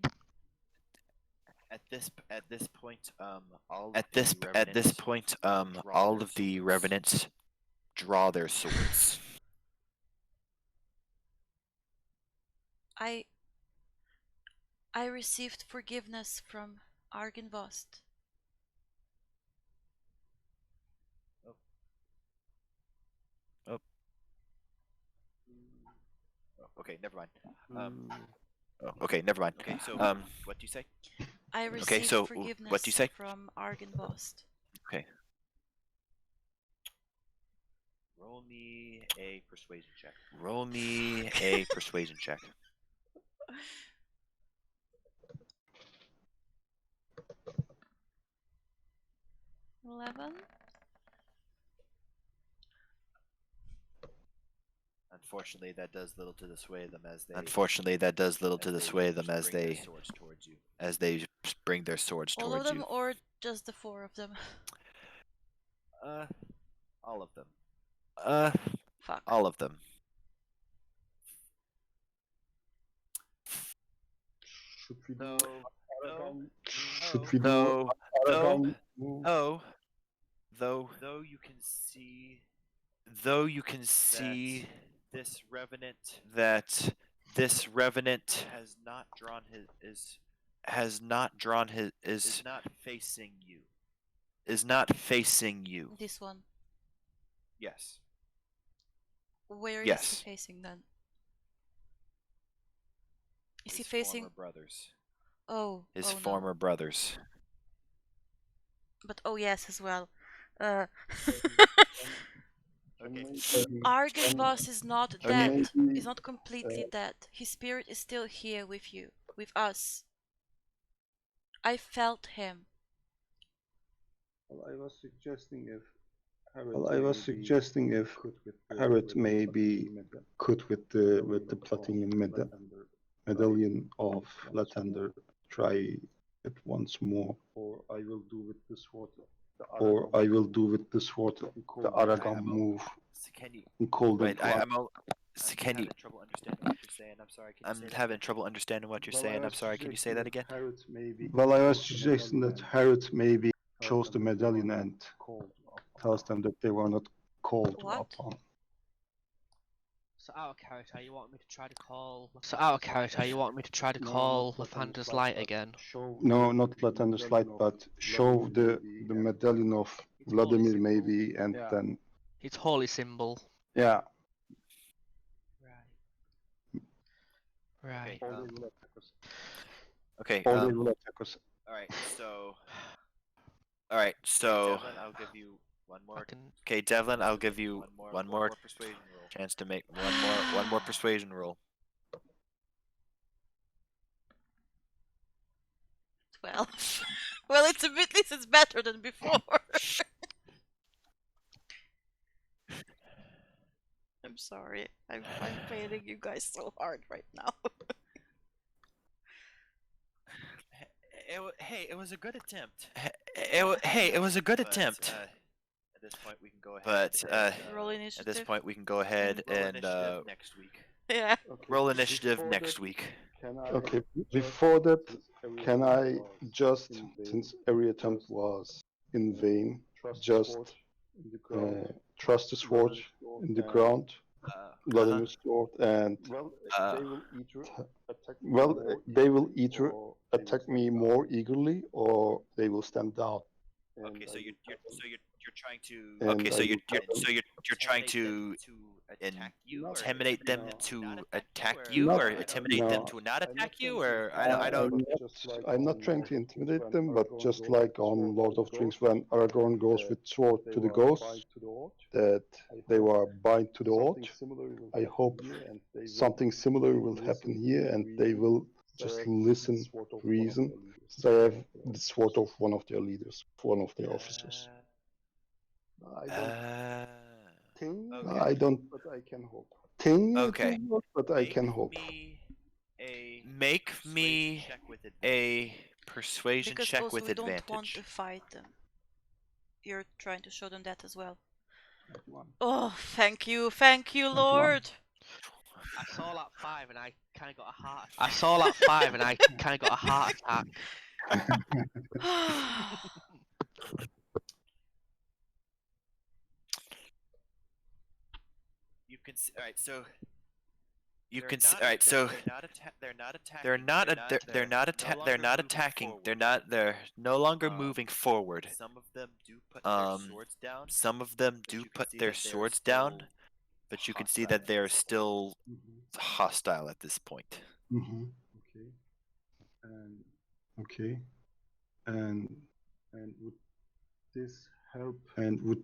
At this point, all At this point, all of the revenants draw their swords. I received forgiveness from Argynvost. Okay, never mind. Okay, never mind. Okay, so what do you say? I received so forgiveness what do you say? from Argynvost. Okay. Roll me a persuasion check. Roll me a persuasion check. 11. Unfortunately, that does little to dissuade them as they. Swords towards you. As they bring their swords All towards of them, you. or just the 4 of them? All of them. Fuck. All of them. Should we do No. Should we do Though, Aragon move? though you can see this revenant that this revenant has not drawn is is not facing you. This one. Yes. Where is Yes. he facing then? Is he His facing? former brothers. Oh. His oh former brothers. No. But oh yes, as well. Okay. Argynvost is not and dead. maybe, He's not completely dead. His spirit is still here with you, with us. I felt him. I was suggesting if Harrod maybe could with the platinum medallion of Latender try it once more. Or I will do with the sword the Aragon move So can you? and call them. Right, I'm having trouble understanding what you're saying. I'm sorry. Can you I'm say that having again? trouble understanding what you're saying. I'm sorry. Can you say that again? Well, I was suggesting that Harrod maybe chose the medallion and tells them that they were not called What? upon. So out of character, you want me to try to call Lathander's light again? No, not Latender's light, but show the medallion of Vladimir maybe, and then Its holy symbol. yeah. Right. Okay. Or they will attack us. All right. So. Devlin, Devlin, I'll give you one more. Okay, Devlin, I'll give you one more persuasion roll. chance to make one more persuasion roll. 12. Well, it's at least it's better than before. I'm sorry. I'm failing you guys so hard right now. Hey, it was a good attempt. It was a good But, attempt. at this point, we can go ahead. But Roll at initiative. this point, we can go ahead roll and initiative next week. Yeah. roll initiative next week. Okay, before that, can I just, since every attempt was in vain, just trust the sword in the ground, Vladimir's sword, and well, they will either attack me more eagerly or they will stand down. Okay, so you're trying to. And Okay, so I you're will trying to attack you, or intimidate them not to attack attack you, you, Not- or intimidate them no. to not attack you, or I don't. I'm not trying to intimidate them, but just like on Lord of the Rings, when Aragorn goes with sword to the ghosts, that they were bind to the oath. I hope something similar will happen here, and they will just listen, reason. So I have the sword of one of their leaders, one of their officers. I don't, but I can hope. Think it Okay. will work, but I can hope. Make me a persuasion Because check also with we don't want advantage. to fight them. you're trying to show them that as well. At 1. Oh, thank you, one. Lord. I saw that 5 and I kind of got a heart. I saw that 5 and I kind of got a heart attack. You can see. All right, so you can see. All right, so they're not attacking. They're no longer moving forward. Some of them do put their swords down. Some of them do put their swords down, but you can see that they're still hostile at this point. Okay. And okay. And would this help? And would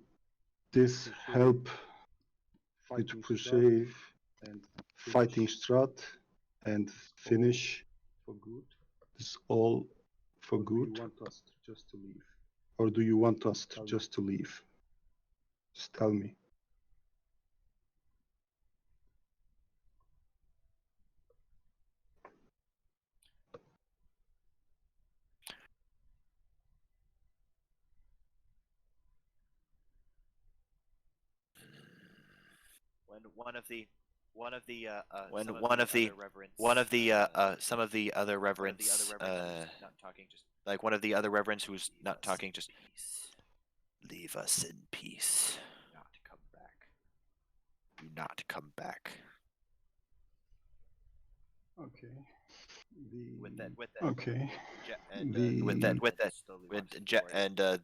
this help you to perceive and fighting Strahd and finish for good? Is all for good? Do you want us just to leave? Or do you want us just to leave? Just tell me. When some of the other reverends like one of the other reverends who's not talking just leave us in peace. Not come back. Do not come back. Okay.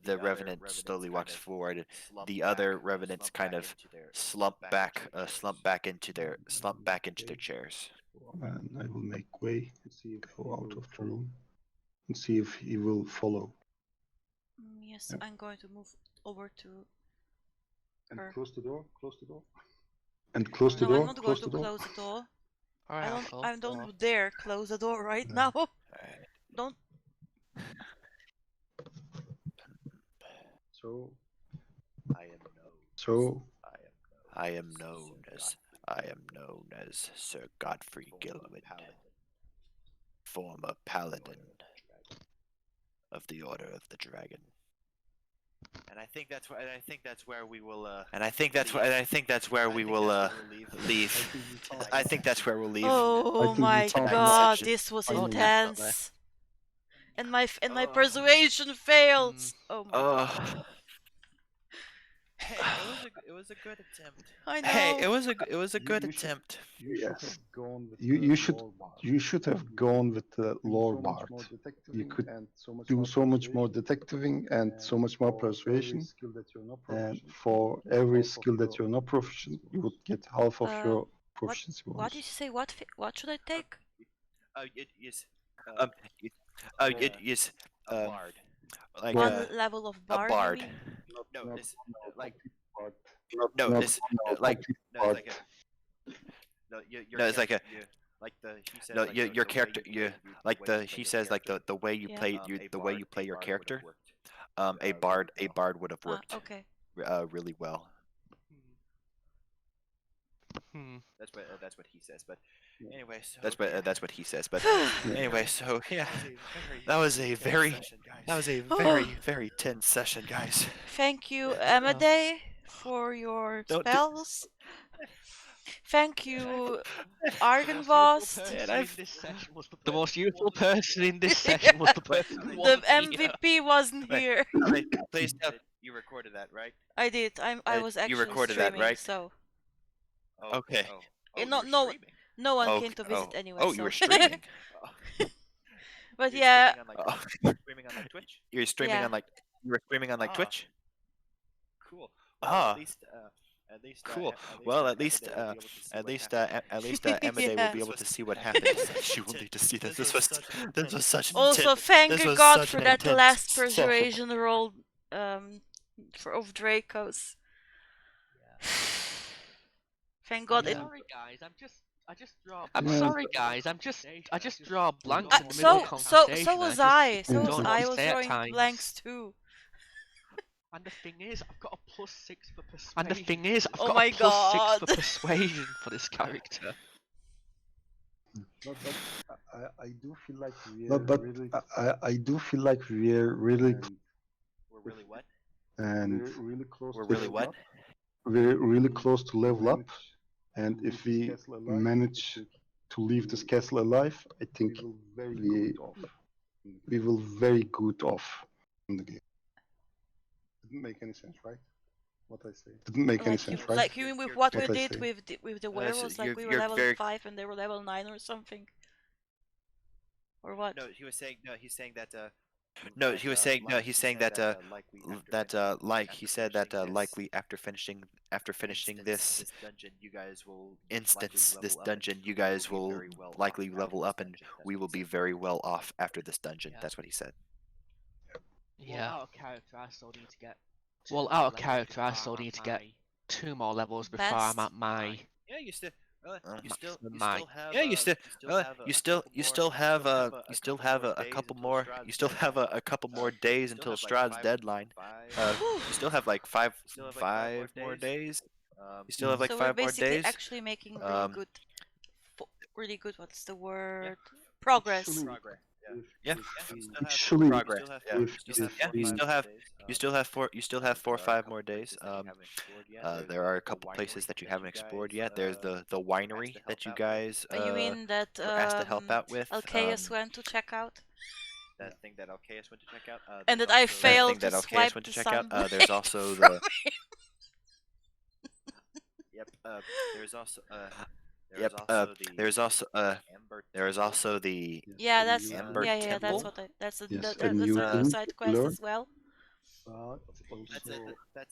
The revenant slowly walks forward. The other revenants kind of slump back into their chairs. And I will make way and see if go out of the room and see if he will follow. Yes, Yep. I'm going to move over to And her. close the door. Close the door. And close the No, door. I'm not going Close to the door. close the door. Alright, I don't dare close the door right now. Don't. So I am known as Sir Godfrey Gilwyn, former paladin of the Order of the Dragon. And I think that's where we will leave. I think that's where we'll leave. Oh my god, this was Oh, intense. And my persuasion fails. Oh my god. Hey, it was a good attempt. I know. Hey, it was a good attempt. yes, you should have gone with the lore bard. You could do so much more detectiving and so much more persuasion. And for every skill that you're not proficient, you would get half of your proficiency bonus. What did you say? What should I take? It is bard. Like one level of bard. A bard. You mean? No, this like bard. no, this like no, it's like a no. It's like a like the he says. No, your character. You like the he says like the way you play the way you play your character. A bard would have worked. Okay. Really well. That's what he says. But anyway, so that's what he says. But anyway, so yeah, that was a very very tense session, guys. Thank you, Amadei, for your spells. Thank you, Argenvost. The most useful person in this session was the person who The wasn't here. MVP wasn't here. Please, you recorded that, right? I did. I was actually you recorded streaming, that, right? So. Okay. No one came to visit anyway. Oh, so. you were streaming. But yeah. Streaming on like Twitch. You were streaming Yeah. on like you were streaming on like Twitch. Cool. At least cool. Well, at least Amadei will be able to see what happened. She will need to see this. This was such an Also, thank God for that last persuasion roll of Draco's. Thank God it. Sorry guys, I just draw. I'm Yeah. sorry, guys. I just draw blanks in the middle of conversation. So was I. don't know what I to was say at drawing times. blanks too. And the thing is, I've got a +6 for persuasion. And the thing is, I've Oh got my a +6 God. for persuasion for this character. But I do feel like I do feel like we're really. We're really what? and We're really what? we're really close to level up. And if we manage to leave this castle alive, I think we will very good off in the game. Didn't make any sense, right? What I say didn't make any sense, right? Like you mean with what we What I did say. with the so werewolves, like we were you're level very- 5 and they were level 9 or something, or what? No, he was saying. No, he's saying that. No, he was saying. No, he's saying that. Like he said that. Likely after finishing this dungeon, you guys will instance, this dungeon, you guys will likely level up, and we will be very well off after this dungeon. Yeah. That's what he said. Yeah. Out of character, I still need to get. Well, two out more of levels character, I before still I'm need at to get my 2 more levels before I'm Best. at my Yeah, you still. maximum might. have. Yeah, you still have a couple more. You still have a couple more days until Strahd's deadline. You still have like five more days. You still have like So we're 5 more basically days. actually making really Um, good, really good. What's the word? Progress. Yeah. Actually, Progress. Yeah. if You still have 4 or 5 more days. There are a couple places that you haven't explored yet. There's the winery that you guys You mean that were asked to help out with. Alcaeus went to check out? That thing that Alcaeus went to check out. And that I failed to that Alcaeus swipe went to the check out. sunblade There's also from the. him. Yep. There's also. There's also the. Yeah, that's Amber yeah, that's Temple? what that's Yes, that's and you a side quest learn. as well. That's it. But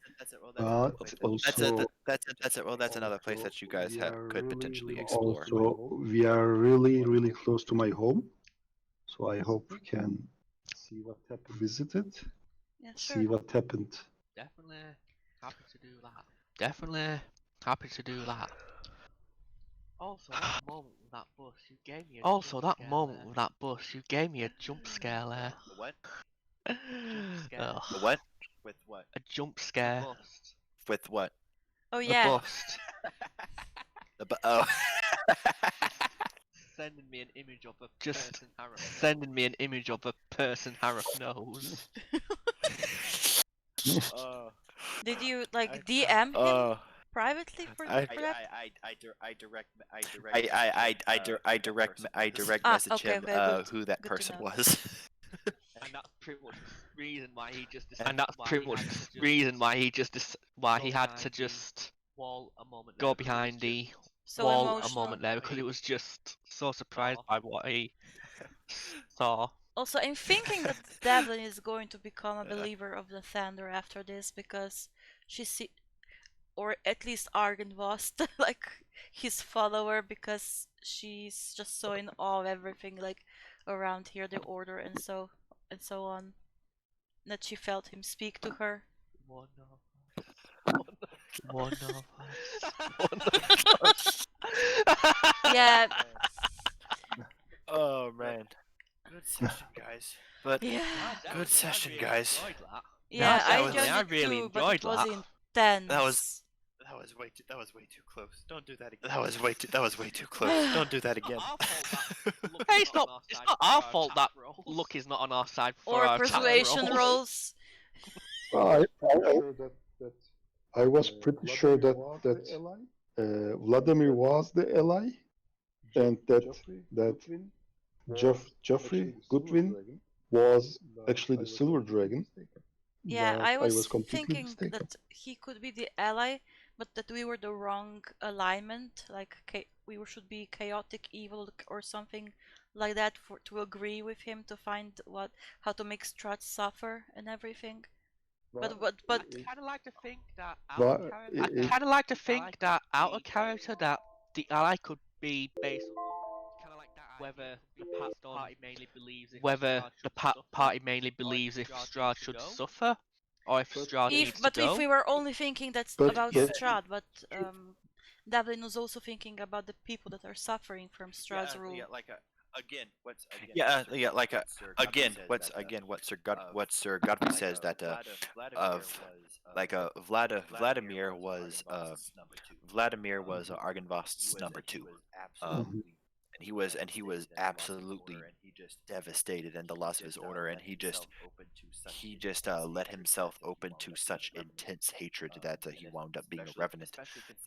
also, Well, that's another place that you guys could potentially explore. also, we are really, really close to my home, so I hope we can see what happened. Visit it, Yeah, see sure. what happened. Definitely happy to do that. Definitely happy to do that. Also, that moment with that bus, you gave me a Also, jump that scare moment there. with that bus, you gave me a jump scare there. What? scare. Ugh, What? With what? a jump The scare. bust. With what? Oh The yeah. bust. Oh. Sending me an image of a Just person Harrop sending me an image of a person Harrop knows. Did you like I- DM him Oh. privately for I that? direct Ah, message okay, him okay, good. who that Good to person know. was. And that's pretty much the reason why he just decided. And that's why pretty he much had to the just reason why he just why he go had to behind the just wall a moment go there, 'cause it was behind the just So wall a emotional. moment there because he was just so surprised Saw. by what he saw. Also, I'm thinking that Devlin is going to become a believer of the Thunder after this because she see, or at least Argon was like his follower because she's just so in awe of everything like around here, the order and so on. That she felt him speak to her. one of One of us. Yeah, Oh man. Good session, guys. But yeah, good session, guys. yeah. that I was- enjoyed I it really too, but enjoyed it was that. intense. That was way too close. Don't do that again. That was way too close. Don't do that again. Hey, it's not our fault that luck is not on our side for Or our attack persuasion rolls. rolls. I was pretty sure that Vladimir was the ally, and that Joffrey Goodwin was actually the Silver Dragon. Yeah, but I was completely thinking mistaken. that he could be the ally, but that we were the wrong alignment. Like we should be chaotic evil or something like that for to agree with him to find how to make Strahd suffer and everything. But I kind of like to think that But our I character, kind of like to ally think could that out of be character that the ally could be based kind of like that whether the party mainly believes if whether Strahd the should suffer, party mainly or believes if Strahd Strahd needs to should go. suffer or if Strahd needs to if go. we were only thinking that's But- about but- Strahd, but Devlin was also thinking about the people that are suffering from Strahd's rule. What Sir Godfrey says that Vladimir was Argynvost's number 2. Mhm. he was absolutely devastated in the loss of his order, and he just let himself open to such intense hatred that he wound up being a revenant.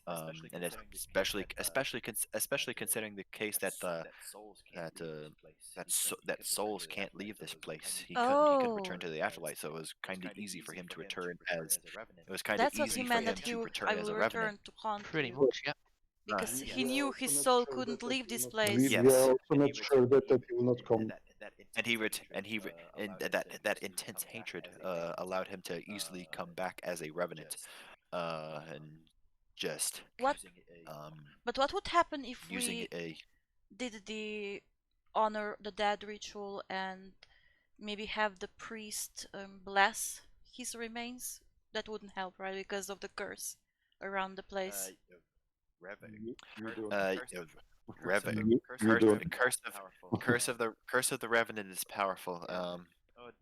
And especially considering the case that souls can't leave this place. He couldn't return to the afterlife, so it was kind of easy for him to return as That's what he meant, that I will return to haunt Pretty you. much, yeah. Because We he are knew also his not soul sure couldn't that leave he this will not place. come. Yes. We are also not sure that he will not come. That intense hatred allowed him to easily come back as a revenant, and just What? But what would happen if using we a did the honor the dead ritual and maybe have the priest bless his remains? That wouldn't help, right? Because of the curse around the place. Curse of the revenant is powerful. I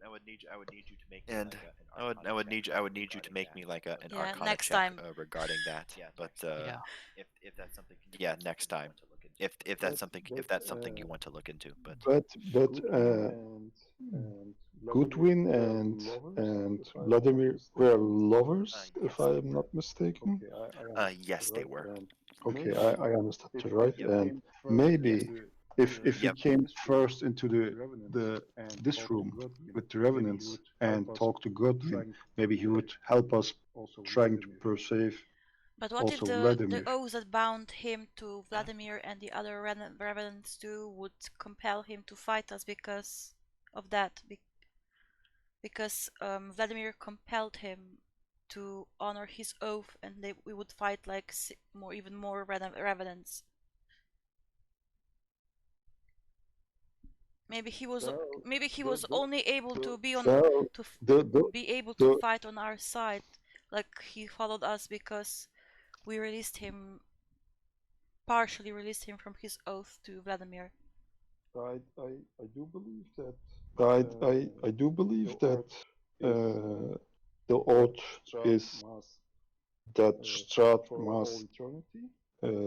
would need you to make and I would need you to make me like an Yeah, Arcana next check time. regarding that. But Yeah. if that's something, yeah, next time. If that's something you want to look into, but Goodwin and Vladimir were lovers, if I am not mistaken. yes, they were. Okay, I understand that, right? And maybe if he came first into the this room with the revenants and talked to Godwin, maybe he would help us trying to perceive But what if also the Vladimir. oath that bound him to Vladimir and the other revenants too would compel him to fight us because of that? Because Vladimir compelled him to honor his oath, and we would fight like even more revenants. Maybe he was only able to be on be able to fight on our side, like he followed us because we partially released him from his oath to Vladimir. I do believe that. I do believe that the oath is that Strahd must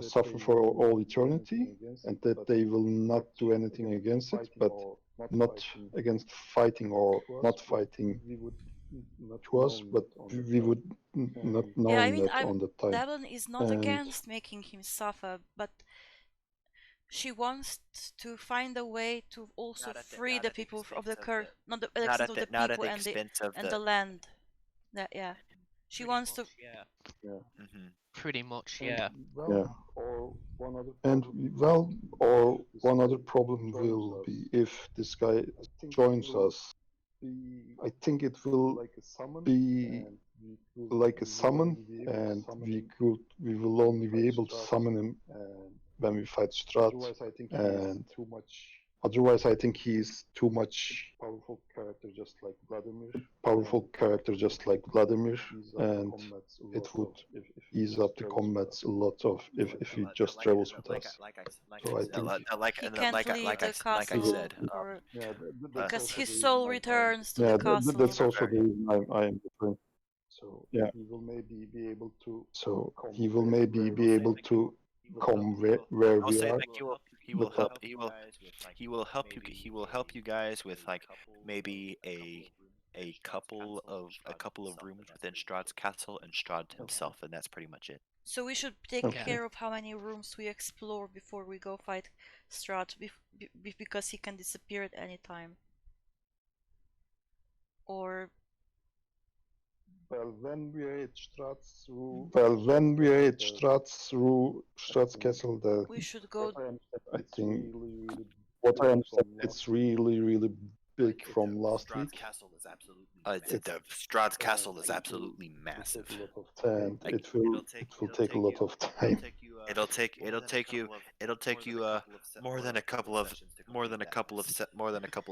suffer for all eternity, and that they will not do anything against it, but not against fighting or not fighting to us, but we would not know Yeah, I mean, that on the time. Devlin is not against making him suffer, but she wants to find a way to also free the people of the curse, not the extent of the people and the land. That, yeah, she wants to. Yeah. Pretty much, yeah. Yeah. Or one other problem will be if this guy joins us. I think it will be like a summon, and we will only be able to summon him when we fight Strahd. And otherwise, I think he's too much powerful character, just like Vladimir. And it would ease up the combats a lot of if he just travels with us. So I think He can't leave the castle I said, because his soul returns to the castle. That's also the reason I am different. So yeah, he will maybe be able to. So he will maybe be able to come where I'll we say are. like he will help you guys with like maybe a couple of rooms within Strahd's castle and Strahd himself, and that's pretty much it. So we should take care of how many rooms we explore before we go fight Strahd, because he can disappear at any time. Or when we are at Strahd's castle, we should go. I think what I understand, it's really big from last week. Strahd's castle is absolutely massive. And it will take a lot of time. It'll take you more than a couple of Yeah,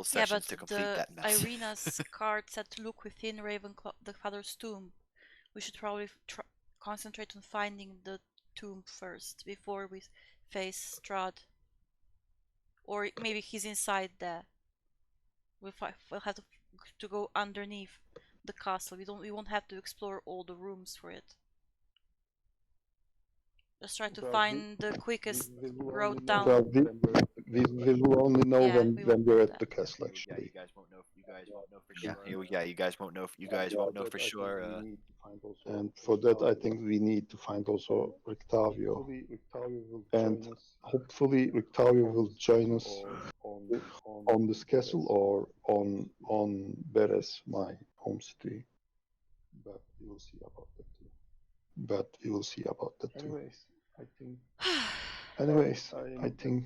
sessions but to complete that mess. Irina's card said to look within Ravenclaw, the father's tomb. We should probably concentrate on finding the tomb first before we face Strahd. Or maybe he's inside there. We'll have to go underneath the castle. We won't have to explore all the rooms for it. Let's try to find the quickest road down. we will only know Yeah, when we when won't we're know at that. the castle. Yeah, Actually, you guys won't know. You guys won't know for Yeah, sure. Yeah, you guys won't know. You guys won't know for sure. and for that, I think we need to find also Rictavio, and hopefully Rictavio will join us on this castle or on Beres, my home city. But we will see about that too. Anyways, I think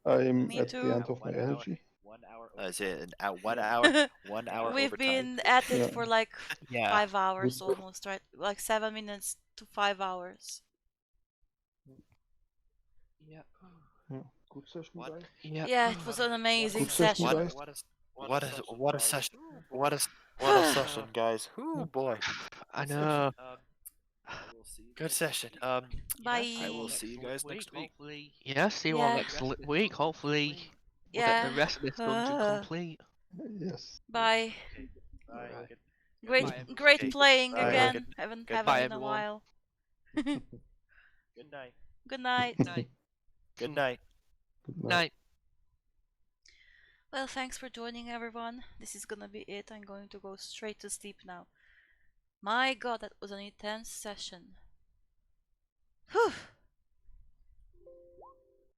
I'm Me at too. the end of my energy. 1 hour. That's it. At 1 hour, 1 hour We've overtime. been at it Yeah. for like Yeah. 5 hours almost, right? Like 7 minutes to 5 hours. Yep. Good session, What? guys. Yep. Yeah, it was an amazing Good session, session. guys. What a session. What a session, guys. Ooh boy. I know. Good session. Bye. I will see you guys next week. Hopefully. Yeah, see you all Yeah. next week. Hopefully, we'll get Yeah. the rest of this dungeon complete. Yes. Bye. Bye. Great, Bye, everyone. great Okay. playing Bye. again. Haven't Bye, in a everyone. while. Good night. Good night. Night. Good night. Good night. Night. Well, thanks for joining, everyone. This is gonna be it. I'm going to go straight to sleep now. My god, that was an intense session. Whew.